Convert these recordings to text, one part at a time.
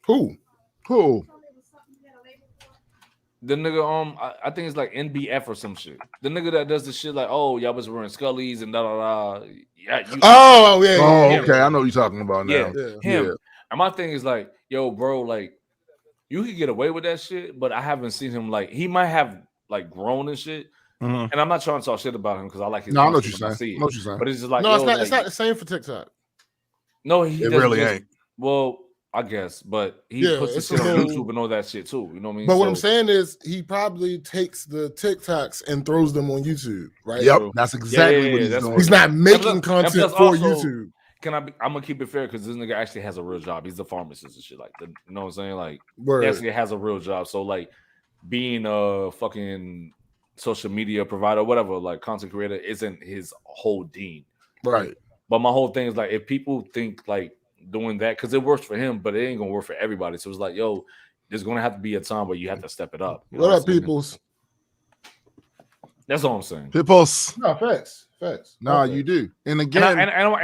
Who? Who? The nigga, I think it's like NBF or some shit. The nigga that does the shit like, oh, y'all was wearing Scullies and da da da. Yeah, Oh yeah. Oh, Yeah, okay. I know what you're talking about now. yeah, yeah. him. And my thing is like, yo, bro, like you could get away with that shit, but I haven't seen him like he might have like grown and shit. Mhm. And I'm not trying to talk shit about him because I like his No, I know what content you're when I saying. see I know it. what you're saying. But it's just like, No, yo, it's not. like, It's not the same for TikTok. no, he It doesn't really just, ain't. well, I guess, but he Yeah, puts his it's shit a on little- YouTube and all that shit too. You know what I mean? But what I'm saying is, he probably takes the TikToks and throws them on YouTube, right? Yep, True. that's exactly Yeah, what he's that's doing. He's not making And content plus for also, YouTube. Can I be? I'm gonna keep it fair because this nigga actually has a real job. He's a pharmacist and shit like that. You know what I'm saying? Like, Word. he actually has a real job. So like, being a fucking social media provider, whatever, like content creator, isn't his whole dean. Right. But my whole thing is like, if people think like doing that because it works for him, but it ain't gonna work for everybody. So it's like, yo, there's gonna have to be a time where you have to step it up. You know What I'm up, saying? peoples? That's all I'm saying. Hippos. No, facts. Nah, Okay. you do. And And again,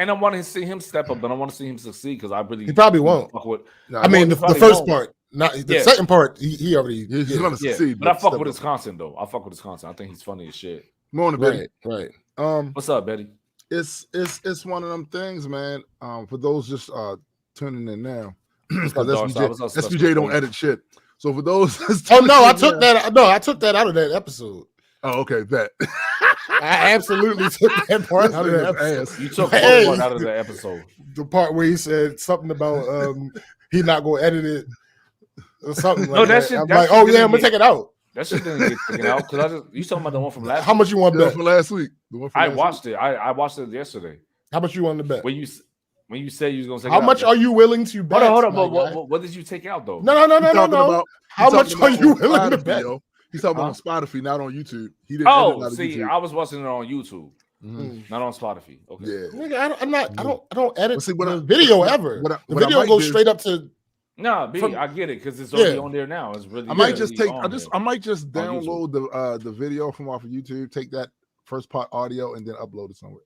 I want to see him step up, but I want to see him succeed because I really He probably won't. fuck with. nah, I mean, he the probably first won't. part, not the Yeah. second part. He already. he's yeah. gonna Yeah, succeed. but I fuck step with up. his content though. I fuck with his content. I think he's funny as shit. Morning, Betty. Right, right. What's up, Betty? It's one of them things, man. For those just tuning in now, What's because up, Darkside? What's up, SBJ Special don't K? edit shit. So for those, that's Oh no, I tuning took in that. No, I took that out of that episode. Oh, okay, bet. I absolutely took that part out of This that nigga's episode. ass. You took Hey. one part out of the episode. The part where he said something about he not gonna edit it or something No, like that that. shit- I'm that like, shit oh yeah, didn't I'm gonna get- take it out. That shit didn't get taken out because you talking about the one from last. How week? much you want The to one bet? from last week. The one from I last watched it. I watched it yesterday. How much you want to bet? When you said you was gonna take How it much out, are you willing to bet? Hold on. my But guy? what did you take out though? No. He's talking about- How he's much talking are about you on willing to Spotify, bet? yo. He's talking Huh? on Spotify, not on YouTube. He didn't edit Oh, out of see, YouTube. I was watching it on YouTube, Mhm. not on Spotify. Okay. Yeah. Nigga, I don't edit Well, see, what the I- video what I- ever. what I- The what I video might goes do- straight up to. Nah, B, From- I get it because it's already Yeah. on there now. It's really. I might really just take. on there. I might just On YouTube. download the video from off of YouTube. Take that first part audio and then upload it somewhere.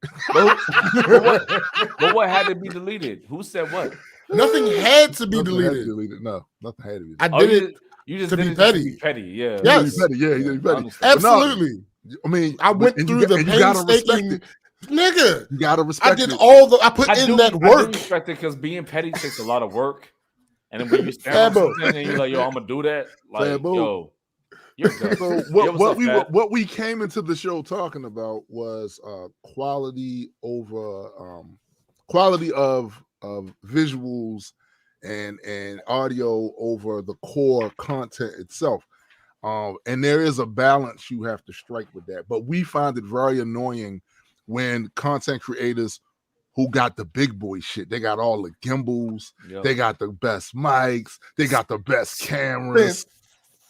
But what had to be deleted? Who said what? Nothing had to be Nothing had to deleted. No, nothing had to be. I Oh, did it. You just to did be it just petty. petty. Yeah. Yes. He did petty. Yeah, he did I petty. understand. But no, Absolutely. I mean, I went and through you the got- and you gotta respect painstaking. it. Nigga, You gotta I respect did it. all the. I put I in do, that I do work. respect it because being petty takes a lot of work. And then when you stand on Fabo. something and you're like, yo, I'm gonna do that, like, Fabo. yo, you're done. So Yo, what's up, Fat? what we came into the show talking about was quality of visuals and audio over the core content itself. And there is a balance you have to strike with that. But we find it very annoying when content creators who got the big boy shit, they got all the gimbals, Yep. they got the best mics, they got the best cameras.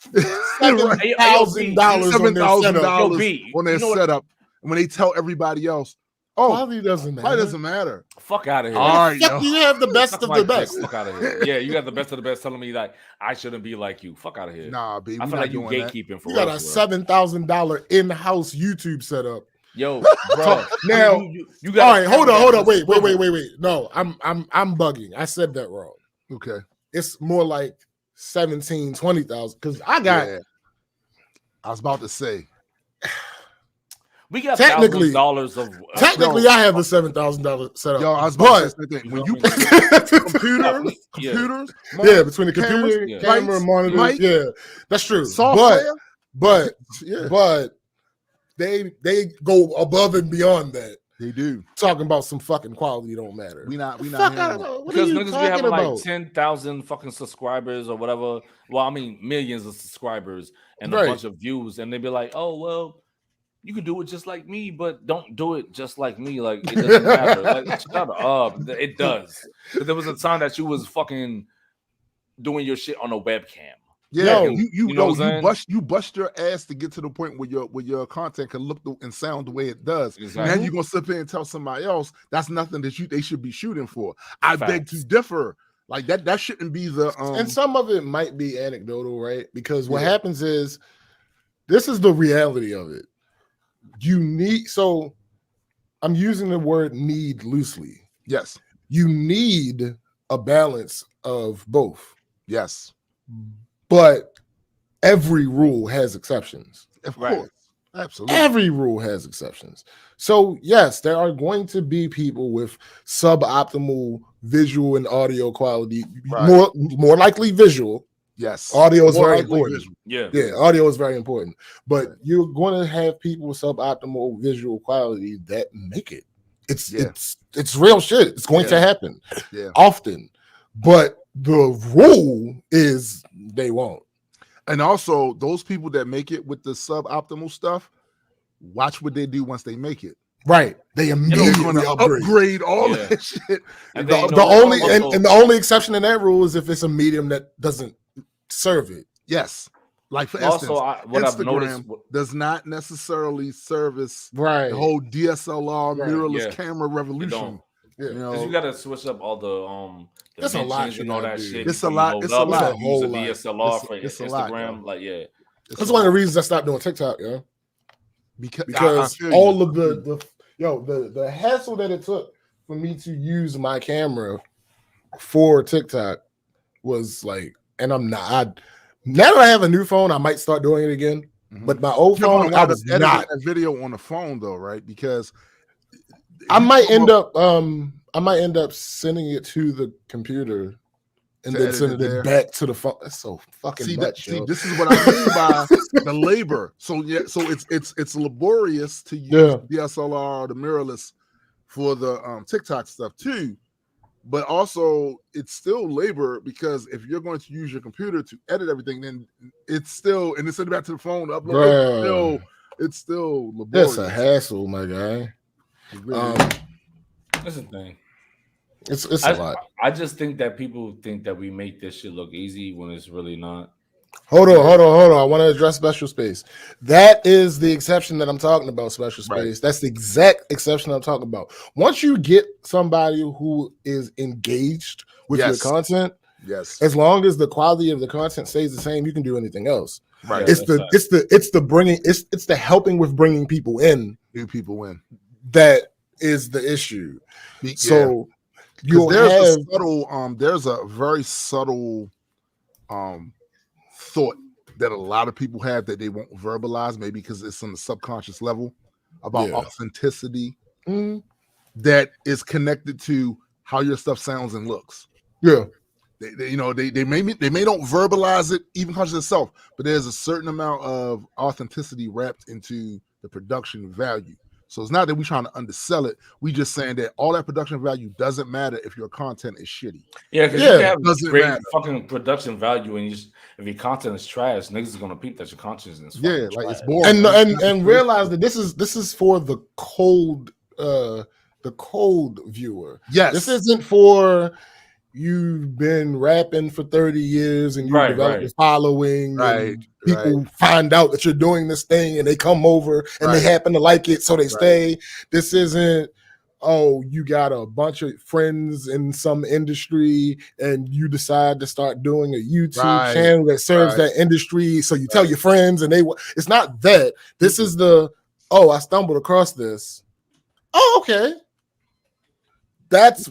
$7,000 on their setup. Yo, B, on their you know what- setup. And when they tell everybody else, oh, Quality doesn't matter. why doesn't matter? Fuck out of here. All right, Fuck, yo. you have the best Suck of my the dick. best. Fuck out of here. Yeah, you got the best of the best telling me like I shouldn't be like you. Fuck out of here. Nah, B, I we feel not like you doing that. gatekeeping for You got real, a for real. $7,000 in-house YouTube setup. Yo, bro. Now- you got All right, hold on. Wait. No, I'm bugging. I said that wrong. Okay. It's more like 17, 20,000. Because I got Yeah. I was about to say. We got Technically- $1,000 of technically yo. I have the $7,000 setup. Yo, I was about to say but the same thing. When you computers, computers, yeah, between the cameras, computer, yeah. camera, lights, monitors, mic, yeah, that's true. software, But yeah, they go above and beyond that. they do. Talking about some fucking quality don't matter. We not Fuck hearing out that. of what are because you niggas be talking having about? like 10,000 fucking subscribers or whatever. Well, I mean millions of subscribers and Right. a bunch of views, and they be like, "Oh well, you can do it just like me, but don't do it just like me. Like it doesn't matter. Like shut up. It does. 'Cause there was a time that you was fucking doing your shit on a webcam. Yeah, Yo, you know what I'm saying? you bust your ass to get to the point where your content can look and sound the way it does. Exactly. Now you're gonna sit there and tell somebody else that's nothing that they should be shooting for. I beg Facts. to differ. Like that shouldn't be the And some of it might be anecdotal, right? Because what Yeah. happens is this is the reality of it. You need, so I'm using the word need loosely. yes. You need a balance of both. Yes. But every rule has exceptions. Of Right. course. Absolutely. Every rule has exceptions. So yes, there are going to be people with suboptimal visual and audio quality. Right. More likely visual. Yes. Audio is More very likely important. visual. Yeah. Yeah, audio is very important. But Right. you're going to have people with suboptimal visual quality that make it. It's real shit. It's going to happen often. But the rule is they won't. And also, those people that make it with the suboptimal stuff, watch what they do once they make it. Right. They They're immediately going to upgrade all that shit. And The, then, the only and the only exception in that rule is if it's a medium that doesn't serve it. Yes. Like for instance, also, what I've noticed does not necessarily service Right. the whole DSLR mirrorless Yeah. camera revolution. Yeah. You know, because you got to switch up all the That's a lot and all that you shit. It's a before you lot. load It's up a lot. and Use a Whole lot. DSLR for It's a lot, Instagram. though. Like, yeah, That's one of the reasons I stopped doing TikTok, yo. Because I feel all you. of the hassle that it took for me to use my camera for TikTok was like, and I'm not. Now that I have a new phone, I might start doing it again. But my old You're gonna phone, I wind was up editing not. that video on the phone though, right? Because I might end up sending it to the computer and To then edit sending it it there. back to the phone. That's so fucking much. See, yo. this is what I mean by the labor. So yeah, so it's laborious to use DSLR or the mirrorless for the TikTok stuff too. But also it's still labor because if you're going to use your computer to edit everything, then it's still and then send it back to the phone to upload. It's still laborious. That's a hassle, my guy. that's the thing. It's a lot. I just think that people think that we make this shit look easy when it's really not. Hold on. I want to address special space. That is the exception that I'm talking about, special space. Right. That's the exact exception I'm talking about. Once you get somebody who is engaged with your content, as long as the quality of the content stays the same, you can do anything else. Right. It's the helping with bringing people in. New people in. That is the issue. So there's a very subtle thought that a lot of people have that they won't verbalize, maybe because it's on the subconscious level about authenticity that is connected to how your stuff sounds and looks. Yeah. They may don't verbalize it even conscious itself, but there's a certain amount of authenticity wrapped into the production value. So it's not that we're trying to undersell it. We just saying that all that production value doesn't matter if your content is shitty. Yeah, because you can have great fucking production value, and if your content is trash, niggas is gonna peep that your content is like trash. it's boring. And realize that this is for the cold viewer. Yes, this isn't for you've been rapping for 30 years and you develop a following. And people find out that you're doing this thing and they come over and they happen to like it, so they stay. This isn't, oh, you got a bunch of friends in some industry and you decide to start doing a YouTube channel that serves that industry. So you tell your friends and it's not that. This is I stumbled across this. Oh, okay. That's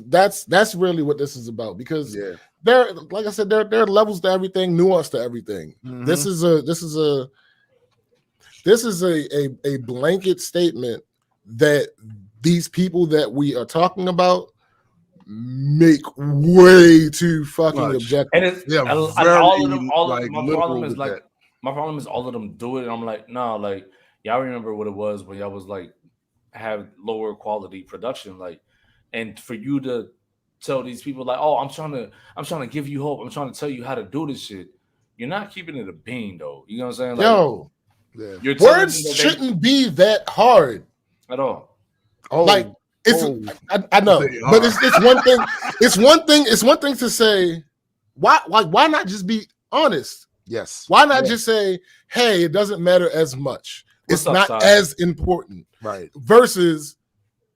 really what this is about, because there, like I said, there are levels to everything, nuance to everything. Mm-hmm. This is a blanket statement that these people that we are talking about make way too fucking objective. And it's all of them. My problem is all of them do it, and I'm like, no, like y'all remember what it was when y'all was like have lower quality production, like. And for you to tell these people like, oh, I'm trying to give you hope. I'm trying to tell you how to do this shit. You're not keeping it a bean though. You know what I'm saying? Like, words shouldn't be that hard at all. I know, but it's one thing. It's one thing to say, why not just be honest? Yes. Why not just say, hey, it doesn't matter as much. It's not as important. Right. Versus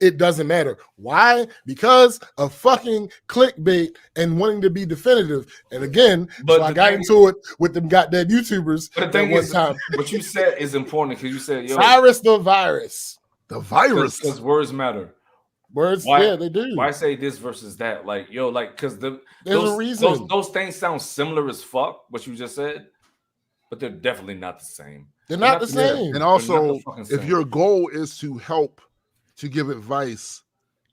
it doesn't matter. Why? Because of fucking clickbait and wanting to be definitive. And again, so I got into it with them goddamn YouTubers. But the thing is, what you said is important because you said, yo, Cyrus the virus. The virus. Because words matter. Words, yeah, they do. Why say this versus that? Like, yo, like, because there's a reason. Those things sound similar as fuck, what you just said, but they're definitely not the same. They're not the same. And also, if your goal is to help, to give advice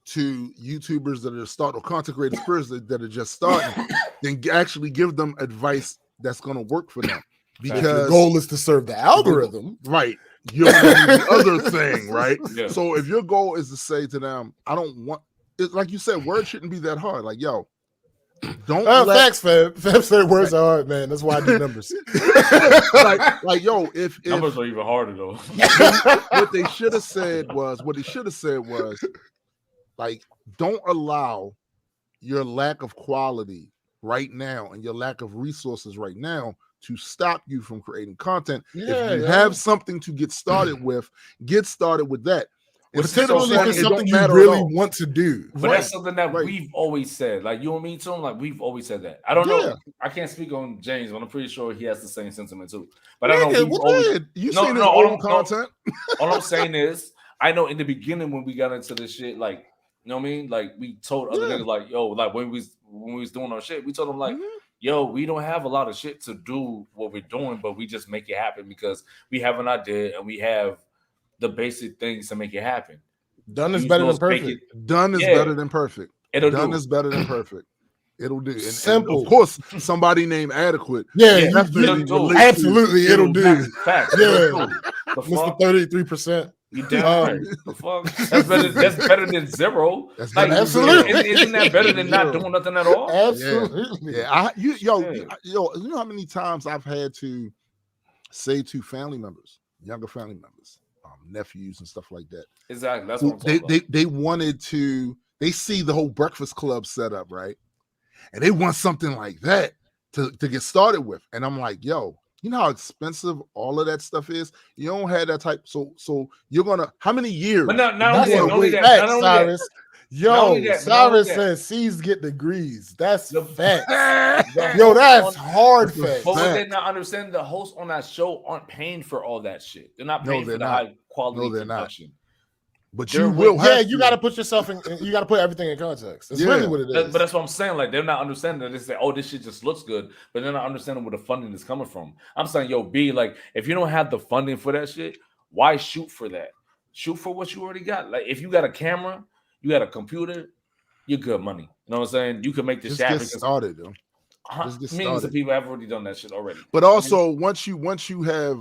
to YouTubers that are starting, or content creators that are just starting, then actually give them advice that's going to work for them. Because the goal is to serve the algorithm, right? You're the other thing, right? Yeah. So if your goal is to say to them, I don't want it, like you said, words shouldn't be that hard. Like, yo, don't facts, Fab. Fab said words are hard, man. That's why I do numbers. like, yo, if numbers are even harder though. What they should have said was, like, don't allow your lack of quality right now and your lack of resources right now to stop you from creating content. If you have something to get started with, get started with that. It's something you really want to do. But that's something that we've always said. Like, you and me, too, like, we've always said that. I don't know. I can't speak on James, but I'm pretty sure he has the same sentiment, too. But I don't know. You seen his old content? All I'm saying is, I know in the beginning when we got into this shit, like, you know what I mean? Like, we told other niggas, like, yo, like, when we was doing our shit, we told them, like, yo, we don't have a lot of shit to do what we're doing, but we just make it happen because we have an idea and we have the basic things to make it happen. Done is better than perfect. Done is better than perfect. Done is better than perfect. It'll do. Simple. And of course, somebody named Adequate. Yeah, absolutely, it'll do. Facts. Yeah, Mr. 33%. You damn right. The fuck? That's better than zero. Like, absolutely. Isn't that better than not doing nothing at all? Absolutely. Yeah. You know how many times I've had to say to family members, younger family members, nephews and stuff like that. Exactly. That's what I'm talking about. They wanted to. They see the whole Breakfast Club setup, right? And they want something like that to get started with. And I'm like, yo, you know how expensive all of that stuff is? You don't have that type. So you're gonna, how many years? But not only that, Cyrus. Yo, Cyrus says C's get degrees. That's the fact. Yo, that's hard fact. But what they're not understanding, the hosts on that show aren't paying for all that shit. They're not paying for the high quality production. But you will. Yeah, you got to put yourself in. You got to put everything in context. That's really what it is. But that's what I'm saying. Like, they're not understanding that. They say, "Oh, this shit just looks good," but they're not understanding where the funding is coming from. I'm saying, yo, B, like, if you don't have the funding for that shit, why shoot for that? Shoot for what you already got. Like, if you got a camera, you got a computer, you're good money. You know what I'm saying? You can make this shit happen. Just get started, though. Millions of people have already done that shit already. But also, once you have,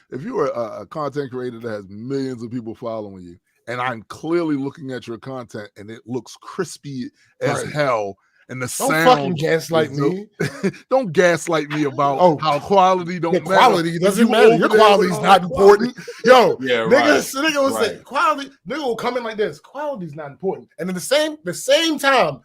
if you're a content creator that has millions of people following you, and I'm clearly looking at your content and it looks crispy as hell, and the sound. Don't fucking gaslight me. Don't gaslight me about how quality don't matter. Quality doesn't matter. Your quality's not important. Yo, nigga will say quality. Nigga will come in like this. Quality's not important. And at the same time,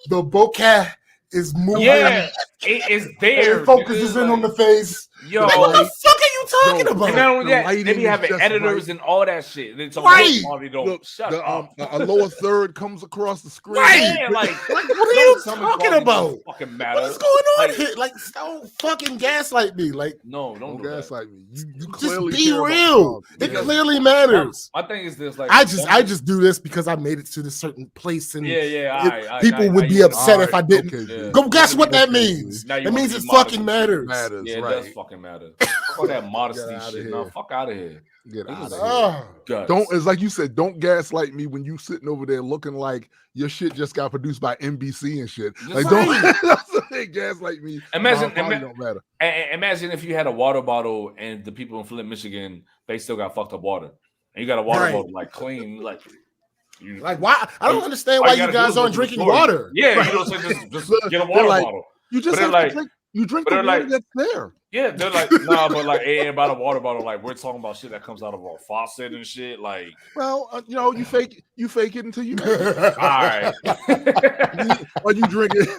the bokeh is moving. Yeah, it is there. It focuses in on the face. Yo, like, what the fuck are you talking about? And not only that, they be having editors and all that shit. It's quality don't shut up. A lower third comes across the screen. Yeah, like what are you talking about? Fucking matter. What's going on here? Like, don't fucking gaslight me. Like, no, don't gaslight me. You just be real. It clearly matters. My thing is this: like, I just do this because I made it to this certain place, and people would be I upset if I didn't. Go guess what that means. That means it fucking matters. Yeah, it does fucking matter. Fuck that modesty shit. No, fuck out of here. Get out of here. Don't, it's like you said, don't gaslight me when you sitting over there looking like your shit just got produced by NBC and shit. Like, don't gaslight me. Imagine if you had a water bottle and the people in Flint, Michigan, they still got fucked up water. And you got a water bottle like clean, like why? I don't understand why you guys aren't drinking water. Yeah, you know, so just get a water bottle. You just have to drink. You drink the water that's there. Yeah, they're like, nah, but like, ain't about a water bottle. Like, we're talking about shit that comes out of our faucet and shit. Like, well, you fake it until you make it. All right. Or you drink it.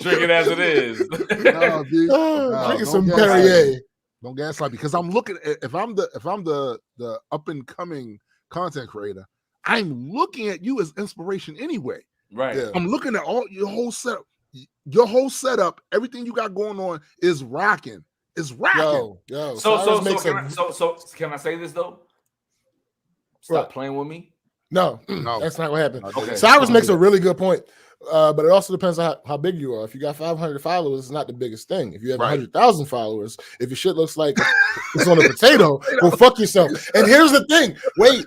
Drink it as it is. Drinking some Perrier. Don't gaslight me, because I'm looking at, if I'm the up and coming content creator, I'm looking at you as inspiration anyway. Right. Yeah. I'm looking at all your whole setup. Your whole setup, everything you got going on is rocking. It's rocking. So can I say this though? Stop playing with me. No, that's not what happened. Okay. Cyrus makes a really good point. But it also depends on how big you are. If you got 500 followers, it's not the biggest thing. If you have 100,000 followers, if your shit looks like it's on a potato, well, fuck yourself. And here's the thing. Wait.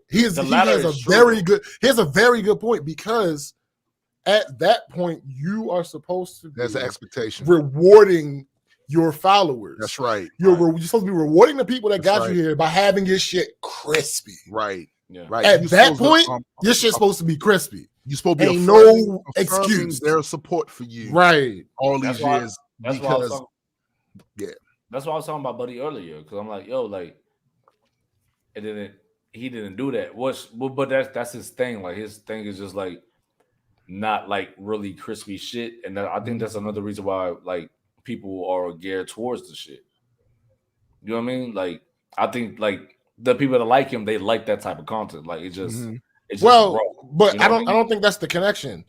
He has a very good point, because at that point you are supposed to. There's an expectation. Rewarding your followers. That's right. You're supposed to be rewarding the people that got you here by having your shit crispy. Right. Yeah. Right. At that point, your shit's supposed to to be crispy. You're supposed to be no excuse. Their support for you, right? All these years. That's why I was talking, that's why I was talking about Buddy earlier, because I'm like, yo, like, he didn't do that. But that's his thing. Like, his thing is just like not like really crispy shit, and I think that's another reason why like people are geared towards the shit. You know what I mean? Like, I think like the people that like him, they like that type of content. Like, it just. It's well, raw, but you know I don't think that's the connection.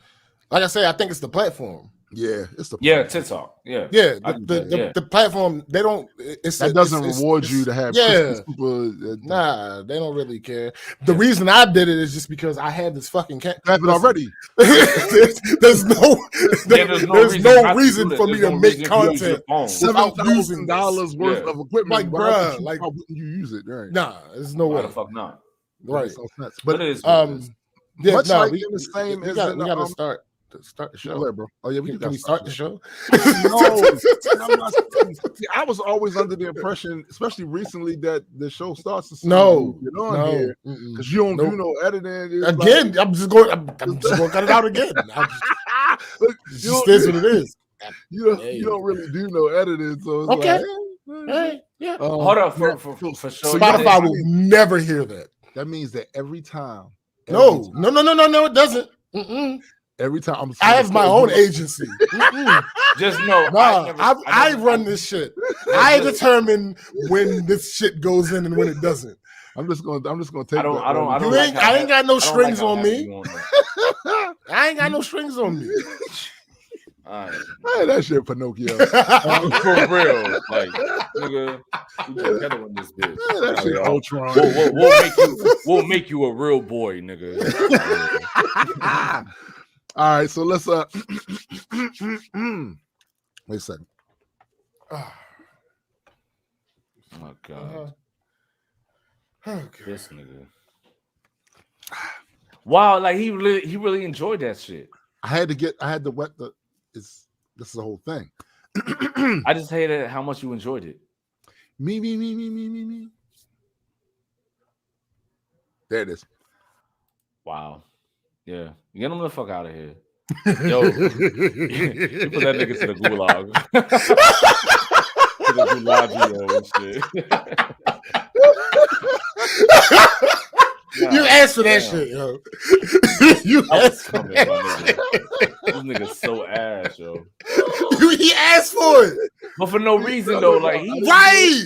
Like I say, I think it's the platform. Yeah, it's the TikTok. Yeah, the platform. They don't. That doesn't reward you to have. People, nah, they don't really care. The reason I did it is just because I had this fucking happened already. there's no reason for me to make content $7,000 worth of equipment. Like, bruh, like, how wouldn't you use it? Right? Nah, there's no way. Why the fuck not? Right, but it is. Yeah, much no, like we in the same. We gotta start the show, ahead, bro. Oh yeah, can we start the show? No, I was always under the impression, especially recently, that the show starts. Here because you don't do no editing. Again, I'm just going to cut it out again. It just is what it is. You don't really do no editing, so it's okay. Like, yeah. Hold up for sure. Spotify will never hear that. That means that every time. No, it doesn't. Every time I have my own agency. Just know, I run this shit. I determine when this shit goes in and when it doesn't. I'm just gonna take. I ain't got no strings on me. I ain't got no strings on me. Right. Hey, that shit Pinocchio. For real. Like, nigga, we together on this bitch. That shit Ultron. We'll make you a real boy, nigga. All right, so let's wait a second. Oh my god. This nigga. Wow, like he really enjoyed that shit. I had to wet the. This is the whole thing. I just hated how much you enjoyed it. Me. There it is. Wow. Yeah. Get him the fuck out of here. Yo. You put that nigga to the gulag. To the gulag and shit. You asked for that shit, yo. You asked for that. This nigga's so ass, yo. He asked for it, but for no reason though. Like, right?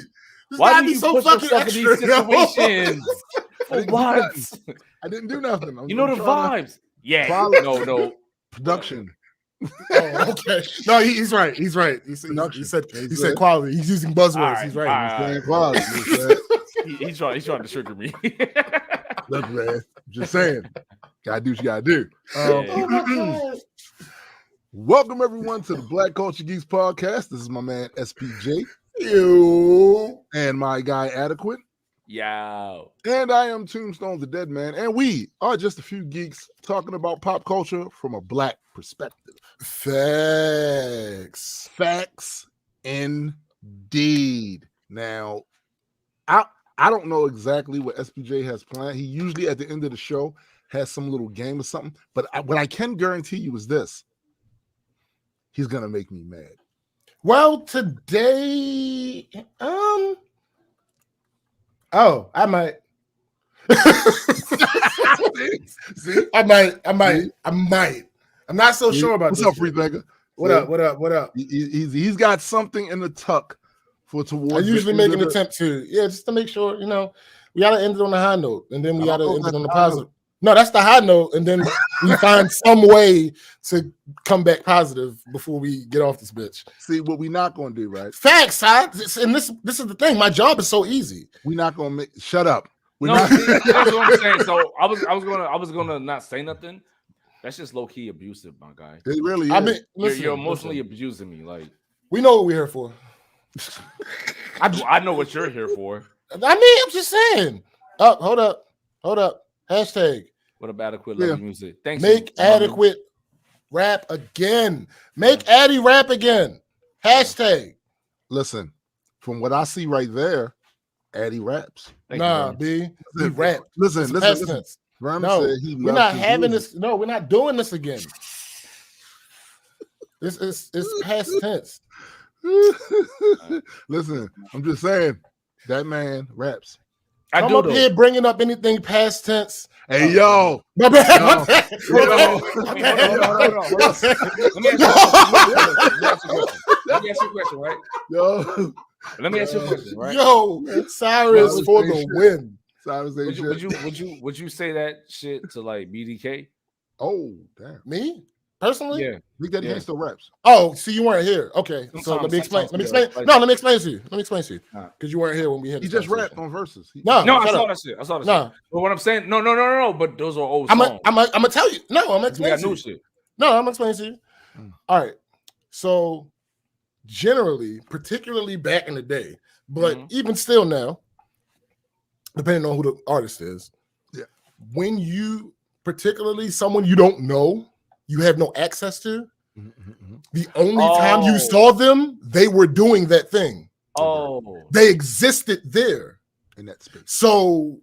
Why do you so put yourself in these situations? For what? I didn't do nothing. You know the vibes. Yeah. No. Production. Oh, okay. No, he's right. He said quality. He's using buzzwords. Right, he's right. He's saying quality. He's trying to trigger me. Look, man. Just saying. Gotta do what you gotta do. Oh my God. Welcome everyone to the Black Culture Geeks podcast. This is my man SPJ. You and my guy Adequate. Yo. And I am Tombstone the Dead Man. And we are just a few geeks talking about pop culture from a black perspective. Facts indeed. Now, I don't know exactly what SPJ has planned. He usually at the end of the show has some little game or something. But what I can guarantee you is this. He's going to make me mad. Well, today, I might. See? I might. I'm not so sure about this. What's up, Freethinker? What up? He's got something in the tuck for towards. I usually make an attempt to, just to make sure, we gotta end it on the high note, and then we gotta end it on the positive. No, that's the high note, and then we find some way to come back positive before we get off this bitch. See what we're not gonna do, right? Facts, and this is the thing. My job is so easy. We're not gonna shut up. That's what I'm saying. So I was gonna not say nothing. That's just low key abusive, my guy. It really is. I mean, listen, you're emotionally abusing me. Like, we know what we're here for. I know what you're here for. I mean, I'm just saying. Oh, hold up. Hashtag. What about adequate love music? Thanks. Make adequate rap again. Make Addy rap again. Hashtag. Listen, from what I see right there, Addy raps. Nah, B. He rap. Listen. No, we're not having this. No, we're not doing this again. It's past tense. Listen, I'm just saying that man raps. Come up here bringing up anything past tense. Hey, yo. Let me ask you a question, right? Yo. Let me ask you a question, right? Yo, Cyrus for the win. Cyrus would you say that shit to like BDK? Oh, damn. Me? Personally? Yeah. Big Daddy Kane still raps. Oh, see, you weren't here. Okay. So let me explain. Let me explain to you. Because you weren't here when we had He just rapped on verses. No, I saw that shit. But what I'm saying, no. But those are old songs. I'm gonna tell you. No, I'm gonna explain to you. Shit. No, I'm gonna explain to you. All right. So generally, particularly back in the day, but even still now, depending on who the artist is, when you, particularly someone you don't know, you have no access to, the only time you saw them, they were doing that thing. They existed there in that space. So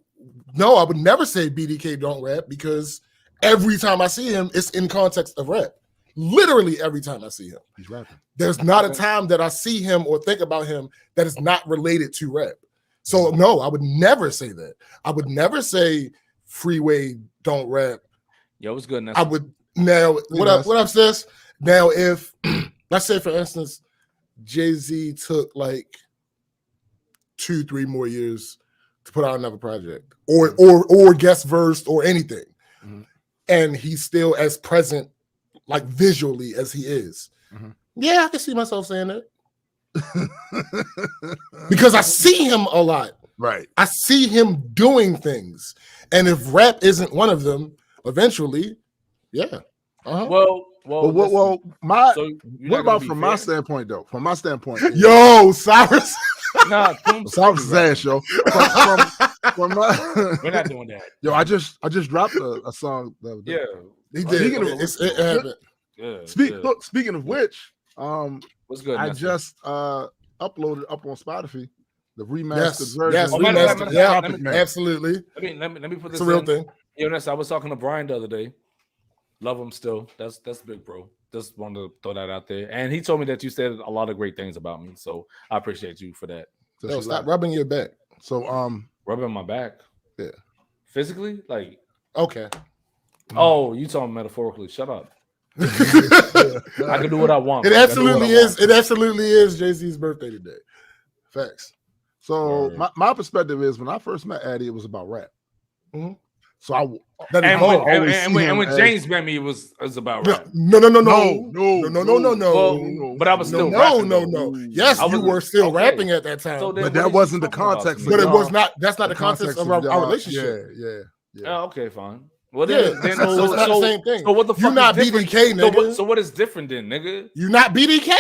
no, I would never say BDK don't rap, because every time I see him, it's in context of rap. Literally every time I see him, he's rapping. There's not a time that I see him or think about him that is not related to rap. So no, I would never say that. I would never say Freeway don't rap. Yo, what's good? I would. Now, what up, sis? Now, if let's say, for instance, Jay-Z took like 2-3 more years to put out another project, or guest verse or anything, and he's still as present, like visually, as he is, yeah, I can see myself saying that. Because I see him a lot. Right. I see him doing things. And if rap isn't one of them, eventually, yeah. What about from my standpoint, though? From my standpoint. Yo, Cyrus. Nah, Cyrus' ass, yo. From my, we're not doing that. Yo, I just dropped a song. Yeah. He did. It happened. Yeah. Speaking of which, what's good? I just uploaded up on Spotify the remastered version. Yes, remastered. Yeah, absolutely. Let me put this. It's a real thing. Yo, I was talking to Brian the other day. Love him still. That's big, bro. Just wanted to throw that out there. And he told me that you said a lot of great things about me, so I appreciate you for that. Yo, stop rubbing your back. So rubbing my back. Yeah. Physically, like. Okay. Oh, you talking metaphorically? Shut up. I can do what I want. It absolutely is. It absolutely is Jay-Z's birthday today. Facts. So my perspective is, when I first met Addy, it was about rap. So when James met me, it was about rap. No. But I was still no. Yes, you were still rapping at that time, so but that wasn't the context. But it was not. That's not the context of our relationship. Yeah. Oh, okay, fine. Well, so it's not the same thing. So what the fuck? You're not BDK, nigga. So what is different then, nigga? You're not BDK.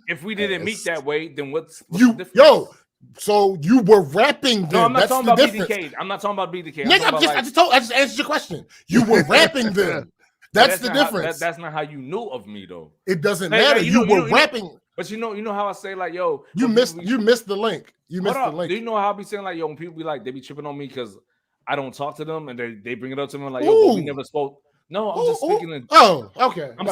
If we didn't meet that way, then what's the difference? Yo. So you were rapping then. No, I'm not That's talking the about difference. BDK. I'm not talking about BDK. Nigga, I just answered your question. You were rapping then. That's the difference. That's not how you knew of me, though. It doesn't matter. You were rapping. But you know how I say, like, yo, you missed the link. You missed the link. Do you know how I be saying, like, yo, when people be like, they be tripping on me because I don't talk to them, and they bring it up to me like, yo, but we never spoke. No, I'm just speaking in. Oh, okay. I'm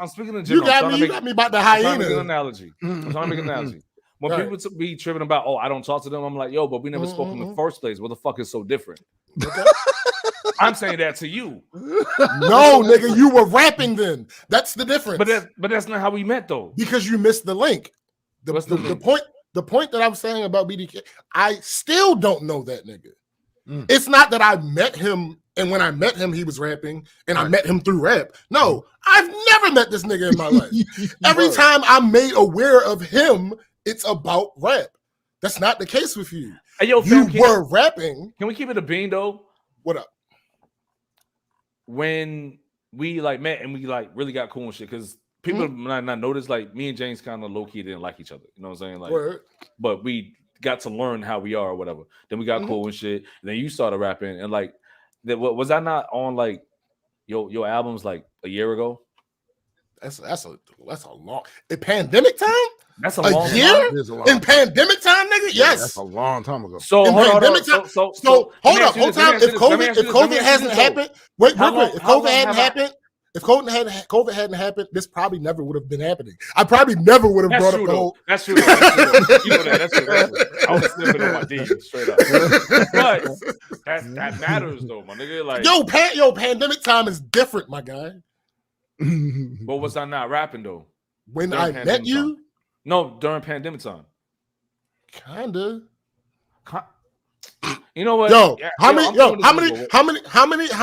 speaking in general. You got me about the hyena. I'm trying to make an analogy. When people be tripping about, oh, I don't talk to them, I'm like, yo, but we never spoke in the first place. What the fuck is so different? Okay. I'm saying that to you. No, nigga, you were rapping then. That's the difference. But that's not how we met, though. Because you missed the link. The point that I was saying about BDK, I still don't know that nigga. It's not that I met him, and when I met him, he was rapping, and I met him through rap. No, I've never met this nigga in my life. Every time I'm made aware of him, it's about rap. That's not the case with you. Hey, yo, you were rapping. Can we keep it a bean though? What up? When we like met and we like really got cool and shit, because people might not notice, like me and James kind of low key didn't like each other. You know what I'm saying? Like, but we got to learn how we are or whatever. Then we got cool and shit. And then you started rapping and like, that was that not on like your albums like a year ago? That's a long in pandemic time. That's a long year time. In pandemic time, nigga. Yes, that's a long time ago. So in hold on. So hold up. If COVID hasn't happened, wait, if COVID hadn't happened, this probably never would have been happening. I probably never would have brought up the whole. That's true. You know that. That's true. I was slipping on my D straight up. But that matters though, my nigga. Like yo, pandemic time is different, my guy. But was I not rapping though? When I met you? Time? No, during pandemic time. Kinda. You know what? Yo, how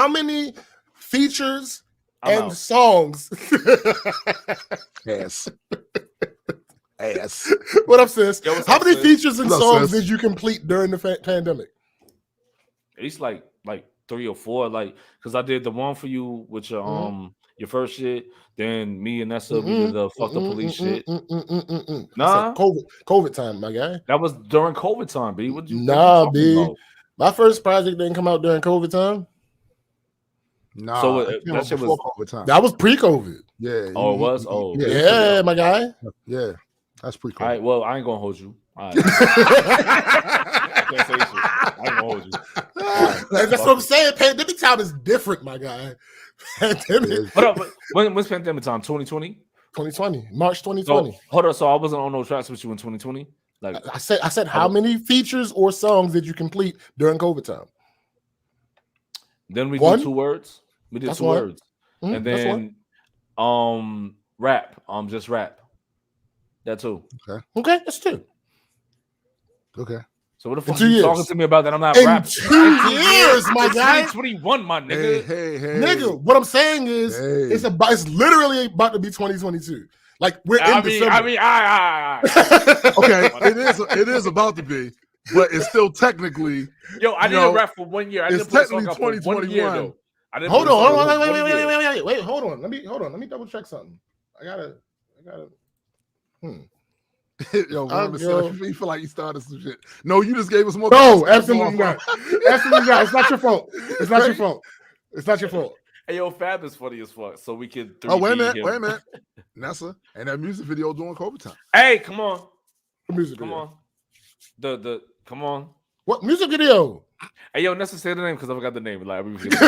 many features and songs? Ass. What up, sis? Yo, how many features and songs did you complete during the pandemic? At least like 3 or 4, like because I did the one for you with your first shit. Then me and Nessa we did the fuck the police shit. Nah, COVID time, my guy. That was during COVID time, B. What you? Nah, B. About? My first project didn't come out during COVID time. Nah, so that shit was COVID time. That was pre-COVID. Yeah. Oh, it was. Oh, yeah, my guy. Yeah, that's pre-COVID. All right. Well, I ain't gonna hold you. All right. I can't say shit. I ain't gonna hold you. Right, that's what I'm saying. Pandemic time is different, my guy. Pandemic. Hold up. When's pandemic time? 2020? 2020. March 2020. So, hold up. So I wasn't on no tracks with you in 2020. Like I said, how many features or songs did you complete during COVID time? Then we did 2 words. We did 2 words. And then rap. Just rap. That too. Okay, that's 2. Okay. So what the fuck are you talking to me about that I'm not rapping? 2 years, my guy. 2021, my nigga. Hey. Nigga, what I'm saying is it's literally about to be 2022. Like we're in December. Okay, it is about to be, but it's still technically. Yo, I didn't rap for 1 year. I didn't put a song up for 1 year though. Hold on, wait, hold on. Let me double check something. I gotta. Yo, you feel like you started some shit. No, you just gave us more. No, absolutely not. Absolutely not. It's not your fault. It's not your fault. It's not your fault. Hey, yo, Fab is funny as fuck. So we can. Wait a minute. Nessa and that music video during COVID time. Hey, come on. Music video. Come on. Come on. What music video? Hey, yo, Nessa, say the name because I forgot the name. Like, Goofy. That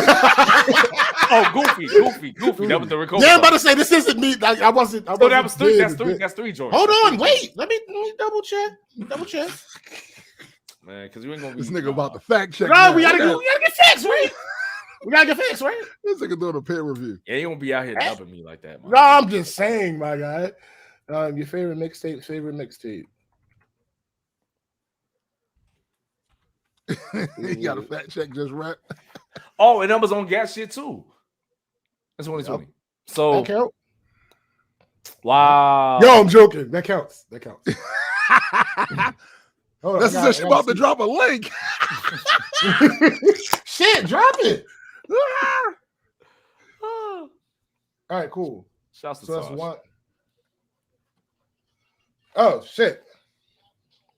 was the record. Yeah, I'm about to say this isn't me. I wasn't. So that was 3. That's 3 joints. Hold on, wait. Let me double check. Man, because you ain't gonna be this nigga about the fact check. No, we gotta get facts, right? We gotta get facts, right? This nigga doing a peer review. Yeah, you won't be out here dubbing me like that, man. No, I'm just saying, my guy. Your favorite mixtape. You got a fact check, just rap. Oh, and that was on gas shit too. That's 2020. Yep. So that count? Wow. Yo, I'm joking. That counts. This is she about to drop a link. Shit, drop it. All right, cool. Shouts to so that's 1. Oh shit.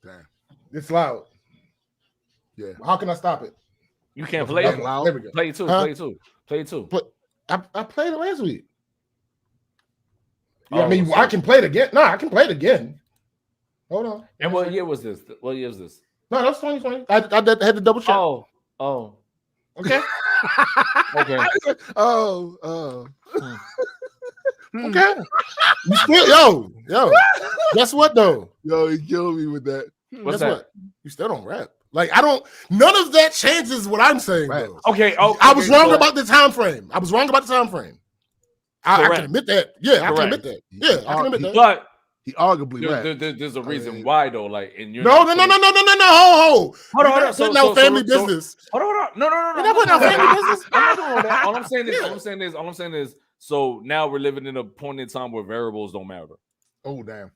Damn. It's loud. Yeah. How can I stop it? You can't play it. Loud. There we go. Play it too. Play it too. But I played it last week. Yeah, I can play it again. No, I can play it again. Hold on. And what year was this? What year is this? No, that was 2020. I had to double check. Oh. Okay. Okay. Okay. You still, yo. Guess what though? Yo, he killed me with that. What's that? What? You still don't rap. Like none of that changes what I'm saying. Right. Though. Okay. I was wrong about the time frame. I can admit that. Yeah, I can admit that. Yeah, I can admit that. But he arguably there's a reason why though. Like, and you're no. Hold on. So family business. Hold on. No. You're not putting out family business. I'm not doing all that. All I'm saying is. So now we're living in a point in time where variables don't matter. Oh damn.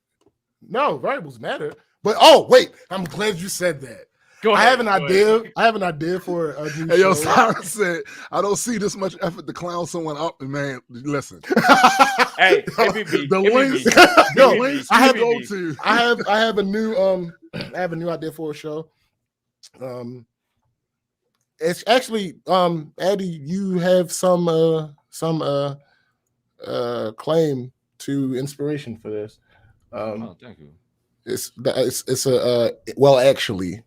No, variables matter. But wait, I'm glad you said that. I have an idea for a new Hey, yo, show. Sarah said, I don't see this much effort to clown someone up. And man, listen. Hey, the links I have go to. I have a new idea for a show. It's actually Eddie, you have some claim to inspiration for this. Thank you. It's a well, actually,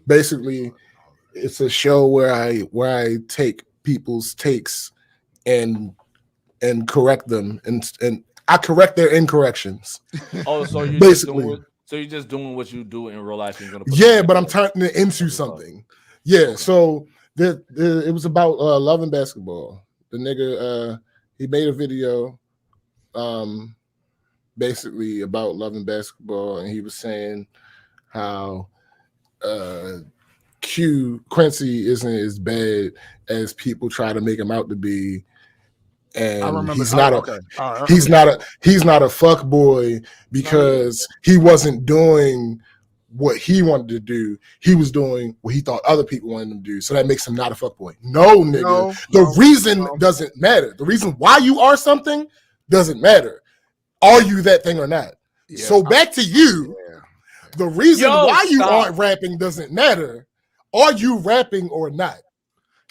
basically, it's a show where I take people's takes and correct them, and I correct their incorrections. Oh, so you're basically you're just doing what you do in real life. You're gonna but I'm turning it into something. Yeah, so it was about Love and Basketball. The nigga he made a video basically about Love and Basketball, and he was saying how Quincy isn't as bad as people try to make him out to be, and he's not a fuck boy because he wasn't doing what he wanted to do. He was doing what he thought other people wanted him to do. So that makes him not a fuck boy. No, nigga. The reason doesn't matter. The reason why you are something doesn't matter. Are you that thing or not? Yeah, so back to you. Yeah. The reason why you aren't rapping doesn't matter. Are you rapping or not?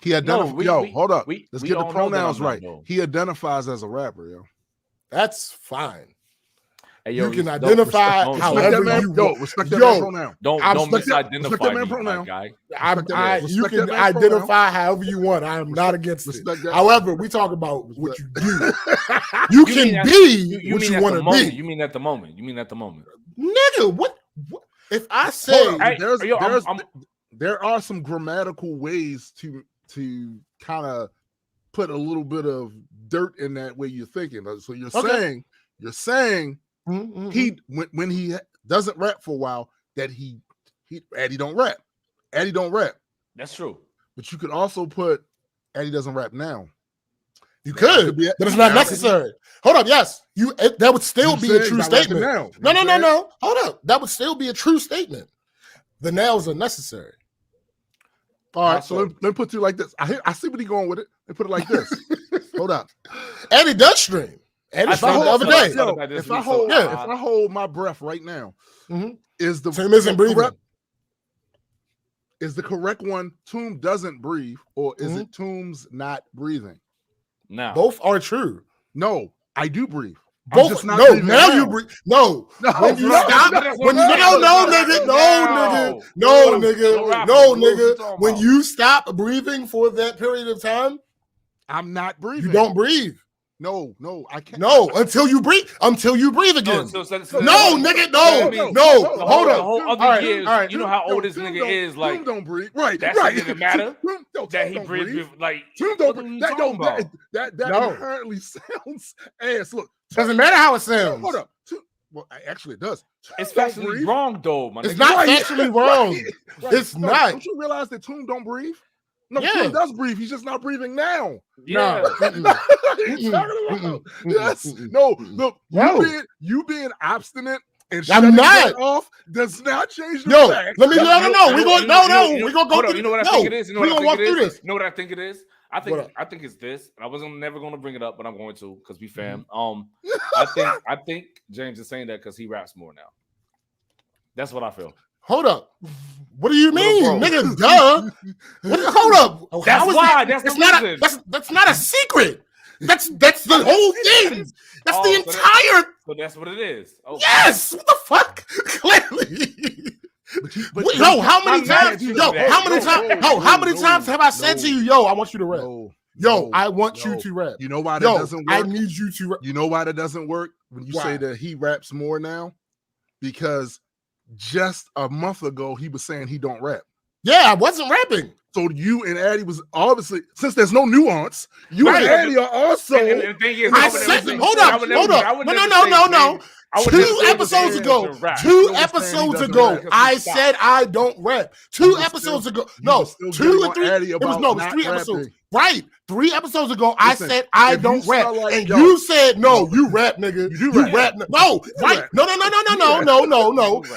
He identifies. Hold up. Let's get the pronouns right. He identifies as a rapper, yo. That's fine. Hey, yo, you can identify however you want. Respect that man pronoun. Don't misidentify me, pronoun. Guy. You can identify however you want. I am not against it. However, we talk about what you do. You can be what you want to be. You mean at the moment. Nigga, what? If I say there are some grammatical ways to kind of put a little bit of dirt in that way you're thinking. So you're saying he when he doesn't rap for a while that Eddie don't rap. Eddie don't rap. That's true. But you could also put Eddie doesn't rap now. You could, but it's not necessary. Hold up, yes, that would still be a true statement. No. Hold up, that would still be a true statement. The nows are necessary. All right, so let me put it like this. I see what he's going with it. Let me put it like this. Hold up. Eddie does stream. Eddie streamed the other day. If I hold my breath right now, is the Tim isn't breathing? Is the correct one Toom doesn't breathe, or is it Toom's not breathing? No, both are true. No, I do breathe. Both. No, now you breathe. No, when you stop. No, nigga. When you stop breathing for that period of time, I'm not breathing. You don't breathe. No, I can't. No, until you breathe again. No, nigga, no. Hold up. All right. You know how old this nigga is. Like, Toom don't breathe. Right. That doesn't matter. That he breathes. Like, Toom don't breathe. That inherently sounds ass. Look, doesn't matter how it sounds. Hold up. Well, actually, it does. It's factually wrong, though. It's not factually wrong. It's not. Don't you realize that Toom don't breathe? No, Toom does breathe. He's just not breathing now. Yeah. Yes. No. Look, you being obstinate and I'm not off does not change the fact. Let me no. We're gonna go through. You know what I think it is. We're gonna walk through this. You know what I think it is. I think it's this. And I wasn't never going to bring it up, but I'm going to because we fam. I think James is saying that because he raps more now. That's what I feel. Hold up. What do you mean, nigga? Duh. Hold up. That's why. That's the reason. That's not a secret. That's the whole thing. That's the entire. So that's what it is. Okay. Yes. What the fuck? Clearly. How many times have I said to you, I want you to rap? I want you to rap. You know why that doesn't work? I need you to rap. You know why that doesn't work? When you say that he raps more now? Because just a month ago, he was saying he don't rap. Yeah, I wasn't rapping. So you and Addy was obviously, since there's no nuance, you and Addy are also. And the thing is, hold up. No. 2 episodes ago, I said I don't rap. 2 episodes ago. No, 2 and 3. It was 3 episodes. Right. 3 episodes ago, I said I don't rap. Like, and you said, no, you rap, nigga. You rap. No, right. No.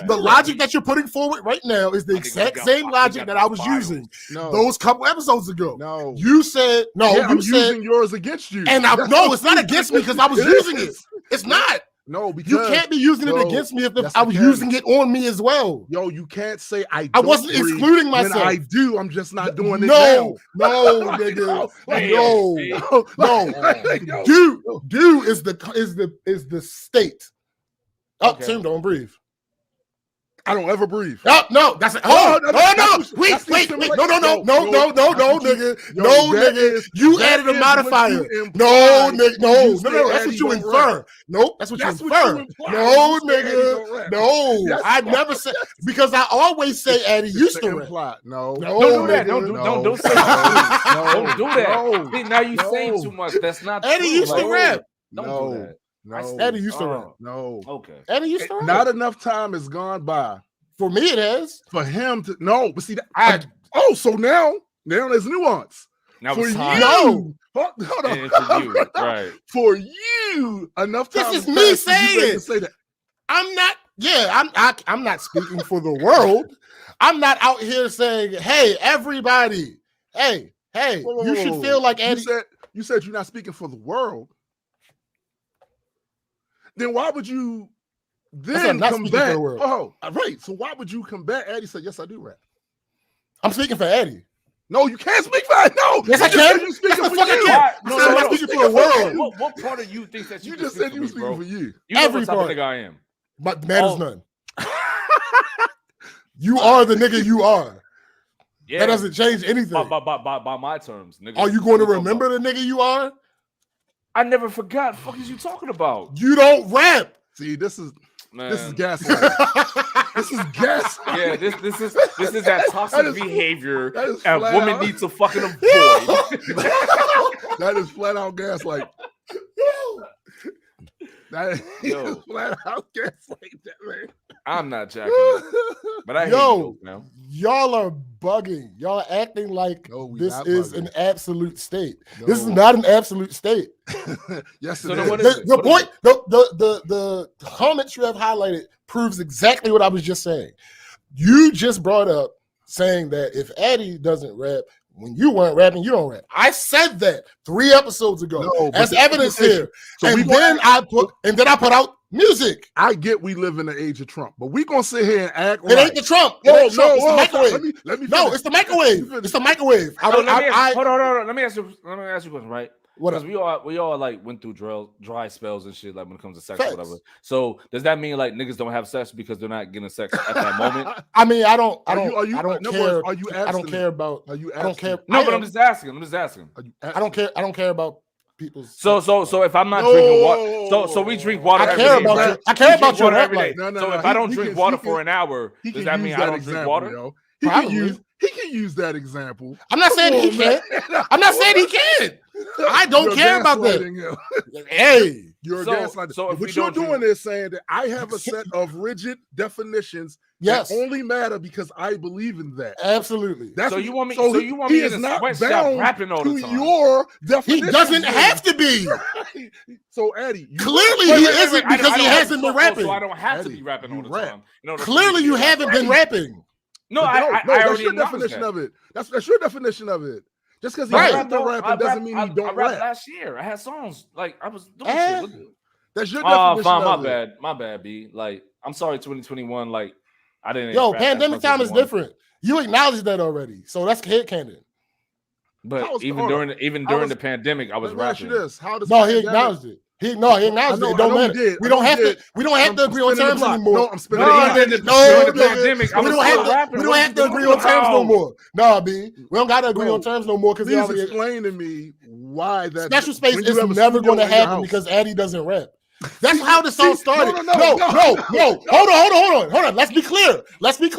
The logic that you're putting forward right now is the exact same logic that I was using those couple episodes ago. No. You said, I'm using yours against you. And it's not against me because I was using it. It's not. No, because you can't be using it against me if I was using it on me as well. Yo, you can't say I wasn't excluding myself. When I do, I'm just not doing it now. No, nigga. No. Do is the state. Tim, don't breathe. I don't ever breathe. No, that's it. No. Wait. No, nigga. No, nigga. You added a modifier. No, nigga. No. That's what you infer. Nope. That's what you infer. No, nigga. No. I never said, because I always say Addy used to rap. No. Don't do that. Don't say that. Don't do that. See, now you saying too much. That's not true. Addy used to rap. Don't do that. No. Eddie used to rap. No. Okay. Eddie used to rap. Not enough time has gone by. For me, it has. For him to but see that so now there's nuance. Now for you, hold on. Right. For you, enough time. This is me saying. Say that. I'm not. Yeah, I'm not speaking for the world. I'm not out here saying, "Hey, everybody, hey, you should feel like Eddie." You said you're not speaking for the world. Then why would you then combat? Right. So why would you combat Eddie? Said, yes, I do rap. I'm speaking for Eddie. No, you can't speak for Eddie. No, yes, I can. You speaking for you. I'm not speaking for the world. What part of you thinks that you just said you were speaking for you? You know what type of nigga I am. But man is none. You are the nigga you are. Yeah. That doesn't change anything. By my terms, nigga. Are you going to remember the nigga you are? I never forgot. Fuck is you talking about? You don't rap. See, this is gaslighting. This is gaslighting. Yeah, this is that toxic behavior that women need to fucking avoid. That is flat out gaslight. That is flat out gaslight, that man. I'm not jacking it, but I hate you now. Y'all are bugging. Y'all are acting like this is an absolute state. No. This is not an absolute state. Yes, so it is. The point, the comments you have highlighted proves exactly what I was just saying. You just brought up saying that if Addy doesn't rap, when you weren't rapping, you don't rap. I said that 3 episodes ago as evidence here. So and then I put out music. I get we live in the age of Trump, but we gonna sit here and act. It ain't the Trump. It's the microwave. It's the microwave. It's the microwave. Hold on. Let me ask you a question, right? Because we all like went through dry spells and shit, like when it comes to sex or whatever. So does that mean like niggas don't have sex because they're not getting sex at that moment? I mean, I don't care. Are you abstinent? I don't care about. Are you? I don't care. No, but I'm just asking. I don't care. I don't care about people's. So if I'm not drinking water, so we drink water. I care about you. I care about you every day. So if I don't drink water for an hour, does that mean I don't drink water? He can use that example. I'm not saying he can't. I'm not saying he can't. I don't care about that. Hey, you're a gaslighter. So what you're doing is saying that I have a set of rigid definitions that only matter because I believe in that. Absolutely. So you want me in a sweatshop rapping all the time. Your definition. He doesn't have to be. So Eddie, clearly he isn't because he hasn't been rapping. So I don't have to be rapping all the time. Clearly you haven't been rapping. No, I that's your definition of it. That's your definition of it. Just because he's not rapping doesn't mean he don't rap. Last year, I had songs like I was doing shit. That's your definition. Fine, my bad, B. Like I'm sorry, 2021. Like I didn't. Yo, pandemic time is different. You acknowledge that already, so that's head canon. But even during the pandemic, I was rapping. No, he acknowledged it. He acknowledged it. It don't matter. We don't have to agree on terms anymore. No, I'm spinning the block. We don't have to agree on terms no more. Nah, B. We don't got to agree on terms no more because he already explained to me why that special space is never going to happen because Addy doesn't rap. That's how this all started. No. Hold on. Let's be clear. Let's bring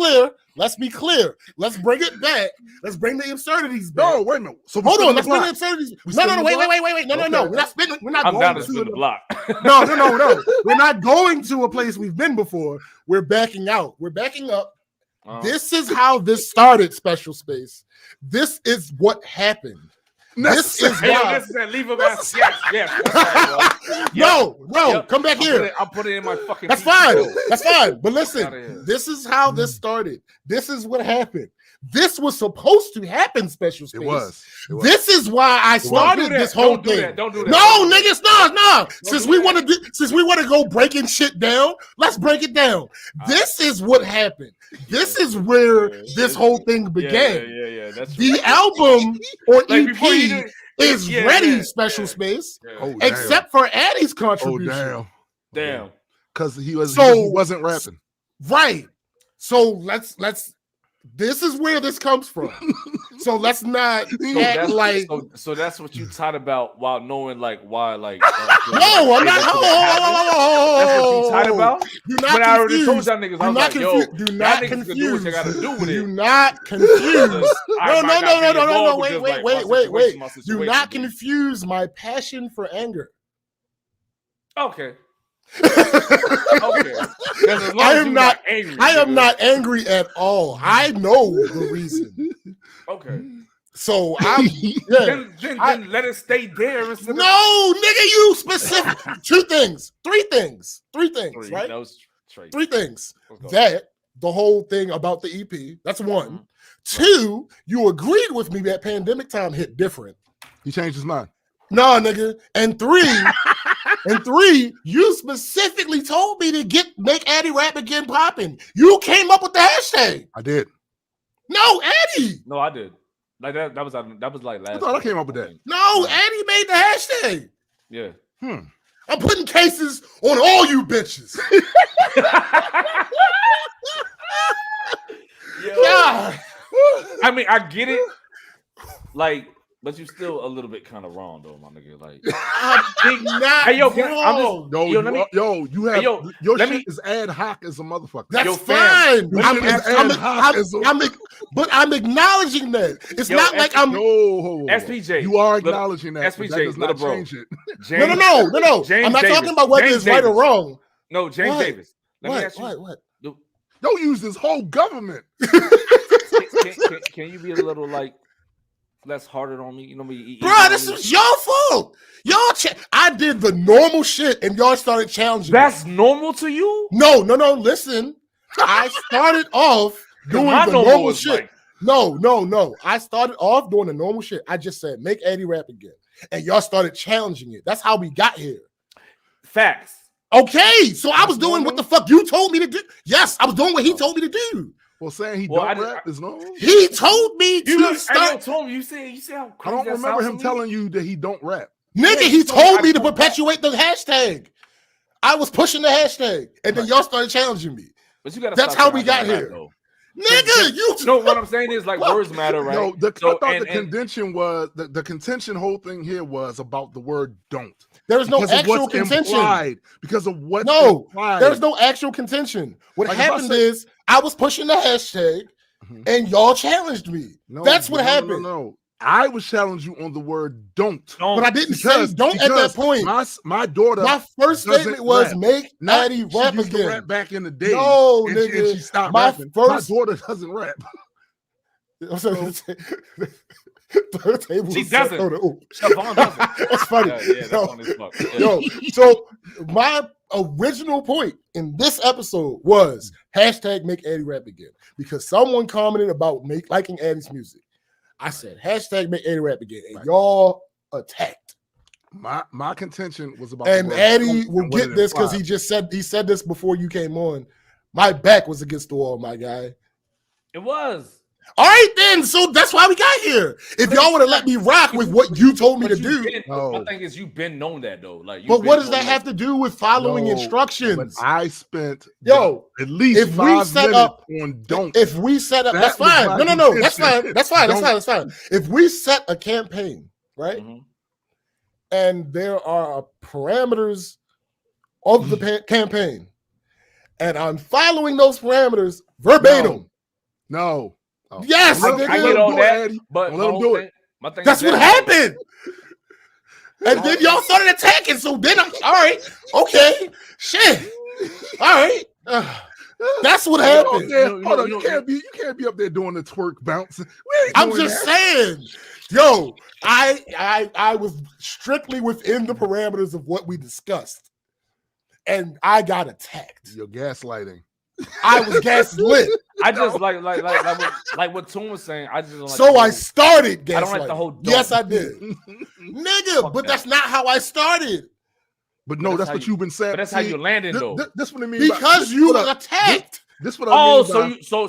it back. Let's bring the absurdities back. No, wait a minute. So hold on. Let's bring the absurdities. No. Wait. No. We're not spinning. We're not. I'm down to spin the block. No. We're not going to a place we've been before. We're backing out. We're backing up. This is how this started. Special space. This is what happened. This is why. Leave him as yes. Right, no, come back here. I'll put it in my fucking. That's fine. That's fine. But listen, this is how this started. This is what happened. This was supposed to happen, Special Space. It was. This is why I started this whole thing. Don't do that. No, niggas, no. Since we want to go breaking shit down, let's break it down. This is what happened. This is where this whole thing began. Yeah. That's the album or EP is ready, Special Space, except for Addy's contribution. Oh, damn. Because he wasn't rapping. Right. So let's. This is where this comes from. So let's not act like. So that's what you taught about while knowing why no, I'm not. That's what you taught about. But I already told y'all niggas. I was like, yo, do not confuse. What you gotta do with it. Do not confuse. No. Wait. Do not confuse my passion for anger. Okay. I am not angry. I am not angry at all. I know the reason. Okay. So I'm then let it stay there. No, nigga, you specific. Three things, right? Three things. That the whole thing about the EP. That's one. Mm-hmm. Two, you agreed with me that pandemic time hit different. He changed his mind. No, nigga. And three, you specifically told me to make Addy rap again popping. You came up with the hashtag. I did. No, Addy. No, I did. Like that was like last. I thought I came up with that. No, Addy made the hashtag. Yeah. I'm putting cases on all you bitches. Yeah. I mean, I get it. Like, but you still a little bit kind of wrong though, my nigga. Like, I'm not. Hey, yo, wrong. Your shit is ad hoc as a motherfucker. That's fine. But I'm acknowledging that. It's not like I'm. SPJ. You are acknowledging that. SPJ, that does not change it. No. I'm not talking about whether it's right or wrong. No, James Davis. Let me ask you. What? Don't use this whole government. Can you be a little less harder on me? You know me, bro. This is your fault. Y'all, I did the normal shit, and y'all started challenging. That's normal to you? No. Listen, I started off doing the normal shit. No. I started off doing the normal shit. I just said make Addy rap again, and y'all started challenging it. That's how we got here. Facts. Okay, so I was doing what the fuck you told me to do. Yes, I was doing what he told me to do. Well, saying he don't rap is normal. He told me to start. Told me, you said how crazy. I don't remember him telling you that he don't rap. Nigga, he told me to perpetuate the hashtag. I was pushing the hashtag, and then y'all started challenging me. But you gotta. That's how we got here. Nigga, you know what I'm saying is words matter, right? No, I thought the contention was the contention whole thing here was about the word don't. There is no actual contention because of what. No, there's no actual contention. What happened is I was pushing the hashtag, and y'all challenged me. That's what happened. No. I was challenging you on the word don't. But I didn't say don't at that point. My daughter. My first statement was make Addy rap again. To rap back in the day. No, nigga. And she stopped rapping. My daughter doesn't rap. She doesn't. Siobhan doesn't. That's funny. That's funny as fuck. Yo, so my original point in this episode was hashtag make Addy rap again because someone commented about liking Addy's music. I said hashtag make Addy rap again, and y'all attacked. My contention was about, and Addy will get this because he said this before you came on. My back was against the wall, my guy. It was. All right, then. So that's why we got here. If y'all would have let me rock with what you told me to do. My thing is, you've been known that though. But what does that have to do with following instructions? I spent at least if we set up on don't. If we set up, that's fine. No, that's fine. That's fine. If we set a campaign, right, and there are parameters of the campaign, and I'm following those parameters verbatim. No. Oh. Yes, I get on that, but let him do it. That's what happened. And then y'all started attacking. So then, all right, okay, shit, all right. That's what happened. Hold on, you can't be up there doing the twerk bouncing. I'm just saying, yo, I was strictly within the parameters of what we discussed, and I got attacked. You're gaslighting. I was gaslit. I just like what Toon was saying. I just don't like so I started gaslighting. I don't like the whole. Yes, I did, nigga. But that's not how I started. But no, that's what you've been saying. But that's how you landed, though. This what I mean. Because you were attacked. This what I mean. So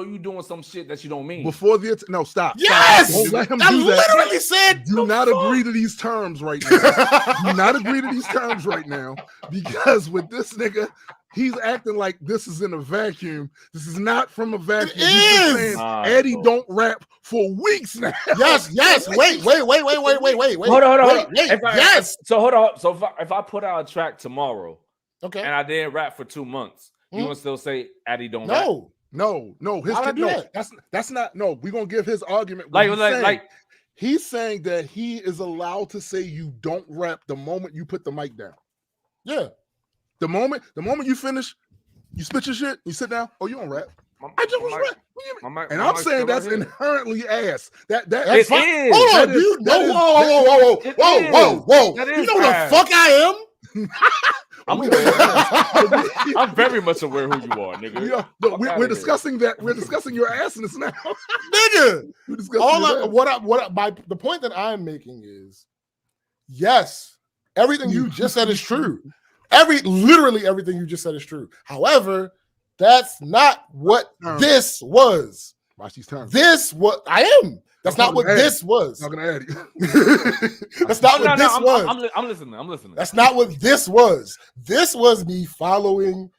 you doing some shit that you don't mean. Before the no, stop. Yes, don't let him I do that. literally said. Do not agree to these terms right now. Do not agree to these terms right now, because with this nigga, he's acting like this is in a vacuum. This is not from a vacuum. He's been saying, Eddie don't rap for weeks now. Yes. Wait. Hold on. Yes. So hold on. So if I put out a track tomorrow, okay, and I didn't rap for 2 months, you gonna still say Eddie don't rap? No. That's not. No, we're gonna give his argument. He's saying that he is allowed to say you don't rap the moment you put the mic down. Yeah. The moment you finish, you spit your shit, you sit down. Oh, you don't rap. I just was rap. And I'm saying that's inherently ass. That's it is. Hold on, dude. Whoa. You know who the fuck I am? I'm aware. I'm very much aware who you are, nigga. We're discussing that. We're discussing your assness now, nigga. The point that I'm making is, yes, everything you just said is true. Literally everything you just said is true. However, that's not what this was. Watch these terms. This what I am. That's not what this was. I'm gonna add you. That's not what this was. I'm listening. That's not what this was. This was me following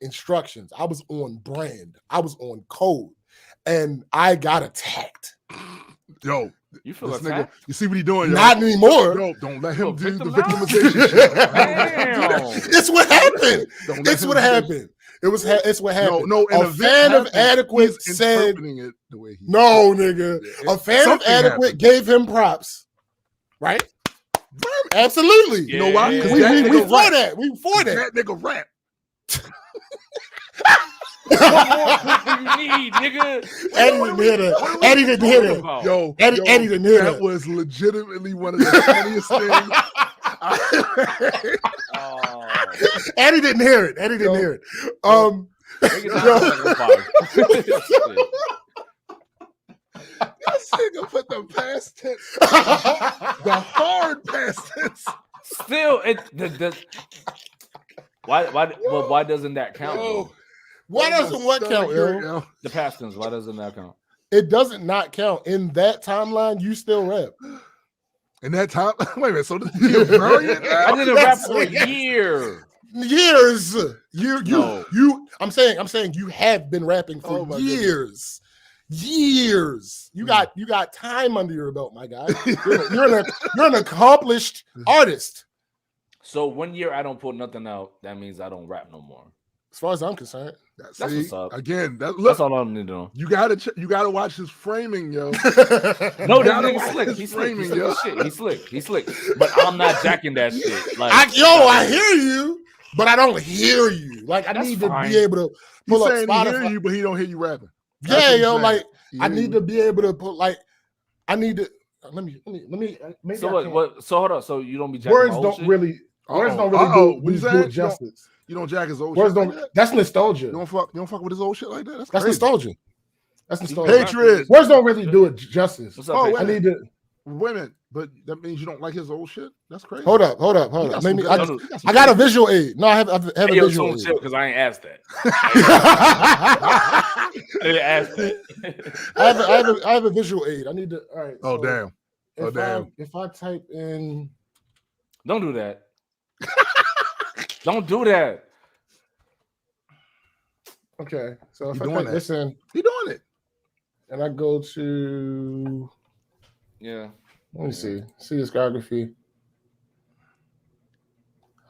instructions. I was on brand. I was on code, and I got attacked. Yo, you feel attacked? You see what he's doing? Not anymore. Yo, don't let him do the victimization shit. It's what happened. It's what happened. It's what happened. No, a fan of Adequate said, it the way he "No, nigga." A fan of Adequate gave him props, right? Absolutely. You know why? We for that. We for that. That nigga rap. What more proof do you need, nigga? Eddie didn't hear it. Yo, Eddie didn't hear that. That was legitimately one of the funniest things. Eddie didn't hear it. This nigga put the past tense, the hard past tense. Still, why doesn't that count? Why doesn't what count, yo? The past tense. Why doesn't that count? It doesn't not count. In that timeline, you still rap. In that time, wait a minute. So this is variant? I didn't rap for a year. Years. I'm saying you have been rapping for years. Goodness. Years. You got time under your belt, my guy. You're an accomplished artist. So 1 year I don't put nothing out. That means I don't rap no more. As far as I'm concerned, that's what's up. Again, that's all I need to know. You gotta watch his framing, yo. No, that nigga slick. He's framing, yo. He's slick. But I'm not jacking that shit. Like, I hear you, but I don't hear you. Like, I need to be able to pull up Spotify. He hear you, but he don't hear you rapping. Yeah, yo, like I need to be able to put I need to let me. So what? So hold on. So you don't be jacking words don't really do it justice. You don't jack his old words shit. That's nostalgia. You don't fuck with his old shit like that. That's nostalgia. That's nostalgia. Patriots. Words don't really do it justice. What's up, I need to. Wait a minute, but that means you don't like his old shit? That's crazy. Hold up. I got a visual aid. No, I have a visual aid. Because I ain't asked that. I didn't ask I that. have a visual aid. I need to. All right. Oh, damn. If I type in. Don't do that. Don't do that. Okay. So if I type this in. He doing it. And I go to. Yeah. Let me see discography.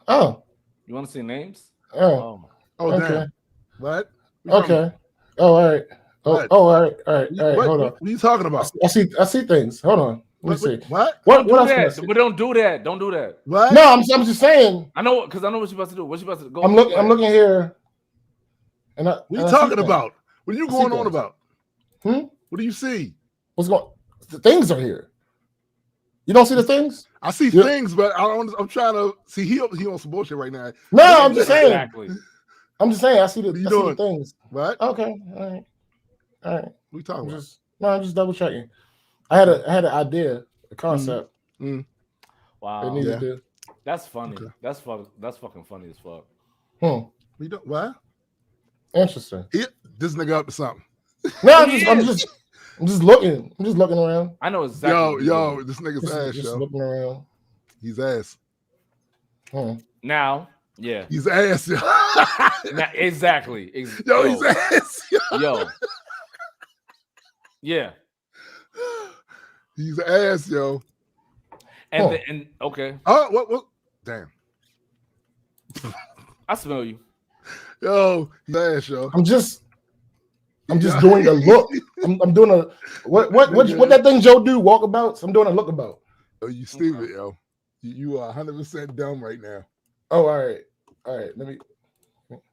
Oh. You want to see names? Oh, okay. Damn. What? Okay. Oh, all right. All right. Hold on. What are you talking about? I see things. Hold on. Let me see. What? What else? But don't do that. Don't do that. What? No, I'm just saying. I know, because I know what you're about to do. What you about to go? I'm looking here. What are you talking about? What are you going on about? What do you see? What's going? The things are here. You don't see the things? I see things, but I'm trying to see. He on some bullshit right now. No, I'm just saying. Exactly. I'm just saying. I see the things. What? Okay. All right. What are you talking about? I'm just double checking. I had an idea, a concept. Wow. It needed to. That's funny. Okay. That's fucking funny as fuck. We don't what? Interesting. This nigga up to something. No, I'm just looking. I'm just looking around. I know exactly. Yo, this nigga's ass, just looking around. He's ass. Now, yeah. He's ass, yo. Now, exactly. Yo, he's ass. Yo. Yeah. He's ass, yo. And okay. Oh, what? Damn. I smell you. Yo, he's ass, yo. I'm just doing a look. I'm doing a what that thing Joe do? Walkabouts. I'm doing a lookabout. Oh, you stupid, yo. You are 100% dumb right now. Oh, all right. Let me.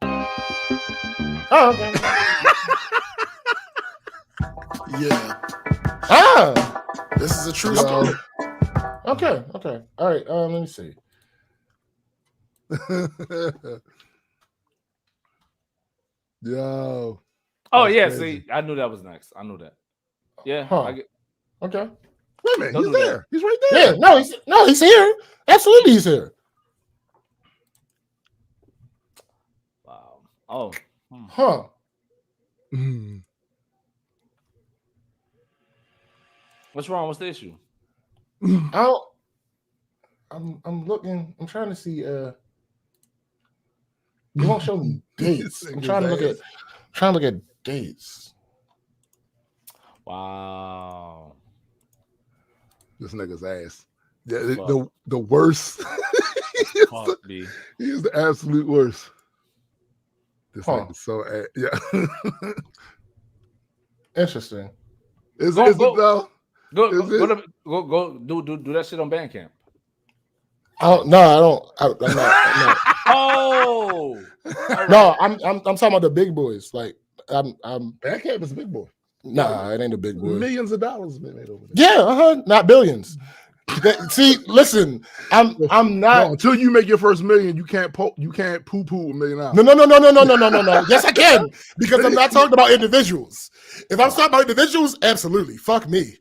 Oh, okay. Yeah. This is a true story. Okay. All right. Let me see. Yo. Oh yeah. Crazy. See, I knew that was next. I knew that. Yeah. Okay. Wait a minute. He's there. He's right there. Yeah. He's here. Absolutely, he's here. Wow. Oh. Huh. What's wrong? What's the issue? I'm looking. I'm trying to see. It won't show me dates. I'm trying to look at dates. Wow. This nigga's ass. The worst. He's the absolute worst. This nigga's so ass. Yeah. Interesting. Is it though? Go do that shit on Bandcamp. Oh no, I don't. I'm not. Oh no, I'm talking about the big boys. Like I'm Bandcamp is a big boy. Nah, it ain't a big boy. Millions of dollars have been made over there. Yeah, not billions. See, listen, I'm not. No, until you make your first million, you can't poo-poo $1 million. No. Yes, I can, because I'm not talking about individuals. If I'm talking about individuals, absolutely, fuck me.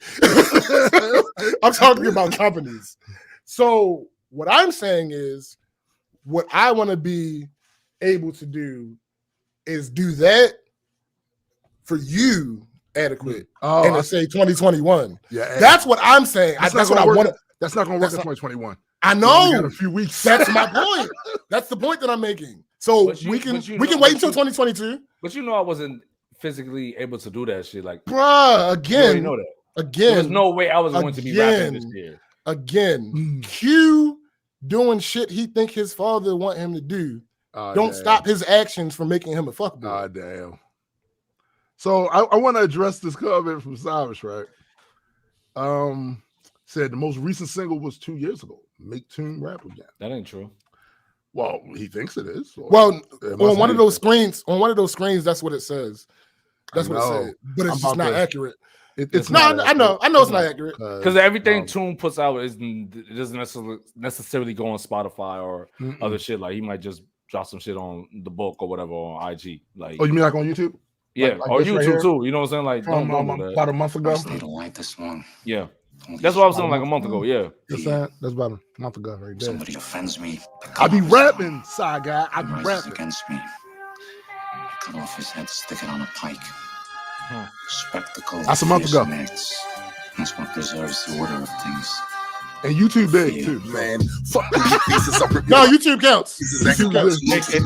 I'm talking about companies. So what I'm saying is, what I want to be able to do is do that for you. Adequate. And I say 2021. Yeah, that's what I'm saying. That's what I want. That's not going to work in 2021. I know. We got a few weeks. That's my point. That's the point that I'm making. So we can wait until 2022. But you know, I wasn't physically able to do that shit. Like, bruh, again, you know that. Again, there's no way I was going to be rapping this year. Again, Q doing shit he think his father want him to do. Don't stop his actions from making him a fuckboy. Ah, damn. So I want to address this comment from Savage, right? Said the most recent single was 2 years ago. Make Tune Rap Again. That ain't true. Well, he thinks it is. Well, on one of those screens, that's what it says. That's what it said. But it's just not accurate. It's not. I know it's not accurate. Because everything Tune puts out it doesn't necessarily go on Spotify or other shit. Like he might just drop some shit on the book or whatever on IG. Like, oh, you mean like on YouTube? Yeah, or YouTube right too. You know what I'm saying? Like about a month ago. They don't like this one. Yeah, that's what I was saying like a month ago. Yeah, that's about a month ago right there. Somebody offends me. I be rapping, side guy. I be rapping against me. Cut off his head, stick it on a pike. Spectacle. That's a month ago. That's what preserves the order of things. And YouTube big too, man. Fuck pieces of no, YouTube counts. It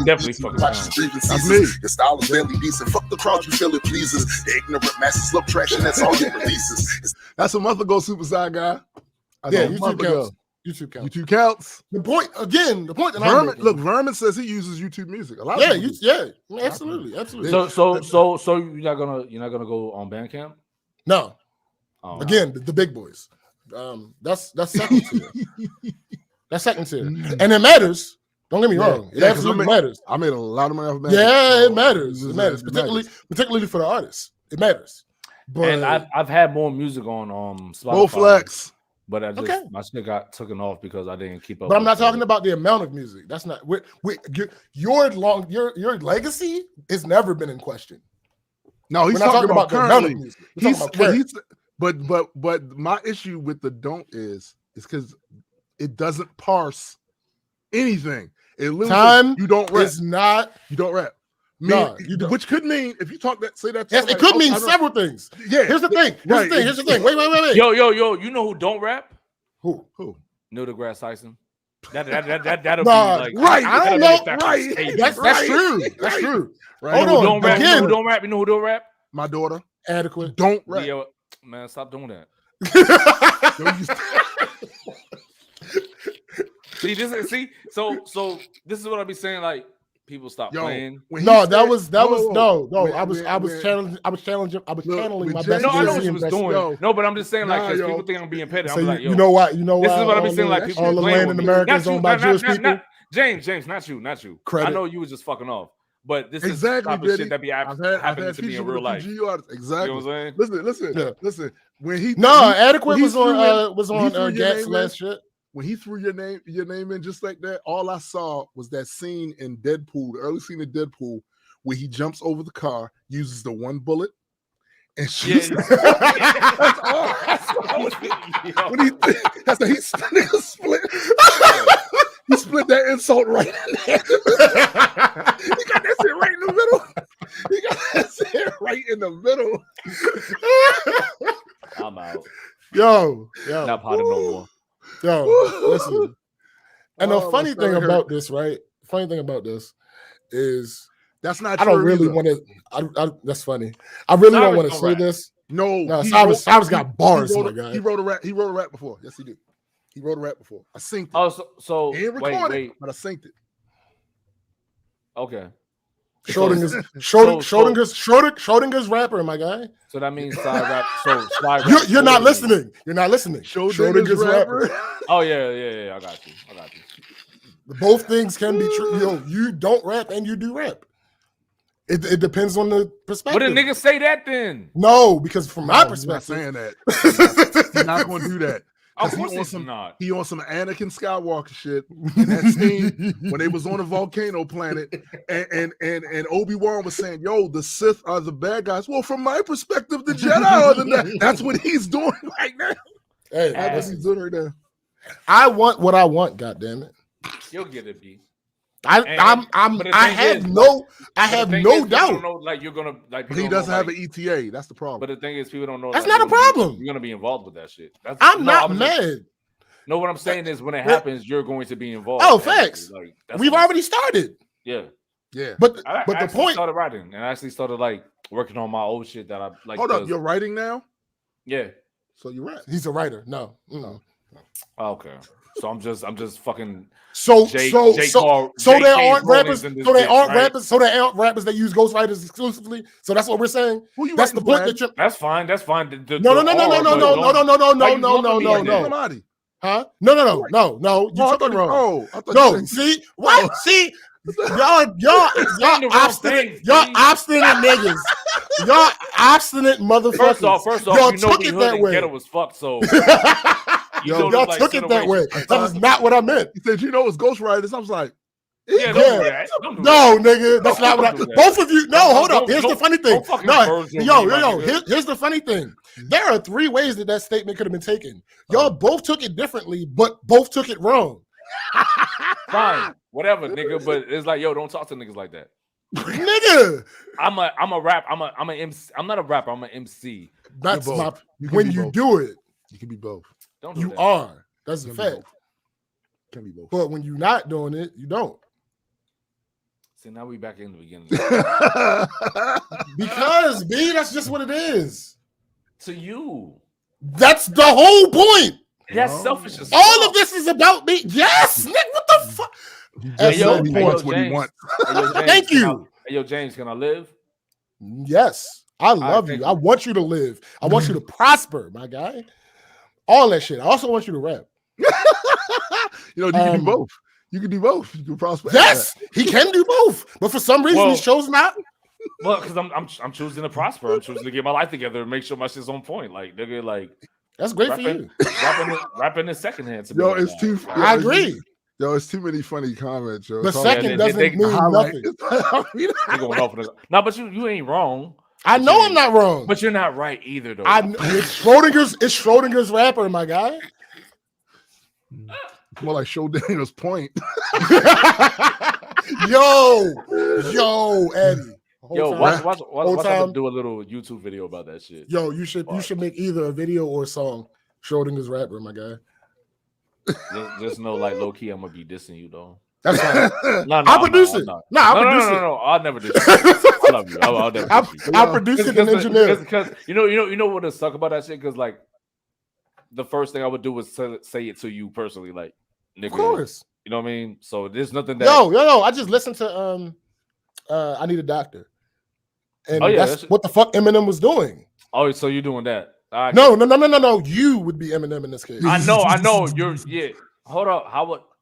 definitely fucking counts. That's me. Your style is barely decent. Fuck the crowd, you feel it pleases. The ignorant masses love traction. That's all it releases. That's a month ago, Super Side Guy. YouTube counts. YouTube counts. YouTube counts. The point that Vermin says he uses YouTube Music. A lot. Absolutely. So you're not gonna go on Bandcamp? No. Again, the big boys. That's second tier. That's second tier, and it matters Don't get me wrong. It absolutely matters. I made a lot of money off of Magic. Yeah, it matters. It matters, particularly for the artists. It matters. But and I've had more music on Spotify. Bowflex. But I just my shit got taken off because I didn't keep up. But I'm not talking about the amount of music. That's not your legacy has never been in question. No, he's talking about currently. But my issue with the don't is because it doesn't parse anything. It literally you don't rap. You don't rap. No, you don't. Which could mean if you talk that say that. Yes, it could mean several things. Yeah. Here's the thing. Here's the thing. Wait. Yo. You know who don't rap? Who? Neil deGrasse Tyson. That'll be like right. I don't know. Right. That's true. That's true. Right. Hold on. Don't rap. You know who don't rap? You know who don't rap? My daughter. Adequate. Don't rap. Yo, man, stop doing that. So this is what I be saying. Like people stop playing. No, that was I was channeling my best. No, I know what she was doing. No, but I'm just saying like because people think I'm being petty. I'm like, you know what? This is what I be saying. Like people all the land in America is owned by Jewish people. James, not you. Credit. I know you was just fucking off. But this is the type of shit that be happening to me in real life. Exactly. You know what I'm saying? Listen. When Adequate was on Gat's last shit. When he threw your name in just like that, all I saw was that scene in Deadpool, the early scene in Deadpool, where he jumps over the car, uses the one bullet, and shoots. That's all. He split. He split that insult right in there. He got that shit right in the middle. I'm out. Yo. Not potting no more. Yo, listen. And the funny thing about this, right? Funny thing about this is that's not. I don't really want to. That's funny. I really don't want to say this. No, Cyrus got bars, my guy. He wrote a rap before. Yes, he did. He wrote a rap before. I synced it. Oh, so he ain't recorded, but I synced it. Okay. Schrodinger's rapper, my guy. So that means side rap. So slide rap. You're not listening. You're not listening. Schrodinger's rapper. Oh yeah. I got you. Both things can be true. Yo, you don't rap and you do rap. It depends on the perspective. But the niggas say that then. No, because from my perspective, I'm not saying that. He's not going to do that. Of course he's not. He on some Anakin Skywalker shit. In that scene when they was on a volcano planet, and Obi-Wan was saying, "Yo, the Sith are the bad guys." Well, from my perspective, the Jedi are the bad. That's what he's doing right now. Hey, that's what he's doing right now. I want what I want. God damn it! You'll get it, B. I have no doubt. Know, like you're gonna like. But he doesn't have an ETA. That's the problem. But the thing is, people don't know. That's not a problem. You're gonna be involved with that shit. I'm not mad. No, what I'm saying is, when it happens, you're going to be involved. Oh, facts. Like, we've already started. Yeah. But the point. Started writing, and I actually started like working on my old shit that I like. Hold up, you're writing now? Yeah. So you rap? He's a writer. No. Okay. So I'm just fucking. So there aren't rappers. So there aren't rappers that use ghostwriters exclusively. So that's what we're saying. That's the point. That's fine. No. Huh? No. You took it wrong. No. See what? See. Y'all obstinate niggas. Y'all obstinate motherfuckers. First off, y'all took it that way. Ghetto was fucked, so y'all took it that way. That is not what I meant. He said, it's ghostwriters. I was like, don't do that. No, nigga, that's not what I. Both of you. No, hold up. Here's the funny thing. No, here's the funny thing. There are 3 ways that statement could have been taken. Y'all both took it differently, but both took it wrong. Fine, whatever, nigga. But it's like, don't talk to niggas like that, nigga. I'm a rap. I'm an MC. I'm not a rapper. I'm an MC. That's my. When you do it, you can be both. Don't do you that. are. That's a fact. Can be both. But when you're not doing it, you don't. See, now we back in the beginning. Because B, that's just what it is. To you, that's the whole point. That's selfish. All of this is about me. Yes, Nick. What the fuck? He wants what he wants. Thank you. Hey, James, can I live? Yes, I love you. I want you to live. I want you to prosper, my guy. All that shit. I also want you to rap. You can do both. You can do both. You can prosper. Yes, he can do both, but for some reason he chose not. Well, because I'm choosing to prosper. I'm choosing to get my life together and make sure my shit's on point. Like nigga, like that's great for you. Rapping in second-hand to yo, me. it's too. I agree. Yo, it's too many funny comments, yo. The second doesn't mean nothing. Going off no, but you ain't wrong. I know I'm not wrong, but you're not right either, though. It's Schrodinger's rapper, my guy. More like Show Daniel's point. yo, Eddie. Watch him do a little YouTube video about that shit. Yo, you should make either a video or a song. Schrodinger's rapper, my guy. Just know, like low key, I'm gonna be dissing you though. That's fine. I'll produce it. No, I'll never do it. I love you. I'll never do it. I'll produce it and engineer. Because you know what suck about that shit? Because like the first thing I would do was say it to you personally, like nigga. Of course. You know what I mean? So there's nothing that Yo, I just listened to I Need a Doctor. And that's what the fuck Eminem was doing. Oh, so you're doing that. No. You would be Eminem in this case. I know. Hold up.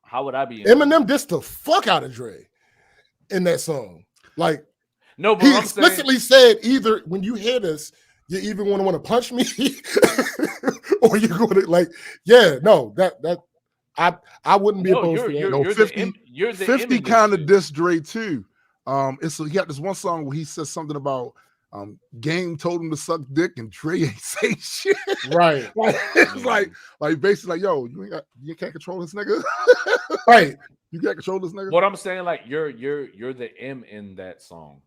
How would I be Eminem dissed the fuck out of Dre in that song. Like, no, but he explicitly said either when you hear this, you either want to punch me or you're going to like, that I wouldn't be opposed to that. No, 50 kind of diss Dre too. He got this one song where he says something about Game told him to suck dick and Dre ain't say shit. Right. It's like basically like, yo, you can't control this nigga. Right. You can't control this nigga. What I'm saying, like you're the M in that song.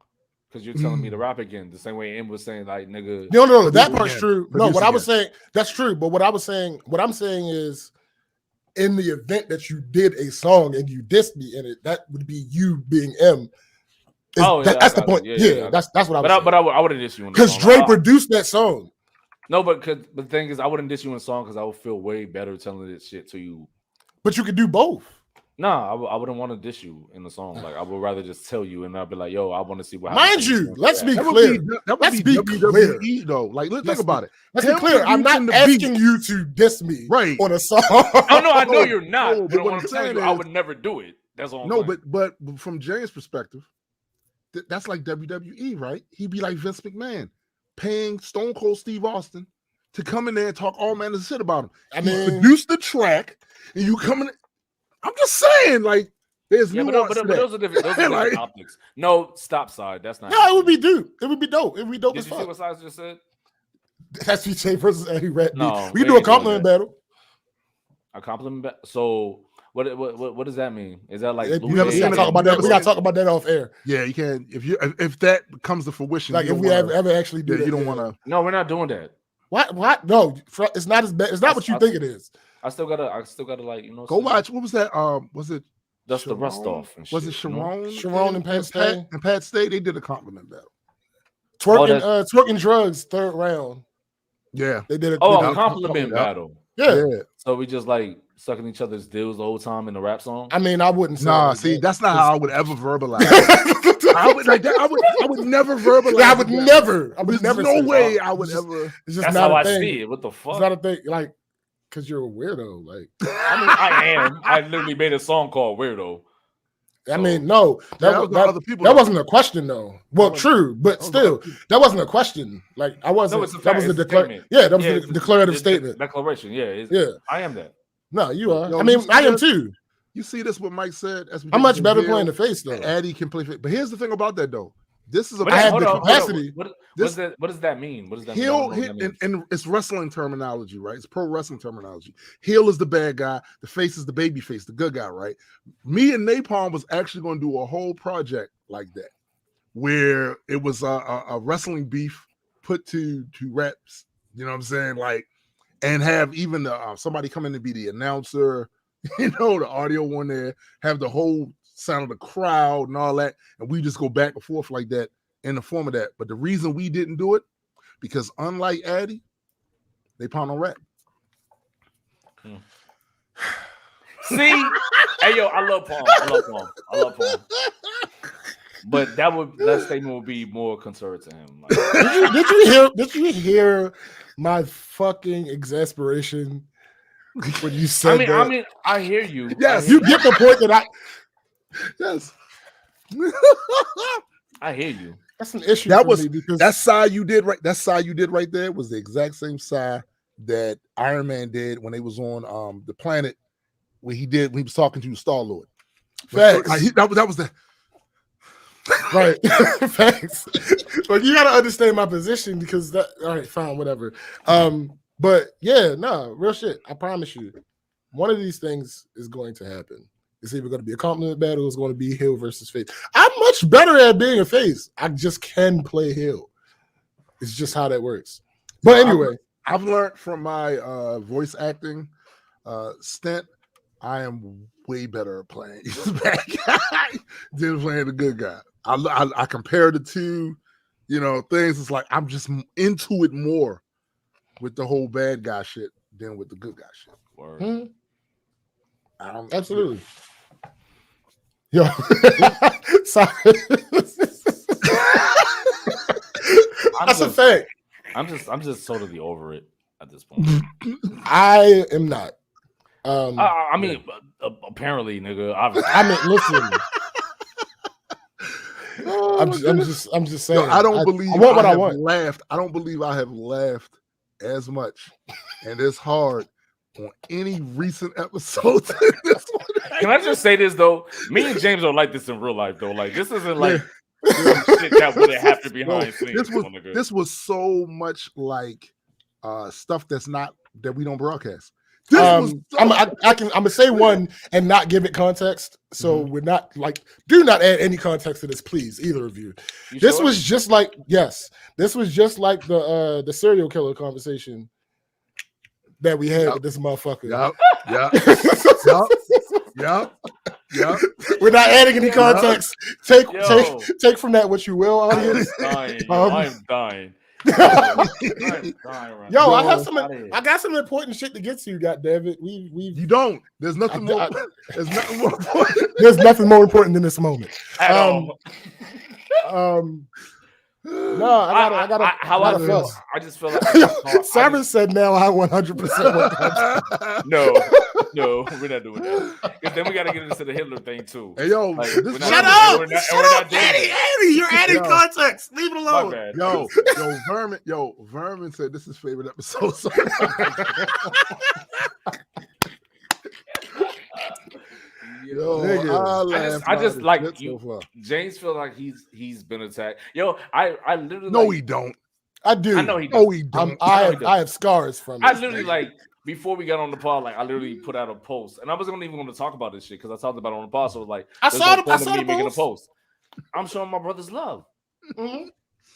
Because you're telling me to rap again the same way M was saying, like, nigga. No, that part's true. No, what I was saying, that's true. But what I'm saying is, in the event that you did a song and you dissed me in it, that would be you being M. That's the point. Yeah, that's what I was saying. But I wouldn't diss you in the song. Because Dre produced that song. No, but the thing is, I wouldn't diss you in a song because I would feel way better telling this shit to you. But you could do both. No, I wouldn't want to diss you in the song. Like I would rather just tell you, and I'd be like, "Yo, I want to see what." Mind you, let's be clear. Let's be clear, though. Like, think about it. Let's be clear. I'm not asking you to diss me on a song. Oh no, I know you're not. But what I'm saying is, I would never do it. That's all. No, but from James' perspective, that's like WWE, right? He'd be like Vince McMahon, paying Stone Cold Steve Austin to come in there and talk all manner of shit about him. I mean, produce the track, and you come in. I'm just saying, like, there's nuance to that. Those are different optics. No, stop side. That's not. No, it would be dope. It would be dope. It would be dope as fuck. Did you see what Size just said? That's SVJ versus Eddie Rat. No, we can do a compliment battle. A compliment battle. So what does that mean? Is that like we gotta talk about that? We gotta talk about that off air. Yeah, you can. If that comes to fruition, like if we ever actually do that, you don't want to. No, we're not doing that. What? No, it's not as bad. It's not what you think it is. I still gotta like go watch. What was that? Was it Dust the Rust Off? And was it Sharon? Sharon and Pat Stay? And Pat Stay, they did a compliment battle. Twerking drugs, third round. Yeah, they did a compliment battle. Yeah. So we just like sucking each other's dills the whole time in the rap song. I mean, I wouldn't say. Nah, see, that's not how I would ever verbalize. I would never verbalize. Yeah, I would never. There's no way I would ever. It's just that's not how a thing. I see it. What the fuck? It's not a thing. Like, because you're a weirdo. Like, I mean, I am. I literally made a song called Weirdo. I mean, no, that wasn't a question though. Well, true, but still, that wasn't a question. Like, I wasn't. No, that was a declaration. Yeah, that was a declarative statement. Declaration. Yeah. I am that. No, you are. I mean, I am too. You see this? What Mike said? I'm much better playing the face though. Addy can play face. But here's the thing about that though. This is I have the capacity. What does that mean? What does that mean? And it's wrestling terminology, right? It's pro wrestling terminology. Heel is the bad guy. The face is the baby face, the good guy, right? Me and Napalm was actually going to do a whole project like that, where it was a wrestling beef put to reps. You know what I'm saying? Like, and have even somebody come in to be the announcer. The audio one there, have the whole sound of the crowd and all that, and we just go back and forth like that in the form of that. But the reason we didn't do it, because unlike Addy, they pound on rap. See, hey yo, I love Palm. But that statement would be more conservative to him. Like, did you hear my fucking exasperation when you said that. I mean, I hear you. Yes, you get the point that I. Yes. I hear you. That's an issue. That for was me because that sigh you did right. That sigh you did right there was the exact same sigh that Iron Man did when they was on the planet when he was talking to Star-Lord. Facts. That was the right. Facts. But you gotta understand my position because that. All right, fine, whatever. But yeah, no, real shit. I promise you, one of these things is going to happen. It's either going to be a compliment battle. It's going to be heel versus face. I'm much better at being a face. I just can play heel. It's just how that works. But anyway, I've learned from my voice acting stint. I am way better at playing the bad guy than playing the good guy. I compare the two, things. It's like I'm just into it more with the whole bad guy shit than with the good guy shit. Word. Absolutely. Yo, sorry. That's a fact. I'm just totally over it at this point. I am not. I mean, apparently, nigga. Obviously. I mean, listen. I'm just saying. I don't believe I want what I want. Laughed. I don't believe I have laughed as much and as hard on any recent episodes. Can I just say this though? Me and James don't like this in real life though. Like this isn't like shit that would have happened behind scenes. This was so much like stuff that we don't broadcast. I'm gonna say one and not give it context. So we're not do not add any context to this, please, either of you. This sure? Was just like this was just like the serial killer conversation that we had with this motherfucker. Yep. We're not adding any context. Take from that what you will, audience. I am dying. Yo, I got some important shit to get to. Goddammit, you don't. There's nothing more. There's nothing more important. There's nothing more important than this moment. No, I gotta. I just feel like Simon said now. I 100%. No, we're not doing that. Because then we got to get into the Hitler thing too. Hey yo, shut up, Eddie, you're adding context. Leave it alone. Vermin said this is his favorite episode. So I just like you. So James feel like he's been attacked. Yo, I literally he don't. I do. I know he does. No, he don't. I have scars from it. I literally before we got on the pod, I literally put out a post, and I wasn't even going to talk about this shit because I talked about it on the pod. So it was like, I saw the making a post. I'm showing my brother's love. Mm-hmm.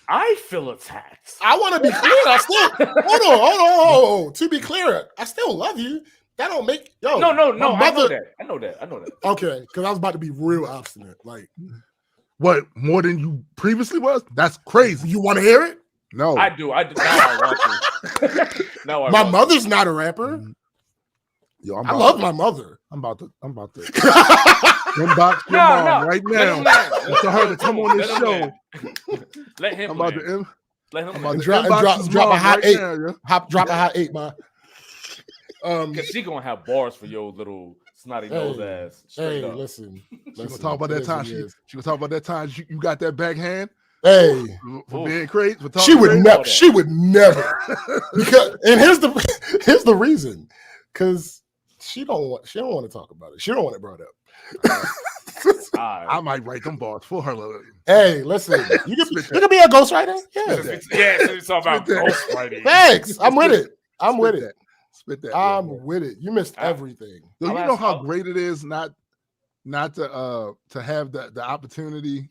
I feel attacked. I want to be clear. I still hold on. To be clear, I still love you. That don't make no. Mother, I know that. Okay, because I was about to be real obstinate. Like, what more than you previously was? That's crazy. You want to hear it? No, I do. Now I want to. My mother's not a rapper. Yo, I love my mother. I'm about to inbox your mom right now. For her to come on this show. Let him. I'm about to drop a hot eight. Drop a hot eight, ma. Because she gonna have bars for your little snotty nose ass. Listen. She gonna talk about that time. She gonna talk about that time you got that backhand. Hey, for being crazy. She would never. Because here's the reason. Because she don't want to talk about it. She don't want it brought up. I might write them bars for her. Hey, listen, you can be a ghostwriter. Yeah, so you're talking about ghostwriting. Thanks. I'm with it. I'm with it. Spit that. I'm with it. You missed everything. So you know how great it is not to have the opportunity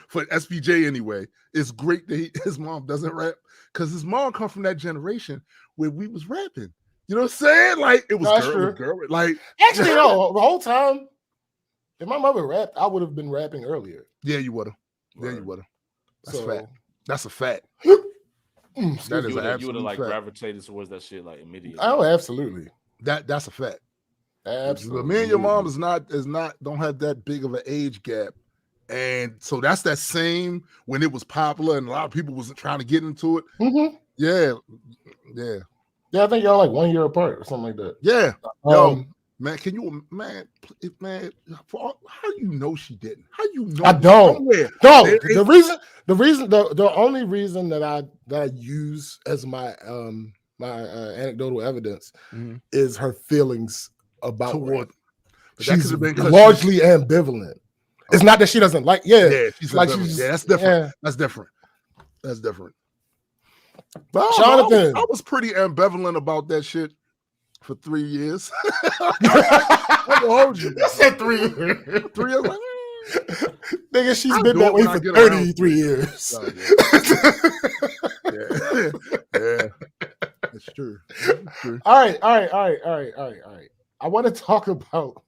for SPJ anyway. It's great that his mom doesn't rap because his mom come from that generation where we was rapping. You know what I'm saying? Like it was girl. Like actually, no. The whole time, if my mother rapped, I would have been rapping earlier. Yeah, you would have. Yeah, you would have. That's a fact. That's a fact. That is you would have gravitated towards that shit immediately. Oh, absolutely. That's a fact. Absolutely. But me and your mom don't have that big of an age gap. And so that's that same when it was popular and a lot of people wasn't trying to get into it. Mm-hmm. Yeah. Yeah, I think y'all like 1 year apart or something like that. Yeah. Yo, man, can you, man, how you know she didn't? How you know? I don't. No, the only reason that I use as my anecdotal evidence is her feelings about toward. She's largely ambivalent. It's not that she doesn't like. Yeah, she's like ambivalent. That's different. Yeah. That's different. But Jonathan, I was pretty ambivalent about that shit for 3 years. I can hold you. I said 3 years. 3 years. Like, nigga, she's been that way for 33 years. Oh, yeah. That's true. All right. I want to talk about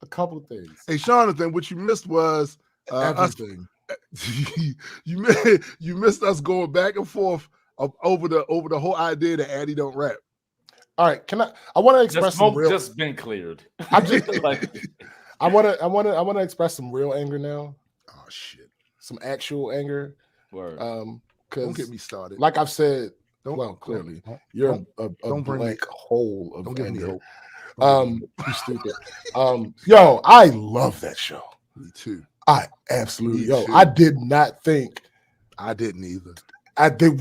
a couple of things. Hey, Jonathan, what you missed was everything. You missed us going back and forth over the whole idea that Addie don't rap. All right, I want to express some real. Just been cleared. I want to express some real anger now. Oh shit! Some actual anger. Word. Don't get me started. Like I've said, clearly you're a blank hole of anger. You stupid. Yo, I love that show. Me too. I absolutely. I did not think. I didn't either.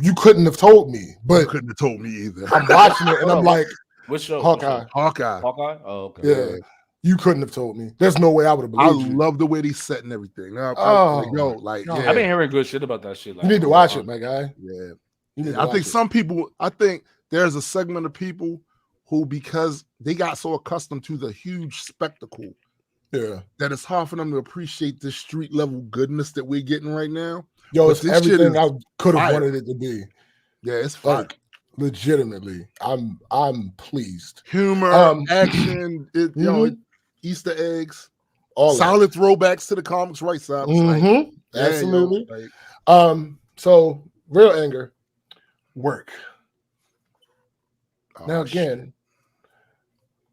You couldn't have told me, but you couldn't have told me either. I'm watching it and I'm like, what show? Hawkeye. Oh, okay. Yeah. You couldn't have told me. There's no way I would have believed you. I love the way they set and everything. I've been hearing good shit about that shit. Like, you need to watch it, my guy. Yeah. I think there's a segment of people who, because they got so accustomed to the huge spectacle, that it's hard for them to appreciate the street level goodness that we're getting right now. Yo, it's everything I could have wanted it to be. Yeah, it's fun. Legitimately, I'm pleased. Humor, action, Easter eggs, all solid throwbacks to the comics right side. Absolutely. So real anger, work. Now again,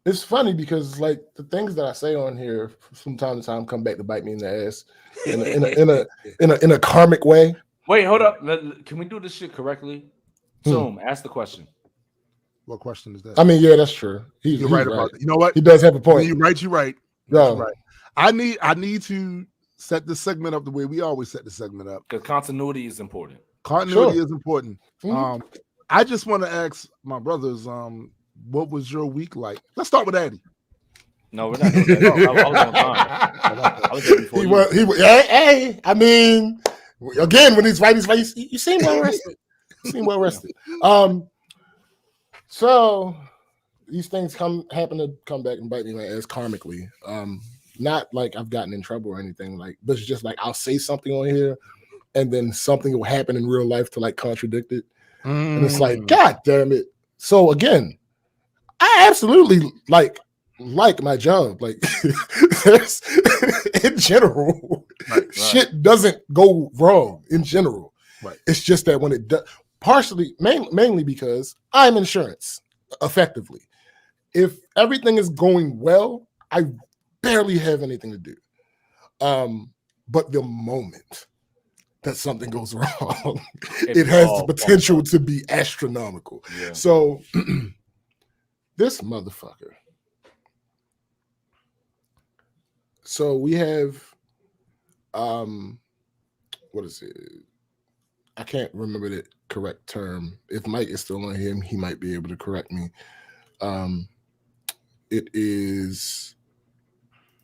it's funny because like the things that I say on here from time to time come back to bite me in the ass in a karmic way. Wait, hold up. Can we do this shit correctly? Zoom, ask the question. What question is that? I mean, yeah, that's true. You're right about that. You know what? He does have a point. You're right. You're right. I need to set the segment up the way we always set the segment up. Because continuity is important. Continuity is important. I just want to ask my brothers, what was your week like? Let's start with Addie. No, we're not doing that. I was there before he was. Hey, I mean, again, when he's right, you seem well rested. So these things happen to come back and bite me like as karmically. Not like I've gotten in trouble or anything, like, but it's just like I'll say something on here, and then something will happen in real life to like contradict it, and it's like, God damn it. So again, I absolutely like my job. Like in general, shit doesn't go wrong in general. Right. It's just that when it does, mainly because I'm insurance, effectively. If everything is going well, I barely have anything to do. But the moment that something goes wrong, it has the potential to be astronomical. Yeah. So this motherfucker. So we have, what is it? I can't remember the correct term. If Mike is still on him, he might be able to correct me. It is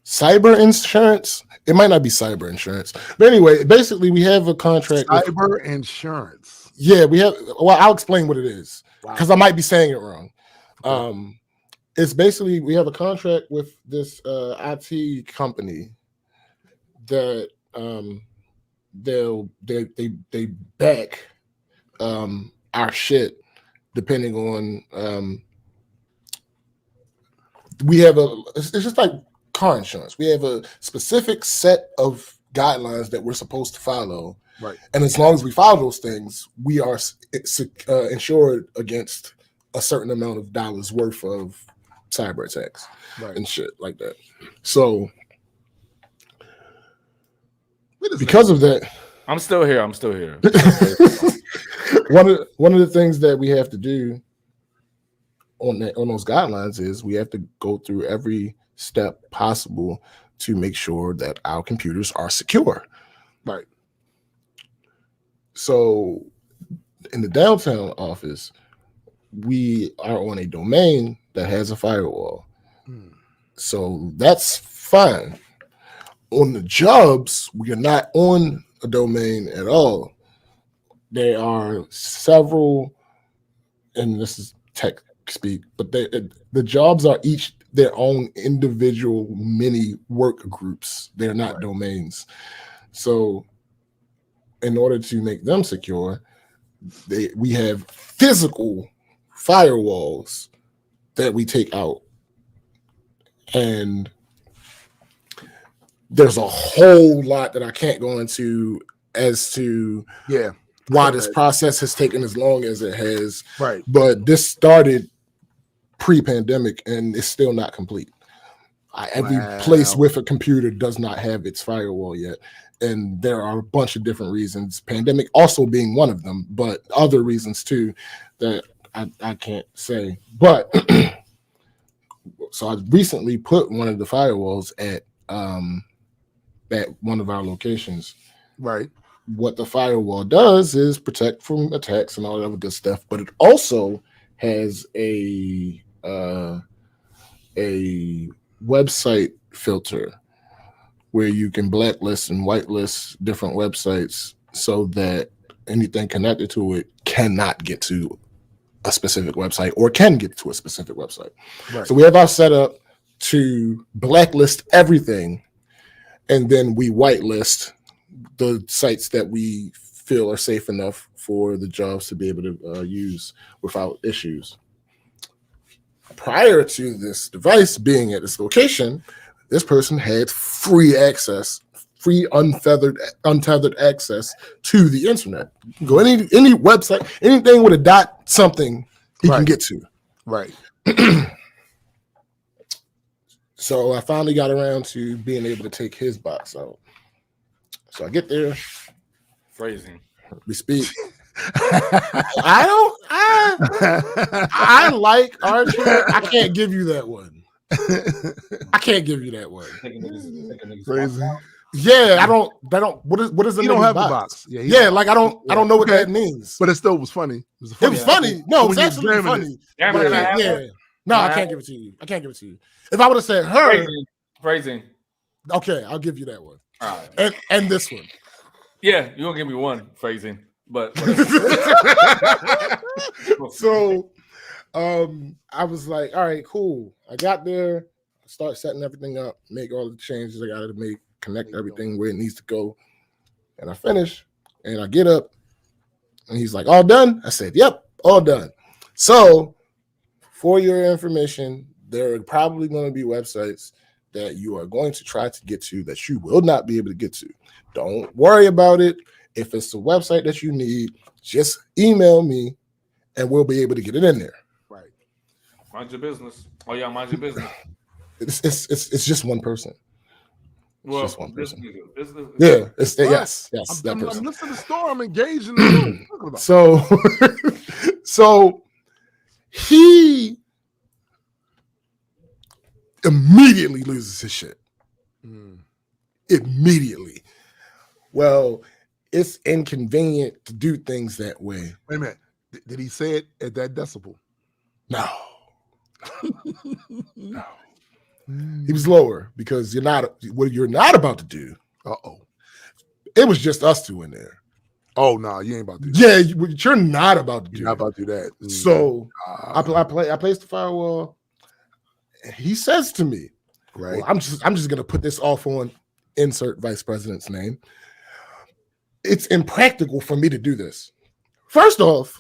cyber insurance. It might not be cyber insurance, but anyway, basically we have a contract. Cyber insurance. Yeah, we have. Well, I'll explain what it is because I might be saying it wrong. Okay. It's basically we have a contract with this IT company that they back our shit depending on we have it's just like car insurance. We have a specific set of guidelines that we're supposed to follow, right? And as long as we follow those things, we are insured against a certain amount of dollars worth of cyber attacks, right, and shit like that. So because of that, I'm still here. One of the things that we have to do on those guidelines is we have to go through every step possible to make sure that our computers are secure. Right. So in the downtown office, we are on a domain that has a firewall. So that's fine. On the jobs, we are not on a domain at all. There are several, and this is tech speak, but the jobs are each their own individual mini work groups. They're not domains. So in order to make them secure, we have physical firewalls that we take out. And there's a whole lot that I can't go into as to why this process has taken as long as it has. Right. But this started pre-pandemic and it's still not complete. Every place with a computer does not have its firewall yet. And there are a bunch of different reasons, pandemic also being one of them, but other reasons too that I can't say. But so I recently put one of the firewalls at one of our locations. Right. What the firewall does is protect from attacks and all that other good stuff, but it also has a website filter where you can blacklist and whitelist different websites so that anything connected to it cannot get to a specific website or can get to a specific website. Right. So we have our setup to blacklist everything, and then we whitelist the sites that we feel are safe enough for the jobs to be able to use without issues. Prior to this device being at this location, this person had free access, free untethered access to the internet. Go any website, anything with a dot something he can get to. Right. So I finally got around to being able to take his box out. So I get there. Phrasing. We speak. I like Archer. I can't give you that one. I can't give you that one. Crazy. Yeah, I don't. What is the? You don't have the box. Yeah, like I don't know what that means. But it still was funny. It was funny. No, it was absolutely funny. No, I can't give it to you. If I would have said her, phrasing. Okay, I'll give you that one. All right. And this one. Yeah, you're gonna give me one phrasing, but so I was like, all right, cool. I got there, start setting everything up, make all the changes I gotta make, connect everything where it needs to go. And I finish and I get up and he's like, all done? I said, yep, all done. So for your information, there are probably going to be websites that you are going to try to get to that you will not be able to get to. Don't worry about it. If it's a website that you need, just email me and we'll be able to get it in there. Right. Mind your business. Oh yeah, mind your business. It's just one person. Well, just one person. Yeah, yes, that person. I'm listening to the story. I'm engaged in the So he immediately loses his shit. Immediately. Well, it's inconvenient to do things that way. Wait a minute. Did he say it at that decibel? No. No. He was lower because what you're not about to do. It was just us two in there. Oh no, you ain't about to do that. Yeah, you're not about to do You're not about to do that. So I placed the firewall. He says to me, right, well, I'm just gonna put this off on insert vice president's name. It's impractical for me to do this. First off,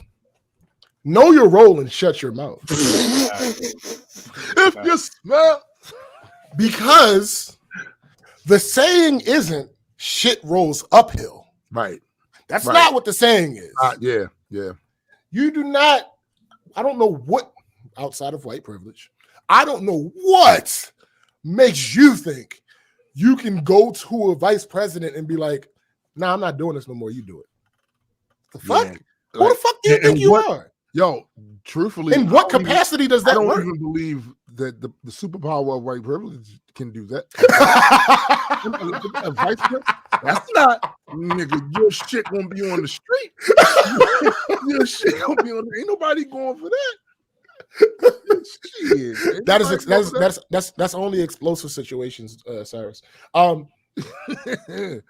know your role and shut your mouth. If you smell, because the saying isn't shit rolls uphill. Right. That's not what the saying is. Yeah. You do not, I don't know what, outside of white privilege, I don't know what makes you think you can go to a vice president and be like, nah, I'm not doing this no more. You do it. The fuck? Yeah. Who the fuck do you think you are? Yo, truthfully, in what capacity does that I don't work? even believe that the superpower of white privilege can do that. Vice president? That's not, nigga. Your shit gonna be on the street. Your shit gonna be on. Ain't nobody going for that. Shit, that's only explosive situations, Cyrus.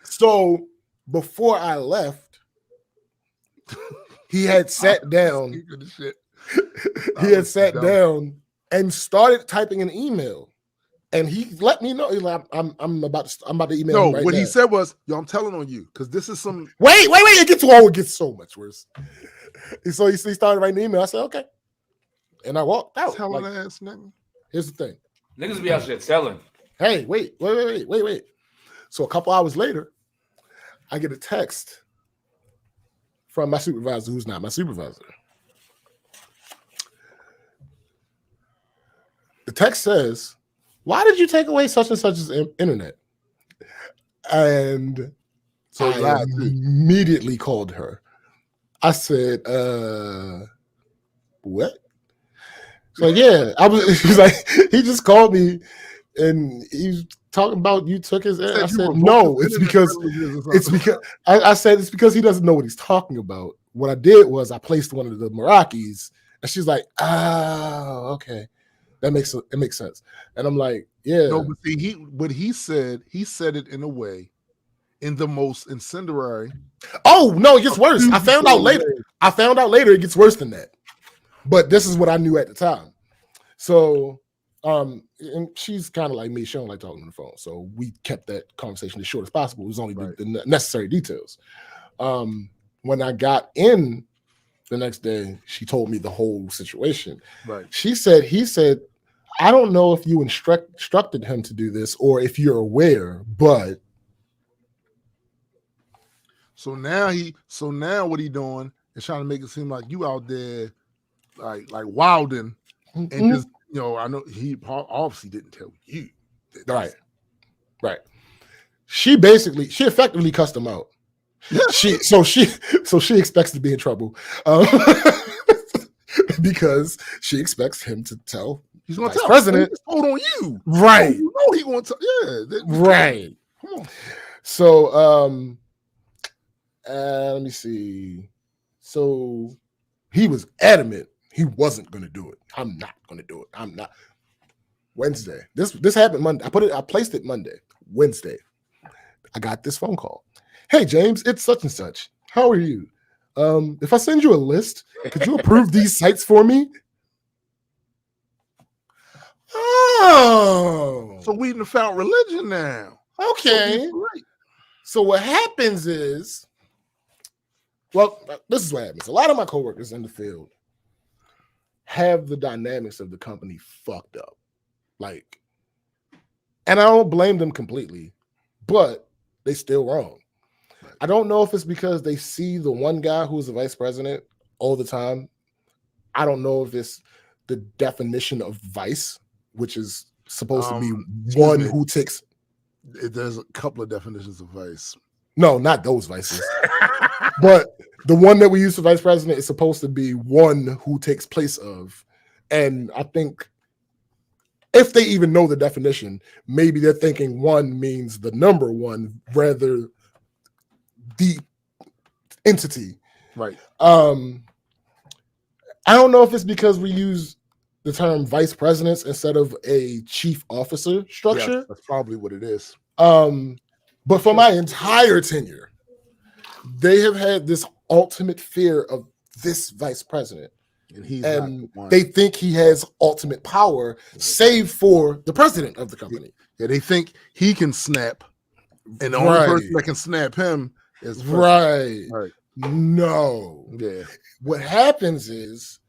So before I left, he had sat down. He had sat down and started typing an email, and he let me know. He's like, I'm about to email. No, him right what now. he said was, "Yo, I'm telling on you because this is some." Wait! It gets so much worse. So he started writing the email. I said, "Okay," and I walked out. Telling ass nigga. Here's the thing. Niggas be out here telling. Hey, wait. So a couple hours later, I get a text from my supervisor, who's not my supervisor. The text says, "Why did you take away such and such's internet?" And so I immediately called her. I said, "What?" So yeah, he's like, he just called me and he's talking about you took his. I said, "No, it's because I said it's because he doesn't know what he's talking about." What I did was I placed one of the Meraki's, and she's like, "Oh, okay, it makes sense." And I'm like, "Yeah." No, but see, he said it in a way, in the most incendiary. Oh no, it gets worse. I found out later it gets worse than that. But this is what I knew at the time. So, and she's kind of like me. She don't like talking on the phone. So we kept that conversation as short as possible. It was only the necessary details. When I got in the next day, she told me the whole situation. Right. He said, "I don't know if you instructed him to do this or if you're aware, but." So now what he doing is trying to make it seem like you out there like wilding, and just I know he obviously didn't tell you. Right. She effectively cussed him out. She expects to be in trouble because she expects him to tell he's going to tell president. Hold on you, right? You know he going to right. Come on. So let me see. So he was adamant he wasn't going to do it. I'm not going to do it. I'm not. Wednesday. This happened Monday. I placed it Monday. Wednesday, I got this phone call. "Hey James, it's such and such. How are you? If I send you a list, could you approve these sites for me?" Oh, so we done found religion now. Okay. So what happens is, this is what happens. A lot of my coworkers in the field have the dynamics of the company fucked up. And I don't blame them completely, but they still wrong. I don't know if it's because they see the one guy who's the vice president all the time. I don't know if it's the definition of vice, which is supposed to be one who takes. There's a couple of definitions of vice. No, not those vices. But the one that we use for vice president is supposed to be one who takes place of. And I think if they even know the definition, maybe they're thinking one means the number one rather the entity. Right. I don't know if it's because we use the term vice presidents instead of a chief officer structure. Yes, that's probably what it is. But for my entire tenure, they have had this ultimate fear of this vice president. And they think he has ultimate power, save for the president of the company. Yeah, they think he can snap, and the only person that can snap him is right. No. Yeah. What happens is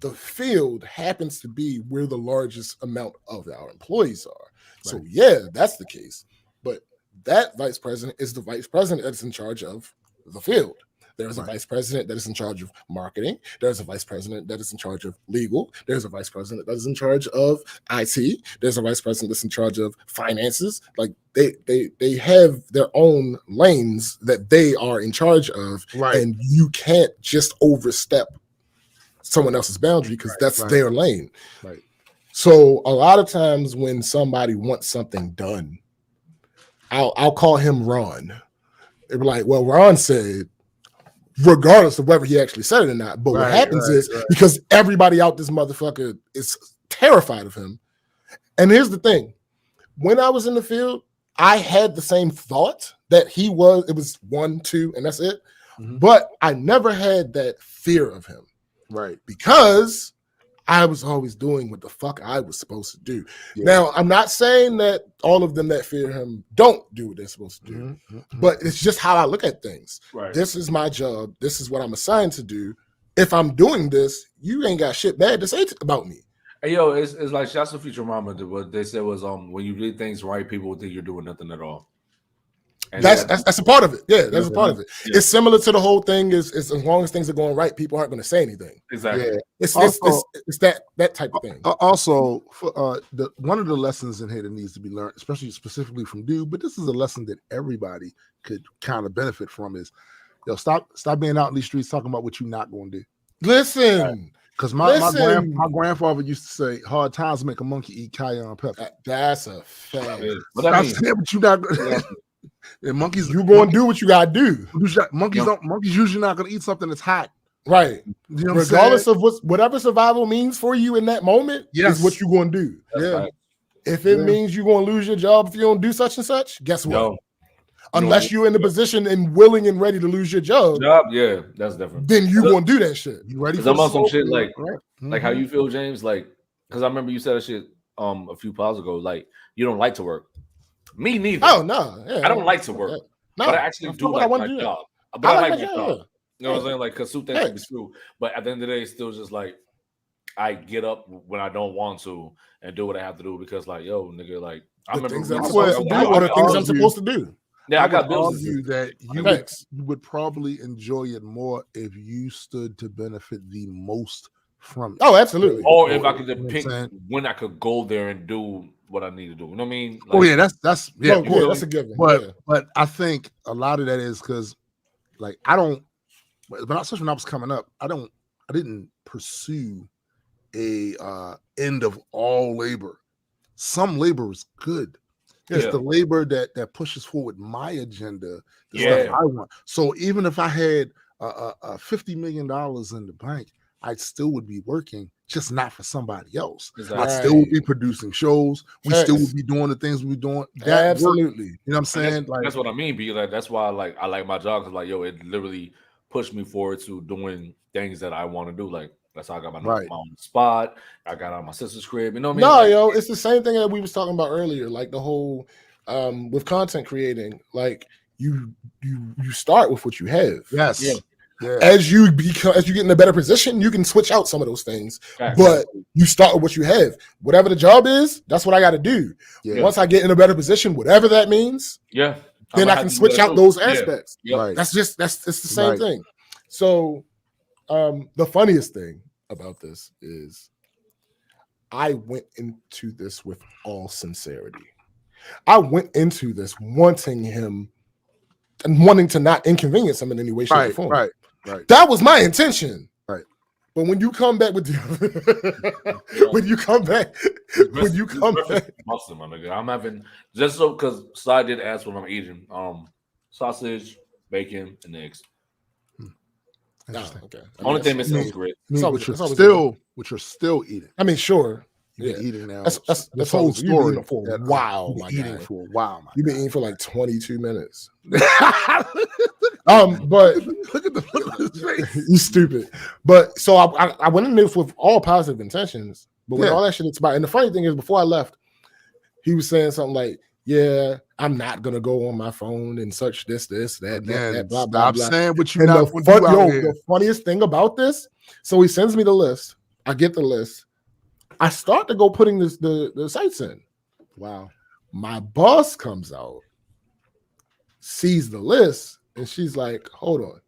the field happens to be where the largest amount of our employees are. So yeah, that's the case. But that vice president is the vice president that's in charge of the field. There's a vice president that is in charge of marketing. There's a vice president that is in charge of legal. There's a vice president that is in charge of IT. There's a vice president that's in charge of finances. Like they have their own lanes that they are in charge of, and you can't just overstep someone else's boundary because that's their lane. Right. So a lot of times when somebody wants something done, I'll call him Ron. They'll be like, well, Ron said, regardless of whether he actually said it or not. But what happens is because everybody out this motherfucker is terrified of him. And here's the thing. When I was in the field, I had the same thought that he was. It was 1, 2, and that's it. Mm-hmm. But I never had that fear of him. Right. Because I was always doing what the fuck I was supposed to do. Yeah. Now, I'm not saying that all of them that fear him don't do what they're supposed to do. Mm-hmm. But it's just how I look at things. Right. This is my job. This is what I'm assigned to do. If I'm doing this, you ain't got shit bad to say about me. Hey, yo, it's like shouts to Futurama. What they said was when you do things right, people will think you're doing nothing at all. And that's a part of it. Yeah, that's a part of it. Yeah. It's similar to the whole thing is as long as things are going right, people aren't going to say anything. Exactly. Yeah. It's that type of thing. Also, one of the lessons in here that needs to be learned, especially specifically from Dude, but this is a lesson that everybody could kind of benefit from is, stop being out in these streets talking about what you're not going to do. Listen. Because my grandfather used to say, hard times make a monkey eat cayenne pepper. That's a fact. Stop saying what you not going to do. And monkeys, you going to do what you got to do. Monkeys usually not going to eat something that's hot. Right. You know regardless of whatever survival means for you in that moment is what you're going to do. That's right. If it means you're going to lose your job if you don't do such and such, guess what? No. Unless you're in the position and willing and ready to lose your job, yeah, that's different. Then you gonna do that shit. You ready? Because I'm on some shit like how you feel, James. Like, because I remember you said that shit a few pods ago. Like, you don't like to work. Me neither. Oh no, I don't like to work. No, but I actually do like my job. But I like my job. You know what I'm saying? Like, because Sue thinks to be true. But at the end of the day, it's still just like I get up when I don't want to and do what I have to do because, like, yo, nigga, like I remember things I'm supposed to do or the things I'm supposed to do. Yeah, I got bills. You that you would probably enjoy it more if you stood to benefit the most from it. Oh, absolutely. Or if I could pick when I could go there and do what I need to do. You know what I mean? Like, that's that's a given. But I think a lot of that is because, like, especially when I was coming up, I didn't pursue a end of all labor. Some labor is good. It's the labor that pushes forward my agenda, the stuff I want. So even if I had $50 million in the bank, I still would be working, just not for somebody else. Exactly. I still would be producing shows. We still would be doing the things we doing. Absolutely. You know what I'm saying? That's what I mean. Be like, that's why I like my job because it literally pushed me forward to doing things that I want to do. Like, that's how I got my own spot. I got out of my sister's crib. You know what I mean? No, it's the same thing that we was talking about earlier. Like the whole with content creating, like you start with what you have. Yes. Yeah. Yeah. As you get in a better position, you can switch out some of those things. But you start with what you have. Whatever the job is, that's what I got to do. Yeah. Once I get in a better position, whatever that means, then I can switch out those aspects. Yeah. Right. It's the same thing. So the funniest thing about this is I went into this with all sincerity. I went into this wanting him and wanting to not inconvenience him in any way, shape, or form. Right. That was my intention. Right. But when you come back with when you come back, Muslim, my nigga. I'm having just so because Sai did ask what I'm eating. Sausage, bacon, and eggs. Okay. Only thing missing is grit. Which you're still eating. I mean, sure. You've been eating now. That's the whole story. For a while, for a while. You've been eating for like 22 minutes. But look at his face. You stupid. But so I went in this with all positive intentions. But when all that shit expired, and the funny thing is, before I left, he was saying something like, "Yeah, I'm not gonna go on my phone and search this, that, blah, blah, blah." Saying what you not want to do out here. The funniest thing about this, so he sends me the list. I get the list. I start to go putting the sites in. Wow. My boss comes out, sees the list, and she's like, "Hold on.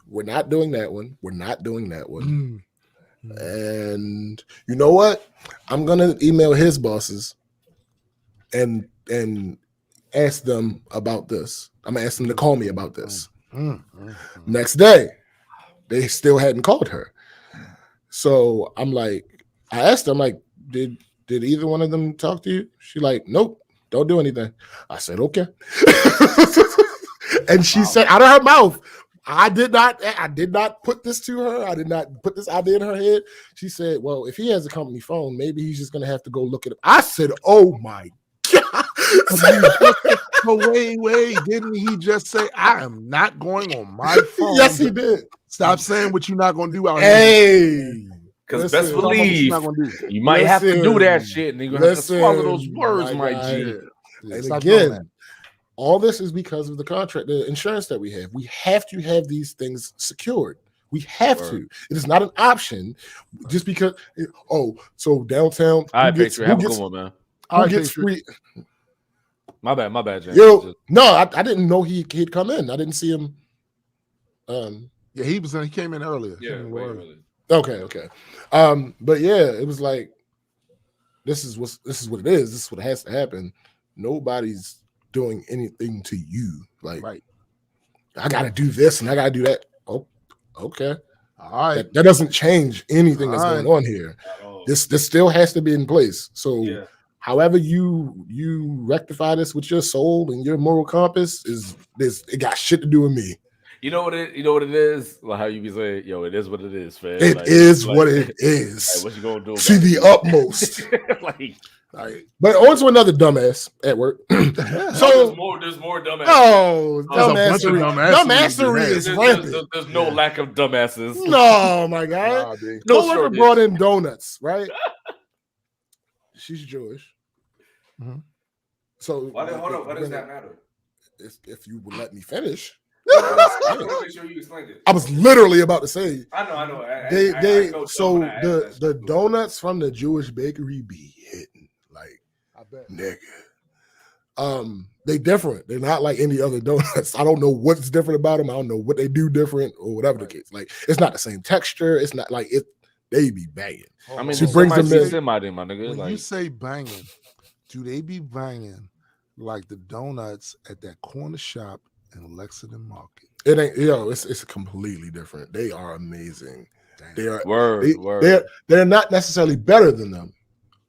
We're not doing that one. We're not doing that one." And you know what? I'm gonna email his bosses and ask them about this. I'm gonna ask them to call me about this. Next day, they still hadn't called her. So I'm like, I asked them, like, did either one of them talk to you? She like, nope, don't do anything. I said, okay. And she said out of her mouth, I did not put this to her. I did not put this idea in her head. She said, well, if he has a company phone, maybe he's just going to have to go look at it. I said, oh my God. So wait, didn't he just say, I am not going on my phone? Yes, he did. Stop saying what you're not going to do out here. Because best believe you might have to do that shit, and you're going to have to swallow those words, my G. And again, all this is because of the contract, the insurance that we have. We have to have these things secured. We have to. It is not an option just because. So downtown. All right, Patriot, have a good one, man. Who gets free? My bad, James. Yo, no, I didn't know he'd come in. I didn't see him. Yeah, he came in earlier. Yeah, way early. Okay. But yeah, it was like this is what it is. This is what has to happen. Nobody's doing anything to you. Like, right. I got to do this and I got to do that. Oh, okay. All right. That doesn't change anything that's going on here. This still has to be in place. So, however you rectify this with your soul and your moral compass it got shit to do with me. You know what it is? Like how you be saying, yo, it is what it is, fam. It is what it is. Like, what you gonna do? To the utmost. But on to another dumbass at work. So there's more dumbasses. Oh, dumbassery is rampant. There's no lack of dumbasses. No, my God. Coworker brought in donuts, right? She's Jewish. Mm-hmm. So why does that matter? If you would let me finish. I want to make sure you explained it. I was literally about to say. I know. The donuts from the Jewish bakery be hitting like, I bet, nigga. They different. They're not like any other donuts. I don't know what's different about them. I don't know what they do different or whatever the case. Like, it's not the same texture. It's not like it. They be banging. I mean, she brings them in. My nigga. When like, you say banging, do they be banging like the donuts at that corner shop in Lexington Market? It ain't, it's completely different. They are amazing. Damn. They are word. They're not necessarily better than them,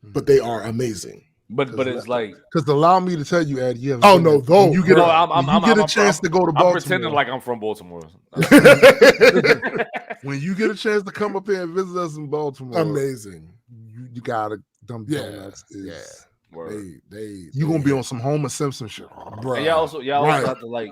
but they are amazing. But it's like, because allow me to tell you, Ed, you have you get a chance to go to Baltimore. I'm pretending like I'm from Baltimore. When you get a chance to come up here and visit us in Baltimore, amazing. You gotta dump donuts. You're gonna be on some Homer Simpson shit, bro. Y'all also have to like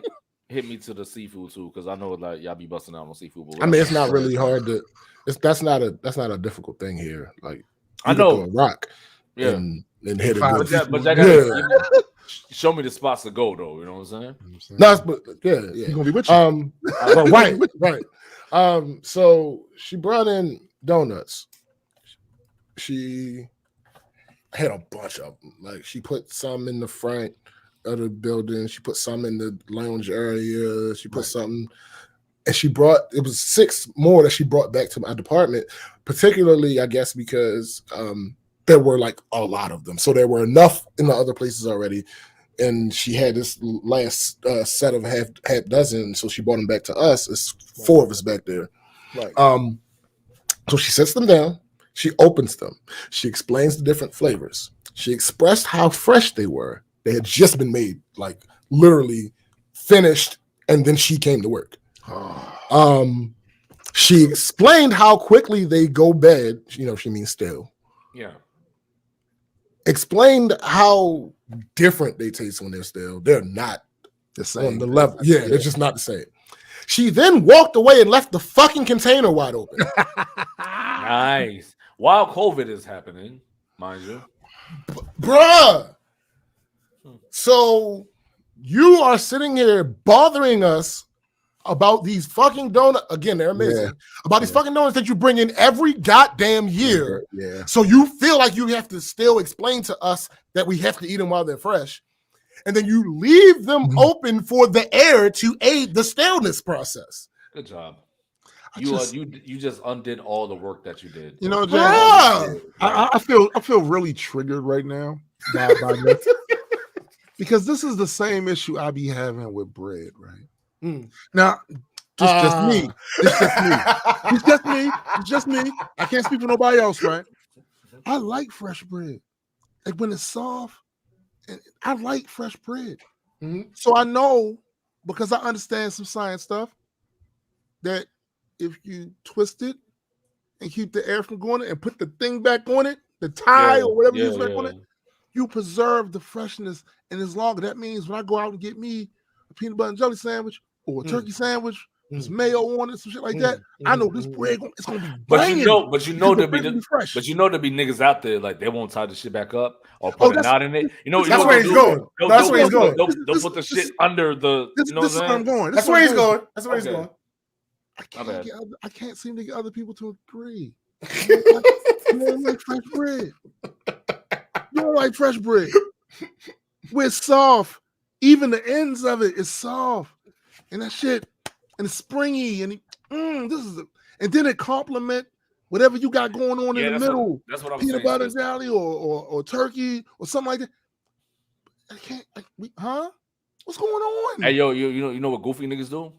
hit me to the seafood too, because I know like y'all be busting out on seafood. But I mean, it's not really hard to. That's not a difficult thing here. Like, I know a rock, and hit it. But that gotta, show me the spots to go though. You know what I'm saying? No, but yeah. He's gonna be with you. Right. So she brought in donuts. She had a bunch of them. Like, she put some in the front of the building. She put some in the lounge area. She put something, and it was 6 more that she brought back to my department, particularly, I guess, because there were like a lot of them. So there were enough in the other places already. And she had this last set of half dozen. So she brought them back to us. It's 4 of us back there. Right. So she sets them down. She opens them. She explains the different flavors. She expressed how fresh they were. They had just been made, like literally finished, and then she came to work. She explained how quickly they go bad. She means stale. Yeah. Explained how different they taste when they're stale. They're not the same on the level. Yeah, they're just not the same. She then walked away and left the fucking container wide open. Nice. While COVID is happening, mind you. Bruh. So you are sitting here bothering us about these fucking donuts. Again, they're amazing. About these fucking donuts that you bring in every goddamn year. Yeah. So you feel like you have to still explain to us that we have to eat them while they're fresh. And then you leave them open for the air to aid the staleness process. Good job. You just undid all the work that you did. You know, James, I feel really triggered right now by this. Because this is the same issue I be having with bread, right? Now, Just me. It's just me. It's just me. It's just me. I can't speak for nobody else, right? I like fresh bread. Like when it's soft, and I like fresh bread. Mm-hmm. So I know, because I understand some science stuff, that if you twist it and keep the air from going in and put the thing back on it, the tie or whatever you use back on it, you preserve the freshness and it's longer. That means when I go out and get me a peanut butter and jelly sandwich or a turkey sandwich, there's mayo on it, some shit like that. I know this bread it's gonna be banging. But you know there'll be niggas out there like they won't tie the shit back up or put a knot in it. That's where he's going. That's where he's going. They'll put the shit under the. This is where I'm going. That's where he's going. That's where he's going. I can't seem to get other people to agree. You don't like fresh bread. You don't like fresh bread. We're soft. Even the ends of it is soft. And that shit, and it's springy. And and then it complement whatever you got going on in the middle. That's what I'm saying. Peanut butter jelly or turkey or something like that. I can't. What's going on? Hey, yo, you know what goofy niggas do?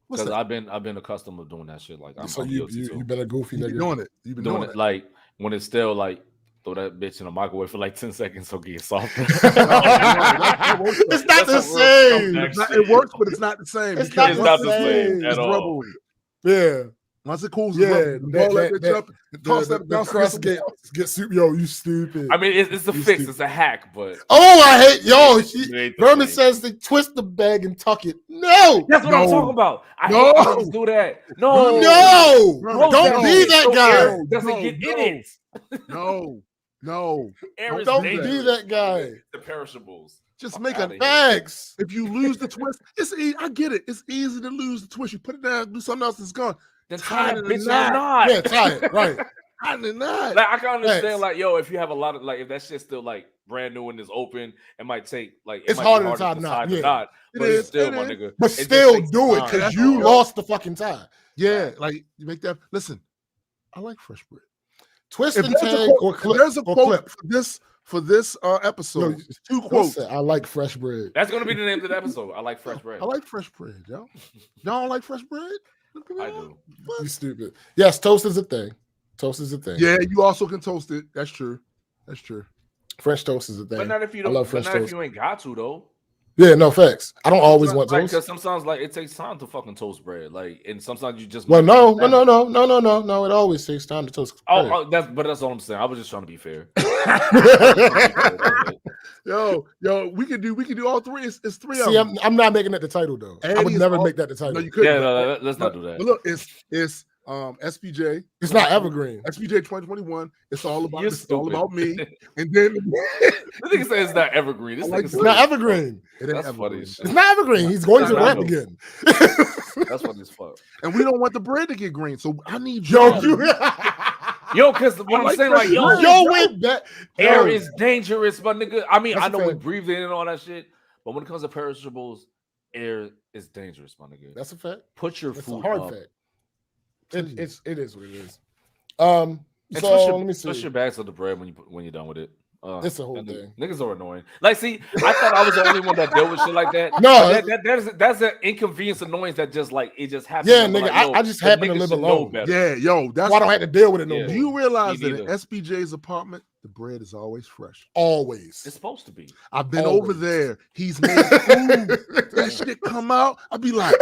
Because I've been accustomed to doing that shit. Like, you've been a goofy nigga. Doing it. You've been doing it. Like when it's still like throw that bitch in the microwave for like 10 seconds so it gets softer. It's not the same. It works, but it's not the same. It's not the same at all. Yeah. Once it cools, the crust get soup. Yo, you stupid. I mean, it's a fix. It's a hack, but I hate Vermin says they twist the bag and tuck it. No, that's what I'm talking about. I hate niggas do that. No, don't be that guy. Doesn't get in it. No. Don't be that guy. The perishables. Just make a bags. If you lose the twist, it's easy. I get it. It's easy to lose the twist. You put it down, do something else. It's gone. Then tie it in a knot. Yeah, tie it. Right. Tie it in a knot. Like I can understand, like, yo, if you have a lot of like, if that shit's still like brand new and is open, it might take like it's harder to tie the knot. But it's still, my nigga. But still do it because you lost the fucking tie. Yeah, like you make that. Listen, I like fresh bread. Twist and tag or clip. There's a quote for this episode. Two quotes. I like fresh bread. That's gonna be the name of the episode. I like fresh bread. I like fresh bread, yo. Y'all don't like fresh bread? I do. You stupid. Yes, toast is a thing. Yeah, you also can toast it. That's true. Fresh toast is a thing. But not if you don't. I love fresh toast. If you ain't got to though. Yeah, no facts. I don't always want toast because sometimes like it takes time to fucking toast bread. Like, and sometimes you just no. It always takes time to toast. But that's all I'm saying. I was just trying to be fair. Yo, we can do all three. It's three of them. I'm not making that the title though. I would never make that the title. No, you couldn't. Yeah, let's not do that. But look, it's SPJ. It's not evergreen. SPJ 2021. It's all about me. And then the nigga says it's not evergreen. It's not evergreen. That's funny as shit. It's not evergreen. He's going to rap again. That's funny as fuck. And we don't want the bread to get green, so I need Yo, because what I'm saying, like, went back. Air is dangerous, my nigga. I mean, I know we breathe in and all that shit, but when it comes to perishables, air is dangerous, my nigga. That's a fact. Put your food a hard up. fact. It is what it is. Let me see. Switch your bags of the bread when you're done with it. It's a whole thing. Niggas are annoying. Like, see, I thought I was the only one that dealt with shit like that. No, that's an inconvenience annoyance that just like it just happens. Yeah, nigga, I just happen to live alone. Yeah, yo, that's why I don't have to deal with it no more. Do you realize that in SPJ's apartment, the bread is always fresh? Always. It's supposed to be. I've been over there. He's made food. That shit come out. I'd be like,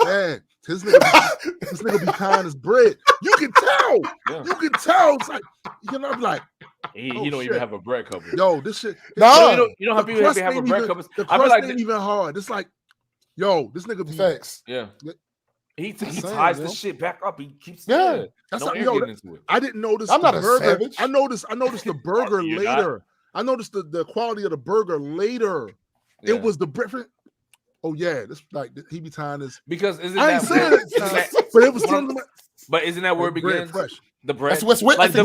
man, this nigga be kind as bread. You can tell. Yeah. You can tell. It's like, I'm like, he don't even have a bread cover. Yo, this shit. No, you know how people have a bread cover. The crust ain't even hard. It's like, yo, this nigga be facts. Yeah. He ties the shit back up. He keeps that's not, into it. I didn't notice. I'm not a burger. savage. I noticed the burger later. I noticed the quality of the burger later. Yeah. It was the bread. Oh yeah, this like he be tying this because isn't I ain't saying it, but it was but isn't that where it begins? Fresh. The bread, that's what's like the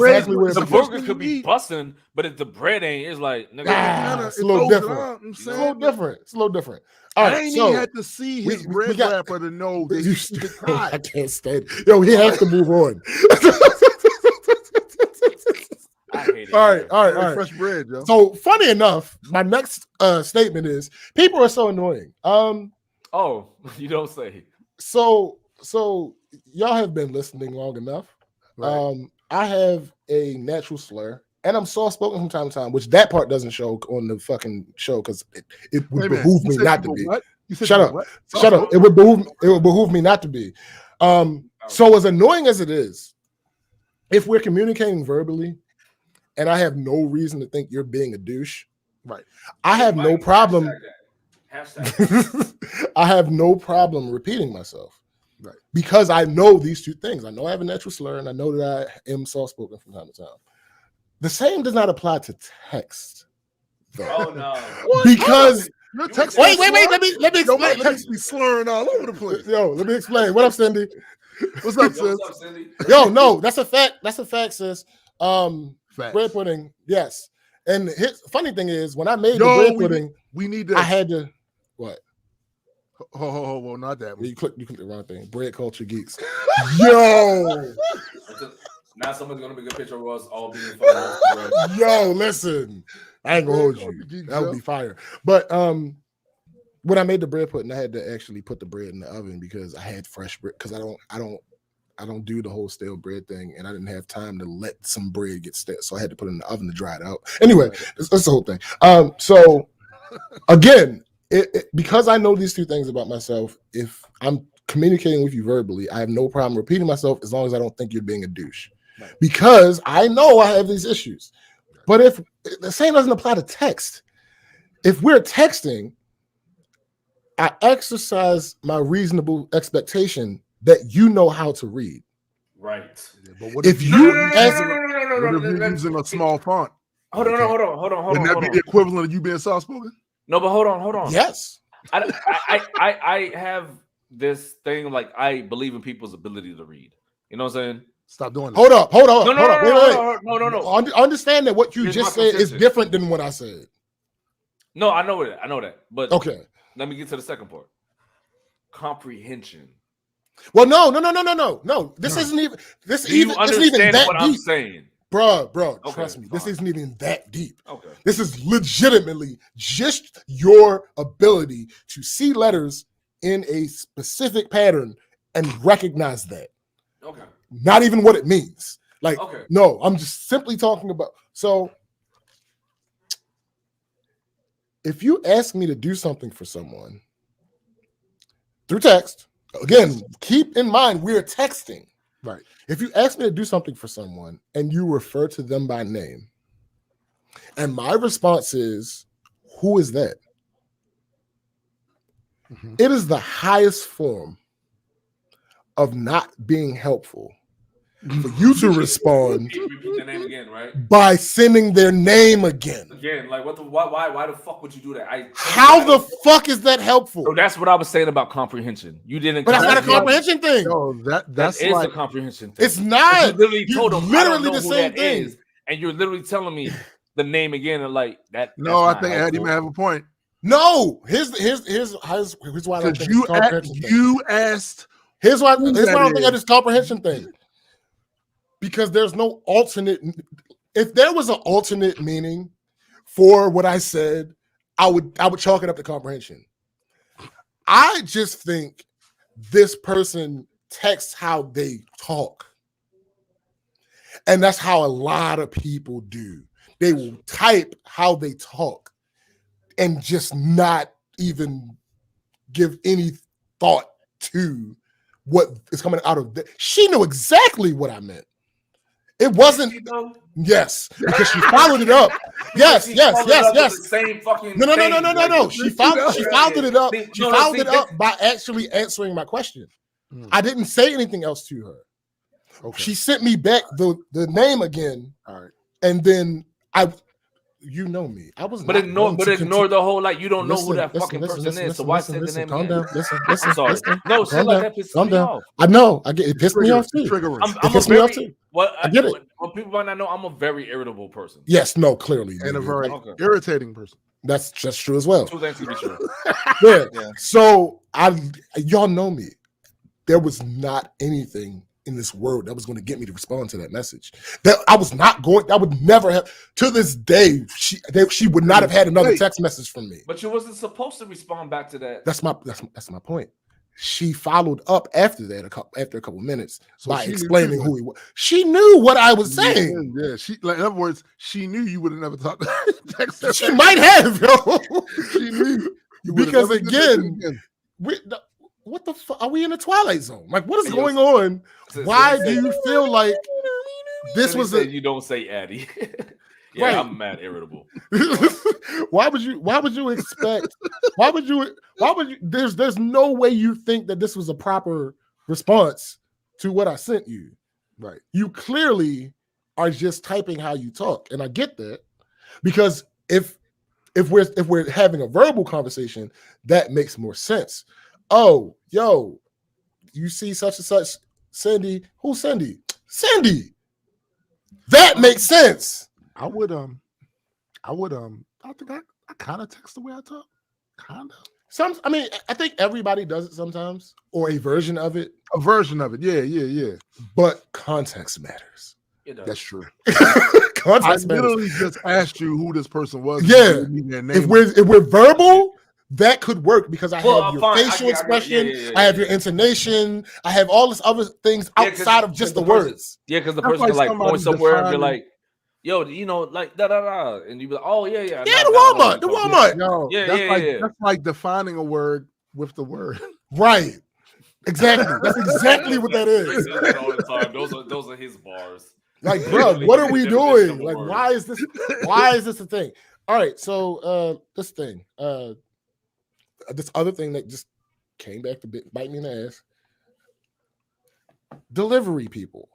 burger could be busting, but if the bread ain't, it's like it's a little different. It's a little different. It's a little different. All right, I ain't even had to see his bread wrapper to know that you I can't stand it. Yo, he has to move on. I hate it. All right. Fresh bread, yo. So funny enough, my next statement is people are so annoying. Oh, you don't say. So So y'all have been listening long enough. Right. I have a natural slur, and I'm soft spoken from time to time, which that part doesn't show on the fucking show because it would behoove me not to be. Shut up. Shut up. It would behoove me not to be. So as annoying as it is, if we're communicating verbally, and I have no reason to think you're being a douche, right? I have no problem. I have no problem repeating myself. Right. Because I know these two things. I know I have a natural slur and I know that I am soft-spoken from time to time. The same does not apply to text. Though. Oh no. Because your text wait, let me explain. My text be slurring all over the place. Yo, let me explain. What up, Cindy? What's up, sis? What's up, Cindy? Yo, no, that's a fact. That's a fact, sis. Facts. Bread pudding, yes. And his funny thing is when I made the bread pudding, we need this. I had to what? Well, not that one. You clicked the wrong thing. Bread culture geeks. Yo. Now someone's gonna make a picture of us all being fucking. Yo, listen. I ain't gonna hold you. That would be fire. But when I made the bread pudding, I had to actually put the bread in the oven because I had fresh bread. Because I don't do the whole stale bread thing, and I didn't have time to let some bread get stale, so I had to put it in the oven to dry it out. Anyway, that's the whole thing. So again. Because I know these two things about myself, if I'm communicating with you verbally, I have no problem repeating myself as long as I don't think you're being a douche. Right. Because I know I have these issues. But if the same doesn't apply to text, if we're texting, I exercise my reasonable expectation that you know how to read. Right. Yeah, but what if you're using a small font? Hold on. Wouldn't that be the equivalent of you being soft-spoken? No, but hold on. Yes. I have this thing like I believe in people's ability to read. You know what I'm saying? Stop doing that. Hold up. No. Understand that what you just said is different than what I said. No, I know that. But okay. Let me get to the second part. Comprehension. Well, no. This isn't even that what deep. I'm saying? Bro, okay, trust me, fine. This isn't even that deep. Okay. This is legitimately just your ability to see letters in a specific pattern and recognize that. Okay. Not even what it means. Like, okay. No, I'm just simply talking about. So, if you ask me to do something for someone through text, again, keep in mind we're texting. Right. If you ask me to do something for someone and you refer to them by name, and my response is, who is that? Mm-hmm. It is the highest form of not being helpful for you to respond repeat their name again, right? By sending their name again. Again, like why the fuck would you do that? How the fuck is that helpful? So that's what I was saying about comprehension. You didn't. But that's not a comprehension thing. No, that's like, a comprehension thing. It's not. You literally told them literally the same thing. And you're literally telling me the name again and like that. No, I think Eddie may have a point. No, here's why I don't think it's comprehension thing. You asked. Here's why I don't think that is comprehension thing. Because there's no alternate. If there was an alternate meaning for what I said, I would chalk it up to comprehension. I just think this person texts how they talk. And that's how a lot of people do. They will type how they talk and just not even give any thought to what is coming out of that. She knew exactly what I meant. It wasn't. Yes, because she followed it up. Yes. Same fucking. No. She followed it up. She followed it up by actually answering my question. I didn't say anything else to her. Okay. She sent me back the name again. All right, and then you know me. I was. But ignore the whole like you don't know who that fucking person is. So why say the name? Calm down. Listen. No, shit like that pisses me off. I know. I get it. Pissed me off too. It pissed me off too. I get it. Well, people might not know I'm a very irritable person. Yes. No. Clearly. And a very irritating person. That's just true as well. Two things to be true. Yeah. So y'all know me. There was not anything in this world that was going to get me to respond to that message. That I was not going. I would never have. To this day, she would not have had another text message from me. But you wasn't supposed to respond back to that. That's my point. she followed up after that after a couple minutes by explaining who he was. She knew what I was saying. Yeah, in other words, she knew you would have never talked. She might have, yo. She knew because again, what the fuck? Are we in the Twilight Zone? Like, what is going on? Why do you feel like this was you don't say Addy? Yeah, right. I'm mad irritable. Why would you expect? Why would you? There's no way you think that this was a proper response to what I sent you. Right. You clearly are just typing how you talk, and I get that because if we're having a verbal conversation, that makes more sense. Oh, yo, you see such and such, Cindy. Who's Cindy? Cindy. That makes sense. I think I kind of text the way I talk. Kind of. I think everybody does it sometimes, or a version of it. A version of it. Yeah. But context matters. That's true. Context I literally just asked you who this person was. Yeah. If we're verbal, that could work because I have your facial expression, I have your intonation, I have all this other things outside of just the words. Yeah, because the person can like point somewhere and be like, yo, like da da da, and you be like, oh yeah. Yeah, the Walmart. No, that's like defining a word with the word. Right. Exactly. That's exactly what that is. Those are his bars. Like, bro, what are we doing? Like, why is this a thing? All right, so this thing, this other thing that just came back to bite me in the ass. Delivery people.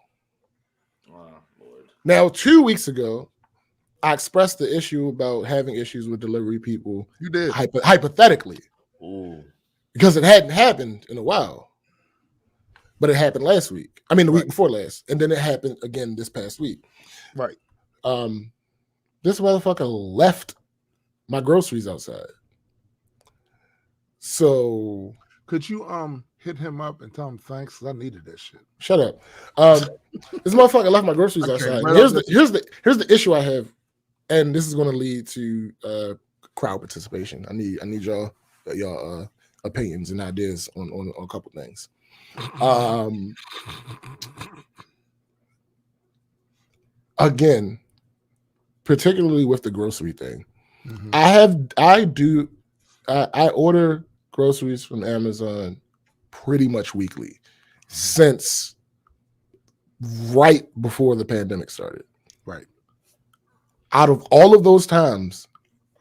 Now, 2 weeks ago, I expressed the issue about having issues with delivery people. You did. Hypothetically. Ooh. Because it hadn't happened in a while. But it happened last week. I mean, the week before last. And then it happened again this past week. Right. This motherfucker left my groceries outside. So... Could you hit him up and tell him thanks? Because I needed that shit. Shut up. This motherfucker left my groceries outside. Here's the issue I have, and this is going to lead to crowd participation. I need y'all opinions and ideas on a couple things. Again, particularly with the grocery thing, I order groceries from Amazon pretty much weekly since right before the pandemic started. Right. Out of all of those times,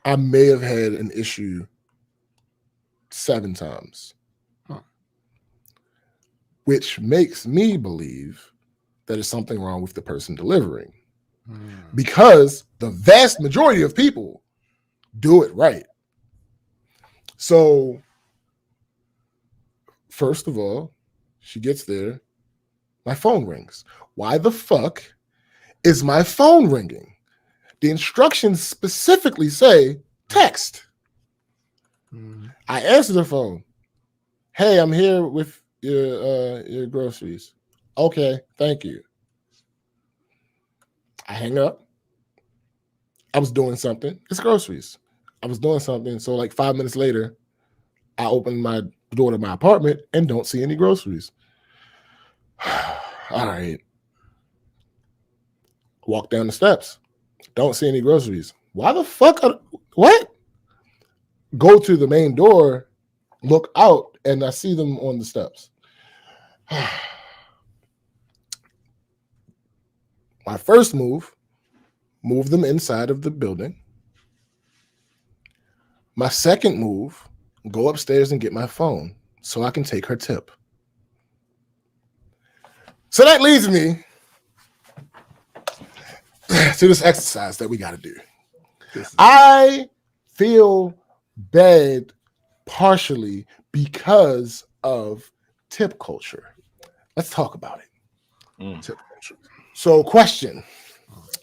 I may have had an issue 7 times, which makes me believe that there's something wrong with the person delivering, because the vast majority of people do it right. So, first of all, she gets there, my phone rings. Why the fuck is my phone ringing? The instructions specifically say text. I answer the phone. Hey, I'm here with your groceries. Okay, thank you. I hang up. I was doing something. It's groceries. I was doing something. So like 5 minutes later, I open my door to my apartment and don't see any groceries. All right. Walk down the steps. Don't see any groceries. Why the fuck? What? Go to the main door, look out, and I see them on the steps. My first move them inside of the building. My second move, go upstairs and get my phone so I can take her tip. So that leads me to this exercise that we got to do. I feel bad partially because of tip culture. Let's talk about it. Tip culture. So question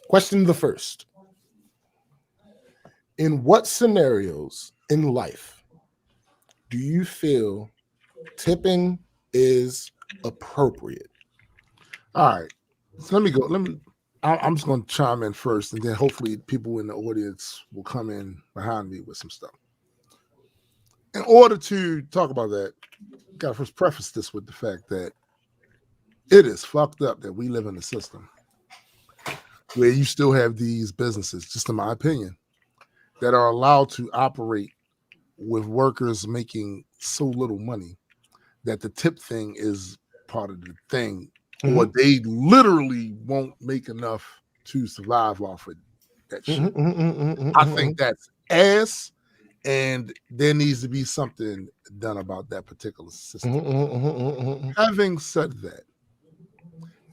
the first. In what scenarios in life do you feel tipping is appropriate? All right. So I'm just going to chime in first, and then hopefully people in the audience will come in behind me with some stuff. in order to talk about that, got to first preface this with the fact that it is fucked up that we live in a system where you still have these businesses, just in my opinion, that are allowed to operate with workers making so little money that the tip thing is part of the thing, or they literally won't make enough to survive off of that shit. I think that's ass, and there needs to be something done about that particular system. Having said that,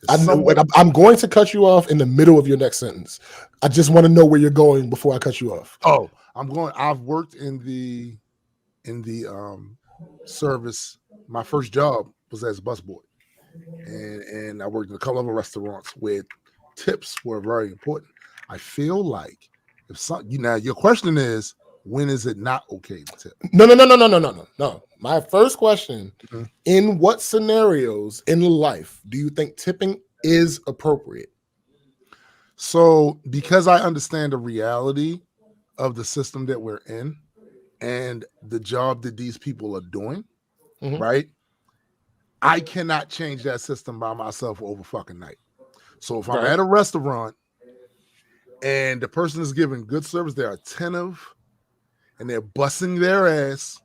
I'm going to cut you off in the middle of your next sentence. I just want to know where you're going before I cut you off. Oh, I've worked in the service. My first job was as a busboy, and I worked in a couple of restaurants where tips were very important. I feel like now your question is, when is it not okay to tip? No. My first question: in what scenarios in life do you think tipping is appropriate? So, because I understand the reality of the system that we're in and the job that these people are doing, right? I cannot change that system by myself over fucking night. So if I'm at a restaurant and the person is giving good service, they're attentive and they're busting their ass,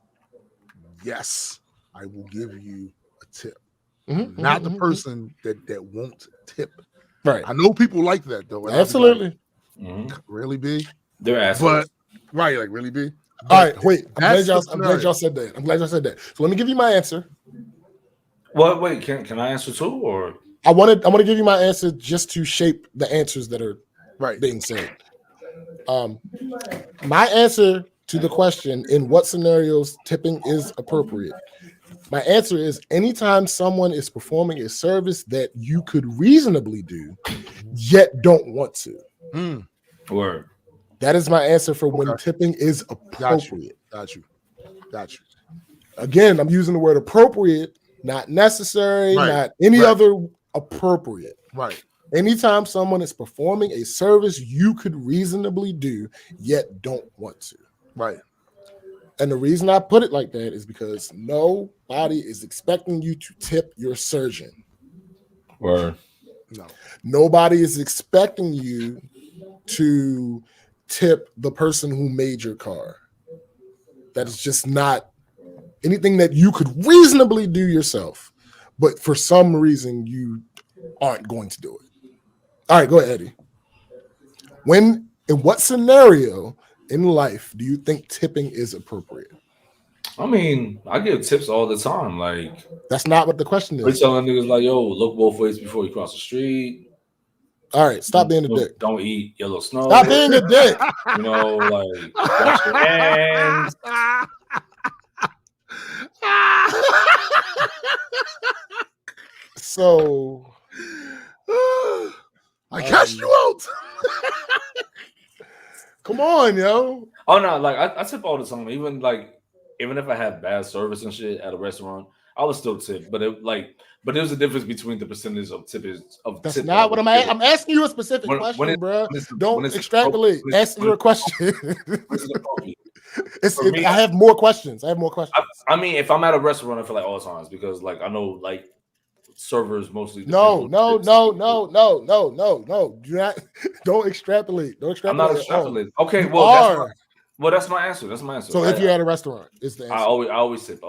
yes, I will give you a tip. Not the person that won't tip. Right. I know people like that though. Absolutely. Like, really be? They're assholes. Right, like really be? All right, wait. I'm glad y'all said that. So let me give you my answer. Well, wait, can I answer too, or I want to give you my answer just to shape the answers that are being said. My answer to the question, in what scenarios tipping is appropriate, my answer is anytime someone is performing a service that you could reasonably do, yet don't want to. Word. That is my answer for when tipping is appropriate. Got you. Again, I'm using the word appropriate, not necessary, not any other appropriate. Right. Anytime someone is performing a service you could reasonably do, yet don't want to. Right. And the reason I put it like that is because nobody is expecting you to tip your surgeon. Word. No. Nobody is expecting you to tip the person who made your car. That is just not anything that you could reasonably do yourself. But for some reason, you aren't going to do it. All right, go ahead, Eddie. In what scenario in life do you think tipping is appropriate? I mean, I give tips all the time. Like, that's not what the question is. We're telling niggas like, yo, look both ways before you cross the street. All right, stop being a dick. Don't eat yellow snow. Stop being a dick. You know, like, wash your hands. So, I catch you out. Come on, yo. Oh no, like I tip all the time. Even if I have bad service and shit at a restaurant, I would still tip. But there's a difference between the percentage of tippers of. That's not what I'm asking you a specific question, bro. Don't extrapolate. Ask your question. I have more questions. I mean, if I'm at a restaurant, I feel like all times because like I know like servers mostly. No. Do not. Don't extrapolate. I'm not extrapolating. Okay, well, that's my answer. So if you're at a restaurant, it's the answer. I always sip.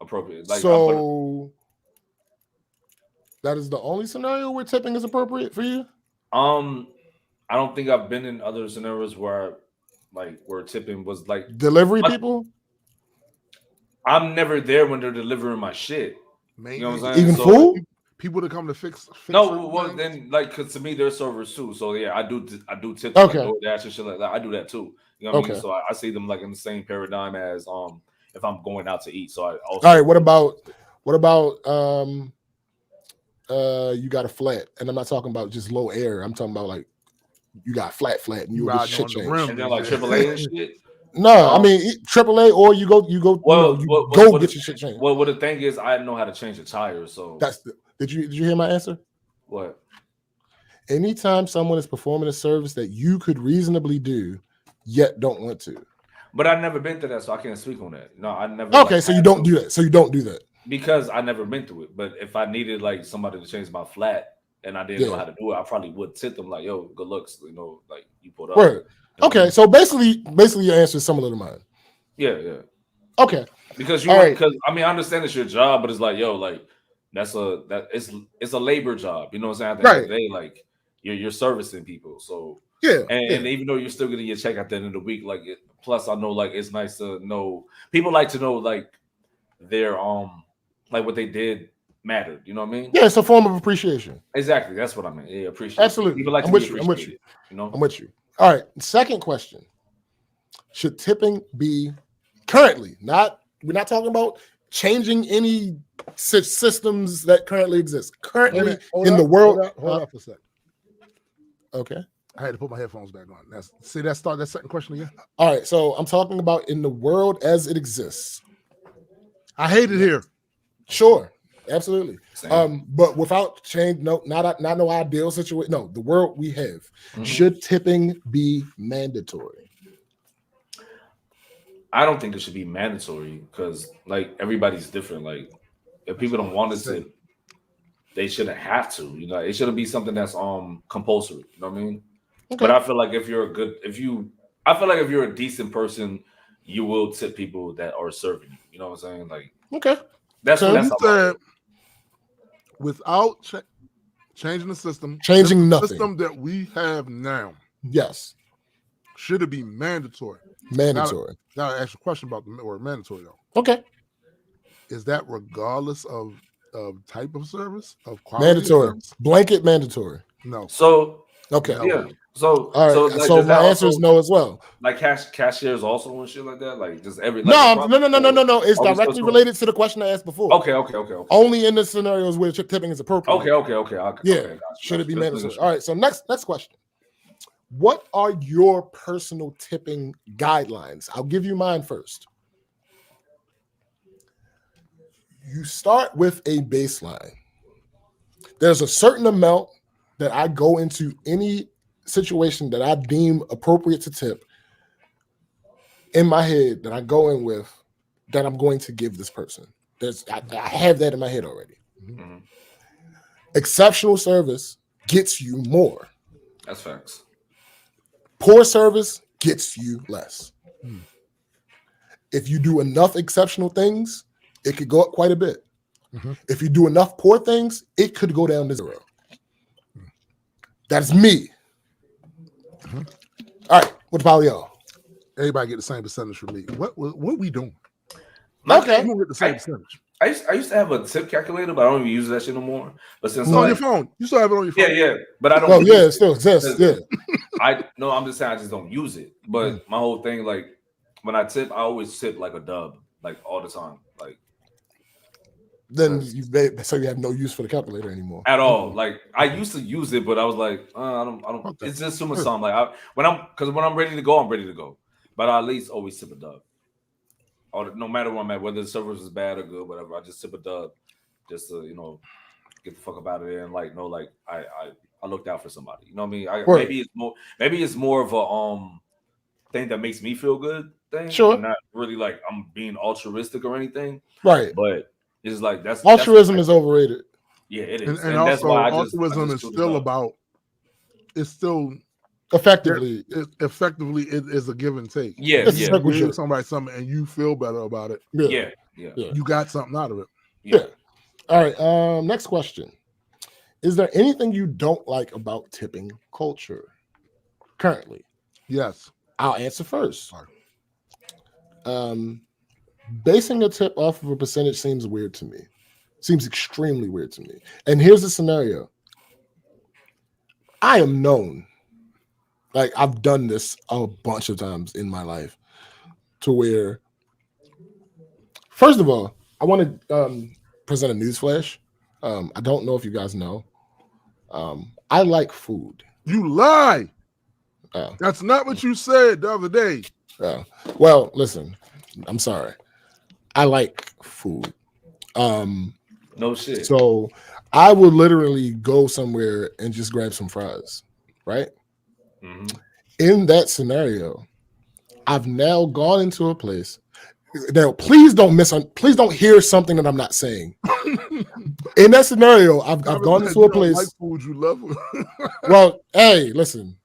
Appropriate. Like, so that is the only scenario where tipping is appropriate for you? I don't think I've been in other scenarios where tipping was like delivery people. I'm never there when they're delivering my shit. Maybe. You know what I'm saying? Even food? People to come to fix no, well then because to me they're servers too. So yeah, I do tip okay. Like DoorDash and shit like that. I do that too. You know what I mean? So I see them like in the same paradigm as if I'm going out to eat. So I also. All right. What about you got a flat, and I'm not talking about just low air. I'm talking about like you got flat, and you get shit changed. And then like AAA and shit. No, I mean AAA, or you go get your shit changed. Well, the thing is, I know how to change the tires. So did you hear my answer? What? Anytime someone is performing a service that you could reasonably do, yet don't want to. But I've never been through that, so I can't speak on that. No, I never. Okay, like, so you don't do that. So you don't do that because I never been through it. But if I needed like somebody to change my flat and I didn't know how to do it, I probably would tip them like, "Yo, good looks," you know, like you pulled up. Word. You know okay, so basically your answer is similar to mine. Yeah. Okay. Because because I mean I understand it's your job, but it's like, yo, like it's a labor job. You know what I'm saying? At the end of the day, like you're servicing people. So and even though you're still getting your check at the end of the week, like plus I know like it's nice to know people like to know like their like what they did mattered. You know what I mean? Yeah, it's a form of appreciation. Exactly. That's what I mean. Yeah, appreciate. Absolutely. People like I'm to with be you. appreciated. You know? I'm with you. All right. Second question. Should tipping be currently we're not talking about changing any systems that currently exist. Currently in the world. Hold up for a second. Okay. I had to put my headphones back on. That second question again. All right. So I'm talking about in the world as it exists. I hate it here. Sure. Absolutely. But without change, not no ideal situation. No, the world we have. Mm-hmm. Should tipping be mandatory? I don't think it should be mandatory because like everybody's different. Like if people don't want to tip, they shouldn't have to. You know, it shouldn't be something that's compulsory. You know what I mean? Okay. But I feel like if you're a decent person, you will tip people that are serving you. You know what I'm saying? Like okay, that's what you said. Without changing the system, nothing. System that we have now. Yes. Should it be mandatory? Mandatory. Now I ask a question about the word mandatory though. Okay. Is that regardless of type of service, of quality? Mandatory. Service? Blanket mandatory. No. So okay. Yeah. So all right. So my answer is no as well. Like cashiers also and shit like that. Like just every no. It's directly related to the question I asked before. Okay. Only in the scenarios where tipping is appropriate. Okay. Should it be mandatory? All right. So next question. What are your personal tipping guidelines? I'll give you mine first. You start with a baseline. There's a certain amount that I go into any situation that I deem appropriate to tip in my head that I go in with that I'm going to give this person. I have that in my head already. Mm-hmm. Exceptional service gets you more. That's facts. Poor service gets you less. If you do enough exceptional things, it could go up quite a bit. Mm-hmm. If you do enough poor things, it could go down to zero. That's me. Mm-hmm. All right, what about y'all? Everybody get the same percentage from me. What we doing? Okay, we get the same percentage. I used to have a tip calculator, but I don't even use that shit no more. But since on your phone, you still have it on your phone. Yeah, but I don't. Oh yeah, it still exists. Yeah. I'm just saying I just don't use it. But my whole thing, like when I tip, I always tip like a dub, like all the time, like. Then so you have no use for the calculator anymore at all. Like I used to use it, but I was like, I don't. Okay. It's just too much time. Like when I'm ready to go, I'm ready to go. But I at least always tip a dub. No matter where I'm at, whether the service is bad or good, whatever, I just tip a dub, just to get the fuck up out of there and I looked out for somebody. You know what I mean? Maybe it's more of a thing that makes me feel good thing. Sure. Not really like I'm being altruistic or anything. Right. But it's like altruism is overrated. Yeah, it is. And also, that's why altruism is still about. It's still effectively. It is a give and take. Yeah, You give somebody something and you feel better about it. Yeah. You got something out of it. Yeah. All right. Next question: is there anything you don't like about tipping culture currently? Yes. I'll answer first. Basing a tip off of a percentage seems weird to me. Seems extremely weird to me. And here's the scenario. I am known, like I've done this a bunch of times in my life, to where, first of all, I want to present a newsflash. I don't know if you guys know. I like food. You lie. That's not what you said the other day. Well, listen, I'm sorry. I like food. No shit. So I would literally go somewhere and just grab some fries, right? Mm-hmm. In that scenario, I've now gone into a place. Now, please don't hear something that I'm not saying. In that scenario, I've gone into a place. Like food, you love. Well, hey, listen.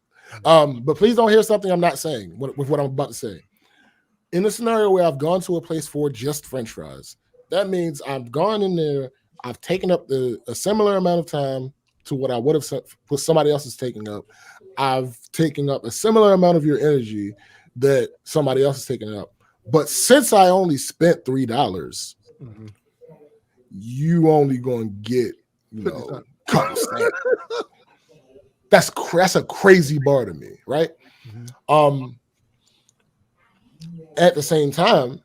But please don't hear something I'm not saying with what I'm about to say. In a scenario where I've gone to a place for just French fries, that means I've gone in there. I've taken up a similar amount of time to what I would have what somebody else is taking up. I've taken up a similar amount of your energy that somebody else is taking up. But since I only spent $3, you only gonna get, couple cents. That's a crazy bar to me, right? At the same time,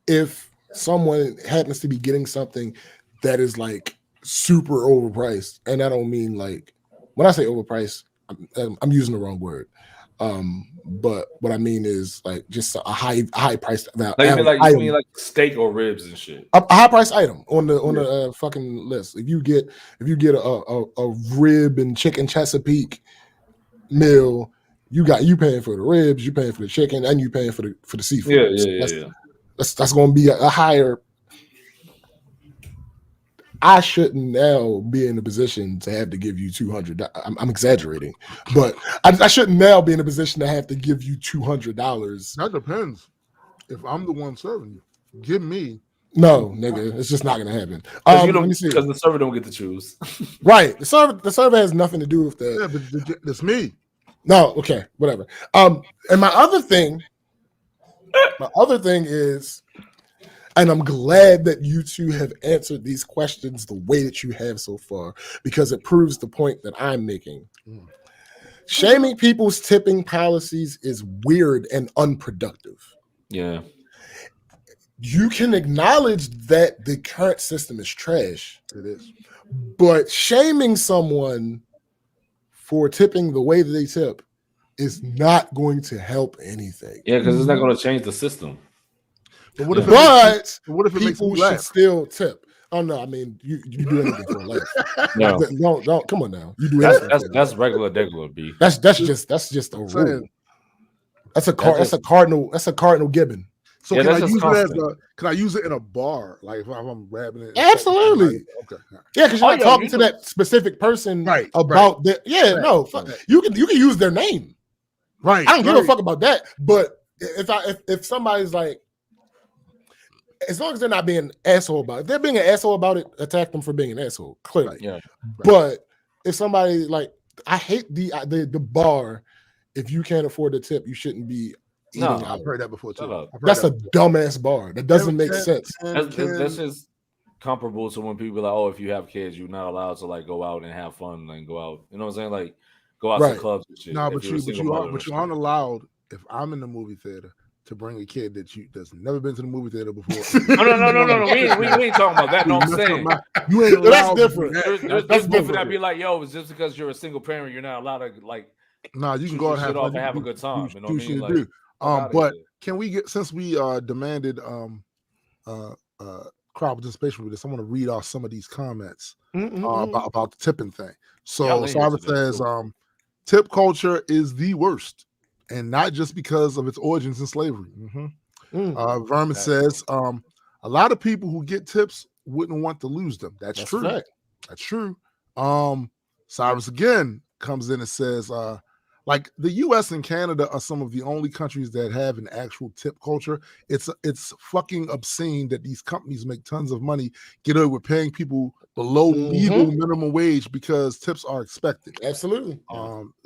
if someone happens to be getting something that is like super overpriced, and I don't mean like, when I say overpriced, I'm using the wrong word. But what I mean is like just a high price value. Like you mean like steak or ribs and shit. A high price item on the fucking list. If you get a rib and chicken Chesapeake meal, you paying for the ribs, you paying for the chicken, and you paying for the seafood. Yeah. That's going to be a higher. I shouldn't now be in a position to have to give you $200. I'm exaggerating, but I shouldn't now be in a position to have to give you $200. That depends. If I'm the one serving you, give me. No, nigga, it's just not gonna happen. Let me see. Because the server don't get to choose. Right, the server has nothing to do with that. Yeah, but it's me. No, okay, whatever. And my other thing is. And I'm glad that you two have answered these questions the way that you have so far, because it proves the point that I'm making. Shaming people's tipping policies is weird and unproductive. Yeah. You can acknowledge that the current system is trash. It is. But shaming someone for tipping the way that they tip is not going to help anything. Yeah, because it's not going to change the system. But what if people should still tip? Oh no, I mean you do anything for a laugh. No, don't come on now. You do anything. That's regular B. That's just a rule. That's a cardinal gibbon. So yeah, can I use it in a bar? Like if I'm grabbing it? Absolutely. Okay. Yeah, because you're not talking to that specific person about that. Yeah, no, you can use their name. Right. I don't give a fuck about that. But if somebody's like, as long as they're not being an asshole about it, if they're being an asshole about it, attack them for being an asshole. Clearly. Yeah. But if somebody like, I hate the bar. If you can't afford to tip, you shouldn't be eating out. I've heard that before too. That's a dumbass bar. That doesn't make sense. This is comparable to when people are like, oh, if you have kids, you're not allowed to like go out and have fun and go out. You know what I'm saying? Like go out to clubs and shit. No, but you aren't allowed. If I'm in the movie theater, to bring a kid that's never been to the movie theater before. No. We ain't talking about that. No, I'm saying you ain't that's different. There's different. That'd be like, yo, it's just because you're a single parent, you're not allowed to like. Nah, you can go and have a good time. You know what I mean? Like, but can we get, since we demanded crowd participation with this, I want to read off some of these comments about the tipping thing. So Sarah says, tip culture is the worst. And not just because of its origins in slavery. Vermin says, a lot of people who get tips wouldn't want to lose them. That's true. Fact. That's true. Cyrus again comes in and says, like the US and Canada are some of the only countries that have an actual tip culture. It's fucking obscene that these companies make tons of money, get away with paying people below legal minimum wage because tips are expected. Absolutely.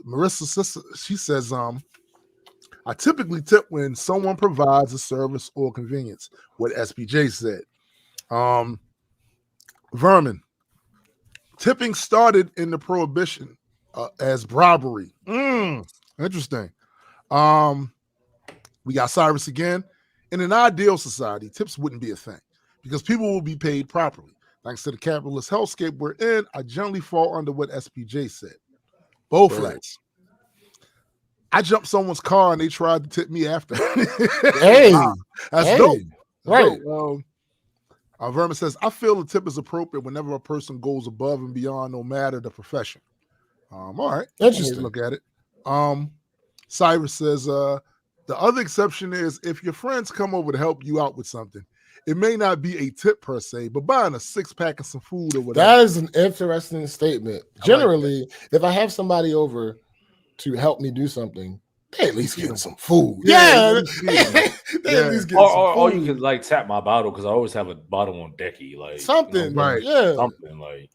Marissa, she says, I typically tip when someone provides a service or convenience, what SPJ said. Vermin, tipping started in the Prohibition as robbery. Interesting. We got Cyrus again. In an ideal society, tips wouldn't be a thing because people will be paid properly. Thanks to the capitalist hellscape we're in, I generally fall under what SPJ said. Bowflex. I jumped someone's car and they tried to tip me after. That's dope. Right. Vermin says, I feel the tip is appropriate whenever a person goes above and beyond, no matter the profession. All right. Interesting. Look at it. Cyrus says, the other exception is if your friends come over to help you out with something, it may not be a tip per se, but buying a 6-pack of some food or whatever. That is an interesting statement. Generally, if I have somebody over to help me do something, they at least getting some food. Yeah. They at least getting some food. Or you could like tap my bottle because I always have a bottle on decky. Like something, right? Yeah. Something like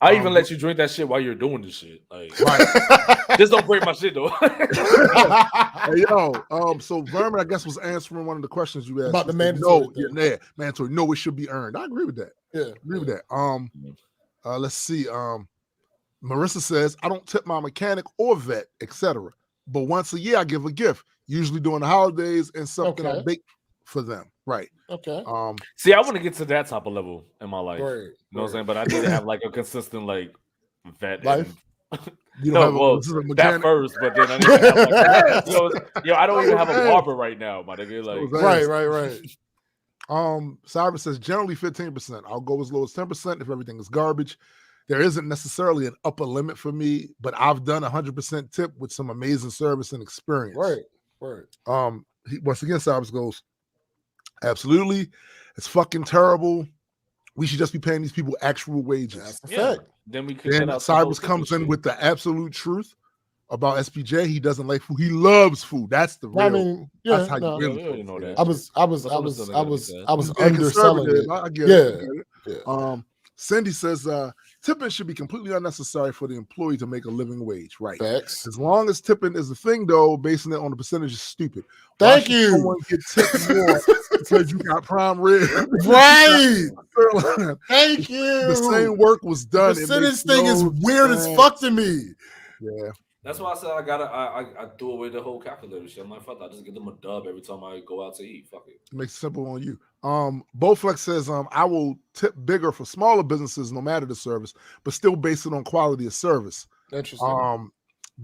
I even let you drink that shit while you're doing this shit. Like, just don't break my shit though. Hey, yo, so Vermin, I guess, was answering one of the questions you asked about the mandatory. Mandatory. No, it should be earned. I agree with that. Yeah, agree with that. Let's see. Marissa says, I don't tip my mechanic or vet, etc. But once a year, I give a gift, usually during the holidays and something I bake for them. Right. Okay. See, I want to get to that type of level in my life. Right. You know what I'm saying? But I need to have like a consistent like vet life. You don't that first, but then I need to have like, I don't even have a barber right now, my nigga. Like, right. Cyrus says generally 15%. I'll go as low as 10% if everything is garbage. There isn't necessarily an upper limit for me, but I've done 100% tip with some amazing service and experience. Right. Once again, Cyrus goes, absolutely, it's fucking terrible. We should just be paying these people actual wages. That's a fact. Then we could. Then Cyrus comes in with the absolute truth about SPJ. He doesn't like food. He loves food. That's the real. I mean, that's how you really know that. I was underselling it. I get it. Cindy says tipping should be completely unnecessary for the employee to make a living wage. Right. Facts. As long as tipping is the thing, though, basing it on the percentage is stupid. Thank you. Someone get tipped more because you got prime rib. Right. Thank you. The same work was done. The percentage thing is weird as fuck to me. Yeah. That's why I said I do away with the whole calculator shit. I'm like, fuck that. I just give them a dub every time I go out to eat. Fuck it. Makes it simple on you. Bowflex says, I will tip bigger for smaller businesses no matter the service, but still base it on quality of service. Interesting.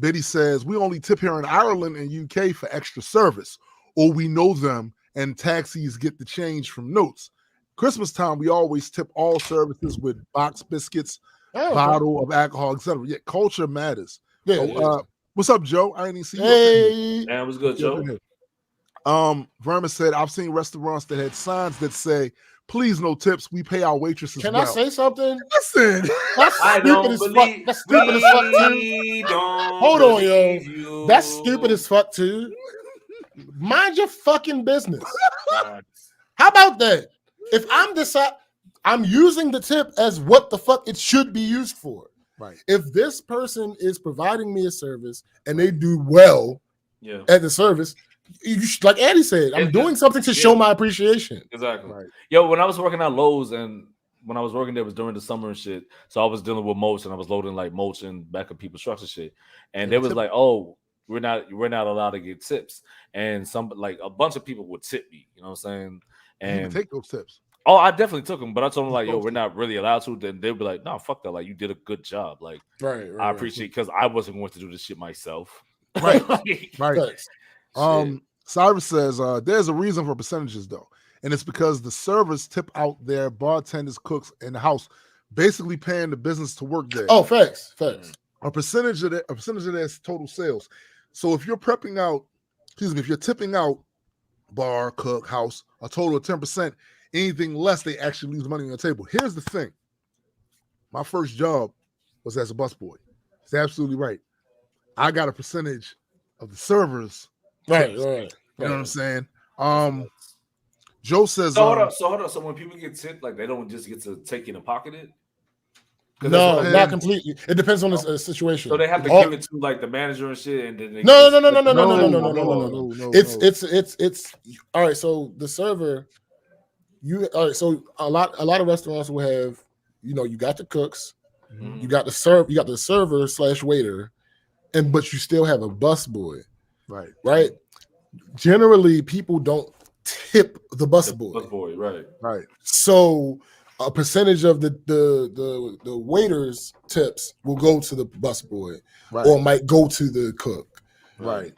Biddy says, we only tip here in Ireland and UK for extra service, or we know them and taxis get the change from notes. Christmas time, we always tip all services with box biscuits, bottle of alcohol, etc. Yeah, culture matters. Yeah, what's up, Joe? I ain't even see you. Hey, man, what's good, Joe? Vermin said, I've seen restaurants that had signs that say, please no tips, we pay our waitresses. Can I say something? Listen, that's stupid as fuck. That's stupid as fuck too. Hold on, yo. That's stupid as fuck too. Mind your fucking business. How about that? If I'm using the tip as what the fuck it should be used for. Right. If this person is providing me a service and they do well at the service, you should, like Andy said, I'm doing something to show my appreciation. Exactly. Right. Yo, when I was working at Lowe's and when I was working there, it was during the summer and shit. So I was dealing with mulch and I was loading like mulch and back of people's trucks and shit. And they was like, oh, we're not allowed to get tips. And some like a bunch of people would tip me, you know what I'm saying? And you can take those tips. Oh, I definitely took them, but I told them like, yo, we're not really allowed to. Then they'll be like, no, fuck that. Like, you did a good job. Like, I appreciate because I wasn't going to do this shit myself. Right. Cyrus says there's a reason for percentages though, and it's because the servers tip out their bartenders, cooks in the house, basically paying the business to work there. Oh, facts. A percentage of their total sales. So if you're prepping out, if you're tipping out bar, cook, house, a total of 10%. Anything less, they actually lose money on the table. Here's the thing. My first job was as a busboy. It's absolutely right. I got a percentage of the servers. Right. You know what I'm saying? Joe says. So hold up. So when people get tipped, like they don't just get to take it and pocket it? No, not completely. It depends on the situation. So they have to give it to like the manager and shit, and then no. It's all right. So the server. So a lot of restaurants will have, you got the cooks, you got the server / waiter, but you still have a busboy, right? Generally, people don't tip the busboy, right. So a percentage of the waiter's tips will go to the busboy, or might go to the cook, right.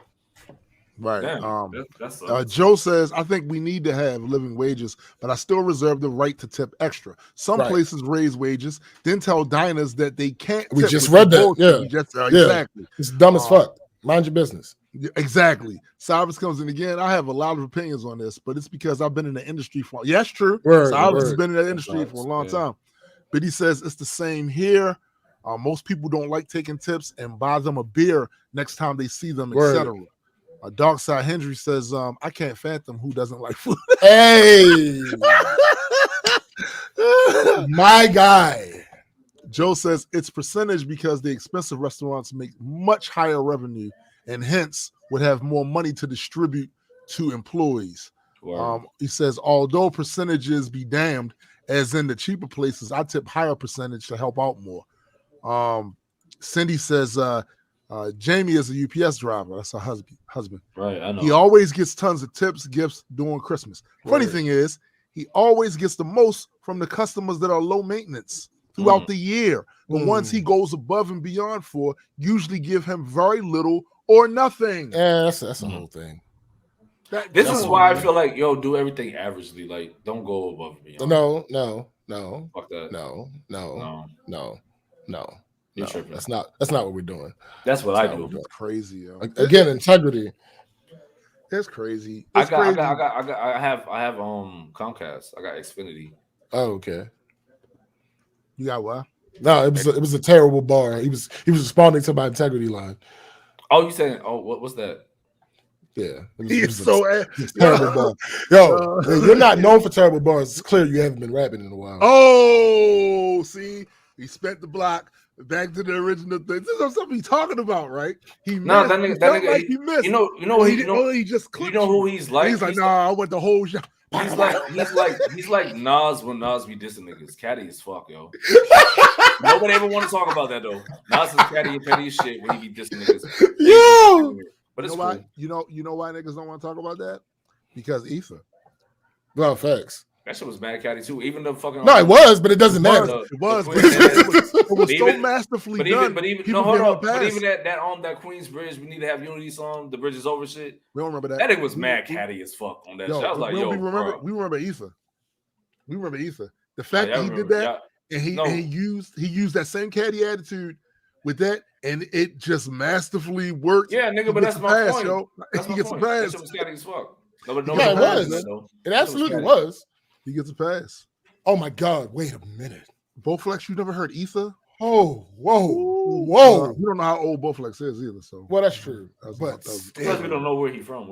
Damn, that's Joe says, I think we need to have living wages, but I still reserve the right to tip extra. Some places raise wages, then tell diners that they can't. We just read that. Exactly. It's dumb as fuck. Mind your business. Exactly. Cyrus comes in again. I have a lot of opinions on this, but it's because I've been in the industry for. Yes, true. Cyrus has been in the industry for a long time, but he says it's the same here. Most people don't like taking tips and buy them a beer next time they see them, etc. Dark Side Henry says, I can't fathom who doesn't like food. Hey, my guy. Joe says it's percentage because the expensive restaurants make much higher revenue and hence would have more money to distribute to employees. He says, although percentages be damned, as in the cheaper places, I tip higher percentage to help out more. Cindy says, Jamie is a UPS driver. That's her husband. Right, I know. He always gets tons of tips, gifts during Christmas. Funny thing is, he always gets the most from the customers that are low maintenance throughout the year. The ones he goes above and beyond for usually give him very little or nothing. Yeah, that's the whole thing. This is why I feel like, do everything averagely. Like, don't go above and beyond. No. Fuck that. No. You're tripping. That's not what we're doing. That's what I do. It's crazy, yo. Again, integrity. It's crazy. I have Comcast. I got Xfinity. Oh, okay. You got what? No, it was a terrible bar. He was responding to my integrity line. Oh, you saying? Oh, what's that? Yeah, He's so terrible bar. Yo, you're not known for terrible bars. It's clear you haven't been rapping in a while. Oh, see, he spent the block. Back to the original thing. This is something he's talking about, right? He missed. That nigga, like he missed. You know, he just clipped. You know who he's like? He's like, nah, I went the whole shot. He's like Nas when Nas be dissing niggas. Catty as fuck, yo. Nobody ever want to talk about that though. Nas is catty and petty as shit when he be dissing niggas. Yo, but it's why? Cool. You know why niggas don't want to talk about that? Because Ether. Well, facts. That shit was mad catty too. Even the fucking it was, but it doesn't matter. It was so masterfully done. But even that Queens Bridge, we need to have unity song. The bridge is over shit. We don't remember that. That nigga was mad catty as fuck on that shit. I was like, we remember Ether. We remember Ether. The fact that he did that and he used that same catty attitude with that, and it just masterfully worked. Yeah, nigga, but that's my point. Yo. He gets a pass. That shit was catty as fuck. It was. It absolutely was. He gets a pass. Oh my God! Wait a minute. Bowflex, you never heard Ether? Oh, whoa. You don't know how old Bowflex is either. So well, that's true. But we don't know where he's from.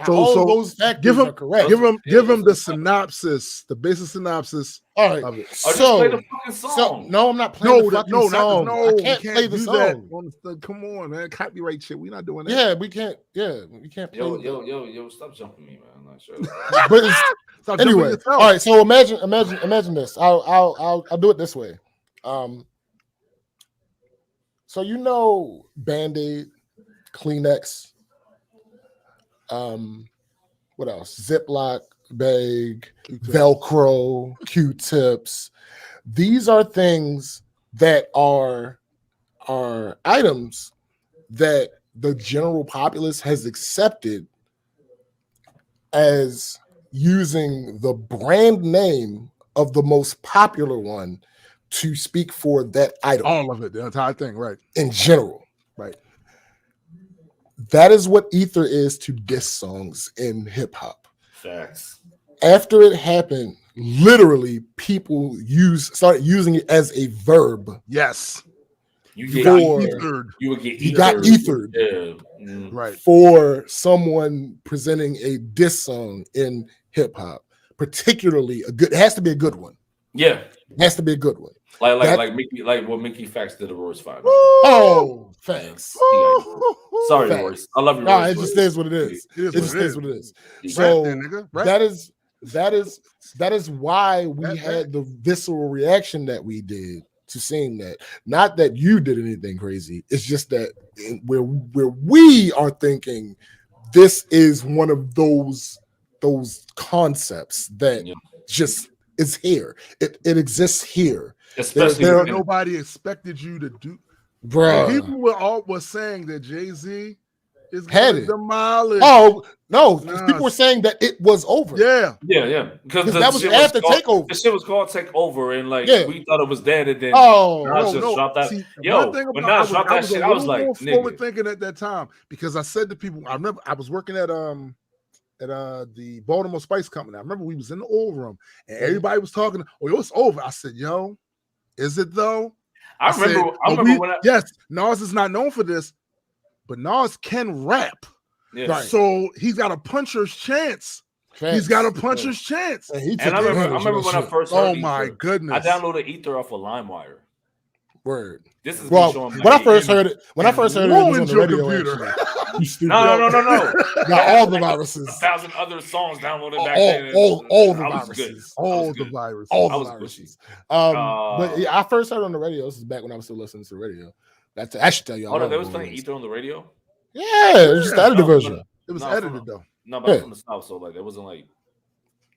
So those factors are correct. Give him the synopsis, the basic synopsis. All right. Of it. So play the fucking song. No, I'm not playing the fucking song. I can't play the song. Come on, man. Copyright shit. We're not doing that. Yeah, we can't. Yeah, we can't play. Yo, stop jumping me, man. I'm not sure. But anyway, all right. So imagine this. I'll do it this way. So Band-Aid, Kleenex, what else? Ziploc bag, Velcro, Q-tips. These are things that are items that the general populace has accepted as using the brand name of the most popular one to speak for that item. All of it, the entire thing, right? In general. Right. That is what Ether is to diss songs in hip hop. Facts. After it happened, literally people started using it as a verb. Yes. You got ethered. You got ethered. Yeah. Right. For someone presenting a diss song in hip hop, particularly it has to be a good one. Yeah. It has to be a good one. Like what Mickey Fax did to Royce 5. Oh, thanks. Sorry, Royce. I love you. No, it just is what it is. It just is what it is. So that is why we had the visceral reaction that we did to seeing that. Not that you did anything crazy. It's just that where we are thinking this is one of those concepts that just is here. It exists here. Especially nobody expected you to do. Bro, people were saying that Jay-Z had it. Demolish. Oh no, people were saying that it was over. Yeah. Because that was after Takeover. The shit was called Takeover, and like we thought it was dead, and then Nas just dropped that. See, yo, when Nas dropped that shit, I was like, forward thinking at that time because I said to people, I remember I was working at the Baltimore Spice Company. I remember we was in the oil room and everybody was talking. Oh, it's over. I said, yo, is it though? I remember when yes, Nas is not known for this, but Nas can rap. Yeah. Right. So he's got a puncher's chance. He's got a puncher's chance. And I remember when I first heard Ether. My goodness. I downloaded Ether off of LimeWire. Word. This is when I first heard it, it was on the radio. No. Got all the viruses. 1,000 other songs downloaded back then. All the viruses. All the viruses. But yeah, I first heard it on the radio. This is back when I was still listening to the radio. I should tell y'all. Hold on, they was playing Ether on the radio? Yeah, it was just the edited version. It was edited though. No, but from the South, so like it wasn't like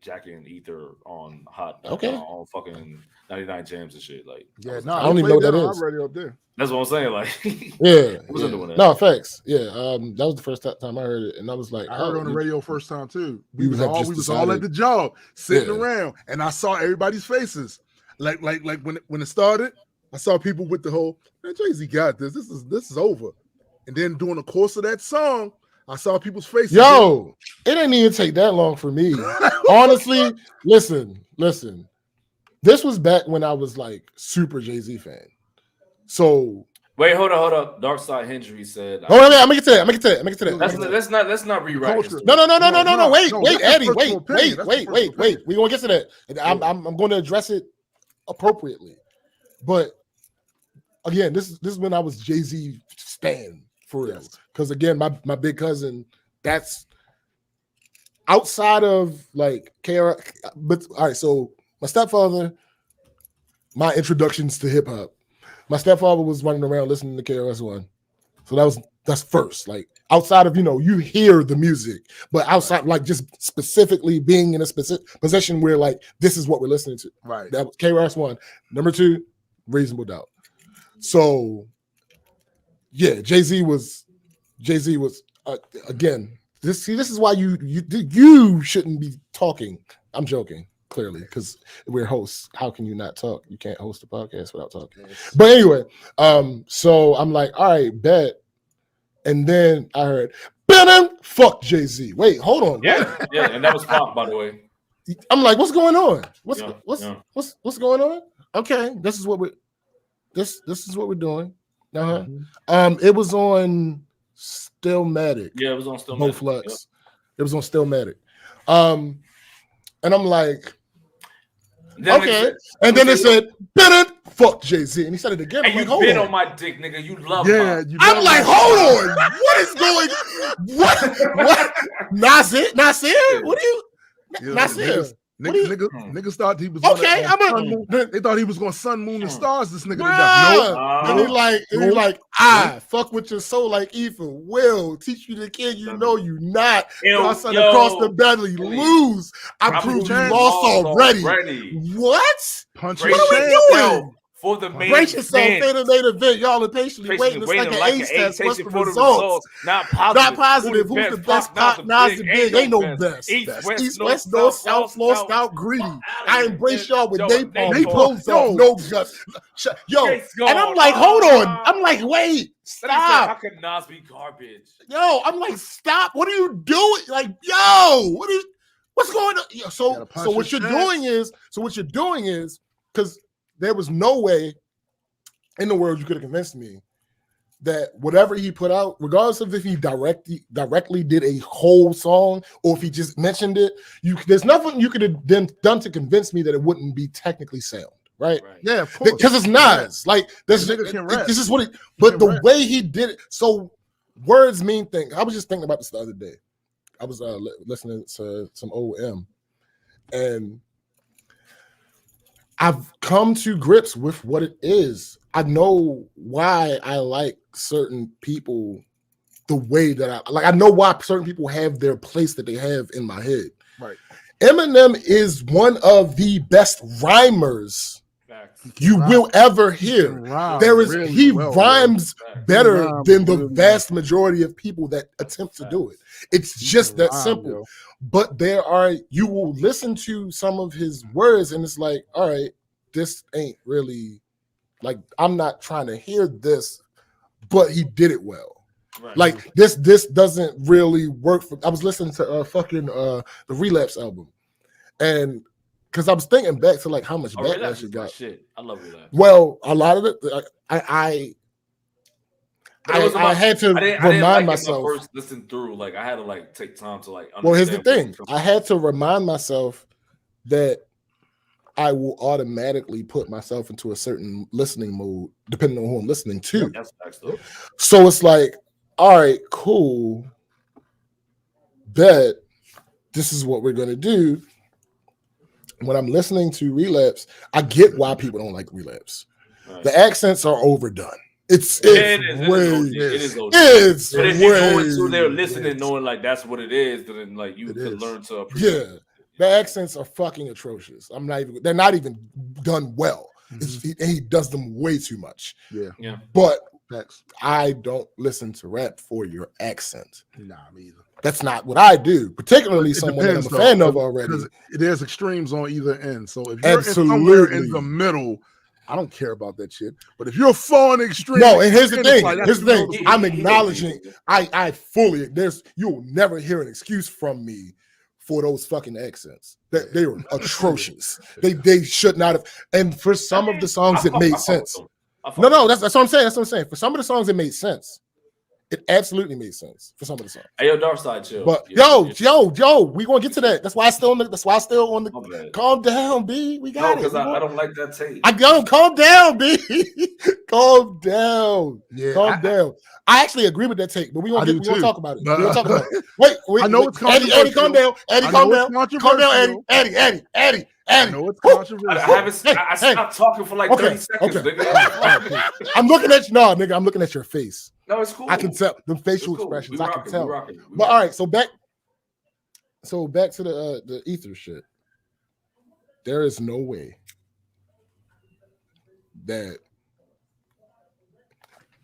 Jackie and Ether on hot on fucking 99 Jams and shit. Like I don't even know what that is. Radio up there. That's what I'm saying. Like I wasn't doing that. No, facts. Yeah. That was the first time I heard it, and I was like, I heard it on the radio first time too. We was all at the job sitting around, and I saw everybody's faces. Like when it started, I saw people with the whole man, Jay-Z got this. This is over. And then during the course of that song, I saw people's faces. Yo, it didn't even take that long for me. Honestly, listen. This was back when I was like super Jay-Z fan. So wait, hold up. Dark Side Hendry said. Oh, I'm gonna get to that. Let's not rewrite this. No. Wait, Eddie. Wait. We gonna get to that. I'm going to address it appropriately. But again, this is when I was Jay-Z stan for real. Because again, my big cousin, that's outside of like KR. But all right, so my stepfather, my introductions to hip hop. My stepfather was running around listening to KRS-One. So that's first. Like outside of, you hear the music, but outside, like just specifically being in a specific position where like this is what we're listening to. Right. That was KRS-One. Number 2, Reasonable Doubt. So yeah, Jay-Z was again. This is why you shouldn't be talking. I'm joking, clearly, because we're hosts. How can you not talk? You can't host a podcast without talking. Yes. But anyway, so I'm like, all right, bet. And then I heard, fuck Jay-Z. Wait, hold on. Yeah, and that was Pop, by the way. I'm like, what's going on? What's going on? Okay, this is what we're doing. Uh-huh. Mm-hmm. It was on Stillmatic. Yeah, it was on Stillmatic. Both Flux. Yep. It was on Stillmatic. And I'm like, okay. And then they said, fuck Jay-Z. And he said it again. And you been on my dick, nigga. You love I'm like, hold on. What is going What? Nasir? What are you? Nasir. Niggas thought he was okay. They thought he was going to sun, moon, and stars. This nigga. And he like, fuck with your soul like Ethan. Will teach you the kid you know you not. Y'all son across the belly lose. I proved you lost already. What? Punch what are we doing? For the main brace yourself for the main event. Y'all are patiently waiting. It's like an age test. What's the results? Not positive. Who's the best? Pop, Nas the big. Ain't no best. East, West, North, South, North, South, greedy. I embrace y'all with napalm. They pose off, no guts. Yo, and I'm like, hold on. I'm like, wait, stop. How could Nas be garbage? Yo, I'm like, stop. What are you doing? Like, yo, what's going on? So what you're doing is, because there was no way in the world you could have convinced me that whatever he put out, regardless of if he directly did a whole song or if he just mentioned it, there's nothing you could have done to convince me that it wouldn't be technically sound, right? Yeah, of course. Because it's Nas. Like this is what but the way he did it. So words mean things. I was just thinking about this the other day. I was listening to some OM, and I've come to grips with what it is. I know why I like certain people the way that I know why certain people have their place that they have in my head. Right. Eminem is one of the best rhymers you will ever hear. He rhymes better than the vast majority of people that attempt to do it. It's just that simple. But you will listen to some of his words and it's like, all right, this ain't really like, I'm not trying to hear this, but he did it well. Right. Like this doesn't really work for. I was listening to the Relapse album, and because I was thinking back to like how much backlash it got. Shit, I love Relapse. Well, a lot of it, I had to remind myself. First listen through, like I had to like take time to like. Well, here's the thing: I had to remind myself that I will automatically put myself into a certain listening mode depending on who I'm listening to. So it's like, all right, cool. Bet this is what we're gonna do. When I'm listening to Relapse, I get why people don't like Relapse. Right. The accents are overdone. It's way. But if you go into there listening, knowing like that's what it is, then like you could learn to appreciate it. The accents are fucking atrocious. They're not even done well. He does them way too much. Yeah. But I don't listen to rap for your accent. Nah, me either. That's not what I do, particularly someone that I'm a fan of already. There's extremes on either end. So if you're somewhere in the middle, I don't care about that shit. But if you're falling extreme, no. And here's the thing. I'm acknowledging. I fully. You'll never hear an excuse from me for those fucking accents. They were atrocious. They should not have. And for some of the songs, it made sense. No, that's what I'm saying. That's what I'm saying. For some of the songs, it made sense. It absolutely made sense for some of the songs. Hey, yo, Dark Side, chill. But yo, we gonna get to that. That's why I still on the. Calm down, B. We got it. Because I don't like that tape. Calm down, B. Calm down. Yeah, calm down. I actually agree with that take, but we gonna talk about it. We're gonna talk about it. Wait. I know it's controversial. Eddie, calm down. Eddie, calm down. Eddie. I know it's controversial. I stopped talking for like 30 seconds, nigga. I'm looking at you. No, nigga, I'm looking at your face. No, it's cool. I can tell the facial expressions. I can tell. But all right, so back to the Ether shit. There is no way that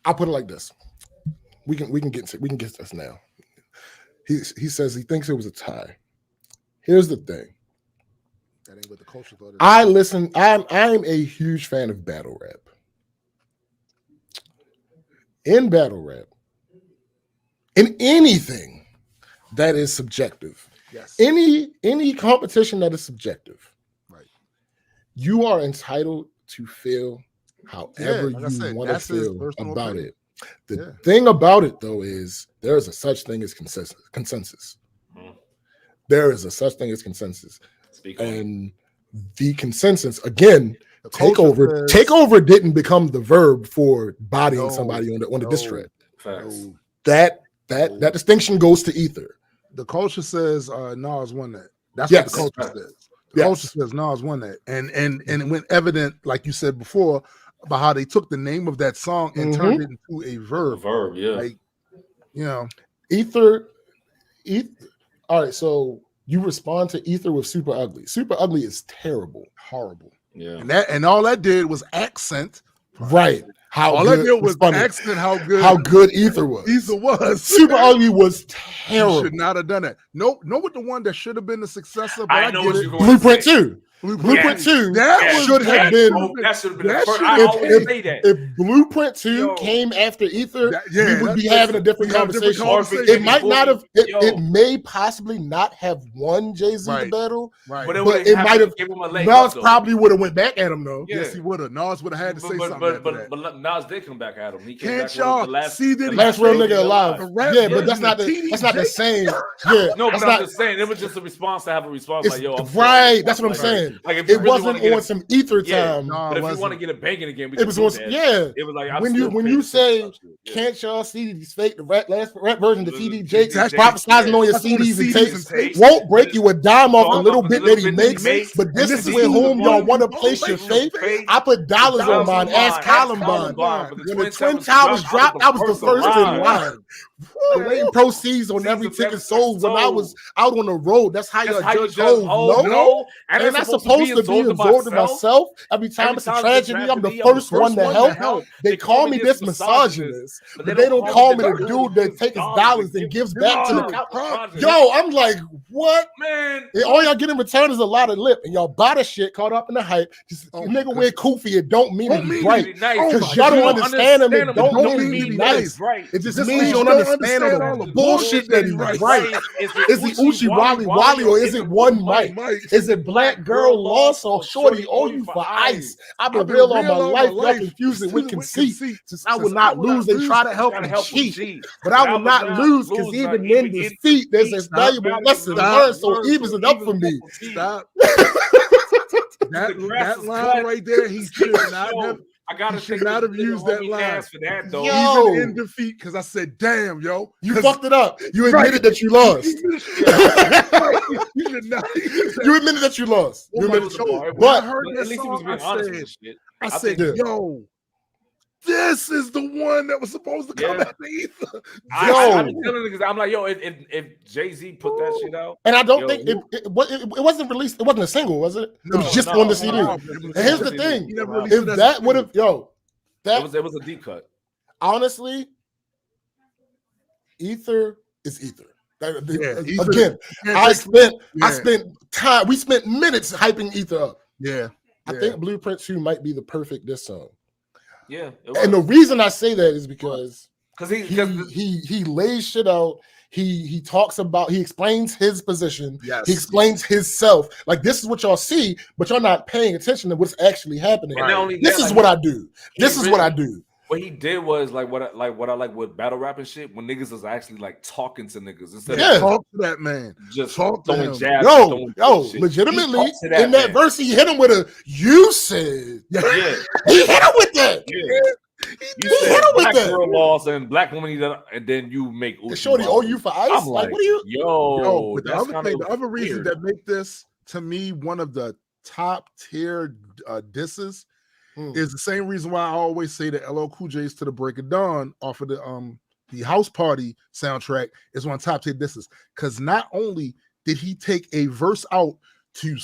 I'll put it like this. We can get to this now. He says he thinks it was a tie. Here's the thing. That ain't what the culture thought. I'm a huge fan of battle rap. In battle rap, in anything that is subjective, yes. Any competition that is subjective, right? You are entitled to feel however you want to feel about it. The thing about it, though, is there is a such thing as consensus. There is a such thing as consensus, and the consensus again. Takeover didn't become the verb for bodying somebody on the diss track. That distinction goes to Ether. The culture says Nas won that. That's what the culture says. The culture says Nas won that, and it went evident, like you said before, about how they took the name of that song and turned it into a verb. Like, you know, Ether. All right, so you respond to Ether with Super Ugly. Super Ugly is terrible, horrible. Yeah, and all that did was accent, right? All that did was accent how good Ether was. Ether was. Super Ugly was terrible. You should not have done that. No, with the one that should have been the successor. But I know what you're going Blueprint to say. 2. Blueprint 2 should have been. That should have been the first. I always say that. If Blueprint 2 came after Ether, we would be having a different conversation. It might not have. It may possibly not have won Jay-Z the battle, but it might have. Nas probably would have went back at him though. Yes, he would have. Nas would have had to say something. But Nas did come back at him. He came Can't back y'all see the last real nigga alive? Yeah, but that's not the same. Yeah, no, but I'm just saying it was just a response to have a response like yo. Right, that's what I'm saying. Like if it wasn't on some Ether time. But if you want to get it banging again, it was on. Yeah, it was like when you say, "Can't y'all see these fake?" The last rap version, the TD Jakes prophesizing on your CDs and tapes won't break you a dime off the little bit that he makes. But this is with whom y'all want to place your faith. I put dollars on mine. Ask Columbine. When the Twin Towers dropped, I was the first in line. The proceeds on every ticket sold when I was out on the road. That's how you judge hoes. No, and that's supposed to be absorbed in myself? Every time it's a tragedy, I'm the first one to help. They call me this misogynist, but they don't call me the dude that takes his dollars and gives back to the couch. Yo, I'm like, what? Man. And all y'all get in return is a lot of lip, and y'all buy the shit caught up in the hype. Just nigga wear kufi, it don't mean to be right. Because y'all don't understand him, it don't mean to be nice. It just means you don't understand all the bullshit that he's right. Is he Uchi Wally Wally or is it one mic? Is it black girl lost or shorty owe you for ice? I've been real all my life. Y'all confuse it with conceit. Since I will not lose, they try to help me cheat. But I will not lose because even in defeat, there's a valuable lesson to learn. So evens it up for me. Stop. that line right there, he should not have. I gotta should not have used that line for that though. Even in defeat, because I said, "Damn, yo, you fucked it up. You admitted that you lost. You admitted that you lost. You admitted but I heard that song. I said, yo, this is the one that was supposed to come out the ether. I'm telling niggas, I'm like, yo, if Jay-Z put that shit out, and I don't think it wasn't released. It wasn't a single, was it? It was just on the CD. And here's the thing: if that would have, it was a deep cut. Honestly, Ether is Ether. Ether. Again, I spent time. We spent minutes hyping Ether up. Yeah. I think Blueprint 2 might be the perfect diss song. Yeah, and the reason I say that is because he lays shit out. He talks about, he explains his position. Yes. He explains his self. Like, this is what y'all see, but y'all not paying attention to what's actually happening. Right. This is what I do. This is what I do. What he did was what I like with battle rap and shit, when niggas is actually like talking to niggas instead of talk to that man, just talk throwing jabs. Legitimately in that verse, he hit him with a "you said." Yeah, he hit him with that. Yeah. You said black girl lost and black woman, and then you make shorty owe you for ice. I'm like, what are you? Yo, but the other reason that make this to me one of the top tier disses. Is the same reason why I always say that LL Cool J's "To the Break of Dawn" off of the House Party soundtrack is one of top tier disses. Because not only did he take a verse out to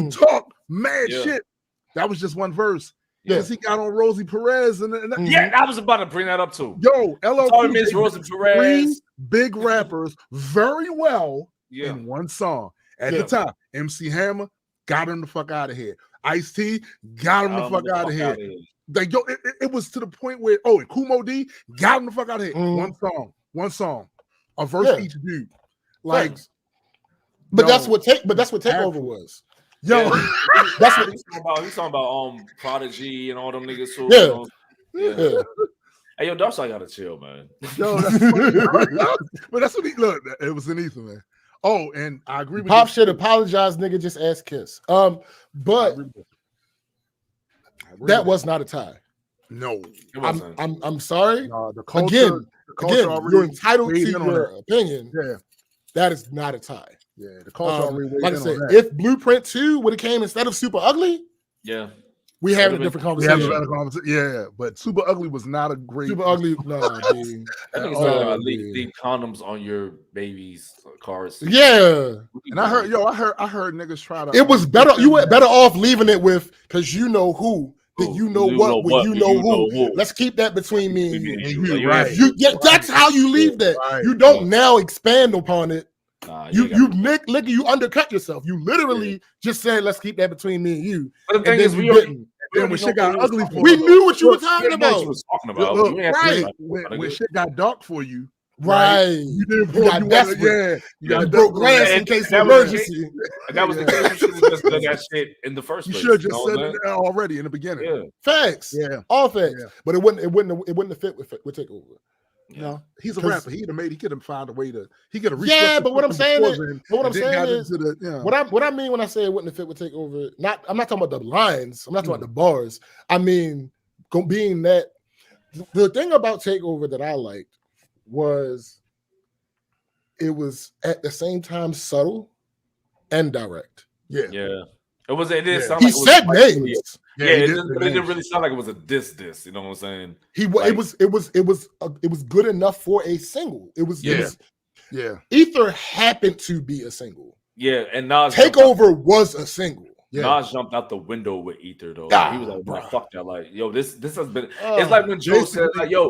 talk mad shit, that was just one verse. Because he got on Rosie Perez and I was about to bring that up too. Yo, LL Cool J Rosie Perez, big rappers very well in one song. At the time, MC Hammer got him the fuck out of here. Ice-T got him the fuck out of here. Like, yo, it was to the point where and Kumo D got him the fuck out of here. One song, a verse each dude. Like, but that's what Takeover was. Yo, that's what he's talking about. Prodigy and all them niggas. Yeah. Hey, yo, Darkside gotta chill, man. Yo, that's funny. But that's what he look. It was an Ether, man. Oh, and I agree with Pop should apologize, nigga. Just ask Kiss. But that was not a tie. No, I'm sorry. The culture, again, you're entitled to your opinion. Yeah, that is not a tie. Yeah, the culture. Like I said, if Blueprint 2 would have came instead of Super Ugly, we have a different conversation. Yeah, but Super Ugly was not a great. Super Ugly, no. Leave condoms on your baby's cars. Yeah, and I heard niggas try to. It was better. You were better off leaving it with because you know who. That you know what, you know who. Let's keep that between me and you. Right. That's how you leave that. Right. You don't now expand upon it. You undercut yourself. You literally just said, "Let's keep that between me and you." But the thing is, we didn't. Then when shit got ugly for you, we knew what you were talking about. Right. When shit got dark for you. Right. You didn't pull desperate. You broke glass in case of emergency. And that was the case. You should have just done that shit in the first place. You should have just said it already in the beginning. Yeah. Facts. Yeah. All facts. Yeah. But it wouldn't have fit with Takeover. Yeah. No, he's a rapper. He could have found a way to. He could have. Yeah, but what I'm saying is, what I mean when I say it wouldn't have fit with Takeover. I'm not talking about the lines. I'm not talking about the bars. I mean, being that the thing about Takeover that I liked was it was at the same time subtle and direct. Yeah. It did sound he like said names. It didn't really sound like it was a diss. You know what I'm saying? It was good enough for a single. It was Ether happened to be a single. Yeah, and Nas Takeover was a single. Yeah. Nas jumped out the window with Ether though. Ah, He was like, bro. "Man, fuck that!" Like, yo, this has been. It's like when Joe said, like, "Yo,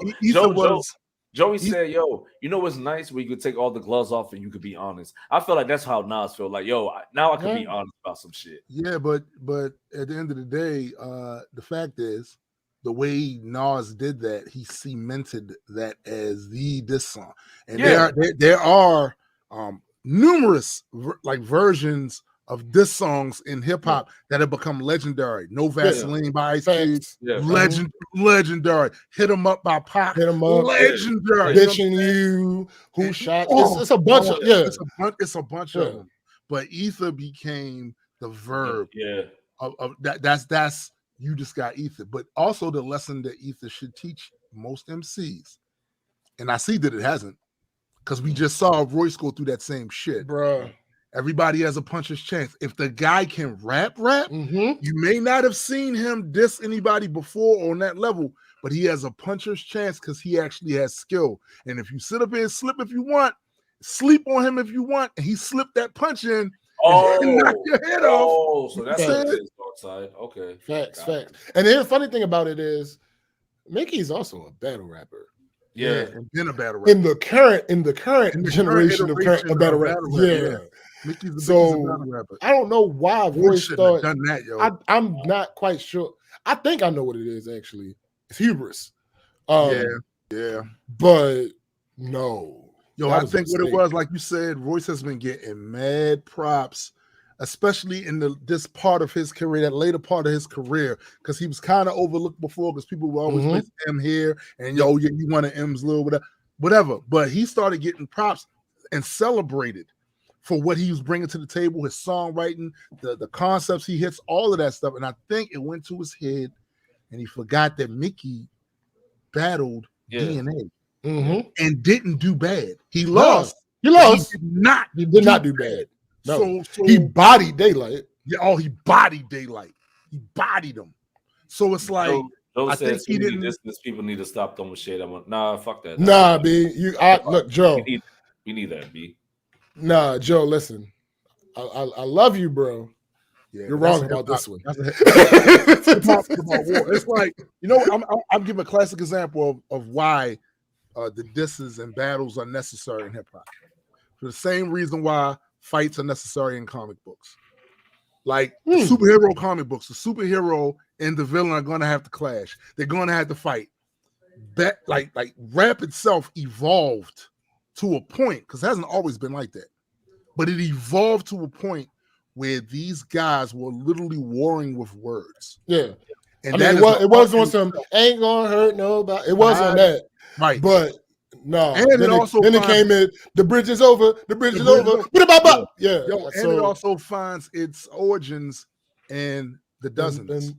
Joey said, yo, you know what's nice where you could take all the gloves off and you could be honest." I feel like that's how Nas feel. Like, yo, now I can be honest about some shit. Yeah, but at the end of the day, the fact is, the way Nas did that, he cemented that as the diss song, and there are numerous versions of diss songs in hip hop that have become legendary. No Vaseline by Ice Cube, legendary. Hit 'em Up by Pac, Hit 'em Up, legendary. Bitching You, Who Shot? It's a bunch of it's a bunch of them. But Ether became the verb. Of that. That's you just got Ether. But also the lesson that Ether should teach most MCs, and I see that it hasn't, because we just saw Royce go through that same shit, bro. Everybody has a puncher's chance. If the guy can rap, you may not have seen him diss anybody before on that level, but he has a puncher's chance because he actually has skill. And if you sit up here and slip if you want, sleep on him if you want, and he slipped that punch in, and knock your head off. So that's his dark side. Okay. Facts. And the funny thing about it is, Mickey's also a battle rapper. Yeah, and been a battle rapper. In the current generation of battle rappers. Yeah. Mickey's so I don't know why Royce thought done that, yo. I'm not quite sure. I think I know what it is actually. It's hubris. Yeah. But no. Yo, I think what it was, like you said, Royce has been getting mad props, especially in this part of his career, that later part of his career, because he was kind of overlooked before because people would always place M here and you want an M's little whatever. But he started getting props and celebrated for what he was bringing to the table, his songwriting, the concepts he hits, all of that stuff. And I think it went to his head and he forgot that Mickey battled DNA and didn't do bad. He lost. He lost. He did not do bad. No. So he bodied Daylight. Yeah, he bodied Daylight. He bodied him. So it's like, Joe I think he didn't. This people need to stop throwing shade. Nah, fuck that. Nah, B. Look, Joe. We need that, B. Nah, Joe, listen. I love you, bro. Yeah, you're wrong about this one. It's like, I'm giving a classic example of why the disses and battles are necessary in hip hop. For the same reason why fights are necessary in comic books. Like superhero comic books, the superhero and the villain are going to have to clash. They're going to have to fight. Like rap itself evolved to a point, because it hasn't always been like that, but it evolved to a point where these guys were literally warring with words. Yeah. And it wasn't on some ain't gonna hurt nobody. It wasn't on that. Right. But no. And it came in, the bridge is over. The bridge is over. Yeah. And it also finds its origins in the dozens.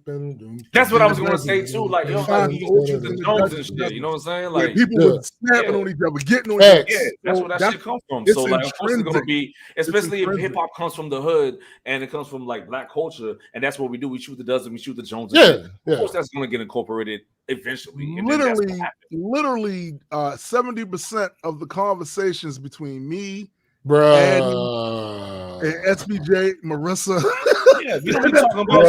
That's what I was gonna say too. Like, yo, the Jones and shit. You know what I'm saying? Like, people were snapping on each other, getting on each other. Yeah, that's where that shit comes from. So, like, of course it's gonna be, especially if hip hop comes from the hood and it comes from like black culture, and that's what we do. We shoot the dozen, we shoot the Jones. Of course, that's gonna get incorporated eventually. Literally, 70% of the conversations between me, bro, and SBJ, Marissa. Yeah, we don't be talking about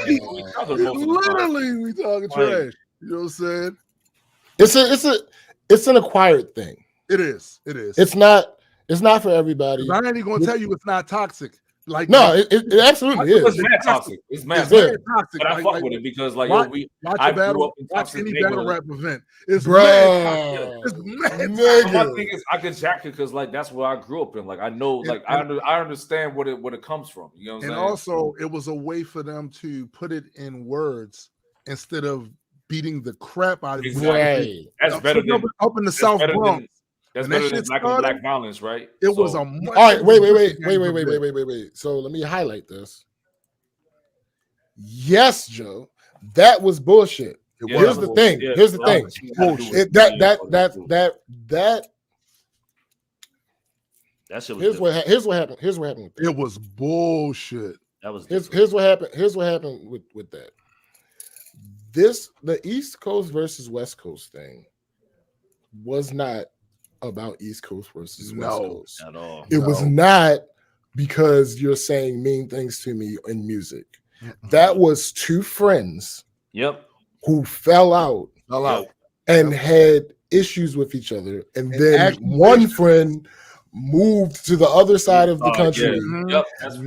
shit. Literally, we talking trash. You know what I'm saying? It's an acquired thing. It is. It's not for everybody. I ain't even gonna tell you it's not toxic. Like, no, it absolutely is. It's mad toxic. It's mad toxic. But I fuck with it because, like, I grew up in toxic any battle rap event. It's mad. It's mad. My thing is, I can jack it because, like, that's where I grew up in. Like, I know, like, I understand what it comes from. You know what I'm saying? And also, it was a way for them to put it in words instead of beating the crap out of it. Right. That's better than up in the South Bronx. That's better than black violence, right? It was all right. Wait. So let me highlight this. Yes, Joe, that was bullshit. Here's the thing. Here's the thing. That shit was here's what happened. Here's what happened. It was bullshit. That was here's what happened. Here's what happened with that. The East Coast versus West Coast thing was not about East Coast versus West Coast at all. It was not because you're saying mean things to me in music. That was two friends who fell out and had issues with each other. And then one friend moved to the other side of the country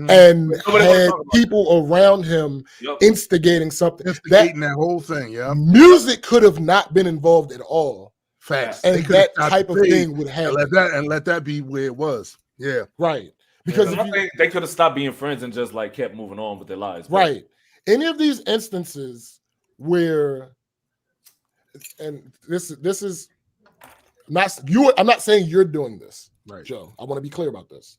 and had people around him instigating something. That whole thing, music could have not been involved at all. Facts. And that type of thing would happen. Let that be where it was. Yeah. Right. Because they could have stopped being friends and just like kept moving on with their lives. Right. Any of these instances where, and this is not you. I'm not saying you're doing this, right, Joe. I want to be clear about this.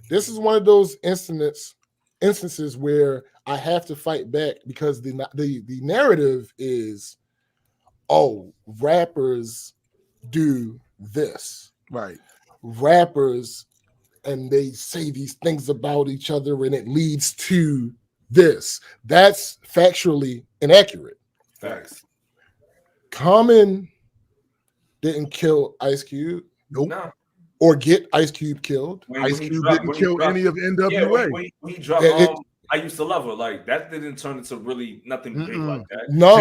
This is one of those instances where I have to fight back because the narrative is, oh, rappers do this, right? Rappers, and they say these things about each other, and it leads to this. That's factually inaccurate. Facts. Common didn't kill Ice Cube. Nope. No. Or get Ice Cube killed. Ice Cube didn't kill any of NWA. Yeah, when he dropped I Used to Love Her. Like, that didn't turn into really nothing big like that. No.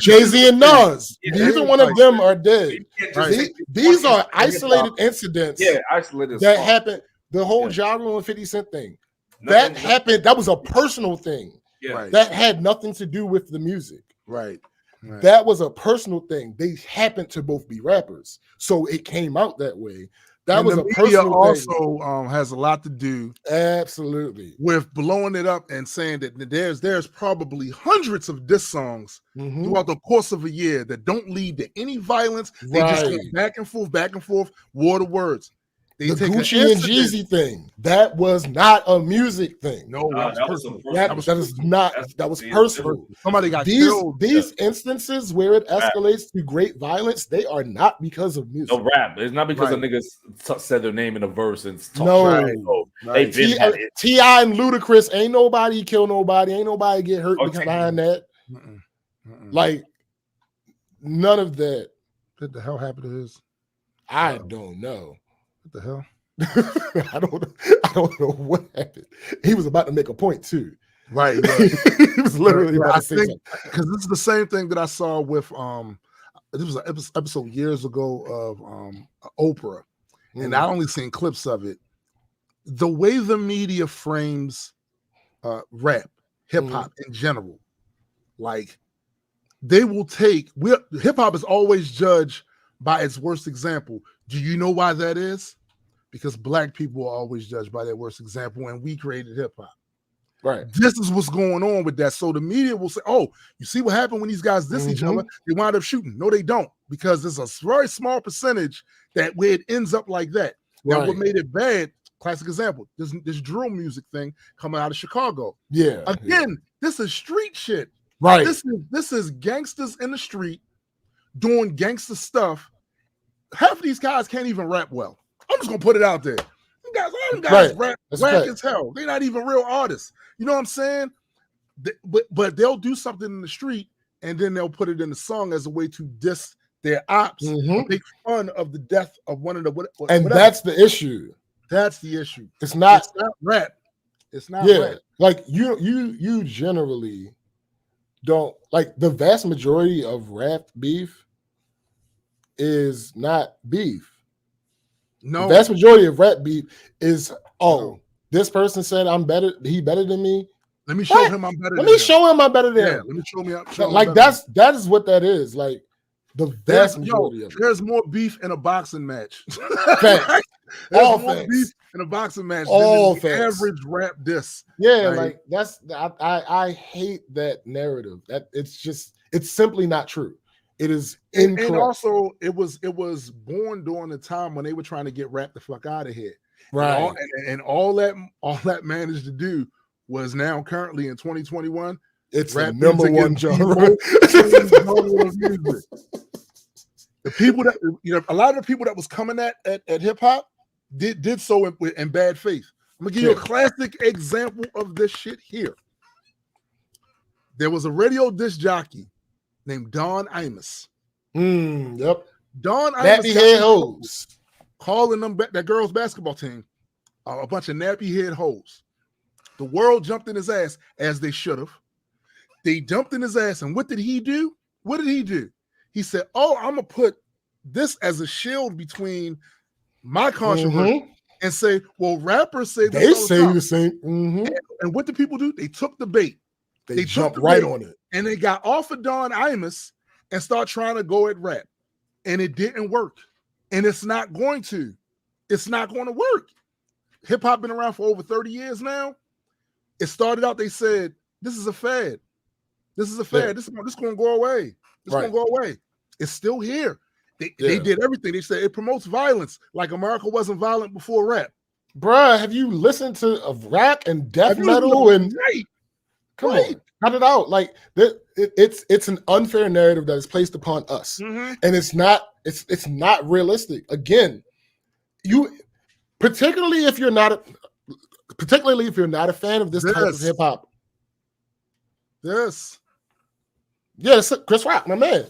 Jay-Z and Nas. Neither one of them are dead. Right. These are isolated incidents. Yeah, isolated. That happened. The whole Ja Rule and 50 Cent thing. That happened. That was a personal thing. Yeah. Right. That had nothing to do with the music. Right. That was a personal thing. They happened to both be rappers, so it came out that way. That was a personal also thing. Has a lot to do, absolutely, with blowing it up and saying that there's probably hundreds of diss songs throughout the course of a year that don't lead to any violence. They just go back and forth, war to words. The Gucci and Jeezy thing, that was not a music thing. No, that was personal. That was personal. Somebody got killed. These instances where it escalates to great violence, they are not because of music. No rap. It's not because the niggas said their name in a verse and talk. No. T.I. and Ludacris, ain't nobody kill nobody. Ain't nobody get hurt behind that. Like, none of that. What the hell happened to his? I don't know. What the hell? I don't know what happened. He was about to make a point too. Right. He was literally about to say something. Because this is the same thing that I saw with this was an episode years ago of Oprah, and I only seen clips of it. The way the media frames rap, hip hop in general, like they will take hip hop is always judged by its worst example. Do you know why that is? Because black people are always judged by their worst example, and we created hip hop. Right. This is what's going on with that. So the media will say, "Oh, you see what happened when these guys diss each other? They wind up shooting." No, they don't, because there's a very small percentage that where it ends up like that. Now, what made it bad? Classic example. This drill music thing coming out of Chicago. Yeah. Again, this is street shit. Right. This is gangsters in the street doing gangster stuff. Half of these guys can't even rap well. I'm just gonna put it out there. All them guys rap as hell. They're not even real artists. You know what I'm saying? But they'll do something in the street and then they'll put it in the song as a way to diss their ops, make fun of the death of one of the and whatever. That's the issue. That's the issue. It's not rap. It's not rap. Like you generally don't like the vast majority of rap beef is not beef. No, the vast majority of rap beef is this person said I'm better. He better than me. Let me show him I'm better. Let me show him I'm better than him. Let me show me up. Like that is what that is. Like the vast majority of it. There's more beef in a boxing match. Facts. All facts. Beef in a boxing match all than the average rap diss. Yeah, right? Like that's I hate that narrative. That it's simply not true. It is incorrect. And also, it was born during the time when they were trying to get rap the fuck out of here. Right. And all that managed to do was now currently in 2021. It's rap number one genre. The people that a lot of the people that was coming at hip hop did so in bad faith. I'm gonna give you a classic example of this shit here. There was a radio disc jockey named Don Imus. Yep. Don Imus calling them that girls' basketball team a bunch of nappy head hoes. The world jumped in his ass as they should have. They jumped in his ass, and what did he do? What did he do? He said, "Oh, I'm gonna put this as a shield between my controversy and say, well, rappers say they say the same." And what did people do? They took the bait. They jumped right on it, and they got off of Don Imus and start trying to go at rap, and it didn't work, and it's not going to. It's not going to work. Hip hop been around for over 30 years now. It started out. They said this is a fad. This is a fad. This is going to go away. It's going to go away. It's still here. They did everything. They said it promotes violence, like America wasn't violent before rap. Bruh, have you listened to rap and death metal and come on, cut it out? Like it's an unfair narrative that is placed upon us, and it's not realistic. Again, you particularly if you're not a fan of this type of hip hop. Yes. Yes, Chris Rock, my man.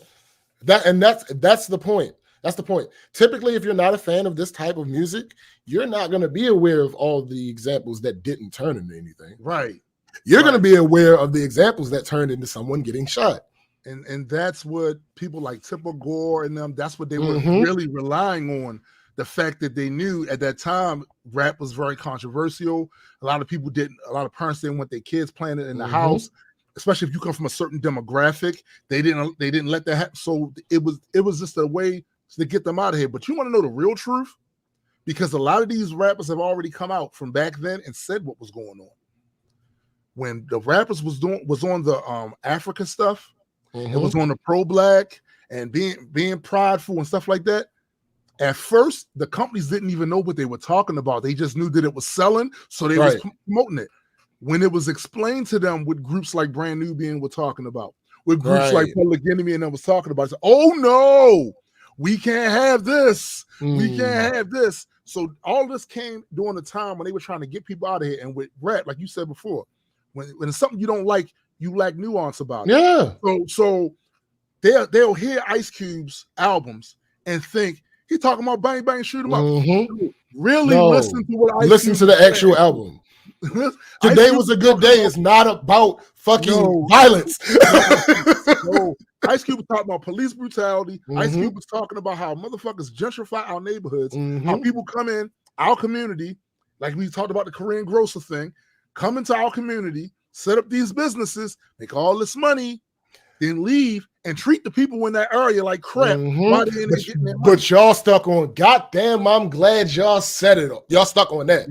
That's the point. That's the point. Typically, if you're not a fan of this type of music, you're not going to be aware of all the examples that didn't turn into anything. Right. You're going to be aware of the examples that turned into someone getting shot. And that's what people like Tipper Gore and them, that's what they were really relying on. The fact that they knew at that time rap was very controversial. A lot of parents didn't want their kids playing it in the house. Especially if you come from a certain demographic, they didn't let that happen. So it was just a way to get them out of here. But you want to know the real truth? Because a lot of these rappers have already come out from back then and said what was going on. When the rappers was on the Africa stuff, it was on the pro-black and being prideful and stuff like that. At first, the companies didn't even know what they were talking about. They just knew that it was selling, so they was promoting it. When it was explained to them what groups like Brand Nubian were talking about, with groups like Public Enemy and them was talking about, said, oh no, we can't have this. We can't have this. So all this came during the time when they were trying to get people out of here. And with rap, like you said before, when it's something you don't like, you lack nuance about it. Yeah. So they'll hear Ice Cube's albums and think he talking about bang bang shoot 'em up. Really listen to what Ice Cube to the actual album. Today was a good day. It's not about fucking violence. No. Ice Cube was talking about police brutality. Ice Cube was talking about how motherfuckers gentrify our neighborhoods, how people come in our community, like we talked about the Korean grocer thing, come into our community, set up these businesses, make all this money, then leave and treat the people in that area like crap. While they in there getting their money. But y'all stuck on, goddamn, I'm glad y'all said it. Y'all stuck on that.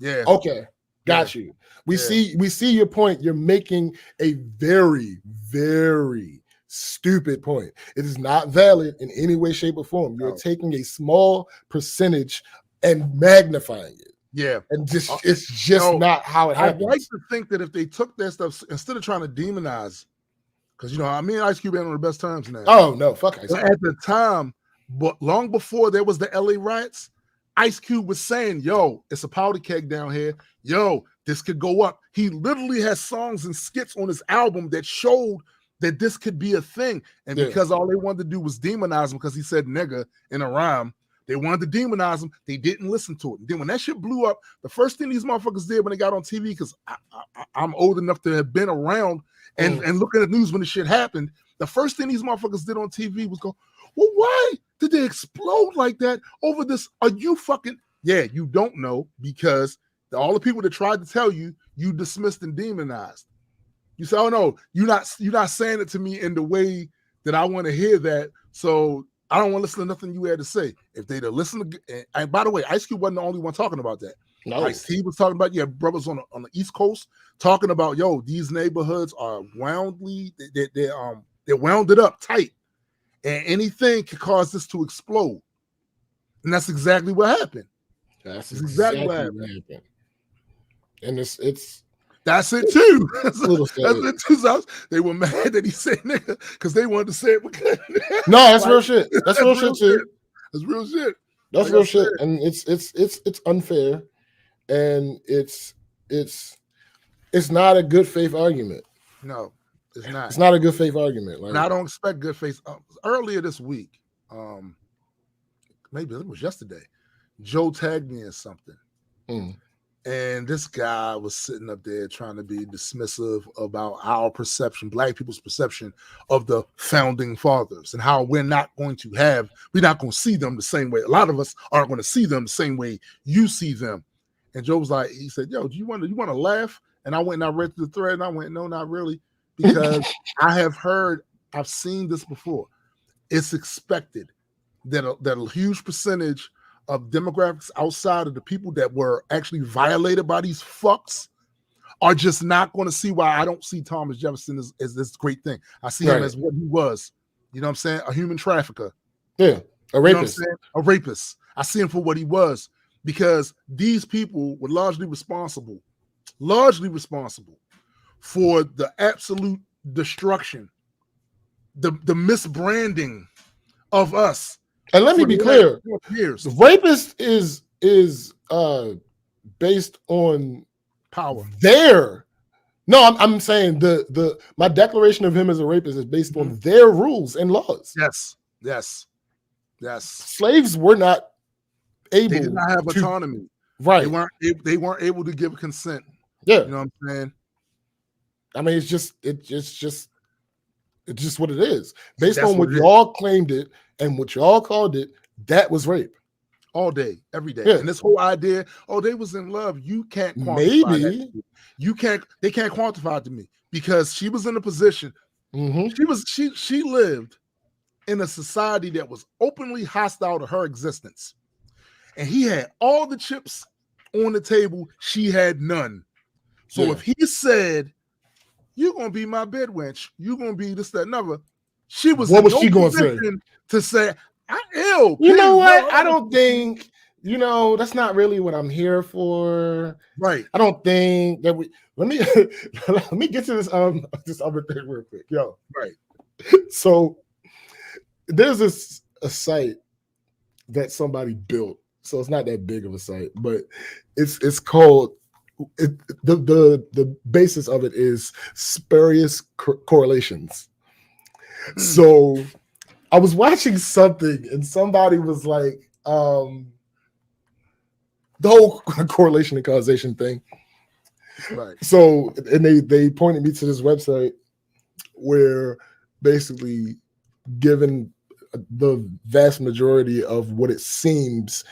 Yeah. Okay. Got you. We see your point. You're making a very, very stupid point. It is not valid in any way, shape, or form. You're taking a small percentage and magnifying it. Yeah. And it's just not how it happens. I'd like to think that if they took that stuff, instead of trying to demonize, because me and Ice Cube ain't on the best terms now. Oh no, fuck Ice Cube. At the time, but long before there was the LA riots, Ice Cube was saying, yo, it's a powder keg down here. Yo, this could go up. He literally has songs and skits on his album that showed that this could be a thing. And because all they wanted to do was demonize him because he said nigga in a rhyme, they wanted to demonize him. They didn't listen to it. And then when that shit blew up, the first thing these motherfuckers did when they got on TV, because I'm old enough to have been around and looking at the news when the shit happened, the first thing these motherfuckers did on TV was go, well, why did they explode like that over this? Are you fucking? Yeah, you don't know because all the people that tried to tell you, you dismissed and demonized. You say, oh no, you're not saying it to me in the way that I want to hear that. So I don't want to listen to nothing you had to say. If they'd have listened to, and by the way, Ice Cube wasn't the only one talking about that. No. He was talking about, brothers on the East Coast talking about, these neighborhoods are they're wounded up tight. And anything could cause this to explode. And that's exactly what happened. That's exactly what happened. And that's it too. That's it too. So they were mad that he said nigga because they wanted to say it because no, that's real shit. That's real shit too. That's real shit. That's real shit. And it's unfair, and it's not a good faith argument. No, it's not. It's not a good faith argument. Like, and I don't expect good faith. Earlier this week, maybe it was yesterday, Joe tagged me in something. And this guy was sitting up there trying to be dismissive about our perception, Black people's perception of the founding fathers, and how we're not going to see them the same way. A lot of us aren't going to see them the same way you see them. And Joe was like, he said, yo, do you want to laugh? And I went and I read the thread and I went, no, not really, because I've seen this before. It's expected that a huge percentage of demographics outside of the people that were actually violated by these fucks are just not going to see why I don't see Thomas Jefferson as this great thing. I see him as what he was. You know what I'm saying? A human trafficker. Yeah, a rapist. You know a rapist. I see him for what he was, because these people were largely responsible for the absolute destruction, the misbranding of us. And let me be clear: the rapist is based on power. I'm saying my declaration of him as a rapist is based on their rules and laws. Yes. Slaves were not able. They did not have autonomy. Right. They weren't able to give consent. Yeah. You know what I'm saying? I mean, it's just what it is. Based on what y'all claimed it and what y'all called it, that was rape. All day, every day. Yeah. And this whole idea, they was in love. You can't quantify that. They can't quantify it to me, because she was in a position. She lived in a society that was openly hostile to her existence. And he had all the chips on the table. She had none. So if he said, you're going to be my bed wench, you're going to be this, that, and other, she was what was she going to say? To say, you know what? I don't think, that's not really what I'm here for. Right. I don't think that let me get to this other thing real quick. Yo. Right. So there's a site that somebody built. So it's not that big of a site, but it's called the basis of it is spurious correlations. So I was watching something and somebody was like, the whole correlation and causation thing. Right. So, and they pointed me to this website where basically, given the vast majority of what it seems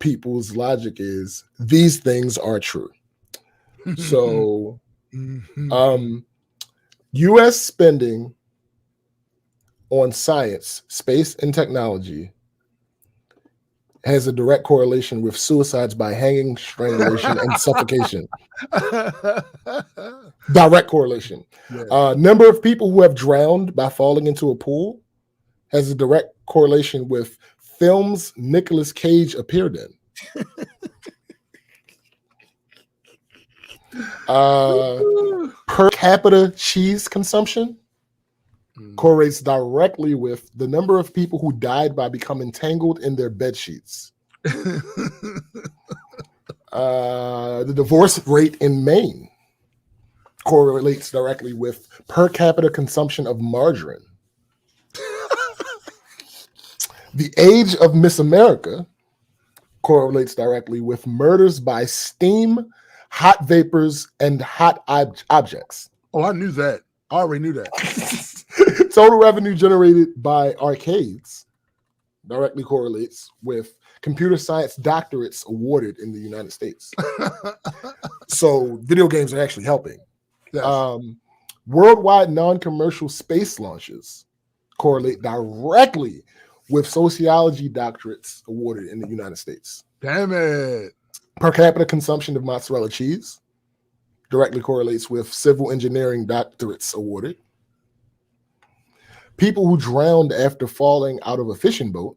people's logic is, these things are true. So, U.S. spending on science, space, and technology has a direct correlation with suicides by hanging, strangulation, and suffocation. Direct correlation. Yeah. Number of people who have drowned by falling into a pool has a direct correlation with films Nicolas Cage appeared in. Per capita cheese consumption correlates directly with the number of people who died by becoming tangled in their bed sheets. The divorce rate in Maine correlates directly with per capita consumption of margarine. The age of Miss America correlates directly with murders by steam, hot vapors, and hot objects. Oh, I knew that. I already knew that. Total revenue generated by arcades directly correlates with computer science doctorates awarded in the United States. So video games are actually helping. Yes. Worldwide non-commercial space launches correlate directly with sociology doctorates awarded in the United States. Damn it. Per capita consumption of mozzarella cheese directly correlates with civil engineering doctorates awarded. People who drowned after falling out of a fishing boat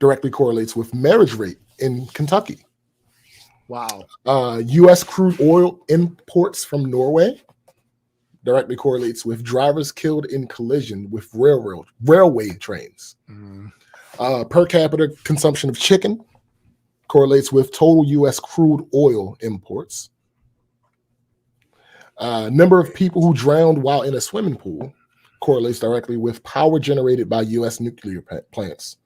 directly correlates with marriage rate in Kentucky. Wow. U.S. crude oil imports from Norway directly correlates with drivers killed in collision with railway trains. Per capita consumption of chicken correlates with total U.S. crude oil imports. Number of people who drowned while in a swimming pool correlates directly with power generated by U.S. nuclear plants.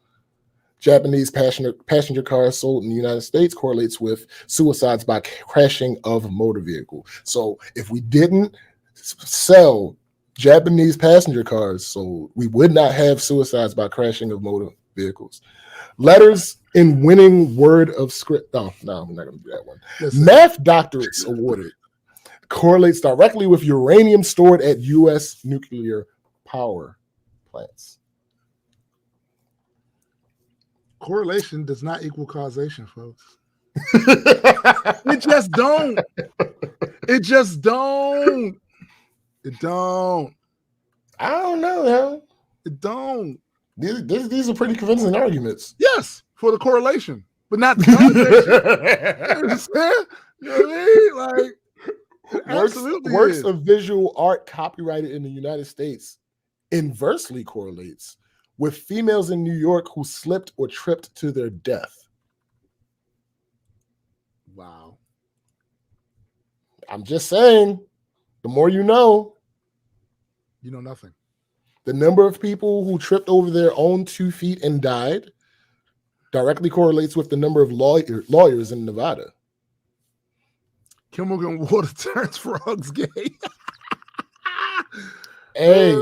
Japanese passenger cars sold in the United States correlates with suicides by crashing of motor vehicle. So if we didn't sell Japanese passenger cars, so we would not have suicides by crashing of motor vehicles. Letters in winning word of script. No, we're not going to do that one. Math doctorates awarded correlates directly with uranium stored at U.S. nuclear power plants. Correlation does not equal causation, folks. It just don't. It just don't. It don't. I don't know, man. It don't. These are pretty convincing arguments. Yes, for the correlation, but not the causation. You know what I mean? Like, works of visual art copyrighted in the United States inversely correlates with females in New York who slipped or tripped to their death. Wow. I'm just saying, the more you know. You know nothing. The number of people who tripped over their own 2 feet and died directly correlates with the number of lawyers in Nevada. Chemical water turns frogs gay. Hey.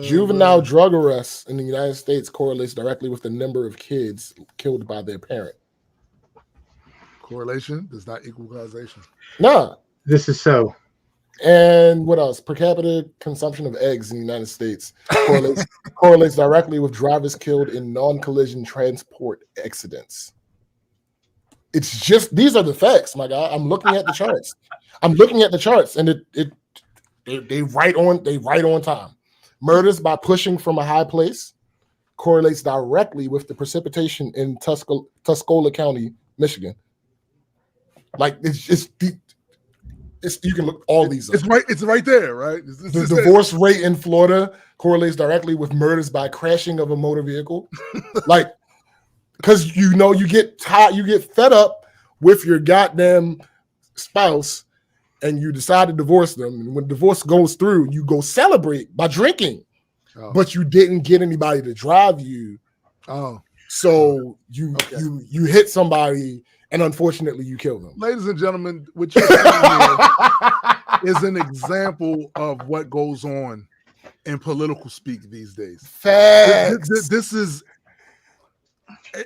Juvenile drug arrests in the United States correlates directly with the number of kids killed by their parent. Correlation does not equal causation. Nah. This is so. And what else? Per capita consumption of eggs in the United States correlates directly with drivers killed in non-collision transport accidents. It's just, these are the facts, my guy. I'm looking at the charts. And they right on time. Murders by pushing from a high place correlates directly with the precipitation in Tuscola County, Michigan. Like you can look all these up. It's right there, right? The divorce rate in Florida correlates directly with murders by crashing of a motor vehicle. Like, because you get tired, you get fed up with your goddamn spouse and you decide to divorce them. And when divorce goes through, you go celebrate by drinking. Oh. But you didn't get anybody to drive you. Oh. So you hit somebody and unfortunately you kill them. Ladies and gentlemen, what you're seeing here is an example of what goes on in political speak these days. Facts. This is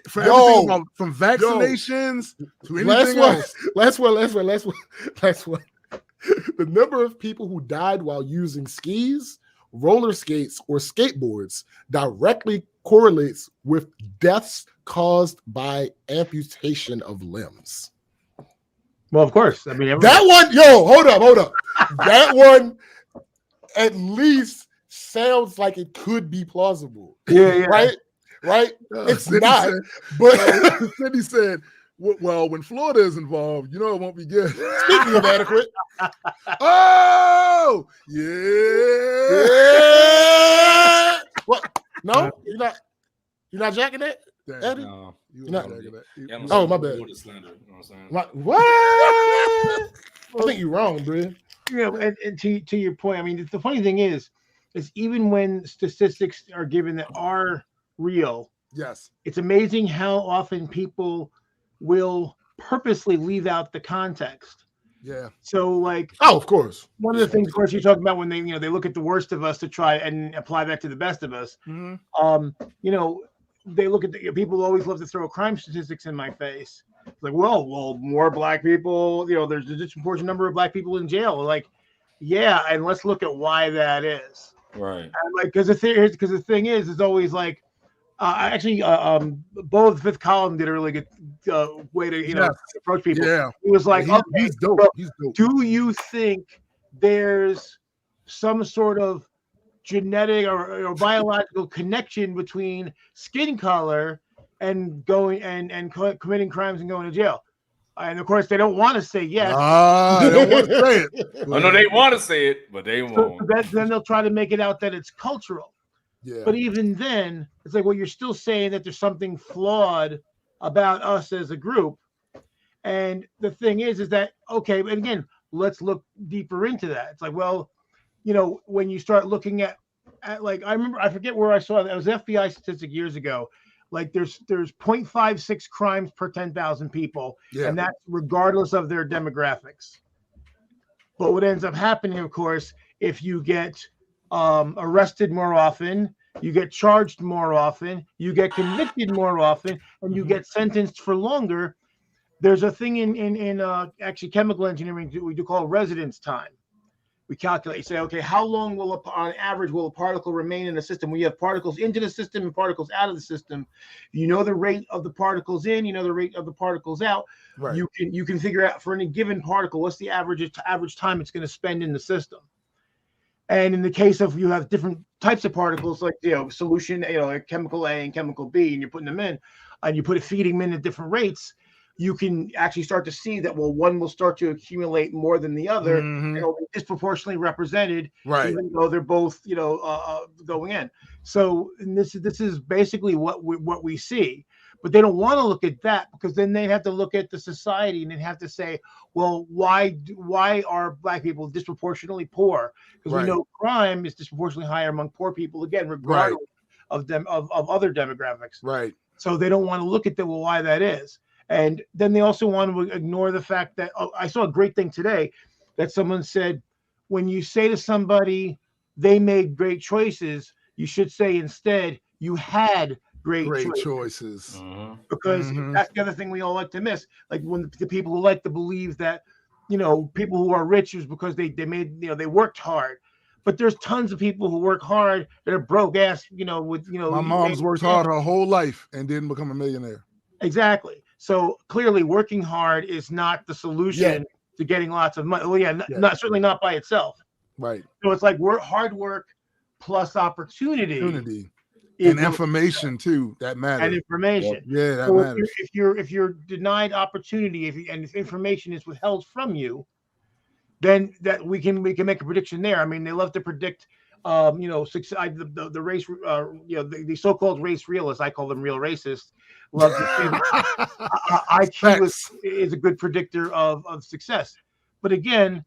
for everything from vaccinations to anything else. Last one. The number of people who died while using skis, roller skates, or skateboards directly correlates with deaths caused by amputation of limbs. Well, of course. I mean, that one, hold up. That one at least sounds like it could be plausible. Yeah. Right? It's not. But then he said, well, when Florida is involved, it won't be good. Speaking of adequate. Oh, yeah. What? No, you're not jacking it? Eddie? No, you're not jacking it. Yeah, oh, my bad. Slender, you know what I'm saying? What? I think you're wrong, bro. And to your point, I mean, the funny thing is even when statistics are given that are real, yes, it's amazing how often people will purposely leave out the context. Yeah. So like, of course, one of the things, of course, you talk about when they look at the worst of us to try and apply that to the best of us. Mm-hmm. They look at people always love to throw crime statistics in my face. It's like, well, more black people. There's a disproportionate number of black people in jail. Like, yeah, and let's look at why that is. Right. And like, because the thing is, it's always like. Bo of the Fifth Column did a really good way to approach people. Yeah, he was like, he's dope. He's dope. Do you think there's some sort of genetic or biological connection between skin color and going and committing crimes and going to jail? And of course, they don't want to say yes. They don't want to say it. I know they want to say it, but they won't. Then they'll try to make it out that it's cultural. Yeah. But even then, it's like, well, you're still saying that there's something flawed about us as a group. And the thing is that, okay, and again, let's look deeper into that. It's like, well, when you start looking at like, I forget where I saw it. It was FBI statistic years ago. like there's 0.56 crimes per 10,000 people, and that's regardless of their demographics. But what ends up happening, of course, if you get arrested more often, you get charged more often, you get convicted more often, and you get sentenced for longer. There's a thing in actually chemical engineering we do call residence time. We calculate, you say, okay, how long will on average will a particle remain in the system? We have particles into the system and particles out of the system. You know the rate of the particles in, you know the rate of the particles out. Right. You can figure out for any given particle what's the average time it's going to spend in the system. And in the case of you have different types of particles, like solution, like chemical A and chemical B, and you're putting them in, and you feeding them in at different rates, you can actually start to see that, well, one will start to accumulate more than the other, and it'll be disproportionately represented, even though they're both, going in. So this is basically what we see. But they don't want to look at that, because then they have to look at the society and they have to say, well, why are Black people disproportionately poor? Because we know crime is disproportionately higher among poor people, again, regardless of other demographics. Right. So they don't want to look at why that is. And then they also want to ignore the fact that I saw a great thing today that someone said, when you say to somebody they made great choices, you should say instead you had great choices. Because that's the other thing we all like to miss. Like when the people who like to believe that, people who are rich is because they made, they worked hard. But there's tons of people who work hard that are broke ass, My mom's worked hard her whole life and didn't become a millionaire. Exactly. So clearly working hard is not the solution to getting lots of money. Well, not certainly not by itself. Right. So it's like hard work plus opportunity. And information too, that matters. And information. Yeah, that matters. If you're denied opportunity, if information is withheld from you, then that we can make a prediction there. I mean, they love to predict success, the race, the so-called race realists, I call them real racists, love to say IQ is a good predictor of success. But again,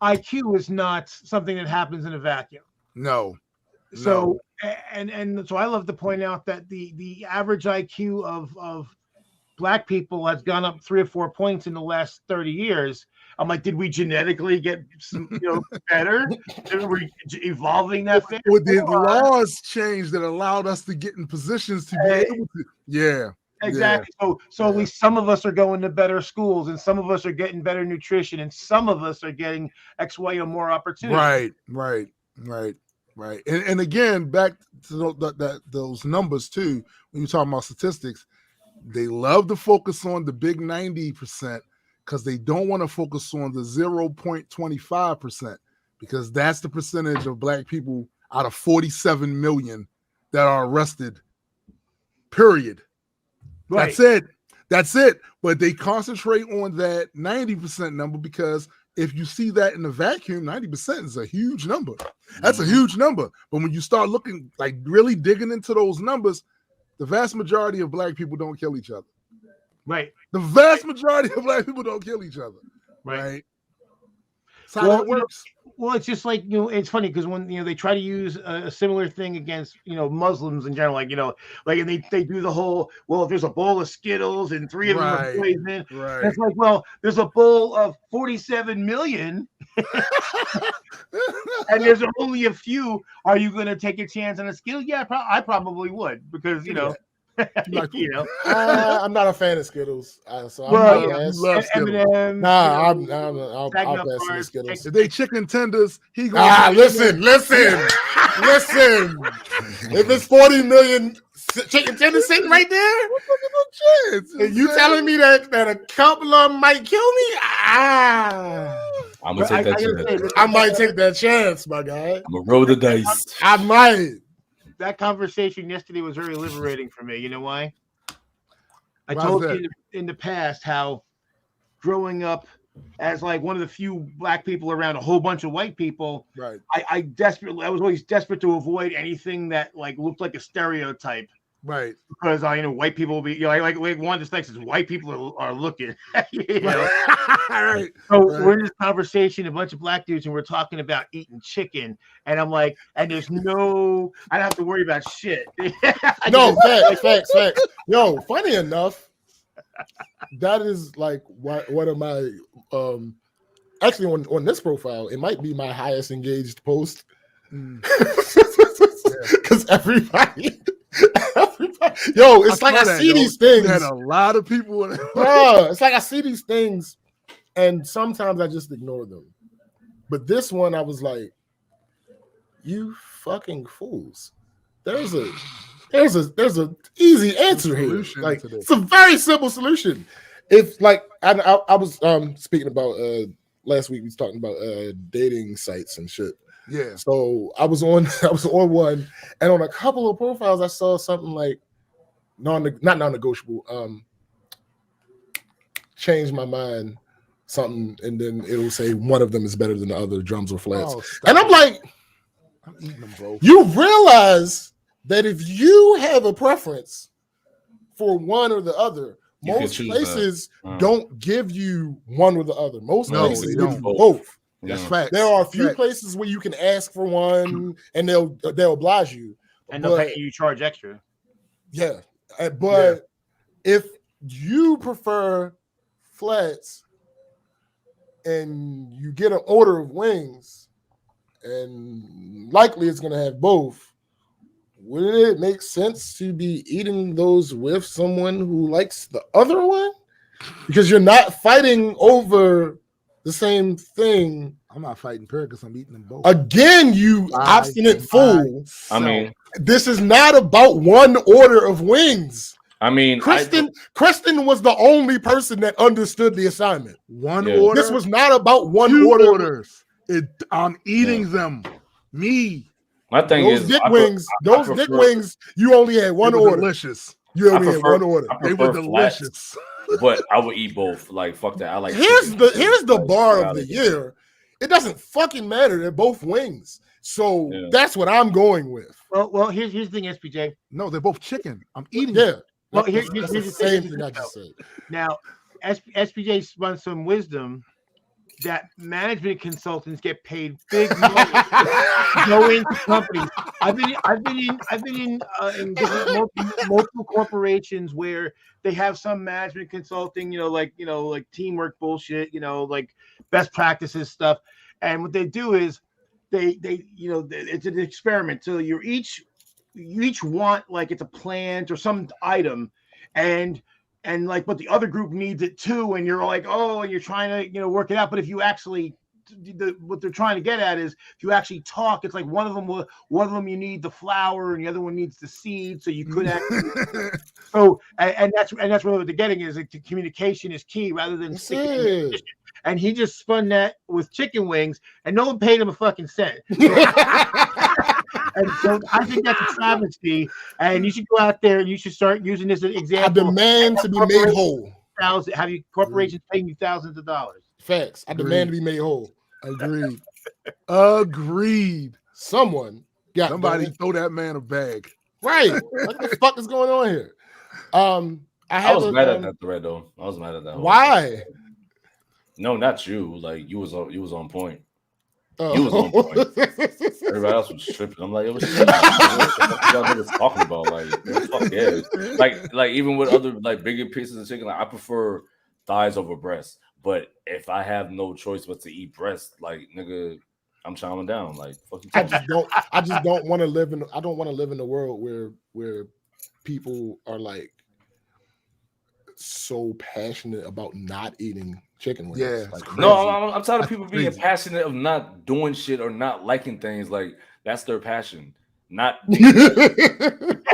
IQ is not something that happens in a vacuum. No. So and so I love to point out that the average IQ of Black people has gone up 3 or 4 points in the last 30 years. I'm like, did we genetically get better? Did we evolving that fast? Well, the laws changed that allowed us to get in positions to be able to. Yeah. Exactly. So at least some of us are going to better schools, and some of us are getting better nutrition, and some of us are getting X, Y, or more opportunity. Right. And again, back to those numbers too. When you're talking about statistics, they love to focus on the big 90%. Because they don't want to focus on the 0.25%, because that's the percentage of Black people out of 47 million that are arrested, period. Right. That's it. But they concentrate on that 90% number, because if you see that in a vacuum, 90% is a huge number. That's a huge number. But when you start looking, like really digging into those numbers, the vast majority of Black people don't kill each other. Right. The vast majority of Black people don't kill each other. Right. That's how that works. Well, it's just like, it's funny because when, they try to use a similar thing against, Muslims in general, and they do the whole, well, if there's a bowl of Skittles and 3 of them are poison, it's like, well, there's a bowl of 47 million and there's only a few. Are you going to take a chance on a Skittle? Yeah, I probably would, because, I'm not a fan of Skittles, so you love Skittles. M&M, I'll pass the Skittles. If they chicken tenders, he goes. Listen. If it's 40 million chicken tenders sitting right there, and you telling me that a couple of them might kill me? I'm gonna take that chance. I might take that chance, my guy. I'm gonna roll the dice. I might. That conversation yesterday was very liberating for me. You know why? I told you in the past how growing up as like one of the few Black people around a whole bunch of white people, I was always desperate to avoid anything that like looked like a stereotype Right. Because white people will be like one of the things is white people are looking. Right. So we're in this conversation, a bunch of black dudes, and we're talking about eating chicken. And I'm like, and I don't have to worry about shit. No, facts. Yo, funny enough, that is like one of my actually on this profile, it might be my highest engaged post. Because everybody, yo, it's like I see these things. You had a lot of people in it. It's like I see these things, and sometimes I just ignore them. But this one, I was like, "You fucking fools!" There's a easy answer here. Like it's a very simple solution. If like I was speaking about last week, we was talking about dating sites and shit. Yeah. So I was on one, and on a couple of profiles, I saw something like not non-negotiable. Change my mind, something, and then it'll say one of them is better than the other, drums or flats. And I'm like, I'm eating them both. You realize that if you have a preference for one or the other, most places don't give you one or the other. Most places give you both. That's fact. There are a few places where you can ask for one, and they'll oblige you, and they'll pay you charge extra. Yeah, but if you prefer flats and you get an order of wings, and likely it's going to have both, wouldn't it make sense to be eating those with someone who likes the other one? Because you're not fighting over the same thing. I'm not fighting because I'm eating them both. Again, you obstinate fool. I mean, this is not about one order of wings. I mean, Kristen was the only person that understood the assignment. One order. This was not about one orders. I'm eating them. Me. My thing those is, dick wings. You only had one order. Delicious. You only had one order. They were delicious. But I would eat both. Like fuck that. I like. Here's the bar of the year. It doesn't fucking matter. They're both wings. So that's what I'm going with. Well, here's the thing, SPJ. No, they're both chicken. I'm eating. Yeah. Them. Well, here's the same thing I just said. Now, SPJ spun some wisdom that management consultants get paid big money to go into companies. I've been in different multiple corporations where they have some management consulting, like teamwork bullshit, like best practices stuff. And what they do is they it's an experiment. So you each want like it's a plant or some item, and like, but the other group needs it too, and you're like, oh, and you're trying to work it out. But if you actually, what they're trying to get at is if you actually talk, it's like one of them you need the flour and the other one needs the seed, so you could actually. So and that's what they're getting is like, the communication is key rather than sticking. And he just spun that with chicken wings, and no one paid him a fucking cent. And so I think that's a travesty, and you should go out there and you should start using this as an example. I demand to be made whole. Have you corporations paying you thousands of dollars? Facts. I demand to be made whole. Agreed. Somebody throw that man a bag. Right. What the fuck is going on here? I was mad at that thread though. I was mad at that. Why? No, not you. Like you was on point. Oh. You was on point. Everybody else was tripping. I'm like, what y'all niggas talking about? Like, fuck yeah. Like even with other like bigger pieces of chicken, like I prefer thighs over breasts. But if I have no choice but to eat breast, like nigga, I'm chowing down. Like fuck you. I just don't want to live in. I don't want to live in a world where people are like so passionate about not eating chicken wings. Yeah. Like, no, I'm tired of people being passionate of not doing shit or not liking things. Like that's their passion. Not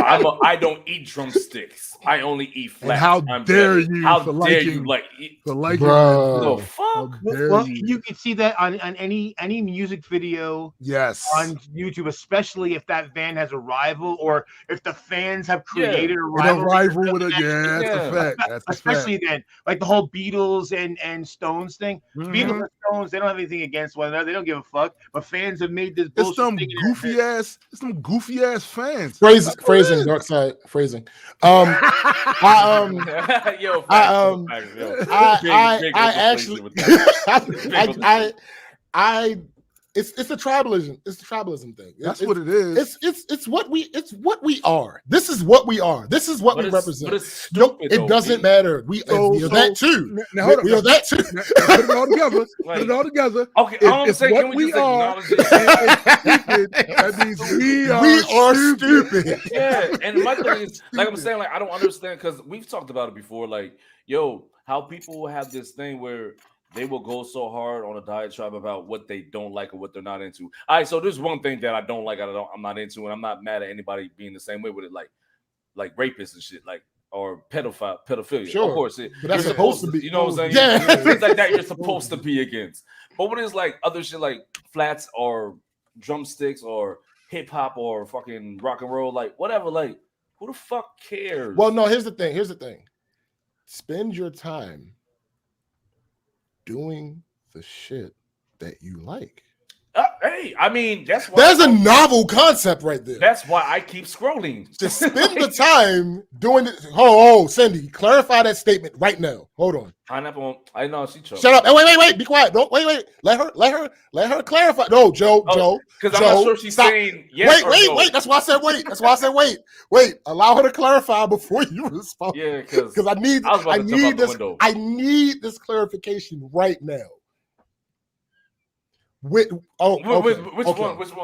I don't eat drumsticks. I only eat flat. And how dare you? How dare you like eat for liking the fuck? Well, you can see that on any music video. Yes. On YouTube, especially if that band has a rival or if the fans have created a rival with it. Yeah, that's a fact. That's especially then, like the whole Beatles and Stones thing. Mm-hmm. Beatles and Stones, they don't have anything against one another. They don't give a fuck. But fans have made this bullshit. It's some goofy ass fans. Phrasing, dark side phrasing. It's the tribalism. It's the tribalism thing. That's what it is. It's what we are. This is what we are. This is what we represent. But it's stupid, it doesn't matter. We are that too. We are that too. Put it all together. Put it all together. Okay, all I'm saying, can we just acknowledge it? That means we are stupid. Yeah, and my thing is, like I'm saying, like I don't understand because we've talked about it before. Like, yo, how people have this thing where they will go so hard on a diatribe about what they don't like or what they're not into. All right, so there's one thing that I don't like, I'm not into, and I'm not mad at anybody being the same way with it, like rapists and shit, like or pedophilia. Sure, of course, but that's supposed to be. You know what I'm saying? Yeah, things like that you're supposed to be against. But when it's like other shit, like flats or drumsticks or hip hop or fucking rock and roll, like whatever, like who the fuck cares? Well, no. Here's the thing. Spend your time doing the shit that you like. Hey, I mean, that's why there's a novel concept right there. That's why I keep scrolling. Just spend the time doing it. Oh, Cindy, clarify that statement right now. Hold on. Pineapple. I know she choked. Shut up. Wait. Be quiet. Don't wait. Let her clarify. No, Joe. Because I'm not sure she's saying yes. Wait. That's why I said wait. Wait. Allow her to clarify before you respond. Yeah, because I need this clarification right now. Which one?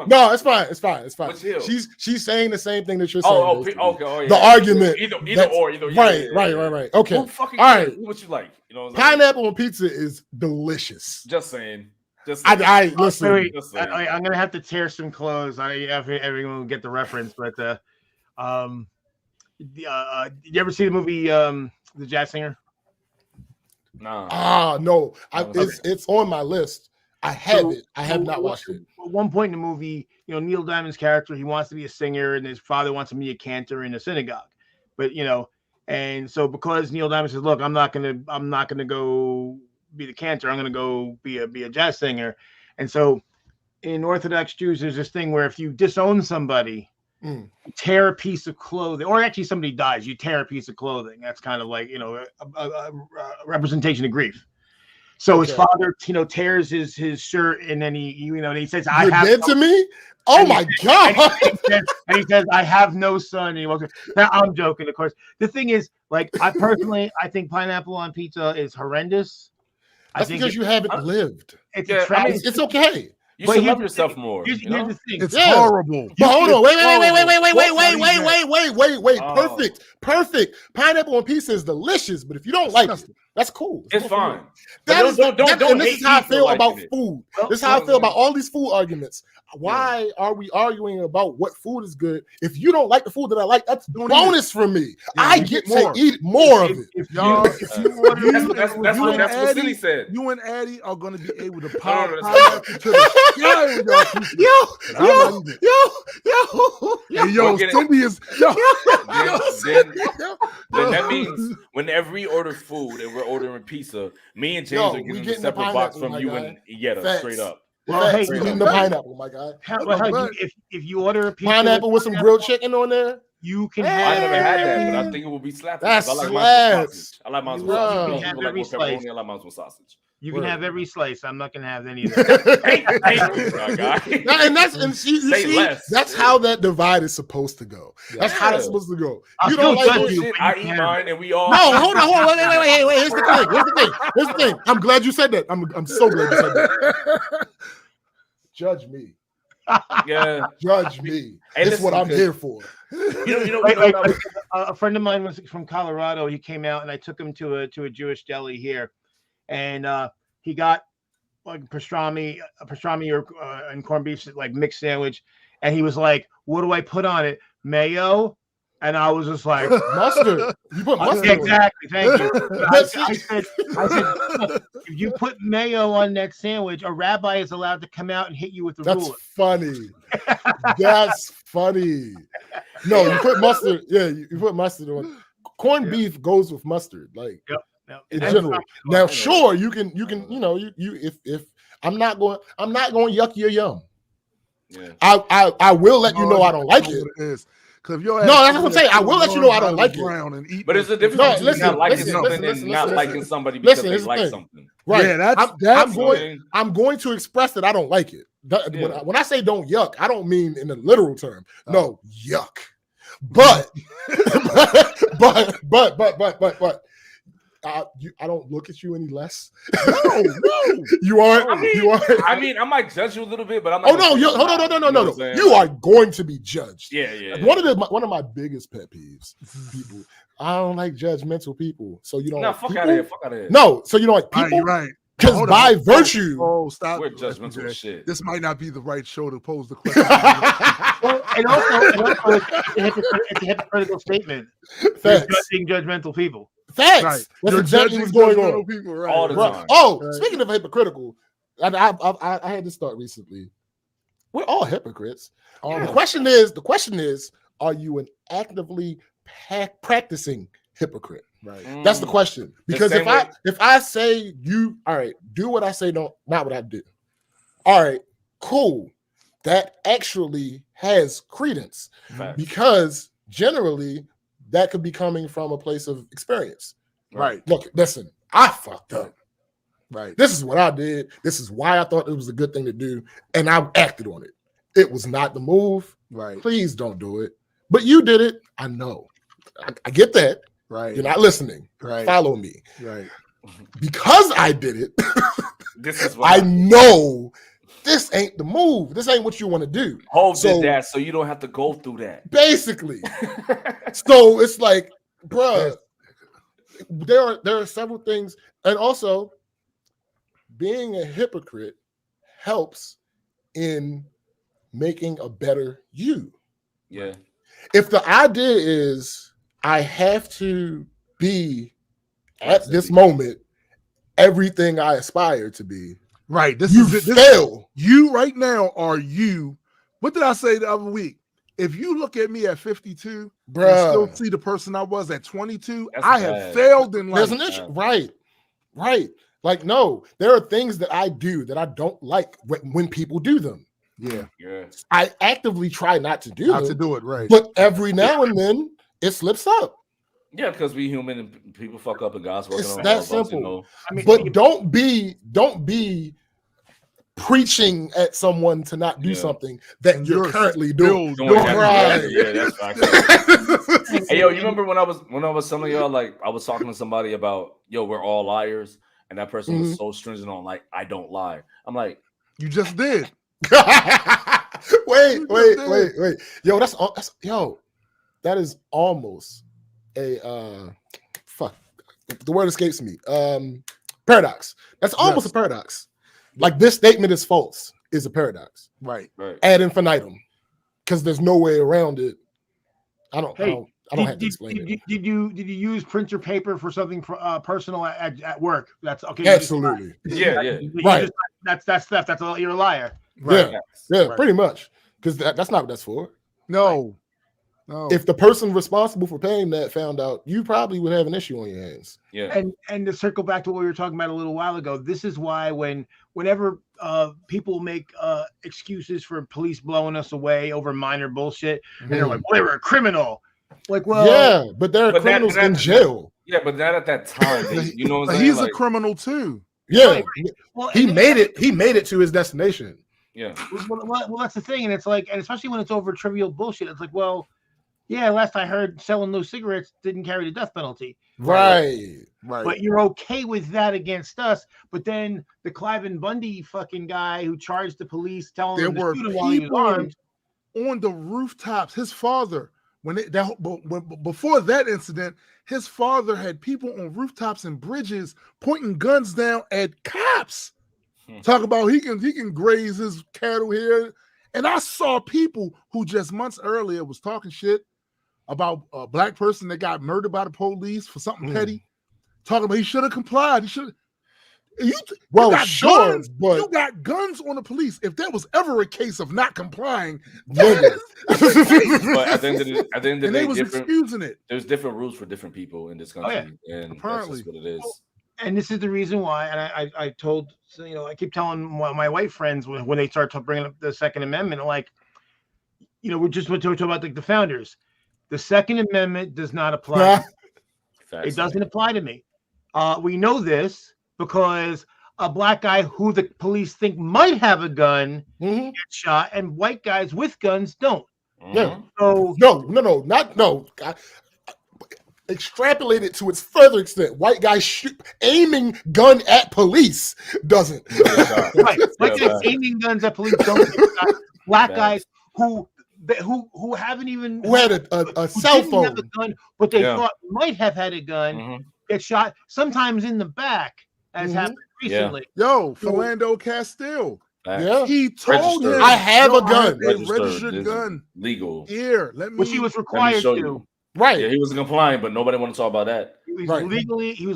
No, it's fine. Which hill? She's saying the same thing that you're saying. Okay. Yeah. The argument. Either or. Right. Okay. All right. What you like? You know, pineapple on pizza is delicious. Just saying. I listen. Wait. I'm gonna have to tear some clothes. Everyone will get the reference, but you ever see the movie The Jazz Singer? No. No. It's on my list. I have not watched it. At one point in the movie, Neil Diamond's character, he wants to be a singer, and his father wants him to be a cantor in a synagogue. But and so because Neil Diamond says, "Look, I'm not gonna go be the cantor. I'm gonna go be a jazz singer." And so, in Orthodox Jews, there's this thing where if you disown somebody, tear a piece of clothing, or actually somebody dies, you tear a piece of clothing. That's kind of like a representation of grief. So his father, tears his shirt, and then he says, "You're dead to me." Oh my god! And he says, "I have no son." And he walks. Now I'm joking, of course. The thing is, like, I think pineapple on pizza is horrendous. That's because you haven't lived. It's okay. You should love yourself more. Here's the thing. It's horrible. But hold on. Wait. Perfect. Pineapple on pizza is delicious, but if you don't like it, that's cool. It's fine. This is how I feel about food. This is how I feel about all these food arguments. Why are we arguing about what food is good? If you don't like the food that I like, that's bonus for me. I get to eat more of it. If you order, that's what Cindy said. You and Addie are going to be able to pop pineapple to the sky with y'all. Cindy is Then that means whenever we order food and we're ordering pizza, me and James are getting a separate box from you and Yetta, straight up. Well, hey, you eating the pineapple, my guy. If you order a pizza pineapple with some grilled chicken on there, you can. I never had that, but I think it will be slapping. That's I like mine with sausage. I like mine with sausage. You can have every slice. I'm not gonna have any of that. That's how that divide is supposed to go. That's how it's supposed to go. You don't like shit. I eat mine, and we all. No, hold on. Wait. Here's the thing. I'm glad you said that. I'm so glad you said that. Judge me. Yeah, judge me. That's what I'm here for. A friend of mine was from Colorado. He came out, and I took him to a Jewish deli here. And he got like pastrami and corned beef, like mixed sandwich. And he was like, "What do I put on it? Mayo?" And I was just like, "Mustard." You put mustard. Exactly. Thank you. I said, if you put mayo on that sandwich, a rabbi is allowed to come out and hit you with the ruler. That's funny. No, you put mustard. Yeah, you put mustard on. Corned beef goes with mustard. Like. Yep. In general. Now, sure, you can, if I'm not going yuck your yum. Yeah. I will let you know I don't like it. Because no, that's what I'm saying. I will let you know I don't like it. But it's a difference between not liking something and not liking somebody because they like something. Right. Yeah, I'm going to express that I don't like it. When I say don't yuck, I don't mean in the literal term. No, yuck. But I don't look at you any less. No. You are. I mean, I might judge you a little bit, but I'm not. Oh no! No. You are going to be judged. Yeah. One of my biggest pet peeves. People. I don't like judgmental people. So you don't. No, fuck out of here. No, so you don't like people. Right. Because by virtue, stop. We're judgmental shit. This might not be the right show to pose the question. Well, and also it's a hypocritical statement. You're judging judgmental people. Facts. Right. That's exactly what's going on. People, right. All the time. Oh, speaking of hypocritical, I had this thought recently. We're all hypocrites. The question is, are you an actively practicing hypocrite? Right. That's the question. Because if I say you, all right, do what I say, not what I do. All right, cool. That actually has credence. Facts. Because generally that could be coming from a place of experience. Right. Look, listen, I fucked up. Right. This is what I did. This is why I thought it was a good thing to do. And I acted on it. It was not the move. Right. Please don't do it. But you did it. I know. I get that. Right. You're not listening. Right. Follow me. Right. Because I did it, this is what I know this ain't the move. This ain't what you want to do. Hov did that, so you don't have to go through that. Basically. So it's like, bruh, there are several things. And also, being a hypocrite helps in making a better you. Yeah. If the idea is I have to be at this moment everything I aspire to be. Right. You fail. You right now are you. What did I say the other week? If you look at me at 52, and still see the person I was at 22, I have failed in life. Right. Like, no, there are things that I do that I don't like when people do them. Yeah. I actively try not to do them. Not to do it, right. But every now and then it slips up. Yeah, because we human and people fuck up and God's working it's on that all simple. You know? I mean, but don't be preaching at someone to not do something that you're currently doing. Right. Yeah, that's facts. Hey, yo, you remember when I was telling y'all, like, I was talking to somebody about, we're all liars, and that person was so stringent on, like, I don't lie. I'm like, you just did. wait. Yo, that is almost a fuck. The word escapes me. Paradox. That's almost a paradox. Like, this statement is false is a paradox. Right. Ad infinitum. Because there's no way around it. I don't have to explain it. Did you use printer paper for something personal at work? That's okay. Absolutely. Right. That's theft. That's you're a liar. Right. Yeah, pretty much. Because that's not what that's for. No. If the person responsible for paying that found out, you probably would have an issue on your hands. Yeah. And to circle back to what we were talking about a little while ago, this is why whenever people make excuses for police blowing us away over minor bullshit, and they're like, well, they were a criminal. Like, well, yeah, but there are criminals in jail. Yeah, but not at that time. You know what I'm saying? He's a criminal too. Yeah. Right. Well, he made it to his destination. Yeah. Well, that's the thing. And it's like, and especially when it's over trivial bullshit, it's like, well, yeah, last I heard, selling those cigarettes didn't carry the death penalty. Right. But you're okay with that against us. But then the Cliven Bundy fucking guy who charged the police, telling them to shoot him while he was armed on the rooftops. His father, before that incident, his father had people on rooftops and bridges pointing guns down at cops. Talk about he can graze his cattle here. And I saw people who just months earlier was talking shit about a black person that got murdered by the police for something petty. Talking about he should have complied. He should. You got guns, but you got guns on the police. If there was ever a case of not complying, but at the end of the day, they was excusing it. There's different rules for different people in this country, and apparently that's just what it is. and this is the reason why. And I told, you know, I keep telling my white friends when they start bringing up the Second Amendment, like, you know, we're talking about like the founders. The Second Amendment does not apply. To me. It doesn't apply to me. We know this because a black guy who the police think might have a gun gets shot, and white guys with guns don't. Yeah. So no. Extrapolate it to its further extent. White guys aiming gun at police doesn't. Right. White guys aiming guns at police don't. Black guys who haven't even had a cell phone, have a gun, but they thought might have had a gun, get shot. Sometimes in the back, as happened recently. Yo, Philando Castile. Yeah, he told him, "I have a gun, registered gun, legal." Here, let me. Which he was required to. Right. Yeah, he wasn't complying, but nobody want to talk about that. He was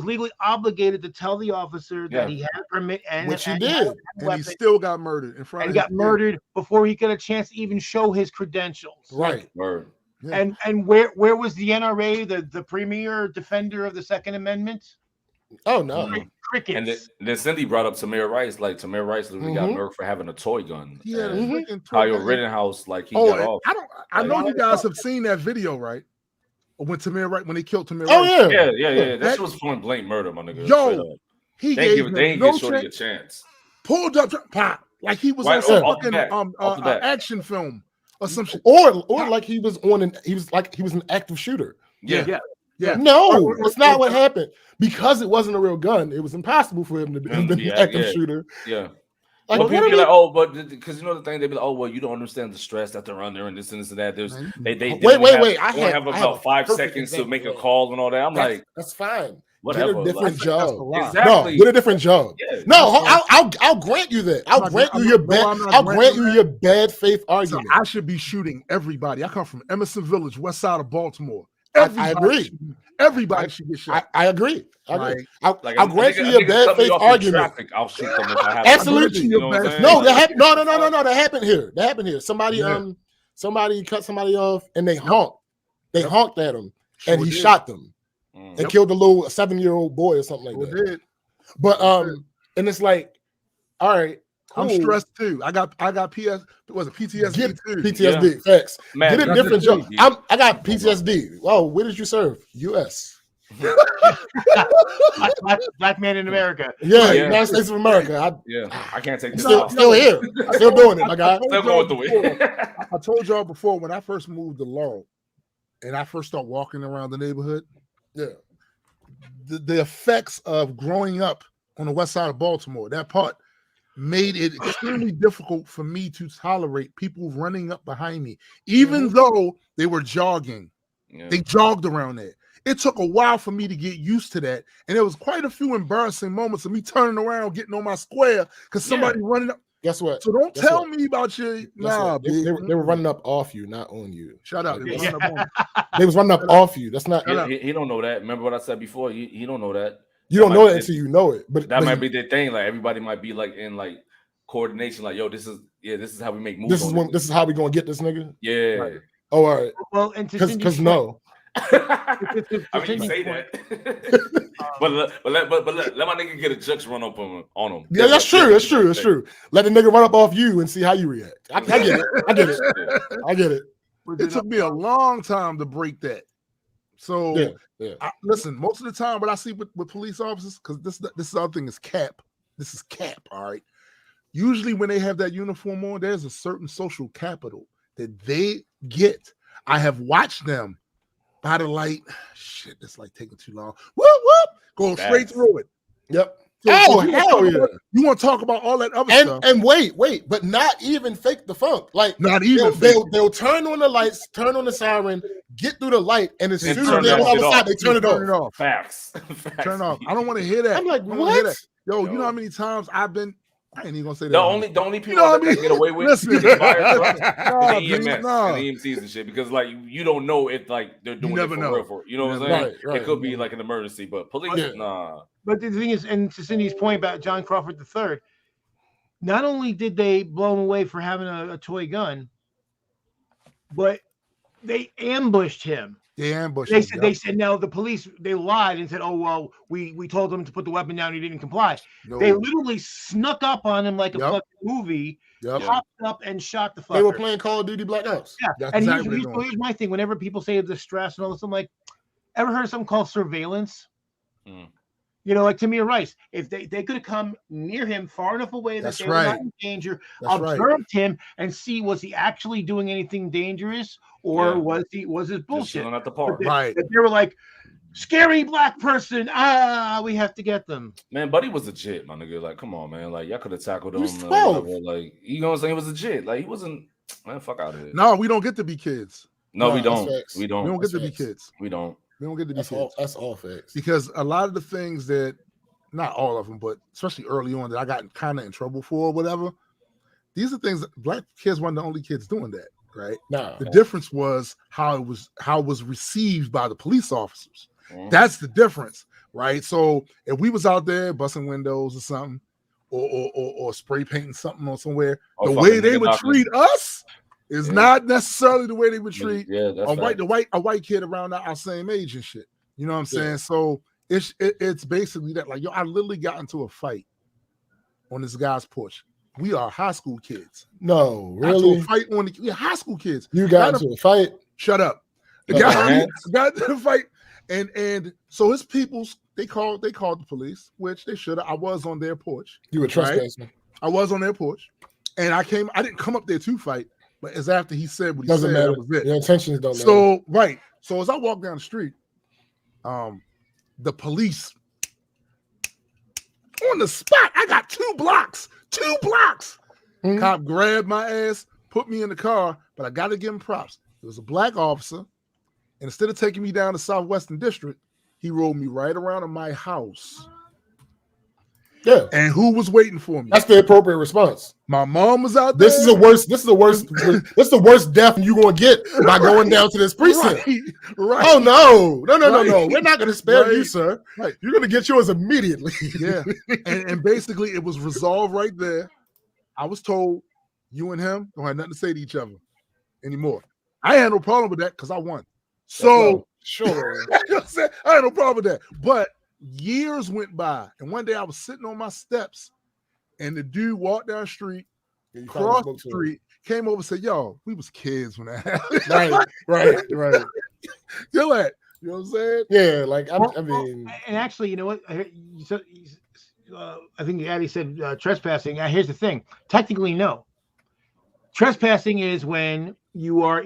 legally obligated to tell the officer that he had a permit, and which he did, and he still got murdered in front. And he got murdered before he got a chance to even show his credentials. Right. Word. Yeah. And where was the NRA, the premier defender of the Second Amendment? Oh no, crickets. And then Cindy brought up Tamir Rice. Like Tamir Rice literally got murdered for having a toy gun. Yeah, Kyle Rittenhouse, like he got off. I know you guys have seen that video, right? When they killed Tamir Rice. Oh yeah. That was point blank murder, my nigga. Yo, they ain't give Shorty a chance. Pulled up, pop, like he was on some fucking action film or some shit. Or like he was an active shooter. Yeah. No, that's not what happened. Because it wasn't a real gun, it was impossible for him to be an active shooter. Yeah. Like, but people be like, but because you know the thing, they be like, oh, well, you don't understand the stress that they're under and this and that. There's wait. I have about 5 seconds to make a call and all that. I'm like, that's fine. Whatever. Get a different job. Exactly. No, get a different job. Yeah. No, I'll grant you that. I'll grant you your bad. I'll grant you your bad faith argument. So I should be shooting everybody. I come from Emerson Village, west side of Baltimore. I agree. Everybody should get shot. I agree. I'll grant you your bad faith argument. I'll shoot them if I have absolutely. That happened. No. That happened here. Somebody cut somebody off and they honked. They honked at him and he shot them and killed a little 7-year-old boy or something like that. But and it's like, all right. Cool. I'm stressed too. I got PTSD too. PTSD. Facts. Man, get a different job. I got PTSD. Whoa, where did you serve? U.S. black man in America. Yeah, United States of America. I can't take this. Still here. Still doing it, my guy. Still going through it. I told y'all before when I first moved to Laurel and I first started walking around the neighborhood. Yeah, the effects of growing up on the west side of Baltimore, that part made it extremely difficult for me to tolerate people running up behind me, even though they were jogging. Yeah. They jogged around there. It took a while for me to get used to that. And there was quite a few embarrassing moments of me turning around, getting on my square because somebody running up. Guess what? So don't tell me about your they were running up off you, not on you. Shut up. They was running up off you. That's not he don't know that. Remember what I said before? He don't know that. You don't know it until you know it. But that might be the thing. Like everybody might be like in like coordination, like, yo, this is how we make moves. This is how we gonna get this nigga. Yeah. Right. Oh, all right. Well, and because no. I mean, you say that, but let my nigga get a jux run up on him. Yeah, that's true. That's true. Let the nigga run up off you and see how you react. I get it. It took me a long time to break that. So listen, most of the time what I see with police officers, because this other thing is cap. This is cap, all right. Usually when they have that uniform on, there's a certain social capital that they get. I have watched them by the light. Shit, this light taking too long. Whoop, whoop. Going straight through it. Yep. So hell yeah. You want to talk about all that other stuff. And wait, but not even fake the funk. Like not even they'll turn on the lights, turn on the siren, get through the light, and as soon as they're on the other side, they turn it off. Facts. Turn off. I don't want to hear that. I'm like, what? Yo, you know how many times I ain't even gonna say that. The only people that get away with is fire trucks, and EMS and EMTs and shit, because like you don't know if like they're doing it for real. You know what I'm saying? Right. It could be like an emergency, but police, nah. But the thing is, and to Cindy's point about John Crawford III, not only did they blow him away for having a toy gun, but they ambushed him They ambushed. They said no. The police they lied and said, "Oh well, we told them to put the weapon down. He didn't comply." No. They literally snuck up on him like a fucking movie. Popped up and shot the fucker. They were playing Call of Duty Black Ops. Yeah, that's and exactly here's my thing. Whenever people say the stress and all this, I'm like, ever heard of something called surveillance? You know, like Tamir Rice, if they could have come near him far enough away that they were not in danger, observed him and see was he actually doing anything dangerous or was his bullshit at the park? They were like, scary black person. We have to get them. Man, Buddy was legit, my nigga. Like, come on, man. Like, y'all could have tackled him. Like, you know what I'm saying? He was legit. Like, he wasn't. Man, fuck out of it. No, we don't get to be kids. No, we don't. We don't. We don't get to be kids. We don't. We don't get to be kids. That's all facts. Because a lot of the things that, not all of them, but especially early on that I got kind of in trouble for or whatever, these are things that black kids weren't the only kids doing that, right? No. The difference was how it was received by the police officers. That's the difference, right? So if we was out there busting windows or something, or spray painting something on somewhere, the way they would treat us is not necessarily the way they would treat a white kid around our same age and shit. You know what I'm saying? So it's basically that. Like, yo, I literally got into a fight on this guy's porch. We are high school kids. No, really? Fight on we're high school kids. You got into a fight? Shut up. Got into a fight. And so his peoples, they called the police, which they should have. I was on their porch. You were trespassing. Right? I was on their porch. And I didn't come up there to fight, but as after he said what he doesn't said, matter. that was it. Your intentions don't matter. So, right. So as I walk down the street, the police on the spot, I got 2 blocks. Cop grabbed my ass, put me in the car, but I got to give him props. It was a black officer. And instead of taking me down to Southwestern District, he rolled me right around to my house. Yeah. And who was waiting for me? That's the appropriate response. My mom was out there. This is the worst death you're gonna get by going down to this precinct. Right. Oh no. We're not gonna spare you, sir. Right. You're gonna get yours immediately. Yeah. And basically it was resolved right there. I was told you and him don't have nothing to say to each other anymore. I had no problem with that because I won. So sure. I had no problem with that. But years went by, and one day I was sitting on my steps, and the dude walked down the street, crossed the street, came over and said, "Yo, we was kids when that happened." Right. You're like, you know what I'm saying? Yeah, like I mean, and actually, you know what? I think Addie said trespassing. Here's the thing: technically, no. Trespassing is when you are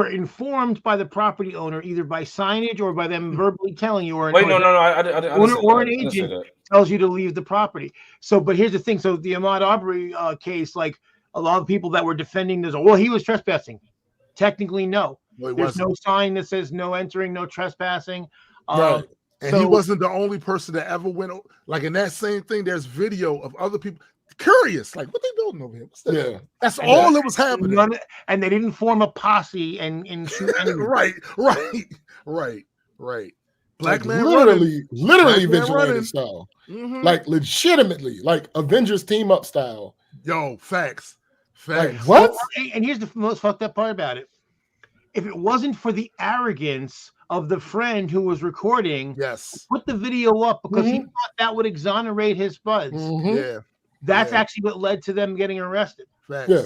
informed by the property owner, either by signage or by them verbally telling you, or an agent tells you to leave the property. So, but here's the thing. So the Ahmaud Arbery case, like a lot of people that were defending this, well, he was trespassing. Technically, no. There's no sign that says no entering, no trespassing. Right. And he wasn't the only person that ever went, like in that same thing, there's video of other people. Curious, like what they building over here? What's that? Yeah, that's all that was happening. And they didn't form a posse and shoot anyone. Right. Black like man literally Black vigilante style, like legitimately, like Avengers team up style. Yo, facts. Like, what? And here's the most fucked up part about it: if it wasn't for the arrogance of the friend who was recording, put the video up because he thought that would exonerate his buds. Yeah. That's actually what led to them getting arrested. Facts. Yeah.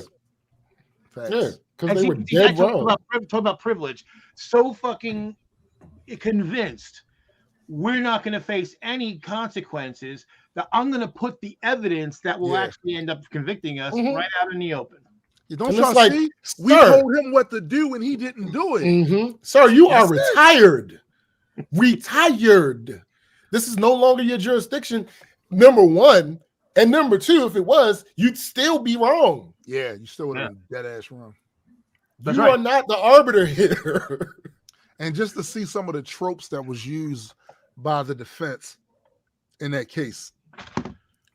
Facts. Because they were dead wrong. Talk about privilege. So fucking convinced we're not going to face any consequences, that I'm going to put the evidence that will actually end up convicting us right out in the open. You don't try to see? We told him what to do and he didn't do it. Sir, you are retired. Retired. This is no longer your jurisdiction, number one. And number two, if it was, you'd still be wrong. Yeah, you still would have been dead ass wrong. You are not the arbiter here. And just to see some of the tropes that was used by the defense in that case.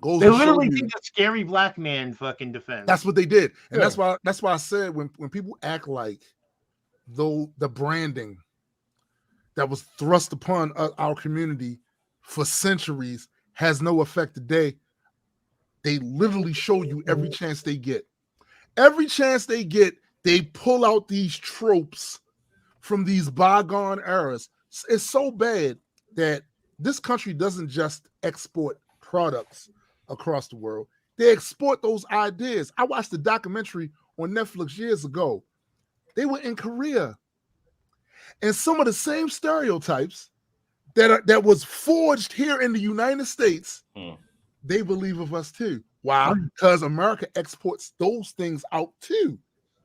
They literally did a scary black man fucking defense. That's what they did. And that's why I said when people act like though the branding that was thrust upon our community for centuries has no effect today. They literally show you every chance they get. Every chance they get, they pull out these tropes from these bygone eras. It's so bad that this country doesn't just export products across the world. They export those ideas. I watched a documentary on Netflix years ago. They were in Korea. And some of the same stereotypes that was forged here in the United States, they believe of us too. Why? Because America exports those things out too.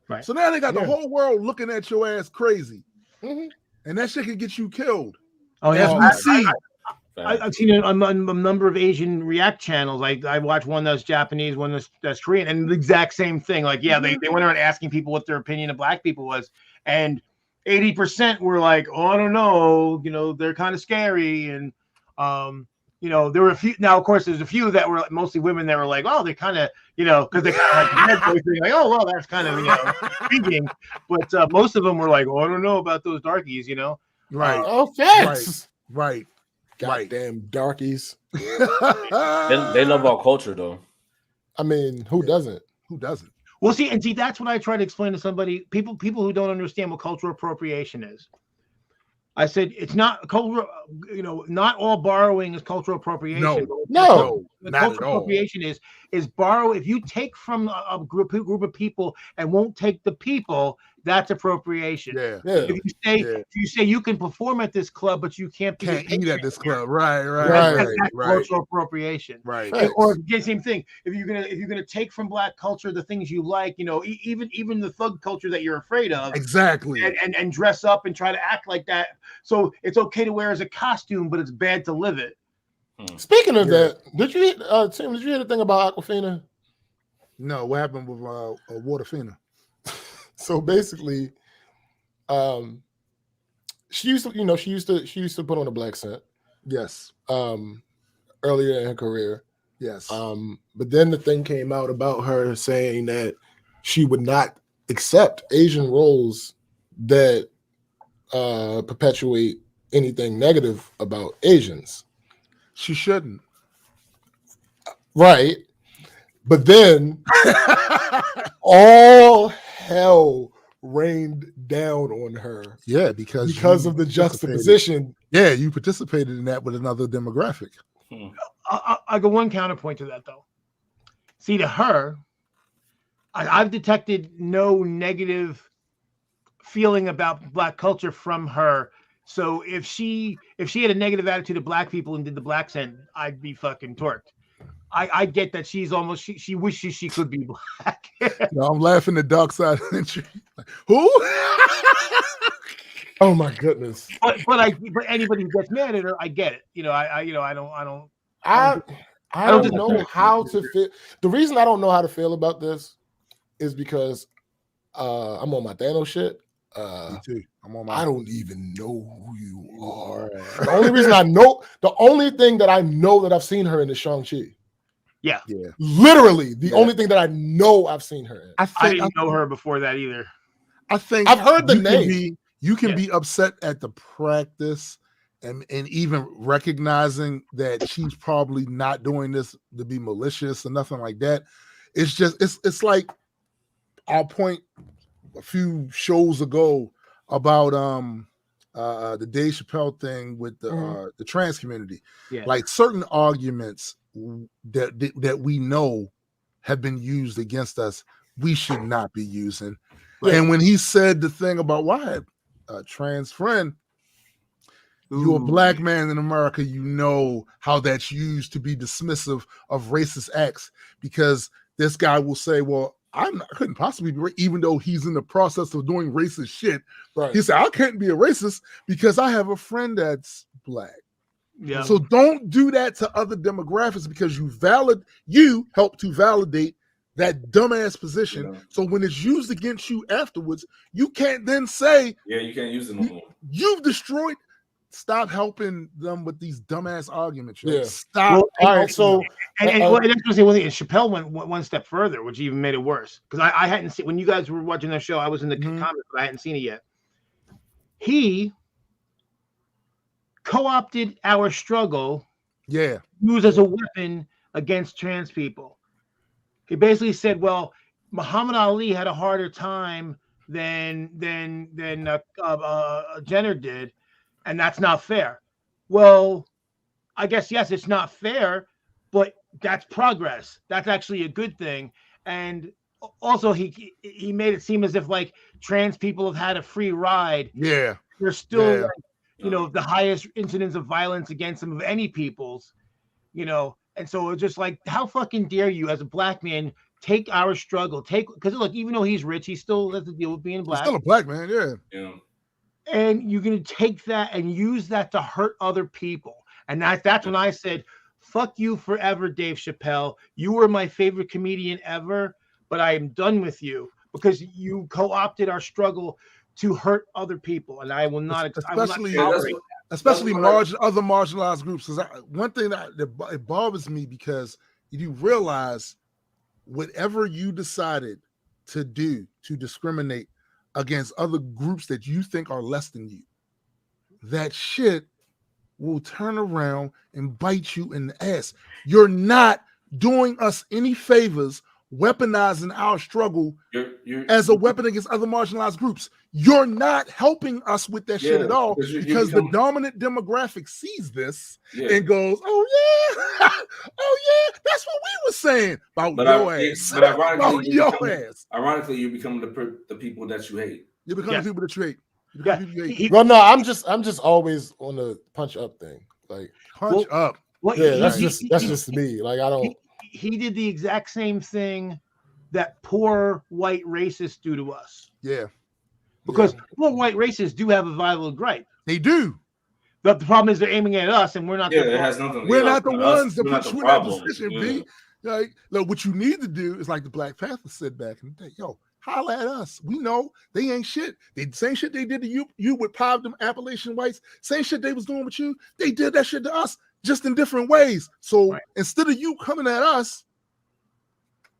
Right. So now they got the whole world looking at your ass crazy. And that shit can get you killed. Oh, as we see. I've seen a number of Asian React channels. I watched one that's Japanese, one that's Korean, and the exact same thing. Like, yeah, they went around asking people what their opinion of black people was, and 80% were like, oh, I don't know, you know, they're kind of scary, and you know, there were a few. Now, of course, there's a few that were mostly women that were like, oh, they kind of, you know, because they kind of like, oh, well, that's kind of, you know, intriguing. But most of them were like, oh, I don't know about those darkies, you know. Right. Oh, facts. Right. Goddamn darkies. They love our culture, though. I mean, who doesn't? Who doesn't? Well, see, that's what I try to explain to somebody, people who don't understand what cultural appropriation is. I said it's not cultural, you know, not all borrowing is cultural appropriation. No. Cultural appropriation is borrow. If you take from a group of people and won't take the people, that's appropriation. Yeah. If you say you can perform at this club, but you can't eat at this club, right. That's cultural appropriation, right. Or again, same thing. If you're gonna take from black culture the things you like, you know, even the thug culture that you're afraid of, exactly, and dress up and try to act like that. So it's okay to wear as a costume, but it's bad to live it. Speaking of that, did you Tim? Did you hear the thing about Aquafina? No, what happened with Waterfina? So basically, she used to put on a black scent. Yes. Earlier in her career. Yes. But then the thing came out about her saying that she would not accept Asian roles that perpetuate anything negative about Asians. She shouldn't. Right. But then all hell rained down on her. Yeah, because of the juxtaposition. Yeah, you participated in that with another demographic. I got one counterpoint to that, though. See, to her, I've detected no negative feeling about black culture from her. So if she had a negative attitude of black people and did the black scent, I'd be fucking torqued. I get that she's almost she wishes she could be black. No, I'm laughing the dark side of the tree. Who? Oh my goodness! But anybody who gets mad at her, I get it. You know, I don't know how to feel. The reason I don't know how to feel about this is because I'm on my Thanos shit. Me too. I don't even know who you are. The only reason the only thing that I know that I've seen her in is Shang-Chi. Yeah. Literally, the only thing that I know I've seen her in. I didn't know her before that either. I think I've heard the name. You can be upset at the practice and even recognizing that she's probably not doing this to be malicious or nothing like that. It's just it's like our point a few shows ago about the Dave Chappelle thing with the trans community. Yeah. Like certain arguments that we know have been used against us, we should not be using. Right. And when he said the thing about why a trans friend, you're a black man in America, you know how that's used to be dismissive of racist acts, because this guy will say, well, I couldn't possibly be, even though he's in the process of doing racist shit. Right. He said, I can't be a racist because I have a friend that's black. Yeah. So don't do that to other demographics, because you help to validate that dumbass position. Yeah. So when it's used against you afterwards, you can't then say, you can't use it no more. You've destroyed. Stop helping them with these dumbass arguments. Yeah. Stop. Well, all right. So, and that's what I say. One thing, and Chappelle went one step further, which even made it worse, because I hadn't seen, when you guys were watching the show, I was in the comments, but I hadn't seen it yet. He co-opted our struggle, used as a weapon against trans people. He basically said, well, Muhammad Ali had a harder time than Jenner did, and that's not fair. Well, I guess yes, it's not fair, but that's progress. That's actually a good thing. And also, he made it seem as if like trans people have had a free ride. Yeah, they're still like, the highest incidence of violence against them of any peoples. And so it's just like, how fucking dare you, as a black man, take our struggle, because look, even though he's rich, he still has to deal with being black. He's still a black man, yeah. And you're gonna take that and use that to hurt other people. And that's when I said, fuck you forever, Dave Chappelle. You were my favorite comedian ever, but I am done with you because you co-opted our struggle to hurt other people, and I will not. Especially tolerate that. Especially other marginalized groups. Because one thing that it bothers me, because you realize whatever you decided to do to discriminate against other groups that you think are less than you, that shit will turn around and bite you in the ass. You're not doing us any favors weaponizing our struggle as a weapon against other marginalized groups. You're not helping us with that shit at all, because the dominant demographic sees this and goes, oh yeah, that's what we were saying about your ass. But ironically, you become the people that you hate. You become the people that you hate. Well, no, I'm just always on the punch up thing. Like punch up. Well, yeah, that's just me. Like I don't. He did the exact same thing that poor white racists do to us. Yeah. Because poor white racists do have a viable gripe. They do. But the problem is they're aiming at us, and we're not. Yeah, it has nothing. We're not the ones that put you in that position, B. Yeah. Like, look, what you need to do is like the Black Panthers said back in the day. Yo, holla at us. We know they ain't shit. Same shit they did to you with them Appalachian whites. Same shit they was doing with you. They did that shit to us, just in different ways. So instead of you coming at us,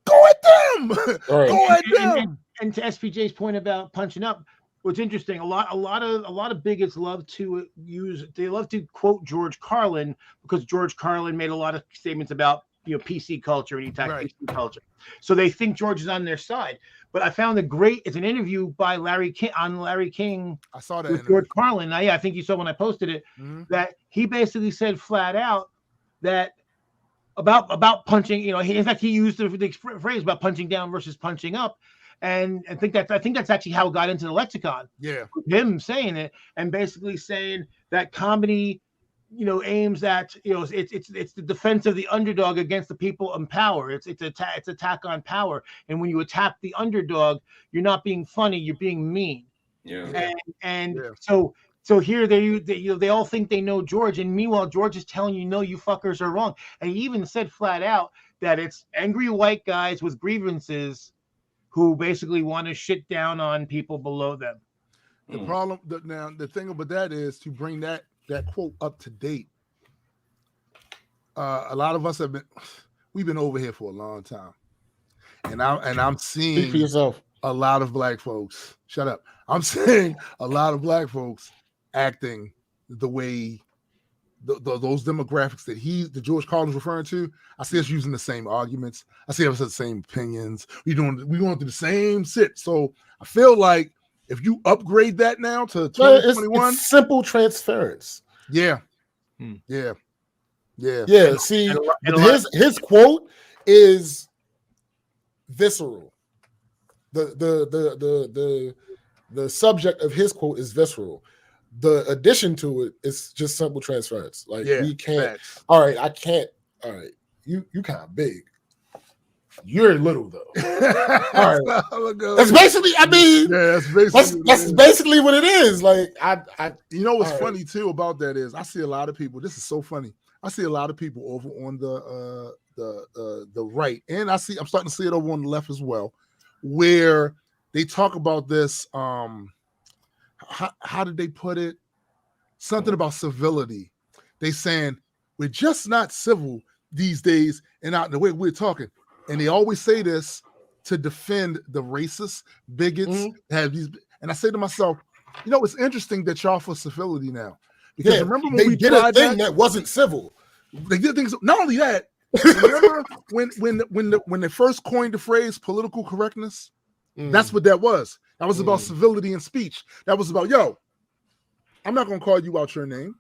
go at them. Go at them. And to SPJ's point about punching up, what's interesting, a lot of bigots love to quote George Carlin, because George Carlin made a lot of statements about PC culture, and he attacked PC culture. So they think George is on their side. But I found it's an interview by Larry King. I saw that with George Carlin. I think you saw when I posted it, that he basically said flat out that about punching, in fact, he used the phrase about punching down versus punching up. And I think that's actually how it got into the lexicon. Yeah. Him saying it and basically saying that comedy, aims at, it's the defense of the underdog against the people in power. It's attack on power. And when you attack the underdog, you're not being funny, you're being mean. Yeah. So here they all think they know George, and meanwhile George is telling you, no, you fuckers are wrong. And he even said flat out that it's angry white guys with grievances who basically want to shit down on people below them. The problem the thing about that is to bring that quote up to date. A lot of us we've been over here for a long time, and I'm seeing Speak for yourself. A lot of black folks. Shut up. I'm seeing a lot of black folks acting the way those demographics that George Carlin's referring to. I see us using the same arguments. I see us the same opinions. We going through the same shit. So I feel like if you upgrade that now to 2021, it's simple transference. Yeah. See, his quote is visceral. The subject of his quote is visceral. The addition to it is just simple transference. Like we can't. Facts. All right, I can't. All right, you kind of big. You're little though. All right, that's basically. I mean, that's basically what it is. Like I. You know what's funny too about that is I see a lot of people. This is so funny. I see a lot of people over on the right, and I'm starting to see it over on the left as well, where they talk about this. How did they put it? Something about civility. They saying we're just not civil these days, and out the way we're talking. And they always say this to defend the racists, bigots, have these. And I say to myself, it's interesting that y'all for civility now. Because remember when we did a thing that wasn't civil. They did things. Not only that, remember when they first coined the phrase political correctness? That's what that was. That was about civility and speech. That was about, yo, I'm not going to call you out your name.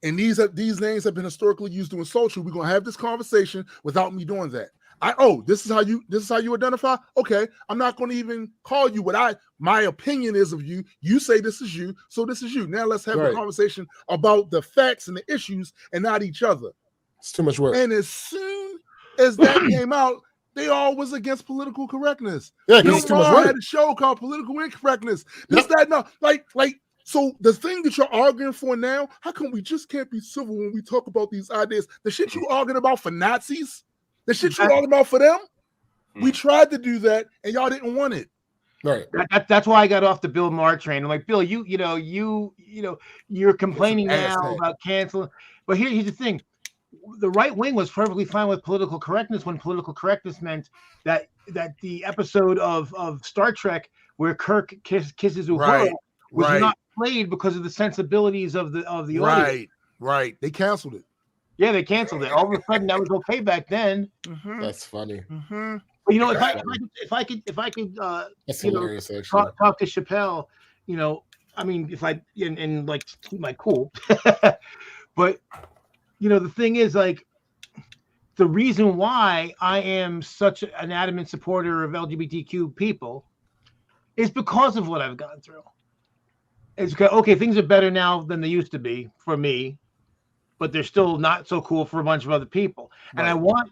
And these names have been historically used to insult you. We're going to have this conversation without me doing that. This is how you identify? Okay, I'm not going to even call you what my opinion is of you. You say this is you, so this is you. Now let's have a conversation about the facts and the issues and not each other. It's too much work. And as soon as that came out, they all was against political correctness. Yeah, because it's too much work. Had a show called Political Incorrectness. So the thing that you're arguing for now, how come we just can't be civil when we talk about these ideas? The shit you arguing about for Nazis, the shit you arguing about for them, we tried to do that and y'all didn't want it. Right. That's why I got off the Bill Maher train. I'm like, Bill, you're complaining now about canceling, but here's the thing. The right wing was perfectly fine with political correctness when political correctness meant that the episode of Star Trek where Kirk kisses Uhura was not played because of the sensibilities of the audience. Right. They canceled it. Yeah, they canceled it. All of a sudden, that was okay back then. That's funny. But if I could, that's hilarious, talk to Chappelle, I mean, if I and like keep my cool, but the thing is, like, the reason why I am such an adamant supporter of LGBTQ people is because of what I've gone through. It's okay. Things are better now than they used to be for me, but they're still not so cool for a bunch of other people. And I want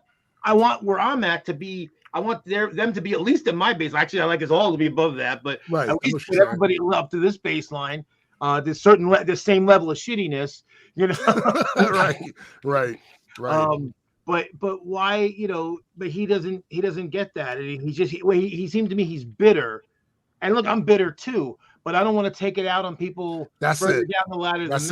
where I'm at to be. I want them to be at least in my base. Actually, I like us all to be above that, but at least put everybody up to this baseline. There's the same level of shittiness, Right. But why, but he doesn't get that. And he seems to me he's bitter. And look, I'm bitter too, but I don't want to take it out on people further down the ladder. That's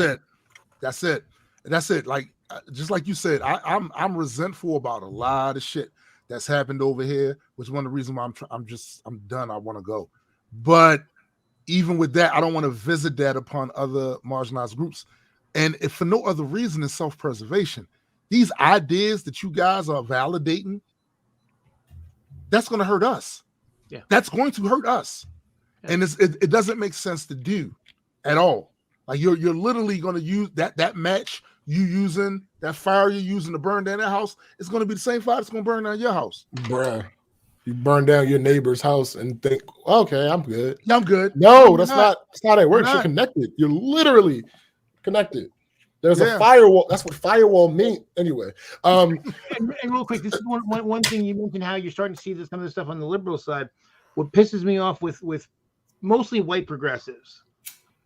it. Like, just like you said, I'm resentful about a lot of shit that's happened over here, which is one of the reasons why I'm done. I want to go. But even with that, I don't want to visit that upon other marginalized groups. And if for no other reason than self-preservation, these ideas that you guys are validating, that's going to hurt us. Yeah. That's going to hurt us. Yeah. And it doesn't make sense to do at all. Like you're literally going to use that match you using, that fire you're using to burn down that house, it's going to be the same fire that's going to burn down your house. Bruh. You burn down your neighbor's house and think, okay, I'm good. Yeah, I'm good. No, that's not how it works. You're connected. You're literally connected. There's a firewall. That's what firewall means. Anyway. And real quick, this is one thing you mentioned, how you're starting to see some of this stuff on the liberal side. What pisses me off with mostly white progressives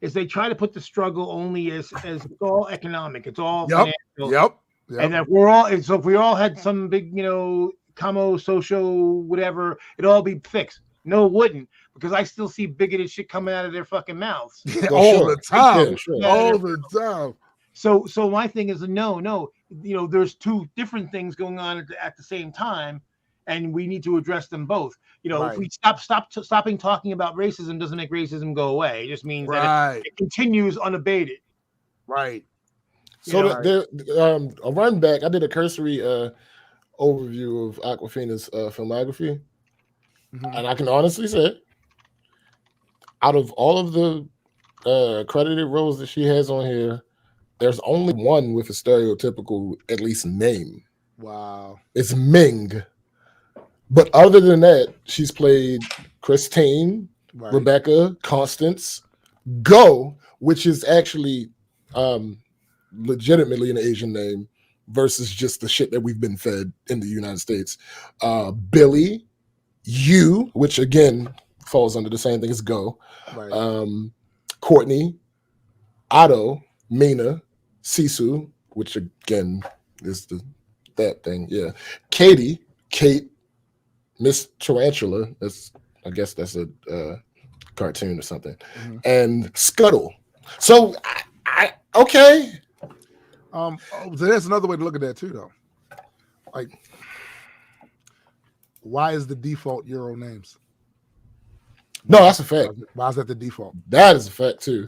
is they try to put the struggle only as it's all economic. It's all financial. Yep. And that if we all had some big, commo, social, whatever, it'd all be fixed. No, it wouldn't, because I still see bigoted shit coming out of their fucking mouths. All the time. All the time. So my thing is no, there's two different things going on at the same time, and we need to address them both. If we stopping talking about racism doesn't make racism go away. It just means that it continues unabated. Right. So a run back, I did a cursory overview of Awkwafina's filmography, and I can honestly say, out of all of the credited roles that she has on here, there's only one with a stereotypical, at least, name. Wow. It's Ming. But other than that, she's played Christine, Rebecca, Constance, Go, which is actually legitimately an Asian name versus just the shit that we've been fed in the United States. Billy, Yu, which again falls under the same thing as Go. Courtney, Otto, Mina, Sisu, which again is that thing. Yeah. Katie, Kate, Miss Tarantula. I guess that's a cartoon or something. And Scuttle. So I okay. There's another way to look at that too, though. Like, why is the default Euro names? No, that's a fact. Why is that the default? That is a fact too.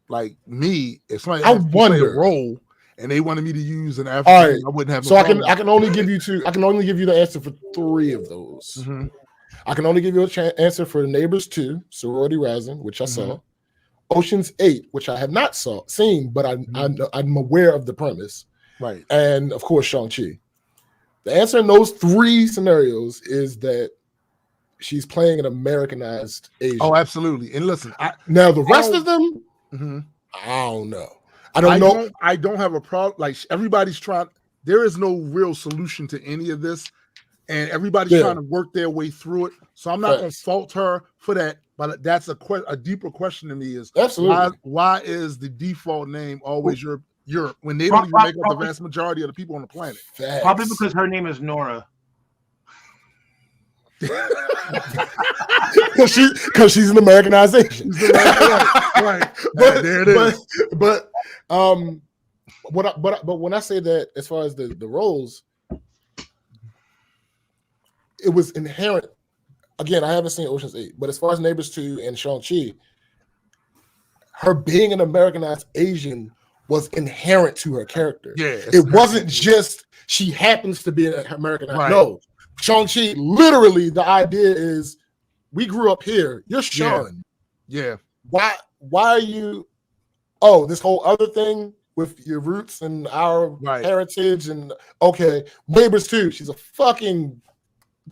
Like me, if somebody I wonder a role and they wanted me to use an African, I wouldn't have. So I can only give you two. I can only give you the answer for three of those. I can only give you an answer for Neighbors 2, Sorority Rising, which I saw. Ocean's 8, which I have not seen, but I'm aware of the premise. Right. And of course, Shang-Chi. The answer in those 3 scenarios is that she's playing an Americanized Asian. Oh, absolutely. And listen, now the rest of them, I don't know. I don't have a problem. Like everybody's trying. There is no real solution to any of this, and everybody's trying to work their way through it. So I'm not going to fault her for that. But that's a deeper question to me: is why is the default name always Europe when they don't even make up the vast majority of the people on the planet? Facts. Probably because her name is Nora. Because she's an Americanization. Right. There it is. But when I say that, as far as the roles, it was inherent. Again, I haven't seen Ocean's 8, but as far as Neighbors 2 and Shang-Chi, her being an Americanized Asian was inherent to her character. Yeah, it wasn't just she happens to be an Americanized. Right. No, Shang-Chi, literally, the idea is we grew up here. You're Sean. Yeah. Why are you? Oh, this whole other thing with your roots and our heritage and okay, Neighbors 2. She's a fucking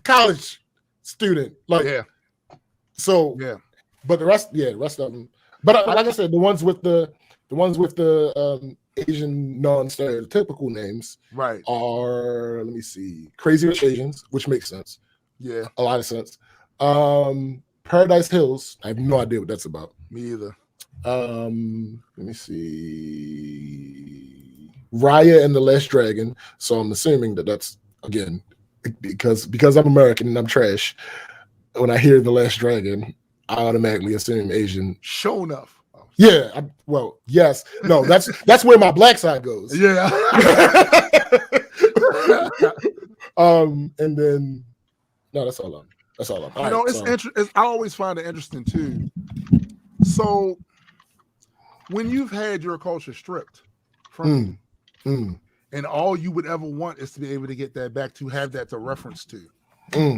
college student. Like, so but the rest of them. But like I said, the ones with the Asian non-stereotypical names are, let me see, Crazy Rich Asians, which makes sense. Yeah, a lot of sense. Paradise Hills, I have no idea what that's about. Me either. Let me see, Raya and the Last Dragon. So I'm assuming that's again because I'm American and I'm trash. When I hear the Last Dragon, I automatically assume Asian. Sure enough. Yeah, yes. No, that's where my black side goes. Yeah. And then no, that's all I'm. It's interesting. I always find it interesting too. So when you've had your culture stripped from you, and all you would ever want is to be able to get that back, to have that to reference to.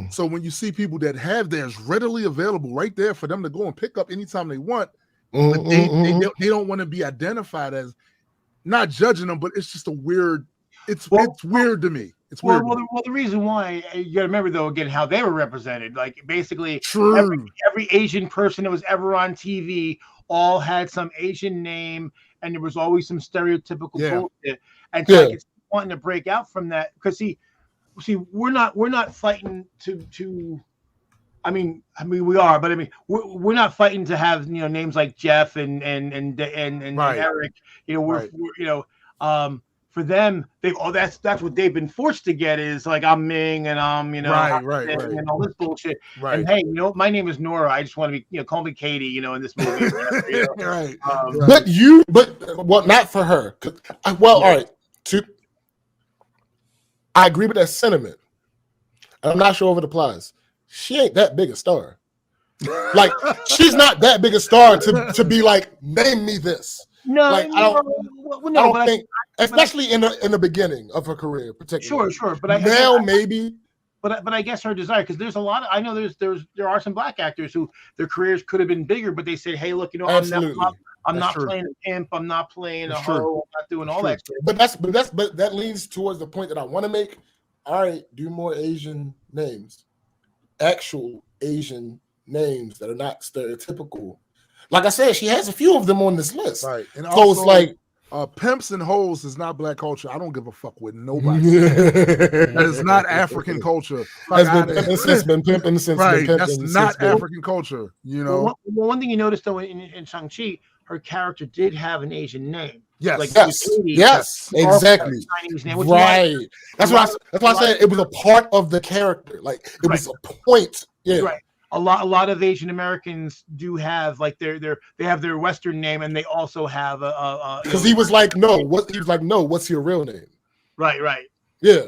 So when you see people that have theirs readily available right there for them to go and pick up anytime they want, but they don't want to be identified as, not judging them, but it's just a weird. It's weird to me. It's weird. Well, the reason why, you got to remember though, again, how they were represented. Like basically, every Asian person that was ever on TV all had some Asian name, and there was always some stereotypical bullshit. And so I keep wanting to break out from that because see, we're not fighting to. I mean, we are, but I mean, we're not fighting to have names like Jeff and Eric. We're for them, that's what they've been forced to get is like I'm Ming and I'm and all this bullshit. Right. And hey, my name is Nora. I just want to be call me Katie. In this movie. Right. But not for her. All right. I agree with that sentiment. I'm not sure if it applies. She ain't that big a star. Like she's not that big a star to be like, name me this. No, like I don't think, especially in the beginning of her career, particularly. Sure. But maybe. But I guess her desire, because there's a lot. I know there are some black actors who their careers could have been bigger, but they said, hey, look, I'm not playing a pimp, I'm not playing a hoe, I'm not doing all that shit. But that leads towards the point that I want to make. All right, do more Asian names. Actual Asian names that are not stereotypical. Like I said, she has a few of them on this list. Right. And so also, it's like pimps and hoes is not black culture. I don't give a fuck with nobody. That is not African culture. It's been pimping since right. That's not African culture. Well, one thing you noticed though in Shang-Chi, her character did have an Asian name. Yes. Yes. Exactly. Name, right. That's why I said it was a part of the character. Like it was a point. Yeah. Right. A lot of Asian Americans do have like they have their Western name, and they also have because he was like, no, what's your real name? Right. Yeah.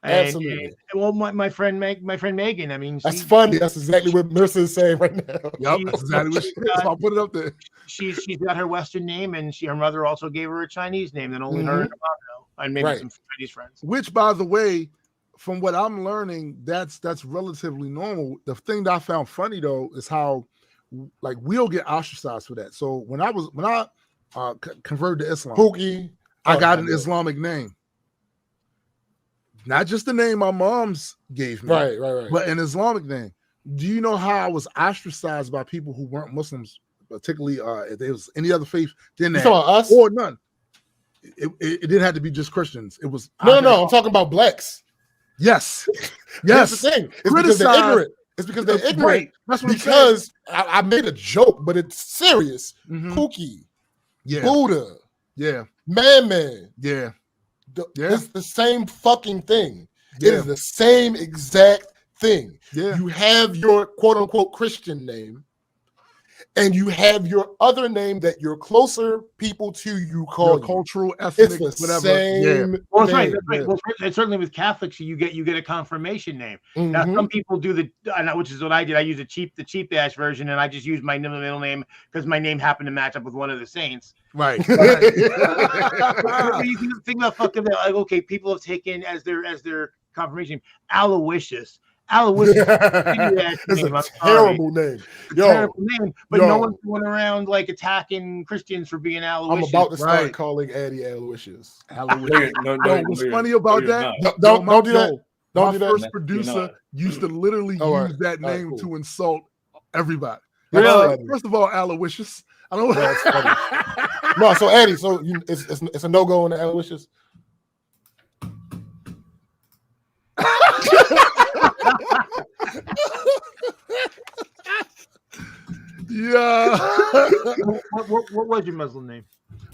Absolutely. Well, my friend Megan. I mean, that's funny. That's exactly what Mercer is saying right now. Yep, that's exactly what she is. I'll put it up there. She's got her Western name, and her mother also gave her a Chinese name that only her and her mom know, and maybe some Chinese friends. Which, by the way, from what I'm learning, that's relatively normal. The thing that I found funny though is how like we'll get ostracized for that. So when I converted to Islam, Pookie, I got an Islamic name. Not just the name my mom's gave me, right, but an Islamic name. Do you know how I was ostracized by people who weren't Muslims, particularly if there was any other faith than that, us or none? It didn't have to be just Christians. It was no. I'm talking about blacks. Yes. That's the thing. It's because they're ignorant. It's because they're ignorant. Right. That's what because I made a joke, but it's serious. Pookie, Buddha, Man. It's the same fucking thing. It is the same exact thing. You have your quote unquote Christian name, and you have your other name that your closer people to you call you. Cultural, ethnic, it's the whatever. Same well, that's right. That's right. Well, certainly with Catholics, you get a confirmation name. Now, some people do which is what I did. I use the cheap dash version, and I just use my middle name because my name happened to match up with one of the saints. Right. You can think about fucking like, okay, people have taken as their confirmation Aloysius. Aloysius. It's a terrible name. Terrible name, but no one's going around like attacking Christians for being Aloysius. I'm about to start calling Addie Aloysius. What's funny about that? Don't do that. Don't do that. My first producer used to literally use that name to insult everybody. Really? First of all, Aloysius. I don't know. That's funny. No, so Addie, so it's a no-go on the Aloysius. Yeah. What was your Muslim name?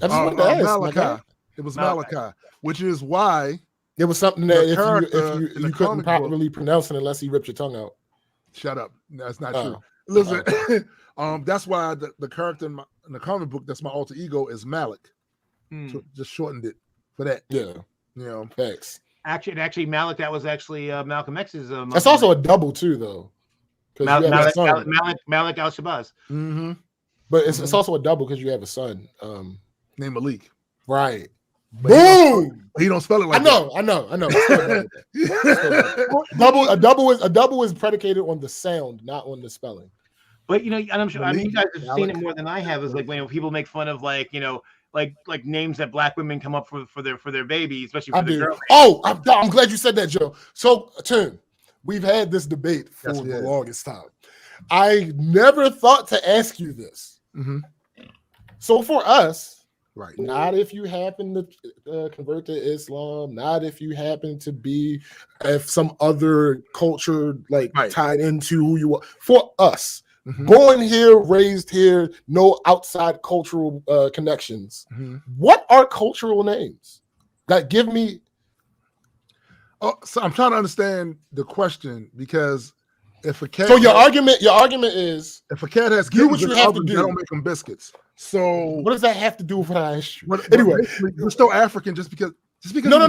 I just wanted to ask, Malachi. It was Malachi, which is why it was something that if you couldn't properly pronounce it unless he ripped your tongue out. Shut up. That's not true. Listen, that's why the character in the comic book that's my alter ego is Malik. So just shortened it for that. Yeah. You know, facts. Actually, Malik, that was actually Malcolm X's. That's also a double too, though. Malik Al-Shabazz. But it's also a double because you have a son named Malik. Right. Boom. He don't spell it like I know. A double is predicated on the sound, not on the spelling. But and I'm sure you guys have seen it more than I have. Is like when people make fun of like names that black women come up for their baby, especially for the girl. Oh, I'm glad you said that, Joe. So, Tim, we've had this debate for the longest time. I never thought to ask you this. So for us, right? Not if you happen to convert to Islam, not if you happen to be some other culture tied into who you are. For us, born here, raised here, no outside cultural connections. What are cultural names? Like, give me. Oh, so I'm trying to understand the question because if a cat. So your argument is if a cat has do what you have to do. They don't make them biscuits. So what does that have to do with what I asked you? Anyway, you're still African just because. No. Take it too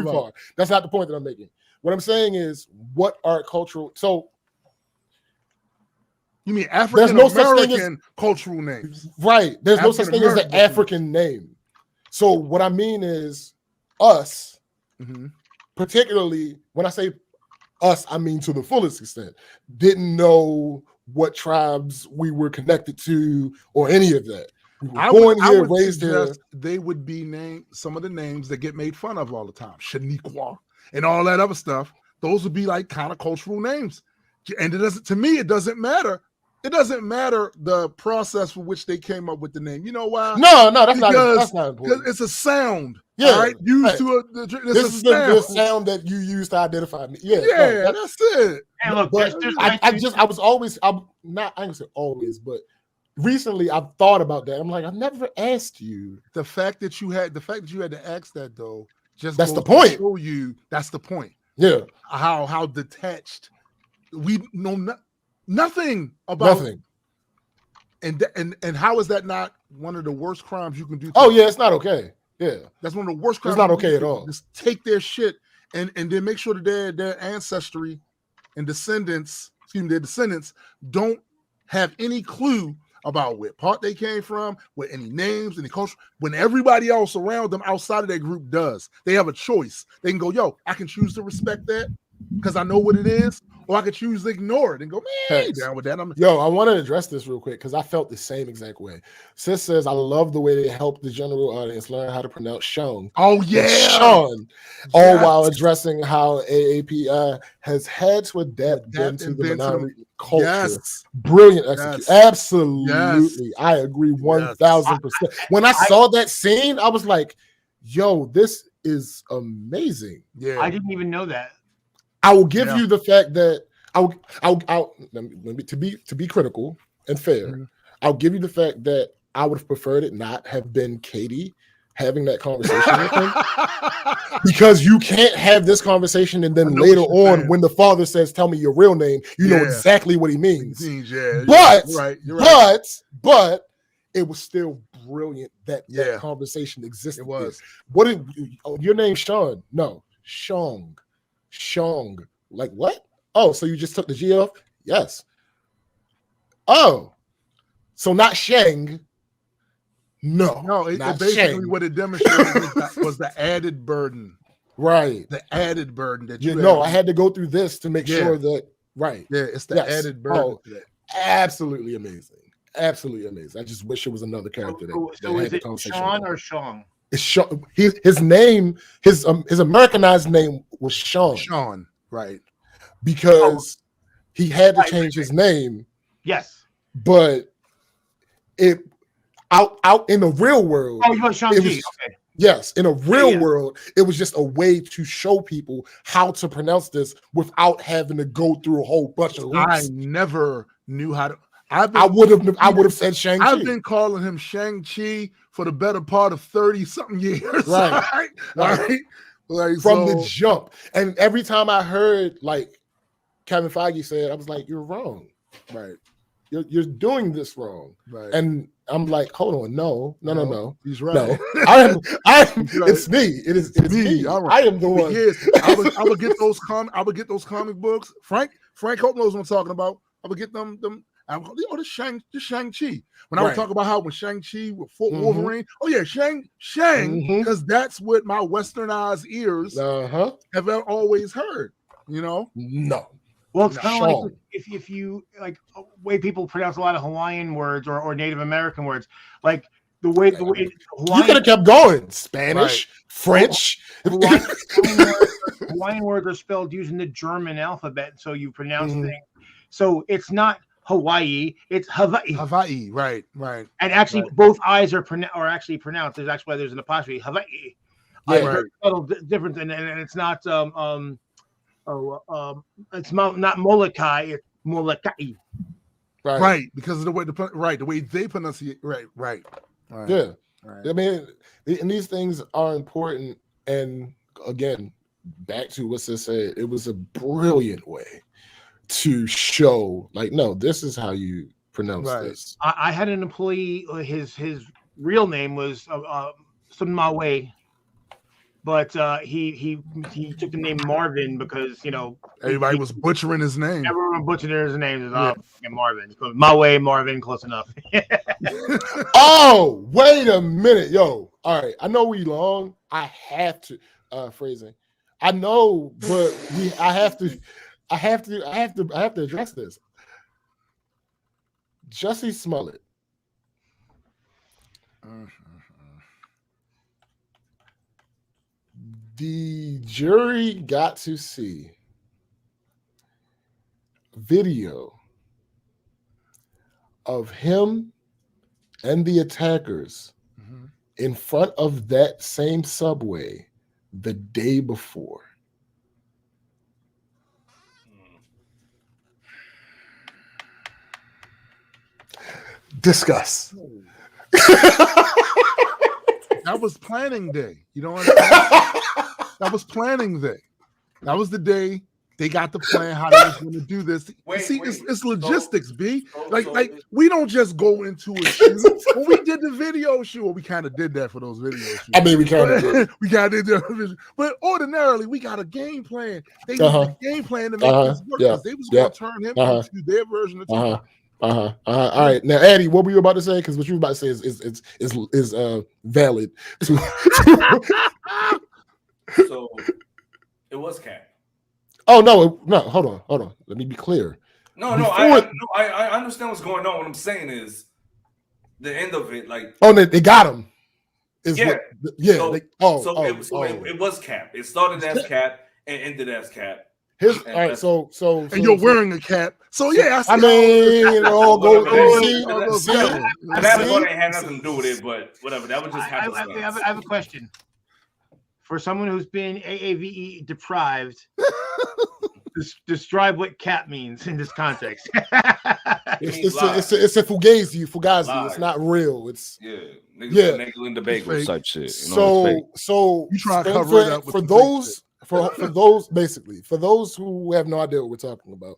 far. That's not the point that I'm making. What I'm saying is, what are cultural? So you mean African American cultural names? Right. There's no such thing as an African name. So what I mean is us, particularly when I say us, I mean to the fullest extent, didn't know what tribes we were connected to or any of that. We were born here, raised here. They would be named some of the names that get made fun of all the time. Shaniqua and all that other stuff. Those would be like kind of cultural names. And to me, it doesn't matter. It doesn't matter the process for which they came up with the name. You know why? No, that's not important. Because it's a sound. Yeah, all right. Used to this is the sound that you use to identify me. Yeah, that's it. And look, I was always, I'm not. I didn't say always, but recently I've thought about that. I'm like, I've never asked you. The fact that you had to ask that though, that's the point. Show you that's the point. Yeah, how detached we know nothing about nothing. And how is that not one of the worst crimes you can do? Oh yeah, it's not okay. Yeah, that's one of the worst crimes. It's not okay at all. Just take their shit and then make sure that their ancestry and their descendants don't have any clue about what part they came from, what any names, any culture. When everybody else around them outside of that group does, they have a choice. They can go, yo, I can choose to respect that because I know what it is, or I could choose to ignore it and go, man, down with that. Yo, I want to address this real quick because I felt the same exact way. Sis says, I love the way they help the general audience learn how to pronounce Sean. Oh, yeah. Sean. All while addressing how AAPI has had to adapt into the minority culture. Yes. Brilliant execution. Absolutely. Yes. I agree 1,000%. When I saw that scene, I was like, yo, this is amazing. Yeah. I didn't even know that. I will give you the fact that I'll to be critical and fair. I'll give you the fact that I would have preferred it not have been Katie having that conversation with him, because you can't have this conversation and then later on, when the father says, "Tell me your real name," you know exactly what he means. But it was still brilliant that that conversation existed. It was. What did your name? Sean? No, Shong. Like what? Oh, so you just took the G off? Yes. Oh, so not Shang. No, it basically Shang. What it demonstrated was the added burden. Right. The added burden that I had to go through this to make sure that it's the added burden. Oh, absolutely amazing. Absolutely amazing. I just wish it was another character so is it Sean or Sean? It's Sean. His name, his Americanized name was Sean. Sean, right? Because he had to change his name. Yes, but it out in the real world. Oh, you want Sean G? Okay. Yes, in a real world, it was just a way to show people how to pronounce this without having to go through a whole bunch of loops. I never knew how to. I would have said Shang-Chi. I've been calling him Shang-Chi for the better part of 30-something years. Right. Like, from the jump. And every time I heard like Kevin Feige said, I was like, you're wrong. Right. You're doing this wrong. Right. And I'm like, hold on, no. He's right. No. I am it's me. It's me. Right. I am the one. I would get those comic books. Frank Hope knows what I'm talking about. I would get them the Shang-Chi. When I would talk about how when Shang-Chi with Wolverine, Shang, because that's what my westernized ears have always heard, No. Well, it's kind of like if you like way people pronounce a lot of Hawaiian words or Native American words, like the way Hawaiian, you could have kept going. Spanish, French. Hawaiian words are spelled using the German alphabet, so you pronounce things. So it's not Hawaii, it's Hawaii. Hawaii, right. And actually, both I's are actually pronounced. There's actually why there's an apostrophe. Hawaii. Right. Subtle difference, and it's not it's not Molokai, it's Molokai. Right, because of the way they pronounce it. Right. Yeah. Right. I mean, and these things are important. And again, back to what Sis said, it was a brilliant way to show, like, no, this is how you pronounce this. I had an employee. His real name was Sunmawe. But he took the name Marvin because everybody was butchering his name. Everyone butchered his name. Marvin. Marvin, close enough. Oh, wait a minute, yo! All right, I know we long. I have to phrasing. I know, but I have to address this. Jussie Smollett. The jury got to see video of him and the attackers in front of that same subway the day before. Discuss. That was planning day. You know what I'm saying? That was planning day. That was the day they got to plan how they was going to do this. It's logistics, B. Like we don't just go into a shoot. When we did the video shoot, we kind of did that for those video shoots. I mean, we kind of did. We kind of did. But ordinarily, we got a game plan. They used a game plan to make this work because they was going to turn him into their version of All right. Now, Addie, what were you about to say? Because what you were about to say is valid. So it was cap. Oh no! Hold on. Let me be clear. No. I understand what's going on. What I'm saying is the end of it. Like, they got him. Yeah. It was cap. It started as cap and ended as cap. All right. So you're wearing a cap. So yeah, I mean, it all goes. And that one ain't had nothing to do with it, but whatever. That was just happenstance. I have a question for someone who's been AAVE deprived. Describe what cap means in this context. It's a fugazi. It's not real. It's niggas in the bagels type shit. So you try to cover it up for those basically, for those who have no idea what we're talking about.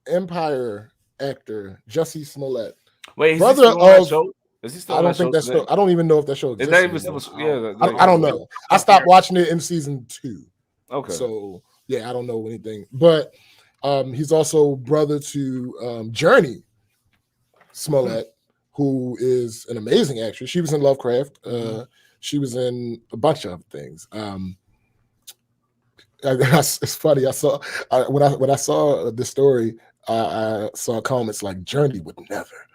Empire actor Jussie Smollett. Wait, brother of show? Is he still I don't think that's still. I don't even know if that show exists. I don't know. I stopped watching it in season 2. Okay. So yeah, I don't know anything. But he's also brother to Journey Smollett, who is an amazing actress. She was in Lovecraft. She was in a bunch of things. It's funny. I saw when I saw the story, I saw comments like "Journey would never."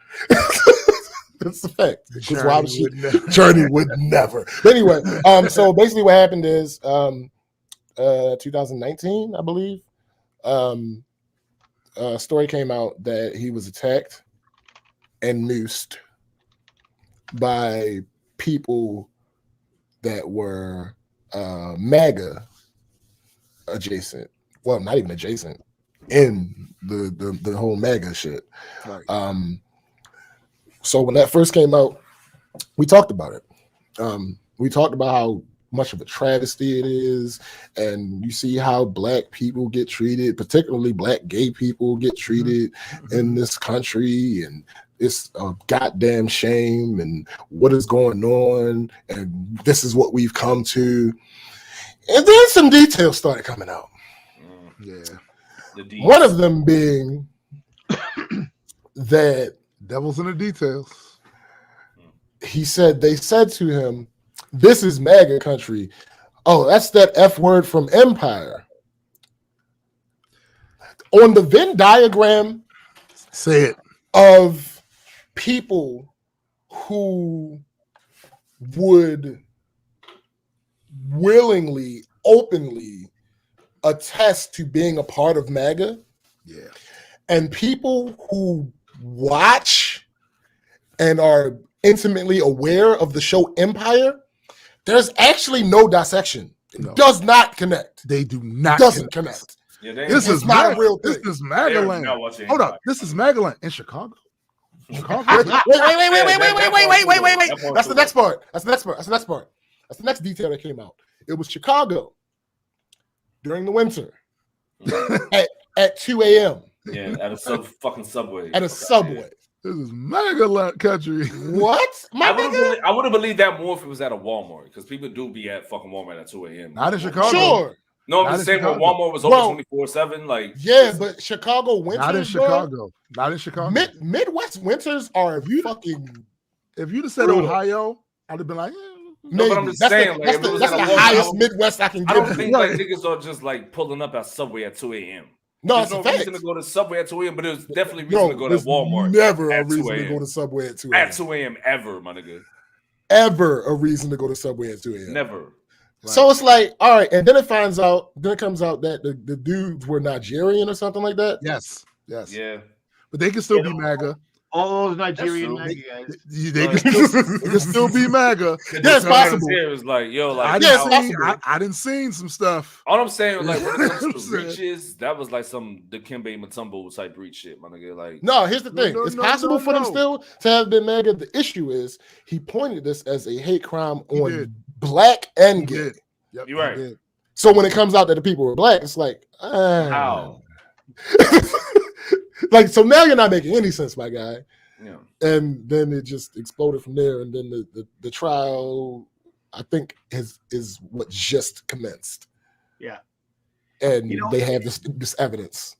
That's the fact. Because why would she? Journey would never. But anyway, so basically, what happened is, 2019, I believe, a story came out that he was attacked and noosed by people that were MAGA adjacent. Well, not even adjacent, in the whole MAGA shit. Right. So when that first came out, we talked about it. We talked about how much of a travesty it is, and you see how Black people get treated, particularly Black gay people get treated in this country, and it's a goddamn shame, and what is going on, and this is what we've come to. And then some details started coming out. One of them being that devil's in the details. He said they said to him, "This is MAGA country." Oh, that's that F word from Empire. On the Venn diagram, say it, of people who would willingly, openly attest to being a part of MAGA, and people who watch and are intimately aware of the show Empire, there's actually no dissection. It does not connect. They do not. Doesn't connect. Yeah, this is not a real thing. This is MAGA land. Hold up. This is MAGA land in Chicago. Wait. That's the next part. That's the next detail that came out. It was Chicago during the winter at 2 a.m. Yeah, at a fucking subway. At a subway. This is MAGA country. What? I would have believed that more if it was at a Walmart, because people do be at fucking Walmart at 2 a.m. Not in Chicago. Sure. No, I'm just saying when Walmart was open 24/7. Like, yeah, but Chicago winters. Not in Chicago. Not in Chicago. Midwest winters are fucking. If you'd have said Ohio, I'd have been like, no, but I'm just saying, that's the highest Midwest I can get. I don't think like niggas are just like pulling up at Subway at 2 a.m. No, there's no reason to go to Subway at 2 a.m., but there's definitely reason to go to Walmart. Never a reason to go to Subway at 2 a.m. At 2 a.m. ever, my nigga. Ever a reason to go to Subway at 2 a.m. Never. Right. So it's like, all right, and then it comes out that the dudes were Nigerian or something like that. Yes. Yeah. But they can still be MAGA. All those Nigerian MAGA guys. They can still be MAGA. Yeah, it's possible. It was like, yo, like I didn't see some stuff. All I'm saying, like, when it comes to reaches, that was like some Dikembe Mutombo type reach shit, my nigga. Like, no, here's the thing: it's possible for them still to have been MAGA. The issue is he pointed this as a hate crime on Black and gay. Yep, you're right. So when it comes out that the people were Black, it's like, how? Like, so now you're not making any sense, my guy. Yeah. And then it just exploded from there. And then the trial, I think, is what just commenced. Yeah. And they have this evidence.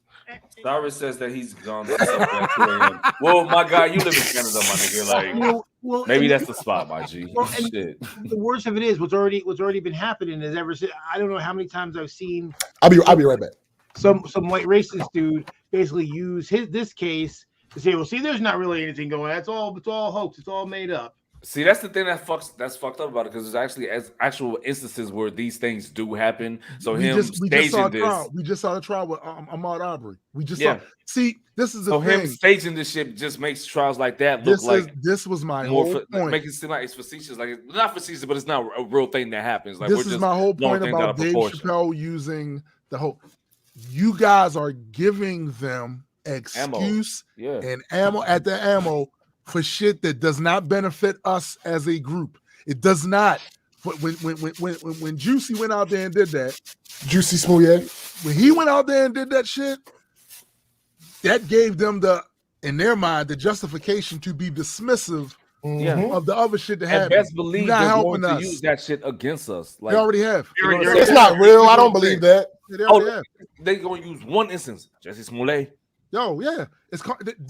Cyrus says that he's gone to something at 2 a.m. Well, my guy, you live in Canada, my nigga. Like, maybe that's the spot, my G. Shit. The worst of it is what's already been happening is ever since I don't know how many times I've seen. I'll be right back. Some white racist dude basically use this case to say, well, see, there's not really anything going on. It's all hoax. It's all made up. See, that's the thing that's fucked up about it, because there's actually actual instances where these things do happen. So we just saw the trial with Ahmaud Arbery. We just saw. See, this is the thing. Him staging this shit just makes trials like that look this was my whole point. Make it seem like it's facetious, like it's not facetious, but it's not a real thing that happens. Like this is my whole point about Dave Chappelle using the whole. You guys are giving them excuse and ammo at the ammo for shit that does not benefit us as a group. It does not. When Juicy went out there and did that, Juicy Smoothie, when he went out there and did that shit, that gave them in their mind, the justification to be dismissive of the other shit that happened. Best believe they're going to use that shit against us. Like, they already have. It's not real. I don't believe that. They're going to use one instance. Jesse Smollett. Yo, yeah,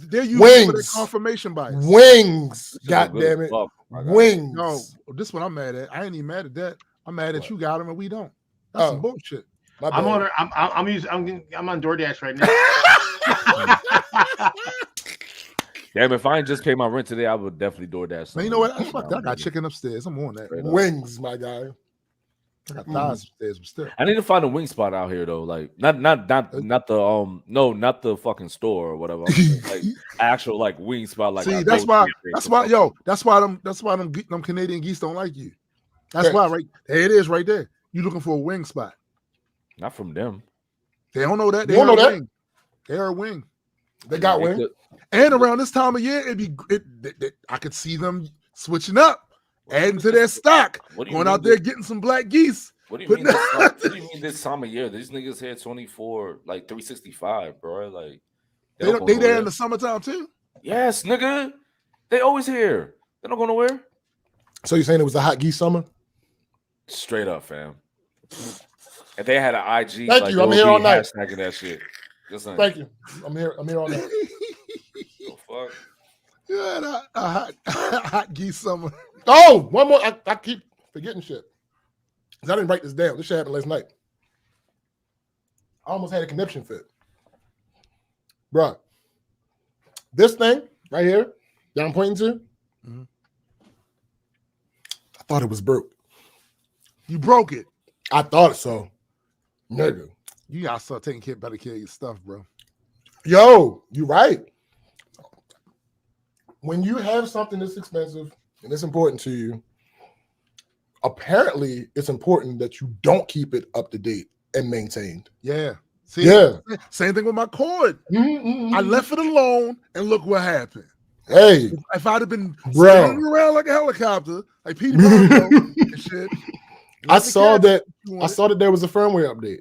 they're using their confirmation bias. Wings, God damn it, wings. No, this is what I'm mad at. I ain't even mad at that. I'm mad at you got them and we don't. That's some bullshit. I'm on DoorDash right now. Damn, if I ain't just paid my rent today, I would definitely DoorDash. Man, you know what? Fuck that. I got chicken upstairs. I'm on that. Wings, my guy. I got thighs upstairs, but still. I need to find a wing spot out here though. Like not the fucking store or whatever. Like actual like wing spot. Like see, that's why them Canadian geese don't like you. That's why right there it is right there. You looking for a wing spot. Not from them. They don't know that. They don't know that. Wing. They're a wing. They got wing. And around this time of year, I could see them switching up. Adding to their stock, going out there getting some black geese. What do you mean? What do you mean this time of year? These niggas here 24, like 365, bro. Like they there in the summertime too. Yes, nigga. They always here. They don't go nowhere. So you're saying it was a hot geese summer? Straight up, fam. If they had an IG, thank you. I'm here all night. Hashtagging that shit. Thank you. I'm here all night. The fuck. Yeah, a hot geese summer. Oh, one more. I keep forgetting shit. I didn't write this down. This shit happened last night. I almost had a conniption fit. Bruh. This thing right here that I'm pointing to, I thought it was broke. You broke it. I thought so. Nigga. You gotta start taking better care of your stuff, bro. Yo, you right. When you have something that's expensive and it's important to you, apparently it's important that you don't keep it up to date and maintained. Yeah. See, yeah. Same thing with my cord. I left it alone and look what happened. Hey. If I'd have been spinning around like a helicopter, like Peter and shit. I saw that there was a firmware update.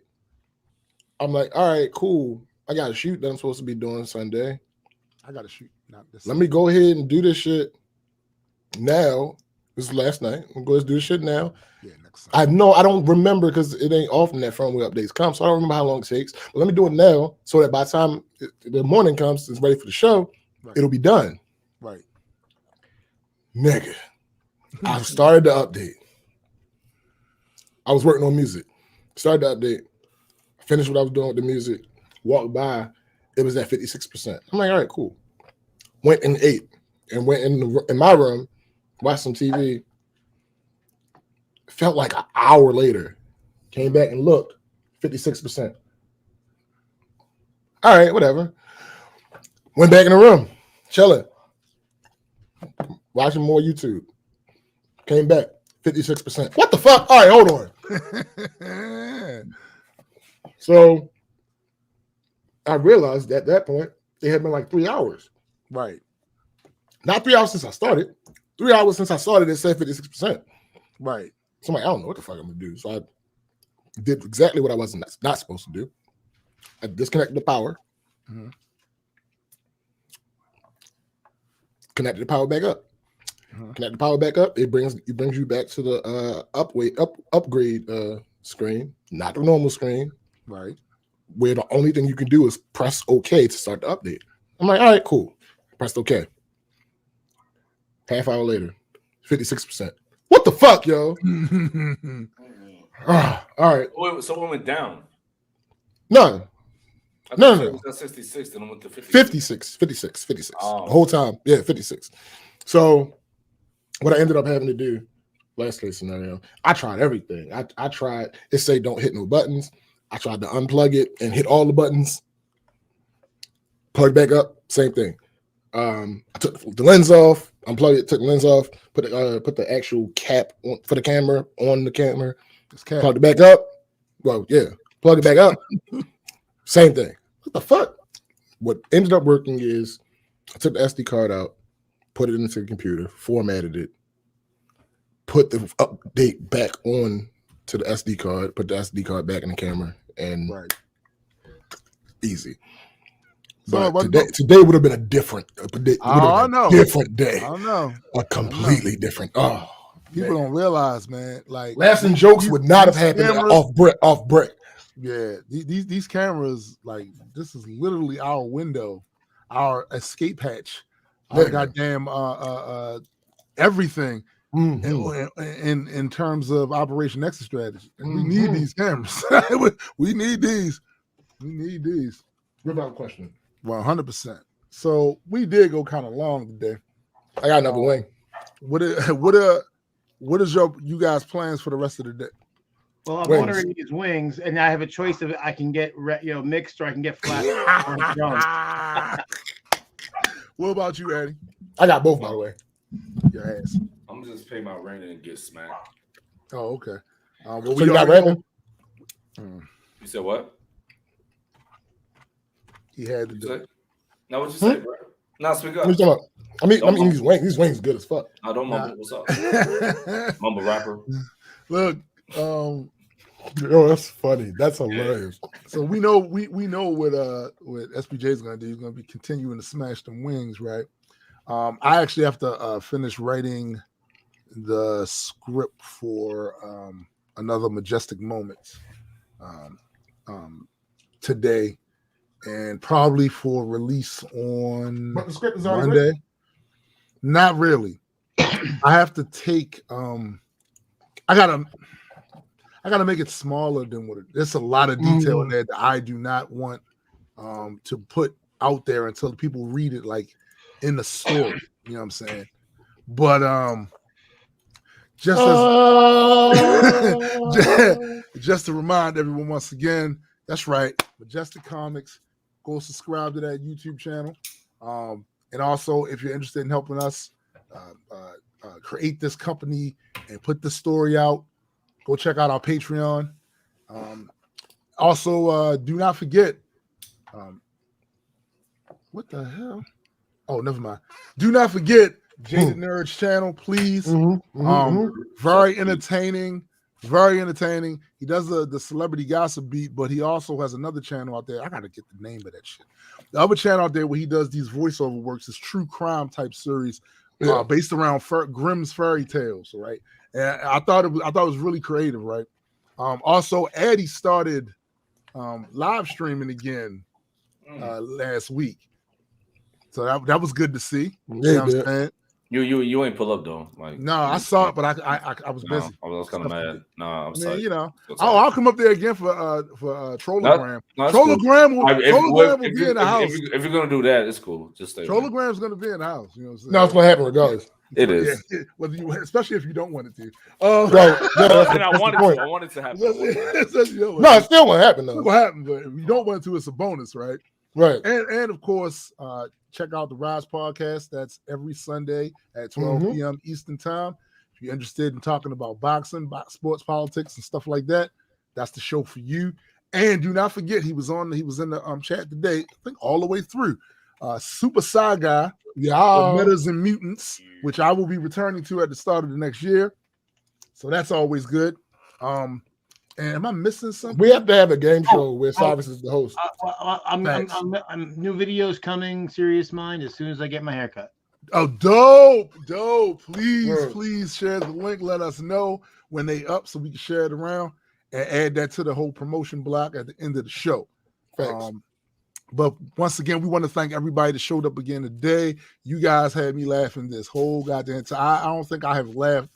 I'm like, all right, cool. I got a shoot that I'm supposed to be doing Sunday. I got to shoot. Let me go ahead and do this shit now. This is last night. I'm going to do this shit now. Yeah, next Sunday. I don't remember because it ain't often that firmware updates come, so I don't remember how long it takes. But let me do it now so that by the time the morning comes, it's ready for the show, it'll be done. Right. Nigga, I started the update. I was working on music. Started the update. Finished what I was doing with the music. Walked by. It was at 56%. I'm like, all right, cool. Went and ate and went in my room, watched some TV. Felt like an hour later. Came back and looked, 56%. All right, whatever. Went back in the room, chilling, watching more YouTube. Came back, 56%. What the fuck? All right, hold on. So I realized at that point, it had been like 3 hours. Right. Not 3 hours since I started. 3 hours since I started, it said 56%. Right. So I'm like, I don't know what the fuck I'm going to do. So I did exactly what I wasn't not supposed to do. I disconnected the power. Mm-hmm. Connected the power back up. Mm-hmm. Connect the power back up. It brings you back to the upgrade screen, not the normal screen. Right. where the only thing you can do is press OK to start the update. I'm like, all right, cool. Pressed OK. Half hour later, 56%. What the fuck, yo? All right. Wait, so it went down? No. No. It was at 66, then it went to 56. 56. Oh. The whole time. Yeah, 56. So what I ended up having to do, last case scenario, I tried everything. I tried, it say don't hit no buttons. I tried to unplug it and hit all the buttons. Plug back up, same thing. I took the lens off, unplugged it, took the lens off, put the actual cap on, for the camera on the camera, plugged it back up. Well, yeah, plug it back up. Same thing. What the fuck? What ended up working is I took the SD card out, put it into the computer, formatted it, put the update back on to the SD card, put the SD card back in the camera, and easy. But today would have been a different day. I know. Different day. I know. A completely different. Oh, people don't realize, man. Like laughs and jokes would not have happened off brick. Yeah, these cameras, like this is literally our window, our escape hatch, our goddamn everything in terms of Operation Exit strategy. And we need these cameras. we need these. We need these. Without question. 100%. So we did go kind of long today. I got another wing. What is you guys' plans for the rest of the day? Well, I'm ordering these wings, and I have a choice of I can get mixed or I can get flat. What about you, Eddie? I got both, by the way. Your ass. I'm just pay my rent and get smacked. Oh, okay. So you got rent? You said what? He had to do it. Now what you say, bro? Now speak up. What you talking about? I mean these wings. These wings good as fuck. I don't mumble. What's up? Mumble rapper. Look, yo, that's funny. That's hilarious. So we know what SBJ is gonna do. He's gonna be continuing to smash them wings, right? I actually have to finish writing the script for another Majestic Moments today, and probably for release on But the script is already Monday. written? Not really. I have to take I gotta make it smaller than what there's a lot of detail in there that I do not want to put out there until people read it like in the story. You know what I'm saying? But just to remind everyone once again, that's right, Majestic Comics. Go subscribe to that YouTube channel. And also, if you're interested in helping us create this company and put the story out, go check out our Patreon. Also, do not forget, what the hell? Oh, never mind. Do not forget Jaded Nerd's channel, please. Very entertaining. Very entertaining. He does the celebrity gossip beat, but he also has another channel out there. I gotta get the name of that shit. The other channel out there where he does these voiceover works is true crime type series based around Grimm's fairy tales, right? And I thought it was really creative, right? Also, Eddie started live streaming again last week, so that was good to see. You know what I'm saying? You ain't pull up though. Like no, I saw it, but I was busy. I was kind of mad. No, I'm sorry. You know, I'll come up there again for Trollogram. Trollogram will be in the house. If you're gonna do that, it's cool. Just stay. Trollogram's gonna be in the house. You know what I'm saying? No, it's gonna happen regardless. It is. Yeah, especially if you don't want it to. And I wanted to happen. No, it still won't happen though. It will happen, but if you don't want it to, it's a bonus, right? Right. And of course, check out the Rise podcast. That's every Sunday at 12 p.m. Eastern time. If you're interested in talking about boxing, sports, politics, and stuff like that, that's the show for you. And do not forget, he was in the chat today, I think all the way through. Super Saga, Metas and Mutants, which I will be returning to at the start of the next year. So that's always good. And am I missing something? We have to have a game show where Cyrus is the host. I'm new videos coming, Serious Mind, as soon as I get my haircut. Oh, dope. Please share the link. Let us know when they up so we can share it around and add that to the whole promotion block at the end of the show. But once again, we want to thank everybody that showed up again today. You guys had me laughing this whole goddamn time. I don't think I have laughed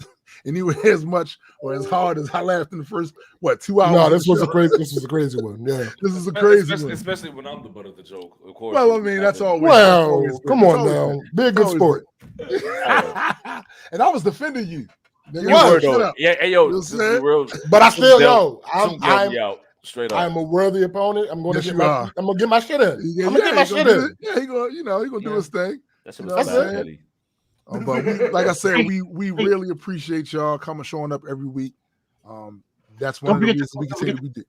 anywhere as much or as hard as I laughed in the first 2 hours. No, this was a crazy one. Yeah, this is a crazy one, especially when I'm the butt of the joke. Of course. Well, I mean, that's always. Well, that's come on now, be a good sport. And I was defending you. You were though. Yeah, hey yo, real, but I still I'm out straight up. I'm a worthy opponent. I'm going to get my shit in. I'm gonna get my shit in. Yeah, he gonna do his thing. That's it. But like I said, we really appreciate y'all showing up every week. That's one of the reasons we continue to do.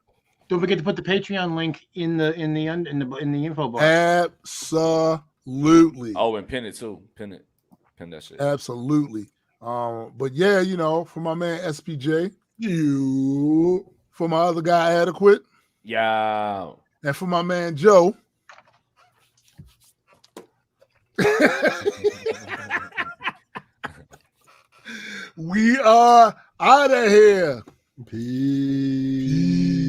Don't forget to put the Patreon link in the info box. Absolutely. Oh, and pin it too. Pin that shit. Absolutely. But yeah, for my man SPJ, for my other guy Adequate, yeah, and for my man Joe. We are out of here. Peace.